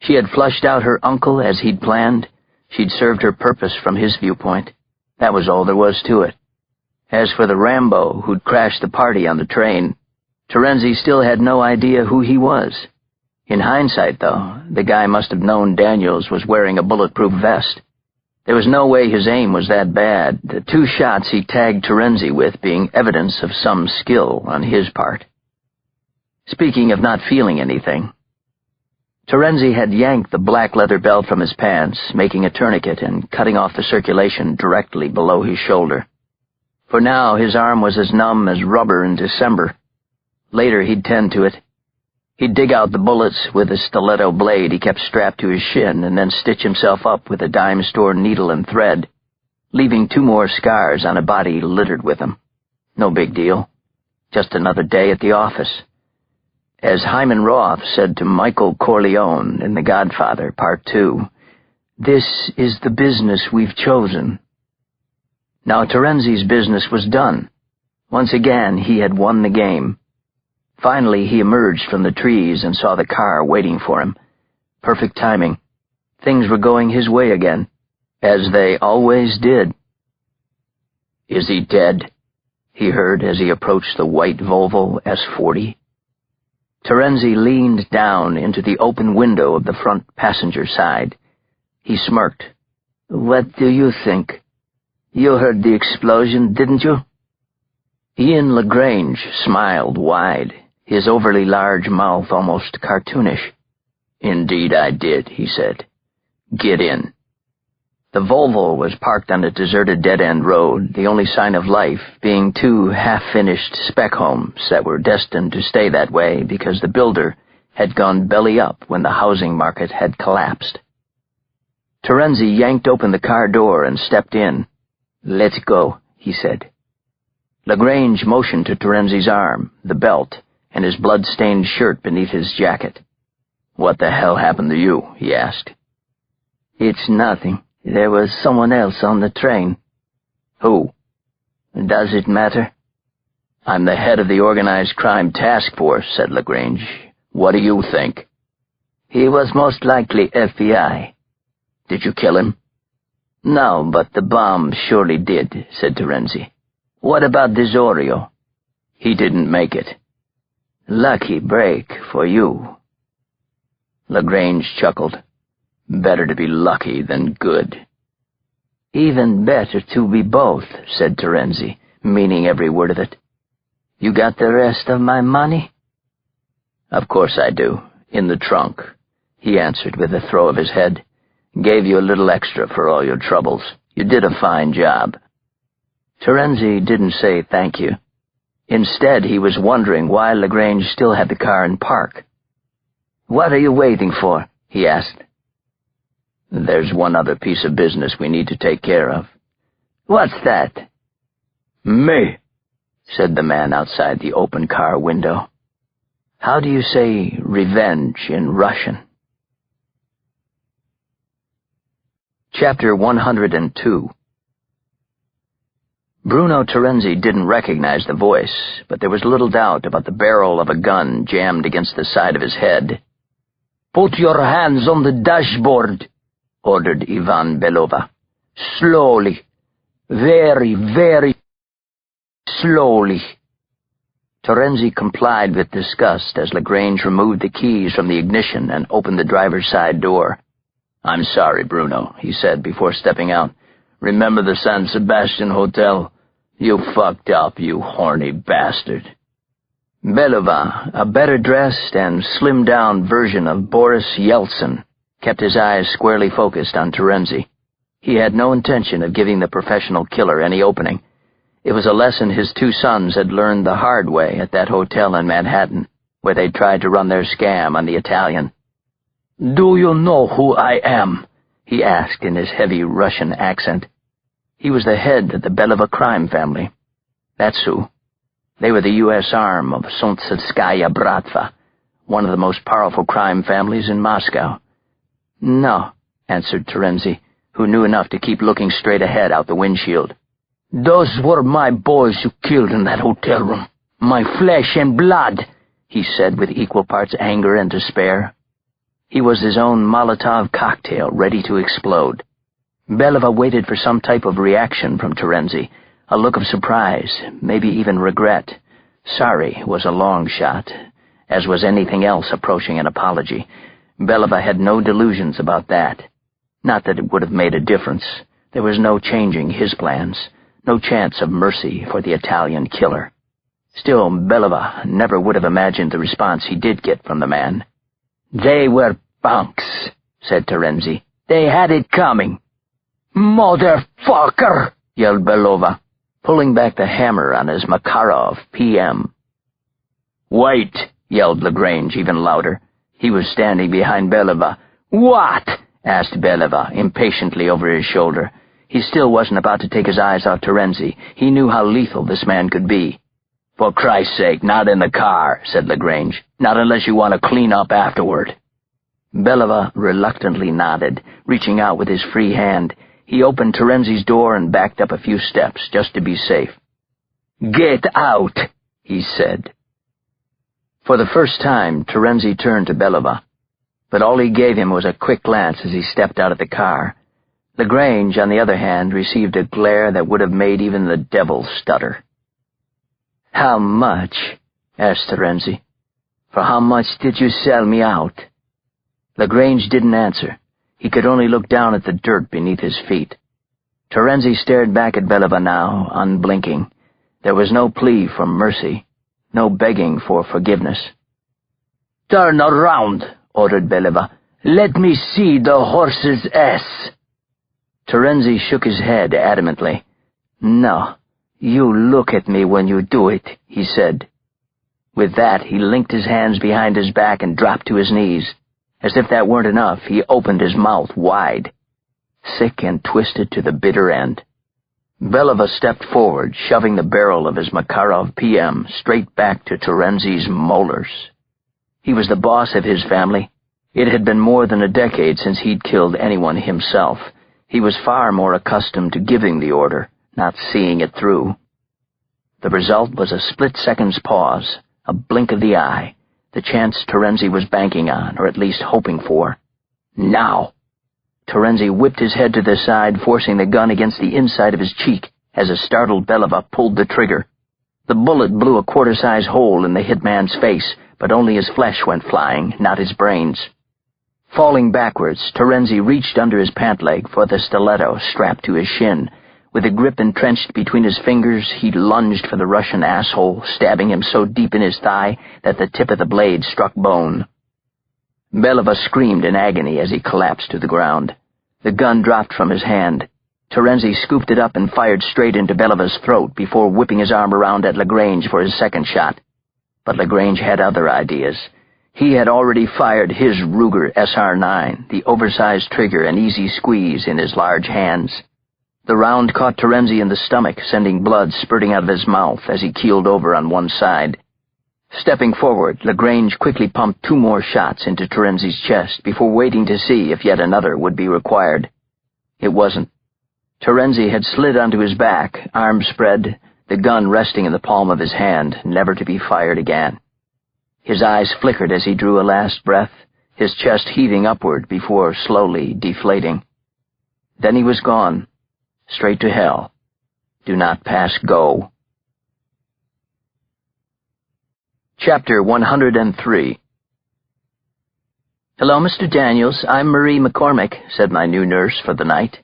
She had flushed out her uncle as he'd planned. She'd served her purpose from his viewpoint. That was all there was to it. As for the Rambo who'd crashed the party on the train, Terenzi still had no idea who he was. In hindsight, though, the guy must have known Daniels was wearing a bulletproof vest. There was no way his aim was that bad, the 2 shots he tagged Terenzi with being evidence of some skill on his part. Speaking of not feeling anything, Terenzi had yanked the black leather belt from his pants, making a tourniquet and cutting off the circulation directly below his shoulder. For now, his arm was as numb as rubber in December. Later, he'd tend to it. He'd dig out the bullets with a stiletto blade he kept strapped to his shin and then stitch himself up with a dime store needle and thread, leaving 2 more scars on a body littered with them. No big deal. Just another day at the office. As Hyman Roth said to Michael Corleone in The Godfather, Part 2, "This is the business we've chosen." Now Terenzi's business was done. Once again, he had won the game. Finally, he emerged from the trees and saw the car waiting for him. Perfect timing. Things were going his way again, as they always did. "Is he dead?" he heard as he approached the white Volvo S40. Terenzi leaned down into the open window of the front passenger side. He smirked. "What do you think? You heard the explosion, didn't you?" Ian LaGrange smiled wide, his overly large mouth almost cartoonish. "Indeed I did," he said. "Get in." The Volvo was parked on a deserted dead-end road, the only sign of life being 2 half-finished spec homes that were destined to stay that way because the builder had gone belly up when the housing market had collapsed. Terenzi yanked open the car door and stepped in. "Let's go," he said. LaGrange motioned to Terenzi's arm, the belt, and his blood-stained shirt beneath his jacket. "What the hell happened to you?" he asked. "It's nothing. There was someone else on the train." "Who?" "Does it matter?" "I'm the head of the Organized Crime Task Force," said LaGrange. "What do you think?" "He was most likely FBI." "Did you kill him?" "No, but the bomb surely did," said Terenzi. "What about Desorio?" "He didn't make it." "Lucky break for you." LaGrange chuckled. "Better to be lucky than good." "Even better to be both," said Terenzi, meaning every word of it. "You got the rest of my money?" "Of course I do. "In the trunk," he answered with a throw of his head. "Gave you a little extra for all your troubles. You did a fine job." Terenzi didn't say thank you. Instead, he was wondering why LaGrange still had the car in park. "What are you waiting for?" he asked. "There's one other piece of business we need to take care of." "What's that?" "Me," said the man outside the open car window. How do you say revenge in Russian? Chapter 102. Bruno Terenzi didn't recognize the voice, but there was little doubt about the barrel of a gun jammed against the side of his head. "Put your hands on the dashboard," ordered Ivan Belova. "Slowly. Very, very slowly." Terenzi complied with disgust as LaGrange removed the keys from the ignition and opened the driver's side door. "I'm sorry, Bruno," he said before stepping out. "Remember the San Sebastian Hotel? You fucked up, you horny bastard." Belova, a better-dressed and slimmed-down version of Boris Yeltsin, kept his eyes squarely focused on Terenzi. He had no intention of giving the professional killer any opening. It was a lesson his two sons had learned the hard way at that hotel in Manhattan, where they'd tried to run their scam on the Italian. "Do you know who I am?" he asked in his heavy Russian accent. He was the head of the Belova crime family. That's who. They were the U.S. arm of Solntsevskaya Bratva, one of the most powerful crime families in Moscow. "No," answered Terenzi, who knew enough to keep looking straight ahead out the windshield. "Those were my boys you killed in that hotel room. My flesh and blood," he said with equal parts anger and despair. He was his own Molotov cocktail ready to explode. Belova waited for some type of reaction from Terenzi, a look of surprise, maybe even regret. Sorry was a long shot, as was anything else approaching an apology. Belova had no delusions about that. Not that it would have made a difference. There was no changing his plans, no chance of mercy for the Italian killer. Still, Belova never would have imagined the response he did get from the man. "They were punks," said Terenzi. "They had it coming." "Motherfucker!" yelled Belova, pulling back the hammer on his Makarov PM. "Wait!" yelled LaGrange even louder. He was standing behind Belova. "What?" asked Belova impatiently over his shoulder. He still wasn't about to take his eyes off Terenzi. He knew how lethal this man could be. "For Christ's sake, not in the car," said LaGrange. "Not unless you want to clean up afterward." Belova reluctantly nodded, reaching out with his free hand. He opened Terenzi's door and backed up a few steps, just to be safe. "Get out," he said. For the first time, Terenzi turned to Belova, but all he gave him was a quick glance as he stepped out of the car. LaGrange, on the other hand, received a glare that would have made even the devil stutter. "How much?" asked Terenzi. "For how much did you sell me out?" LaGrange didn't answer. He could only look down at the dirt beneath his feet. Terenzi stared back at Belova now, unblinking. There was no plea for mercy, no begging for forgiveness. "Turn around," ordered Belova. "Let me see the horse's ass." Terenzi shook his head adamantly. "No, you look at me when you do it," he said. With that, he linked his hands behind his back and dropped to his knees. As if that weren't enough, he opened his mouth wide, sick and twisted to the bitter end. Belova stepped forward, shoving the barrel of his Makarov PM straight back to Terenzi's molars. He was the boss of his family. It had been more than a decade since he'd killed anyone himself. He was far more accustomed to giving the order, not seeing it through. The result was a split-second's pause, a blink of the eye, the chance Terenzi was banking on, or at least hoping for. Now! Terenzi whipped his head to the side, forcing the gun against the inside of his cheek as a startled Belova pulled the trigger. The bullet blew a quarter-size hole in the hitman's face, but only his flesh went flying, not his brains. Falling backwards, Terenzi reached under his pant leg for the stiletto strapped to his shin. With a grip entrenched between his fingers, he lunged for the Russian asshole, stabbing him so deep in his thigh that the tip of the blade struck bone. Belova screamed in agony as he collapsed to the ground. The gun dropped from his hand. Terenzi scooped it up and fired straight into Belova's throat before whipping his arm around at Lagrange for his second shot. But Lagrange had other ideas. He had already fired his Ruger SR-9, the oversized trigger and easy squeeze in his large hands. The round caught Terenzi in the stomach, sending blood spurting out of his mouth as he keeled over on one side. Stepping forward, Lagrange quickly pumped 2 more shots into Terenzi's chest before waiting to see if yet another would be required. It wasn't. Terenzi had slid onto his back, arms spread, the gun resting in the palm of his hand, never to be fired again. His eyes flickered as he drew a last breath, his chest heaving upward before slowly deflating. Then he was gone, straight to hell. Do not pass go. Chapter 103. "Hello, Mr. Daniels. I'm Marie McCormick," said my new nurse for the night.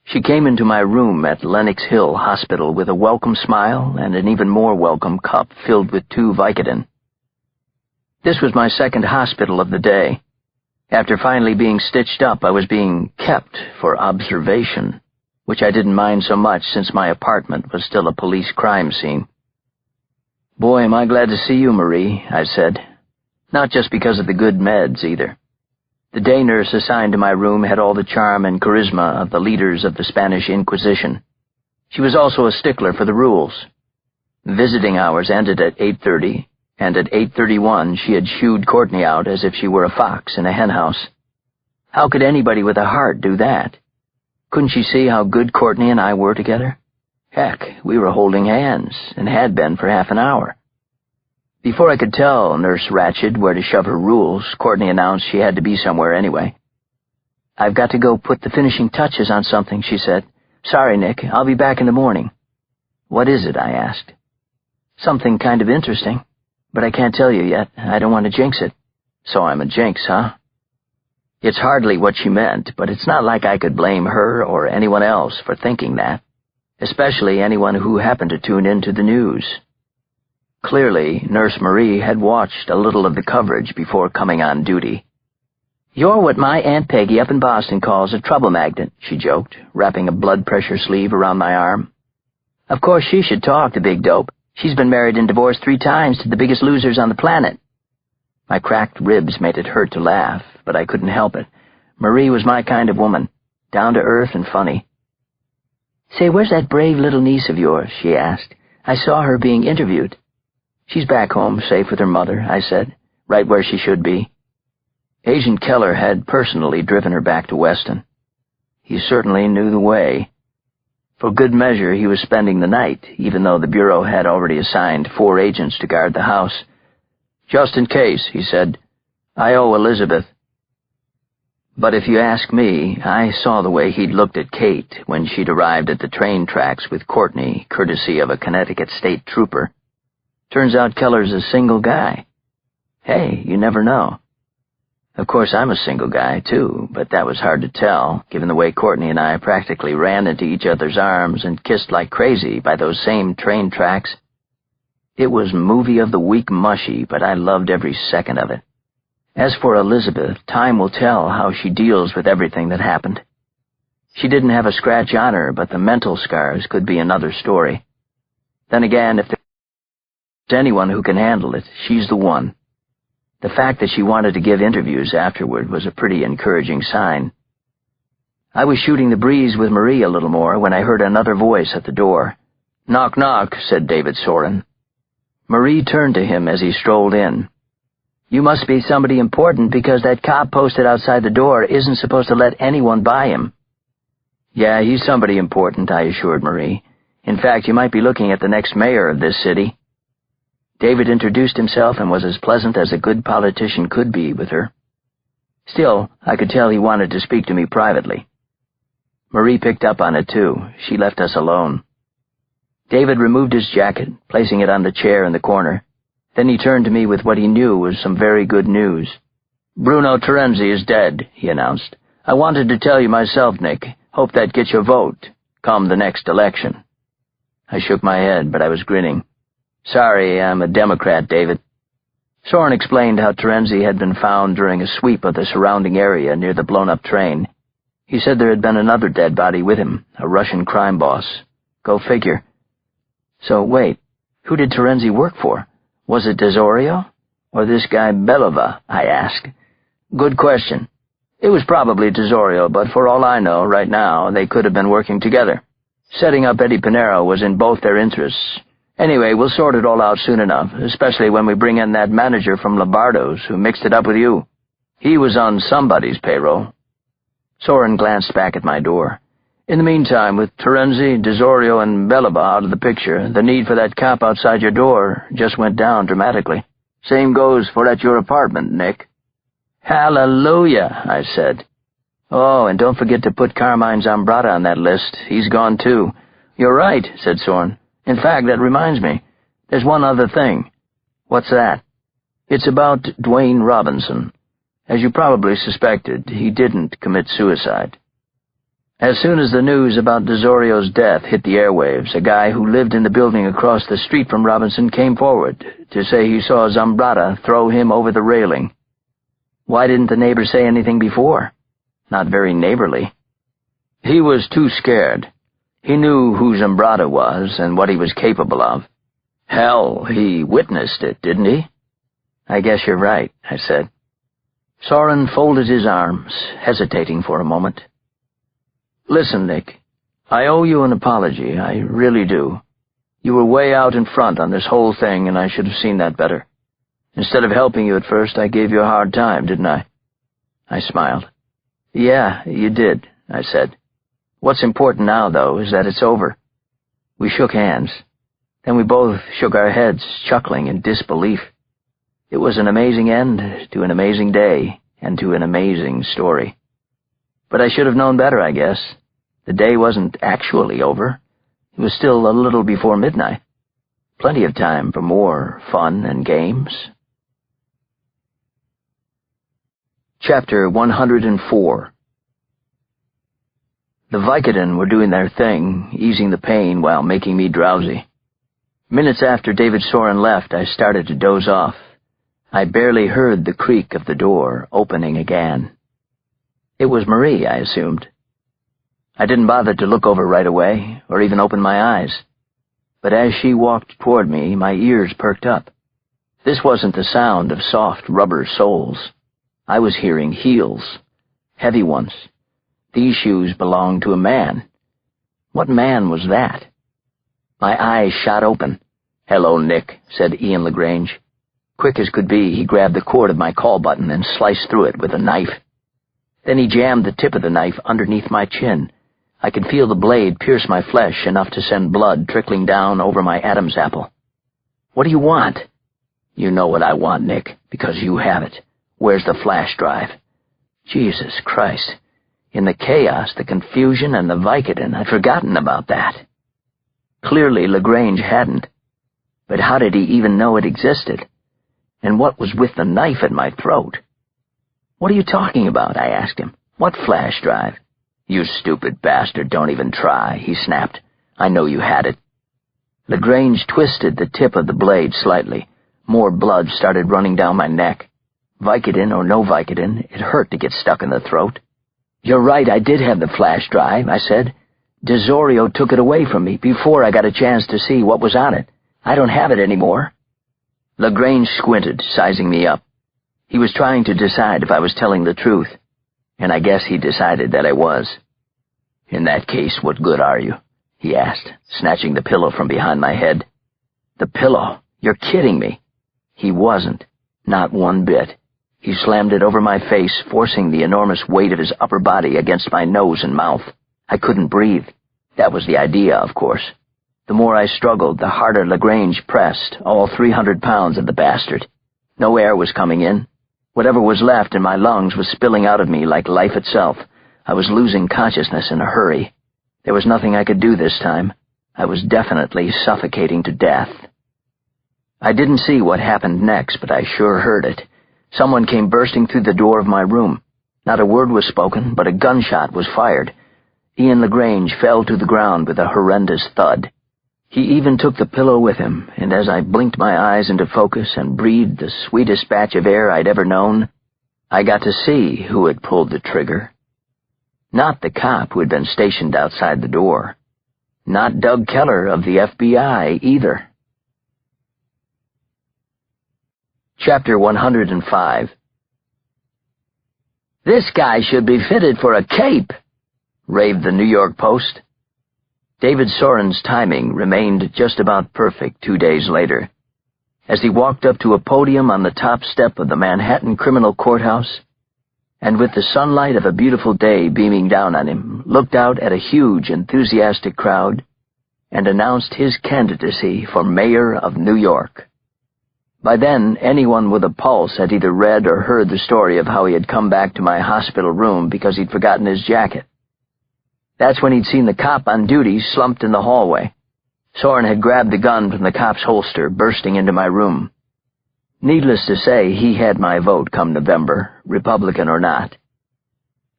She came into my room at Lenox Hill Hospital with a welcome smile and an even more welcome cup filled with 2 Vicodin. This was my second hospital of the day. After finally being stitched up, I was being kept for observation, which I didn't mind so much since my apartment was still a police crime scene. "Boy, am I glad to see you, Marie," I said. Not just because of the good meds, either. The day nurse assigned to my room had all the charm and charisma of the leaders of the Spanish Inquisition. She was also a stickler for the rules. Visiting hours ended at 8:30, and at 8:31 she had shooed Courtney out as if she were a fox in a henhouse. How could anybody with a heart do that? Couldn't she see how good Courtney and I were together? Heck, we were holding hands, and had been for half an hour. Before I could tell Nurse Ratched where to shove her rules, Courtney announced she had to be somewhere anyway. "I've got to go put the finishing touches on something," she said. "Sorry, Nick, I'll be back in the morning." "What is it?" I asked. "Something kind of interesting, but I can't tell you yet. I don't want to jinx it." "So I'm a jinx, huh?" It's hardly what she meant, but it's not like I could blame her or anyone else for thinking that, especially anyone who happened to tune into the news. Clearly, Nurse Marie had watched a little of the coverage before coming on duty. "You're what my Aunt Peggy up in Boston calls a trouble magnet," she joked, wrapping a blood pressure sleeve around my arm. "Of course she should talk, the big dope. She's been married and divorced 3 times to the biggest losers on the planet." My cracked ribs made it hurt to laugh, but I couldn't help it. Marie was my kind of woman, down to earth and funny. "Say, where's that brave little niece of yours?" she asked. "I saw her being interviewed." "She's back home, safe with her mother," I said, "right where she should be." Agent Keller had personally driven her back to Weston. He certainly knew the way. For good measure, he was spending the night, even though the Bureau had already assigned 4 agents to guard the house. "Just in case," he said. "I owe Elizabeth." But if you ask me, I saw the way he'd looked at Kate when she'd arrived at the train tracks with Courtney, courtesy of a Connecticut state trooper. Turns out Keller's a single guy. Hey, you never know. Of course, I'm a single guy, too, but that was hard to tell, given the way Courtney and I practically ran into each other's arms and kissed like crazy by those same train tracks. It was movie of the week mushy, but I loved every second of it. As for Elizabeth, time will tell how she deals with everything that happened. She didn't have a scratch on her, but the mental scars could be another story. Then again, if there's anyone who can handle it, she's the one. The fact that she wanted to give interviews afterward was a pretty encouraging sign. I was shooting the breeze with Marie a little more when I heard another voice at the door. "Knock, knock," said David Soren. Marie turned to him as he strolled in. "You must be somebody important because that cop posted outside the door isn't supposed to let anyone by him." "Yeah, he's somebody important," I assured Marie. "In fact, you might be looking at the next mayor of this city." David introduced himself and was as pleasant as a good politician could be with her. Still, I could tell he wanted to speak to me privately. Marie picked up on it, too. She left us alone. David removed his jacket, placing it on the chair in the corner. Then he turned to me with what he knew was some very good news. "Bruno Terenzi is dead," he announced. "I wanted to tell you myself, Nick. Hope that gets your vote, come the next election." I shook my head, but I was grinning. "Sorry, I'm a Democrat, David." Soren explained how Terenzi had been found during a sweep of the surrounding area near the blown-up train. He said there had been another dead body with him, a Russian crime boss. Go figure. So, wait, who did Terenzi work for? Was it Desorio? Or this guy Belova? I asked. Good question. It was probably Desorio, but for all I know, right now, they could have been working together. Setting up Eddie Pinero was in both their interests. Anyway, we'll sort it all out soon enough, especially when we bring in that manager from Lombardo's who mixed it up with you. He was on somebody's payroll. Soren glanced back at my door. In the meantime, with Terenzi, Desorio, and Belova out of the picture, the need for that cop outside your door just went down dramatically. Same goes for at your apartment, Nick. Hallelujah, I said. Oh, and don't forget to put Carmine Zambrata on that list. He's gone too. You're right, said Soren. In fact, that reminds me. There's one other thing. What's that? It's about Dwayne Robinson. As you probably suspected, he didn't commit suicide. As soon as the news about Desorio's death hit the airwaves, a guy who lived in the building across the street from Robinson came forward to say he saw Zambrata throw him over the railing. Why didn't the neighbor say anything before? Not very neighborly. He was too scared. He knew who Zambrata was and what he was capable of. Hell, he witnessed it, didn't he? I guess you're right, I said. Soren folded his arms, hesitating for a moment. Listen, Nick, I owe you an apology, I really do. You were way out in front on this whole thing, and I should have seen that better. Instead of helping you at first, I gave you a hard time, didn't I? I smiled. Yeah, you did, I said. What's important now, though, is that it's over. We shook hands. Then we both shook our heads, chuckling in disbelief. It was an amazing end to an amazing day and to an amazing story. But I should have known better, I guess. The day wasn't actually over. It was still a little before midnight. Plenty of time for more fun and games. Chapter 104. The Vicodin were doing their thing, easing the pain while making me drowsy. Minutes after David Soren left, I started to doze off. I barely heard the creak of the door opening again. It was Marie, I assumed. I didn't bother to look over right away, or even open my eyes. But as she walked toward me, my ears perked up. This wasn't the sound of soft rubber soles. I was hearing heels, heavy ones. These shoes belonged to a man. What man was that? My eyes shot open. Hello, Nick, said Ian LaGrange. Quick as could be, he grabbed the cord of my call button and sliced through it with a knife. Then he jammed the tip of the knife underneath my chin. I could feel the blade pierce my flesh enough to send blood trickling down over my Adam's apple. What do you want? You know what I want, Nick, because you have it. Where's the flash drive? Jesus Christ. In the chaos, the confusion, and the Vicodin, I'd forgotten about that. Clearly, LaGrange hadn't. But how did he even know it existed? And what was with the knife at my throat? What are you talking about? I asked him. What flash drive? You stupid bastard, don't even try, he snapped. I know you had it. LaGrange twisted the tip of the blade slightly. More blood started running down my neck. Vicodin or no Vicodin, it hurt to get stuck in the throat. You're right, I did have the flash drive, I said. Desorio took it away from me before I got a chance to see what was on it. I don't have it anymore. LaGrange squinted, sizing me up. He was trying to decide if I was telling the truth, and I guess he decided that I was. In that case, what good are you? He asked, snatching the pillow from behind my head. The pillow? You're kidding me. He wasn't. Not one bit. He slammed it over my face, forcing the enormous weight of his upper body against my nose and mouth. I couldn't breathe. That was the idea, of course. The more I struggled, the harder LaGrange pressed, all 300 pounds of the bastard. No air was coming in. Whatever was left in my lungs was spilling out of me like life itself. I was losing consciousness in a hurry. There was nothing I could do this time. I was definitely suffocating to death. I didn't see what happened next, but I sure heard it. Someone came bursting through the door of my room. Not a word was spoken, but a gunshot was fired. Ian LaGrange fell to the ground with a horrendous thud. He even took the pillow with him, and as I blinked my eyes into focus and breathed the sweetest batch of air I'd ever known, I got to see who had pulled the trigger. Not the cop who had been stationed outside the door. Not Doug Keller of the FBI, either. Chapter 105. "This guy should be fitted for a cape," raved the New York Post. David Soren's timing remained just about perfect 2 days later. As he walked up to a podium on the top step of the Manhattan Criminal Courthouse, and with the sunlight of a beautiful day beaming down on him, looked out at a huge, enthusiastic crowd, and announced his candidacy for mayor of New York. By then, anyone with a pulse had either read or heard the story of how he had come back to my hospital room because he'd forgotten his jacket. That's when he'd seen the cop on duty slumped in the hallway. Soren had grabbed the gun from the cop's holster, bursting into my room. Needless to say, he had my vote come November, Republican or not.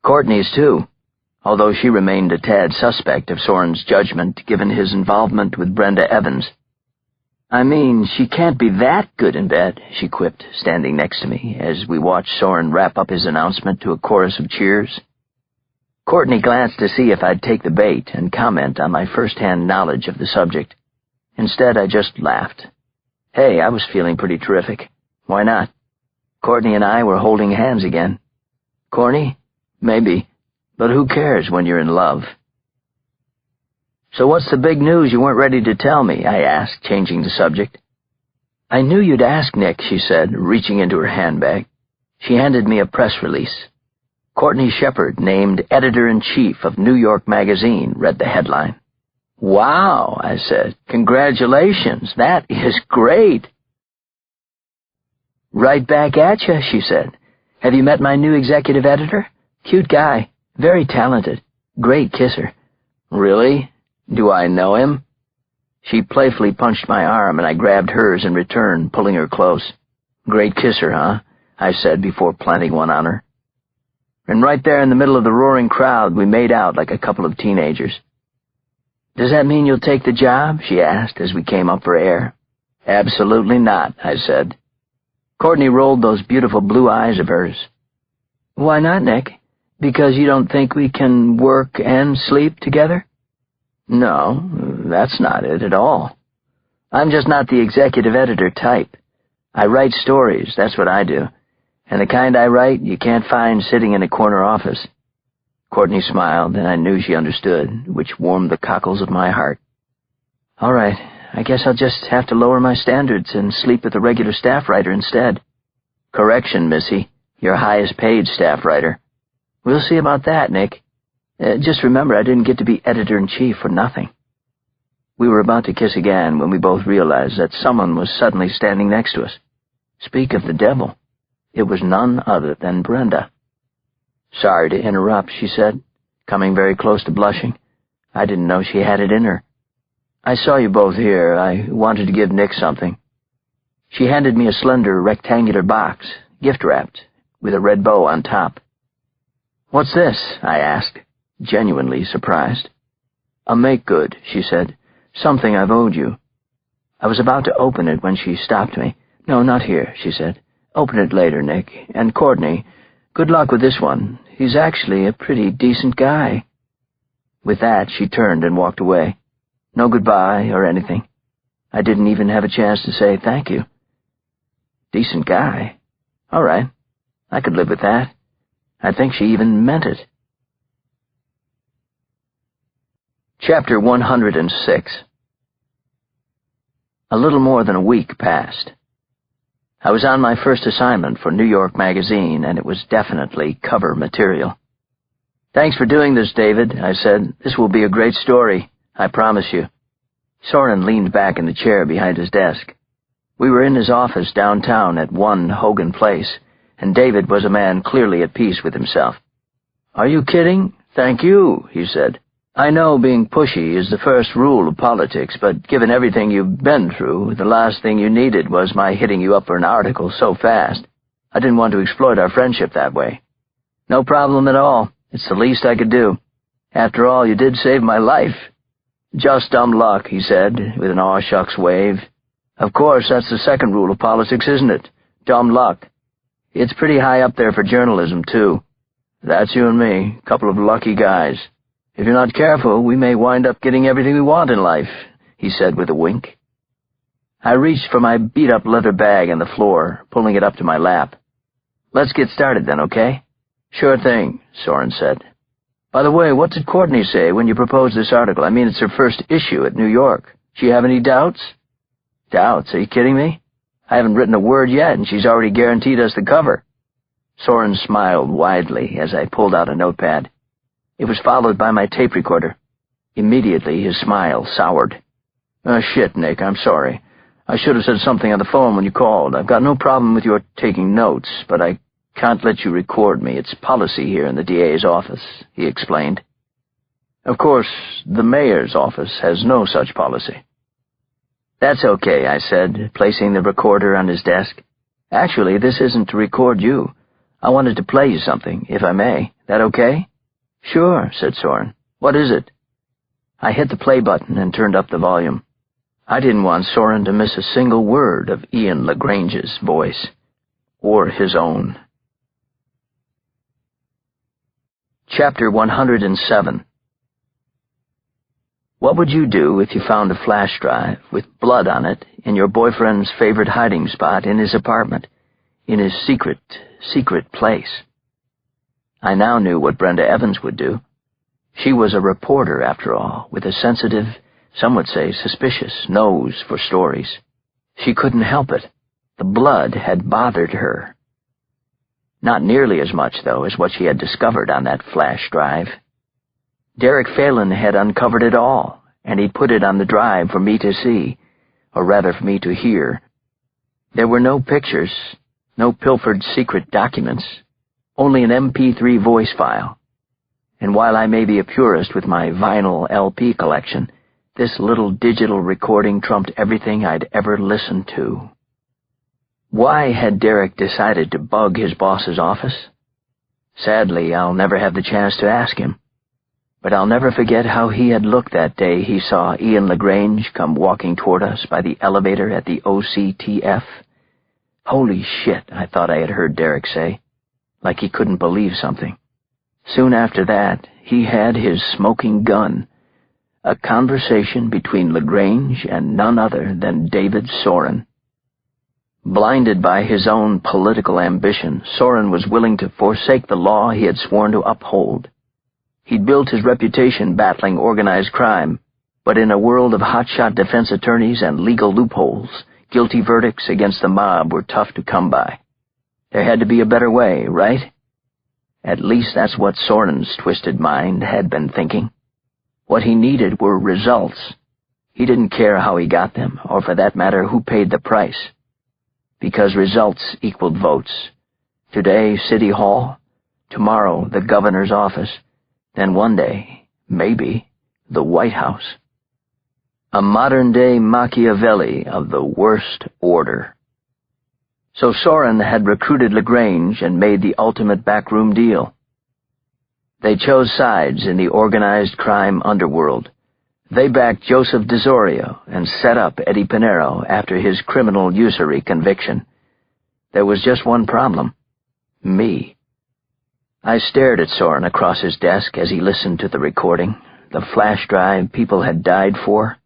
Courtney's too, although she remained a tad suspect of Soren's judgment given his involvement with Brenda Evans. "I mean, she can't be that good in bed," she quipped, standing next to me, as we watched Soren wrap up his announcement to a chorus of cheers. Courtney glanced to see if I'd take the bait and comment on my first-hand knowledge of the subject. Instead, I just laughed. Hey, I was feeling pretty terrific. Why not? Courtney and I were holding hands again. Corny? Maybe. But who cares when you're in love? "So what's the big news you weren't ready to tell me?" I asked, changing the subject. "I knew you'd ask, Nick," she said, reaching into her handbag. She handed me a press release. Courtney Shepard, named editor-in-chief of New York Magazine, read the headline. "Wow," I said. "Congratulations. That is great." "Right back at you," she said. "Have you met my new executive editor? Cute guy. Very talented. Great kisser." "Really? Do I know him?" She playfully punched my arm, and I grabbed hers in return, pulling her close. "Great kisser, huh?" I said before planting one on her. And right there in the middle of the roaring crowd, we made out like a couple of teenagers. "Does that mean you'll take the job?" she asked as we came up for air. "Absolutely not," I said. Courtney rolled those beautiful blue eyes of hers. "Why not, Nick? Because you don't think we can work and sleep together?" "No, that's not it at all. I'm just not the executive editor type. I write stories, that's what I do. And the kind I write you can't find sitting in a corner office." Courtney smiled, and I knew she understood, which warmed the cockles of my heart. "All right, I guess I'll just have to lower my standards and sleep with a regular staff writer instead." "Correction, Missy, your highest-paid staff writer." "We'll see about that, Nick. Just remember I didn't get to be editor-in-chief for nothing." We were about to kiss again when we both realized that someone was suddenly standing next to us. Speak of the devil. It was none other than Brenda. "Sorry to interrupt," she said, coming very close to blushing. "I didn't know she had it in her. I saw you both here. I wanted to give Nick something." She handed me a slender, rectangular box, gift-wrapped, with a red bow on top. "What's this?" I asked, genuinely surprised. "A make-good," she said. "Something I've owed you." I was about to open it when she stopped me. "No, not here," she said. "Open it later, Nick. And Courtney, good luck with this one. He's actually a pretty decent guy." With that, she turned and walked away. No goodbye or anything. I didn't even have a chance to say thank you. Decent guy. All right. I could live with that. I think she even meant it. Chapter 106. A little more than a week passed. I was on my first assignment for New York Magazine, and it was definitely cover material. "Thanks for doing this, David," I said. "This will be a great story, I promise you." Soren leaned back in the chair behind his desk. We were in his office downtown at 1 Hogan Place, and David was a man clearly at peace with himself. "Are you kidding? Thank you," he said. "I know being pushy is the first rule of politics, but given everything you've been through, the last thing you needed was my hitting you up for an article so fast. I didn't want to exploit our friendship that way." "No problem at all. It's the least I could do. After all, you did save my life." "Just dumb luck," he said, with an aw-shucks wave. "Of course, that's the second rule of politics, isn't it? Dumb luck. It's pretty high up there for journalism, too. That's you and me, a couple of lucky guys. If you're not careful, we may wind up getting everything we want in life," he said with a wink. I reached for my beat-up leather bag on the floor, pulling it up to my lap. "Let's get started then, okay?" "Sure thing," Soren said. "By the way, what did Courtney say when you proposed this article? I mean, it's her first issue at New York. She have any doubts?" "Doubts? Are you kidding me? I haven't written a word yet, and she's already guaranteed us the cover." Soren smiled widely as I pulled out a notepad. It was followed by my tape recorder. Immediately, his smile soured. "Oh, shit, Nick, I'm sorry. I should have said something on the phone when you called. I've got no problem with your taking notes, but I can't let you record me. It's policy here in the DA's office," he explained. "Of course, the mayor's office has no such policy." "That's okay," I said, placing the recorder on his desk. "Actually, this isn't to record you. I wanted to play you something, if I may. That okay?" "Sure," said Soren. "What is it?" I hit the play button and turned up the volume. I didn't want Soren to miss a single word of Ian LaGrange's voice, or his own. Chapter 107. What would you do if you found a flash drive with blood on it in your boyfriend's favorite hiding spot in his apartment, in his secret place? I now knew what Brenda Evans would do. She was a reporter, after all, with a sensitive, some would say suspicious, nose for stories. She couldn't help it. The blood had bothered her. Not nearly as much, though, as what she had discovered on that flash drive. Derek Phelan had uncovered it all, and he'd put it on the drive for me to see, or rather for me to hear. There were no pictures, no pilfered secret documents, only an MP3 voice file. And while I may be a purist with my vinyl LP collection, this little digital recording trumped everything I'd ever listened to. Why had Derek decided to bug his boss's office? Sadly, I'll never have the chance to ask him. But I'll never forget how he had looked that day he saw Ian LaGrange come walking toward us by the elevator at the OCTF. "Holy shit," I thought I had heard Derek say, like he couldn't believe something. Soon after that, he had his smoking gun, a conversation between LaGrange and none other than David Soren. Blinded by his own political ambition, Soren was willing to forsake the law he had sworn to uphold. He'd built his reputation battling organized crime, but in a world of hotshot defense attorneys and legal loopholes, guilty verdicts against the mob were tough to come by. There had to be a better way, right? At least that's what Soren's twisted mind had been thinking. What he needed were results. He didn't care how he got them, or for that matter, who paid the price. Because results equaled votes. Today, City Hall. Tomorrow, the governor's office. Then one day, maybe, the White House. A modern-day Machiavelli of the worst order. So Soren had recruited LaGrange and made the ultimate backroom deal. They chose sides in the organized crime underworld. They backed Joseph DeZorio and set up Eddie Pinero after his criminal usury conviction. There was just one problem. Me. I stared at Soren across his desk as he listened to the recording, the flash drive people had died for.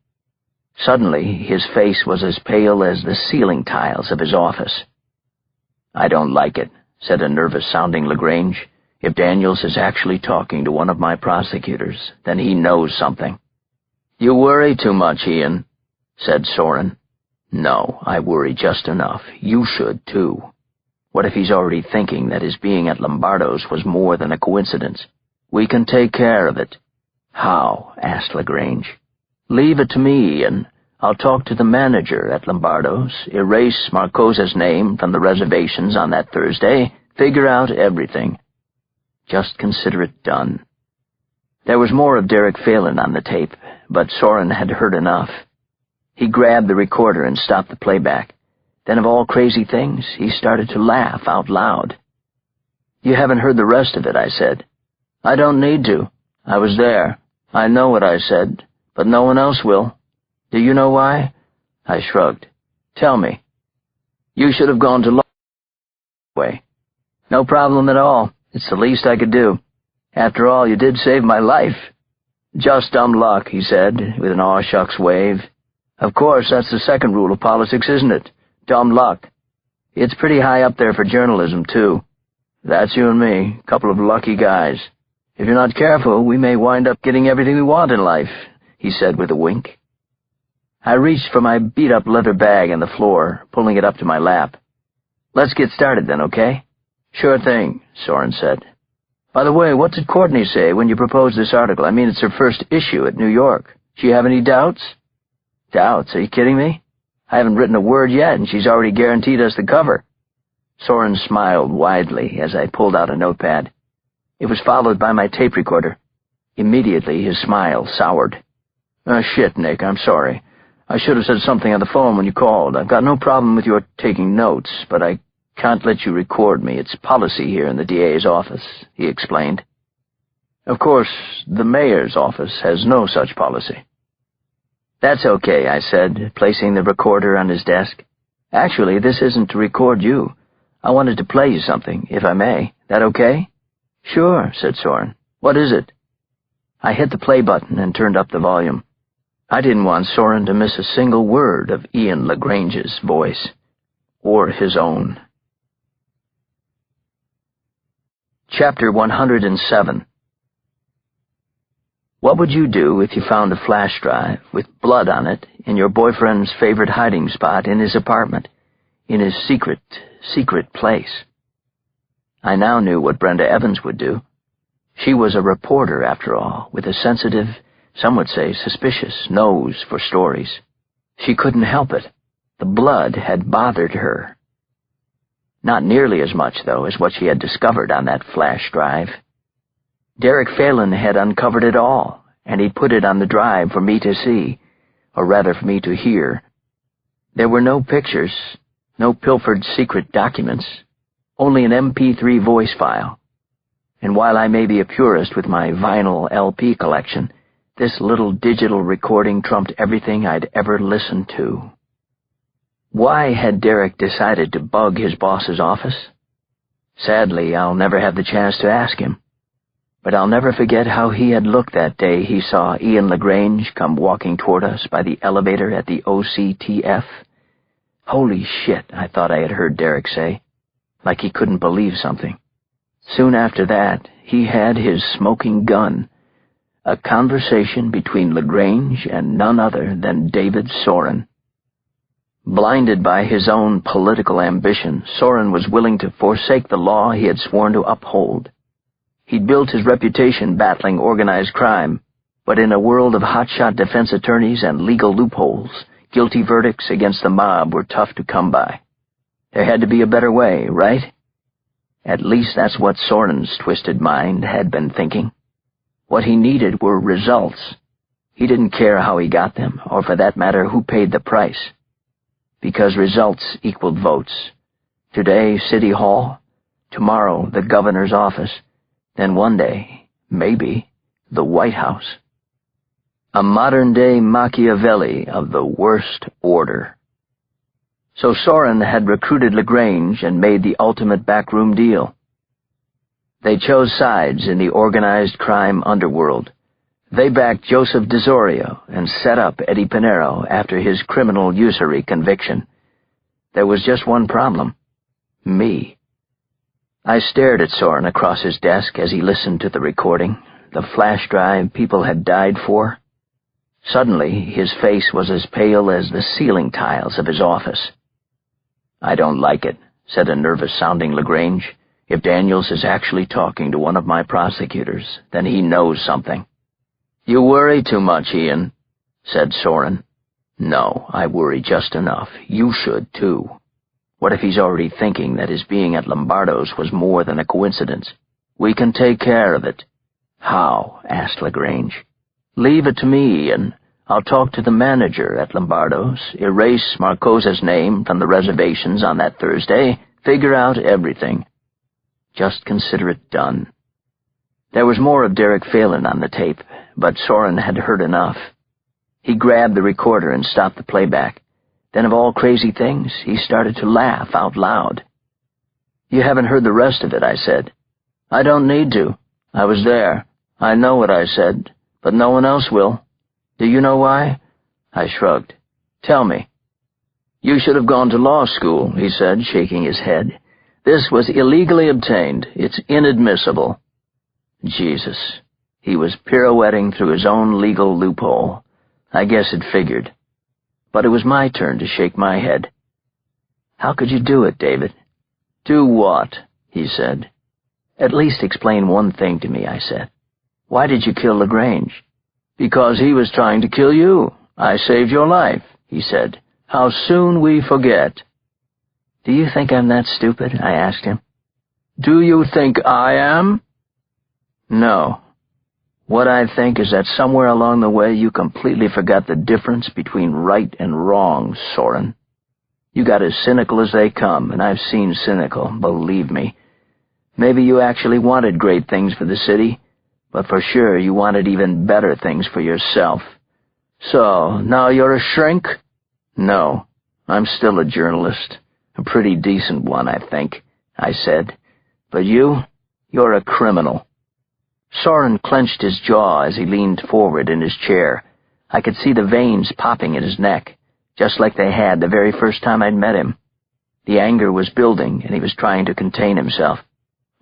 Suddenly, his face was as pale as the ceiling tiles of his office. "I don't like it," said a nervous-sounding LaGrange. "If Daniels is actually talking to one of my prosecutors, then he knows something." "You worry too much, Ian," said Soren. "No, I worry just enough. You should, too. What if he's already thinking that his being at Lombardo's was more than a coincidence? We can take care of it." "How?" asked LaGrange. "Leave it to me, Ian. I'll talk to the manager at Lombardo's, erase Marcosa's name from the reservations on that Thursday, figure out everything. Just consider it done." There was more of Derek Phelan on the tape, but Soren had heard enough. He grabbed the recorder and stopped the playback. Then, of all crazy things, he started to laugh out loud. "You haven't heard the rest of it," I said. "I don't need to. I was there. I know what I said. But no one else will. Do you know why? I shrugged. Tell me. You should have gone to law. No problem at all. It's the least I could do. After all, you did save my life. Just dumb luck, he said, with an aw-shucks wave. Of course, that's the second rule of politics, isn't it? Dumb luck. It's pretty high up there for journalism, too. That's you and me, a couple of lucky guys. If you're not careful, we may wind up getting everything we want in life, he said with a wink. I reached for my beat-up leather bag on the floor, pulling it up to my lap. Let's get started then, okay? Sure thing, Soren said. By the way, what did Courtney say when you proposed this article? I mean, it's her first issue at New York. Do you have any doubts? Doubts? Are you kidding me? I haven't written a word yet, and she's already guaranteed us the cover. Soren smiled widely as I pulled out a notepad. It was followed by my tape recorder. Immediately, his smile soured. Shit, Nick, I'm sorry. I should have said something on the phone when you called. I've got no problem with your taking notes, but I can't let you record me. It's policy here in the DA's office, he explained. Of course, the mayor's office has no such policy. That's okay, I said, placing the recorder on his desk. Actually, this isn't to record you. I wanted to play you something, if I may. That okay? Sure, said Soren. What is it? I hit the play button and turned up the volume. I didn't want Soren to miss a single word of Ian LaGrange's voice, or his own. Chapter 107. What would you do if you found a flash drive with blood on it in your boyfriend's favorite hiding spot in his apartment, in his secret place? I now knew what Brenda Evans would do. She was a reporter, after all, with a sensitive, some would say suspicious, nose for stories. She couldn't help it. The blood had bothered her. Not nearly as much, though, as what she had discovered on that flash drive. Derek Phelan had uncovered it all, and he'd put it on the drive for me to see, or rather for me to hear. There were no pictures, no pilfered secret documents, only an MP3 voice file. And while I may be a purist with my vinyl LP collection, this little digital recording trumped everything I'd ever listened to. Why had Derek decided to bug his boss's office? Sadly, I'll never have the chance to ask him. But I'll never forget how he had looked that day he saw Ian LaGrange come walking toward us by the elevator at the OCTF. Holy shit, I thought I had heard Derek say, like he couldn't believe something. Soon after that, he had his smoking gun, a conversation between LaGrange and none other than David Soren. Blinded by his own political ambition, Soren was willing to forsake the law he had sworn to uphold. He'd built his reputation battling organized crime, but in a world of hotshot defense attorneys and legal loopholes, guilty verdicts against the mob were tough to come by. There had to be a better way, right? At least that's what Soren's twisted mind had been thinking. What he needed were results. He didn't care how he got them, or for that matter, who paid the price. Because results equaled votes. Today, City Hall. Tomorrow, the governor's office. Then one day, maybe, the White House. A modern-day Machiavelli of the worst order. So Soren had recruited LaGrange and made the ultimate backroom deal. They chose sides in the organized crime underworld. They backed Joseph DeZorio and set up Eddie Pinero after his criminal usury conviction. There was just one problem. Me. I stared at Soren across his desk as he listened to the recording, the flash drive people had died for. Suddenly, his face was as pale as the ceiling tiles of his office. I don't like it, said a nervous-sounding LaGrange. If Daniels is actually talking to one of my prosecutors, then he knows something. You worry too much, Ian, said Soren. No, I worry just enough. You should, too. What if he's already thinking that his being at Lombardo's was more than a coincidence? We can take care of it. How? Asked LaGrange. Leave it to me, Ian. I'll talk to the manager at Lombardo's, erase Marcosa's name from the reservations on that Thursday, figure out everything. Just consider it done. There was more of Derek Phelan on the tape, but Soren had heard enough. He grabbed the recorder and stopped the playback. Then, of all crazy things, he started to laugh out loud. "You haven't heard the rest of it," I said. "I don't need to. I was there. I know what I said, but no one else will. Do you know why?" I shrugged. "Tell me." "You should have gone to law school," he said, shaking his head. "This was illegally obtained. It's inadmissible." Jesus. He was pirouetting through his own legal loophole. I guess it figured. But it was my turn to shake my head. "How could you do it, David?" "Do what?" he said. "At least explain one thing to me," I said. "Why did you kill LaGrange?" "Because he was trying to kill you. I saved your life," he said. "How soon we forget." "Do you think I'm that stupid?" I asked him. "Do you think I am?" "No. What I think is that somewhere along the way you completely forgot the difference between right and wrong, Soren. You got as cynical as they come, and I've seen cynical, believe me. Maybe you actually wanted great things for the city, but for sure you wanted even better things for yourself. So, now you're a shrink?" "No, I'm still a journalist. A pretty decent one, I think," I said. "But you're a criminal." Soren clenched his jaw as he leaned forward in his chair. I could see the veins popping in his neck, just like they had the very first time I'd met him. The anger was building, and he was trying to contain himself.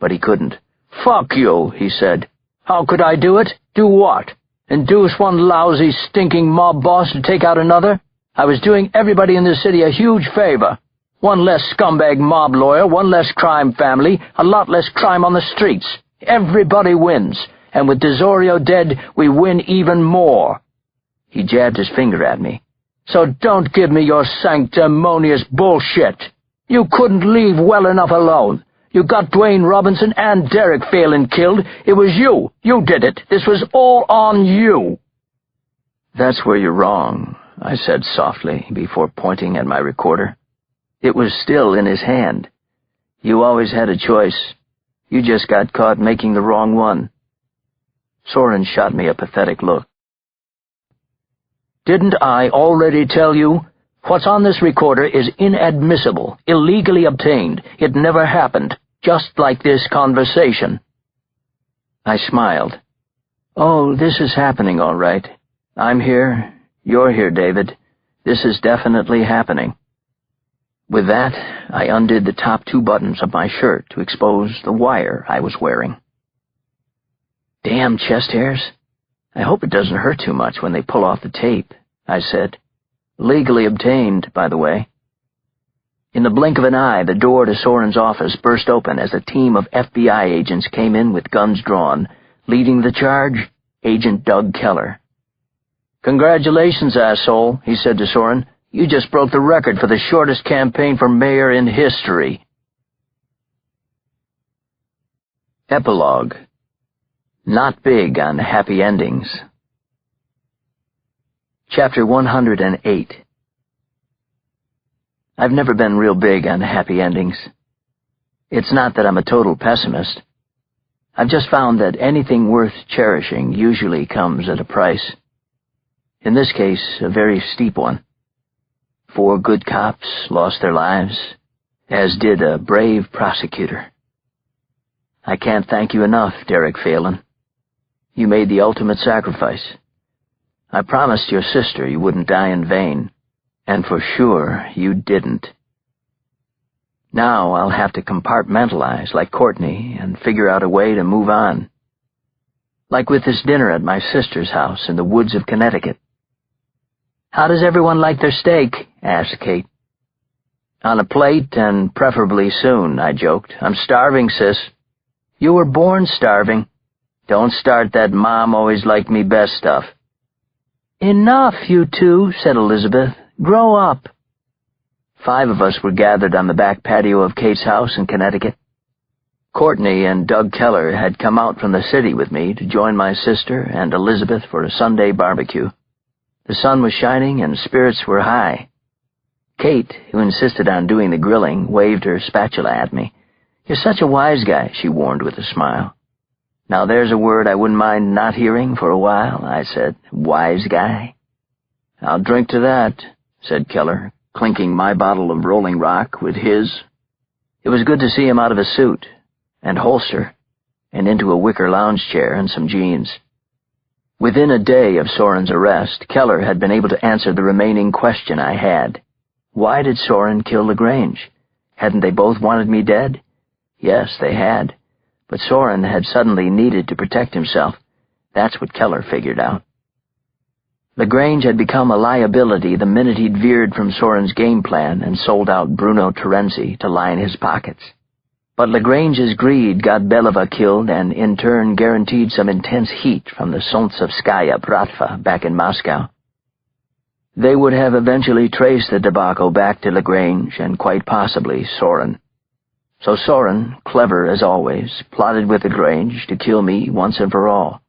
But he couldn't. "Fuck you," he said. "How could I do it? Do what? Induce one lousy, stinking mob boss to take out another? I was doing everybody in the city a huge favor. One less scumbag mob lawyer, one less crime family, a lot less crime on the streets. Everybody wins, and with DeZorio dead, we win even more." He jabbed his finger at me. "So don't give me your sanctimonious bullshit. You couldn't leave well enough alone. You got Dwayne Robinson and Derek Phelan killed. It was you. You did it. This was all on you." "That's where you're wrong," I said softly, before pointing at my recorder. It was still in his hand. "You always had a choice. You just got caught making the wrong one." Soren shot me a pathetic look. "Didn't I already tell you? What's on this recorder is inadmissible, illegally obtained. It never happened, just like this conversation." I smiled. "Oh, this is happening all right. I'm here. You're here, David. This is definitely happening." With that, I undid the top 2 buttons of my shirt to expose the wire I was wearing. "Damn chest hairs. I hope it doesn't hurt too much when they pull off the tape," I said. "Legally obtained, by the way." In the blink of an eye, the door to Soren's office burst open as a team of FBI agents came in with guns drawn. Leading the charge, Agent Doug Keller. "Congratulations, asshole," he said to Soren. "You just broke the record for the shortest campaign for mayor in history." Epilogue. Not big on happy endings. Chapter 108. I've never been real big on happy endings. It's not that I'm a total pessimist. I've just found that anything worth cherishing usually comes at a price. In this case, a very steep one. 4 good cops lost their lives, as did a brave prosecutor. I can't thank you enough, Derek Phelan. You made the ultimate sacrifice. I promised your sister you wouldn't die in vain, and for sure you didn't. Now I'll have to compartmentalize like Courtney and figure out a way to move on. Like with this dinner at my sister's house in the woods of Connecticut. "How does everyone like their steak?" asked Kate. "On a plate, and preferably soon," I joked. "I'm starving, sis." "You were born starving. Don't start that mom always liked me best stuff." "Enough, you two," said Elizabeth. "Grow up." 5 of us were gathered on the back patio of Kate's house in Connecticut. Courtney and Doug Keller had come out from the city with me to join my sister and Elizabeth for a Sunday barbecue. The sun was shining and spirits were high. Kate, who insisted on doing the grilling, waved her spatula at me. "You're such a wise guy," she warned with a smile. "Now there's a word I wouldn't mind not hearing for a while," I said. "Wise guy." "I'll drink to that," said Keller, clinking my bottle of Rolling Rock with his. It was good to see him out of his suit and holster and into a wicker lounge chair and some jeans. Within a day of Soren's arrest, Keller had been able to answer the remaining question I had. Why did Soren kill LaGrange? Hadn't they both wanted me dead? Yes, they had. But Soren had suddenly needed to protect himself. That's what Keller figured out. LaGrange had become a liability the minute he'd veered from Soren's game plan and sold out Bruno Terenzi to line his pockets. But LaGrange's greed got Belova killed and in turn guaranteed some intense heat from the Solntsevskaya Bratva back in Moscow. They would have eventually traced the debacle back to LaGrange and quite possibly Soren. So Soren, clever as always, plotted with LaGrange to kill me once and for all.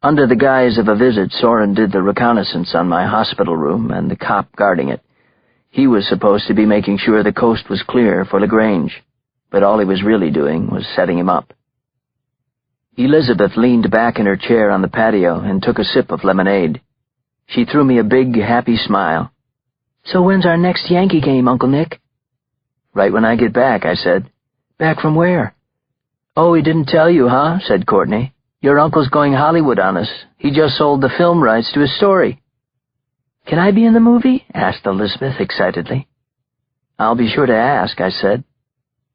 Under the guise of a visit, Soren did the reconnaissance on my hospital room and the cop guarding it. He was supposed to be making sure the coast was clear for LaGrange, but all he was really doing was setting him up. Elizabeth leaned back in her chair on the patio and took a sip of lemonade. She threw me a big, happy smile. "So when's our next Yankee game, Uncle Nick?" "Right when I get back," I said. "Back from where?" "Oh, he didn't tell you, huh?" said Courtney. "Your uncle's going Hollywood on us. He just sold the film rights to his story." "Can I be in the movie?" asked Elizabeth excitedly. "I'll be sure to ask," I said.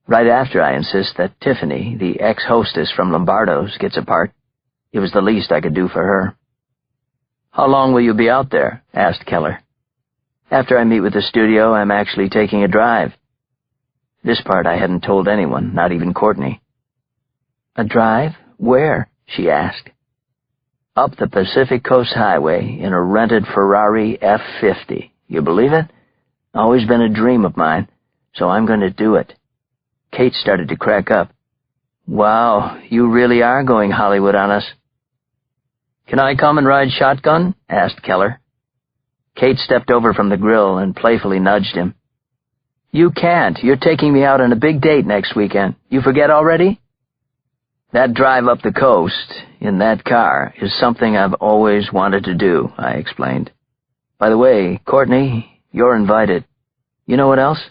Right after I insist that Tiffany, the ex-hostess from Lombardo's, gets a part. It was the least I could do for her. "How long will you be out there?" asked Keller. "After I meet with the studio, I'm actually taking a drive." This part I hadn't told anyone, not even Courtney. "A drive? Where?" she asked. "Up the Pacific Coast Highway in a rented Ferrari F50. You believe it? Always been a dream of mine, so I'm going to do it." Kate started to crack up. "Wow, you really are going Hollywood on us." "Can I come and ride shotgun?" asked Keller. Kate stepped over from the grill and playfully nudged him. "You can't. You're taking me out on a big date next weekend. You forget already?" "That drive up the coast, in that car, is something I've always wanted to do," I explained. "By the way, Courtney, you're invited. You know what else?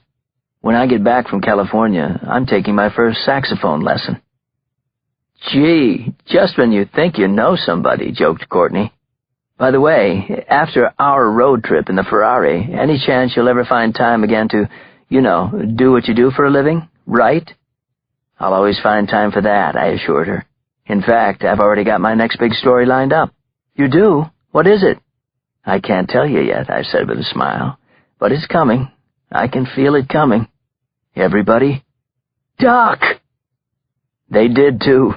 When I get back from California, I'm taking my first saxophone lesson." "Gee, just when you think you know somebody," joked Courtney. "By the way, after our road trip in the Ferrari, any chance you'll ever find time again to, do what you do for a living, write?" "I'll always find time for that," I assured her. "In fact, I've already got my next big story lined up." "You do? What is it?" "I can't tell you yet," I said with a smile. "But it's coming. I can feel it coming. Everybody, duck!" They did, too.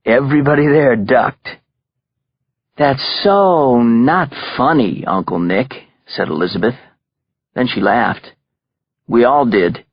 Everybody there ducked. "That's so not funny, Uncle Nick," said Elizabeth. Then she laughed. "We all did.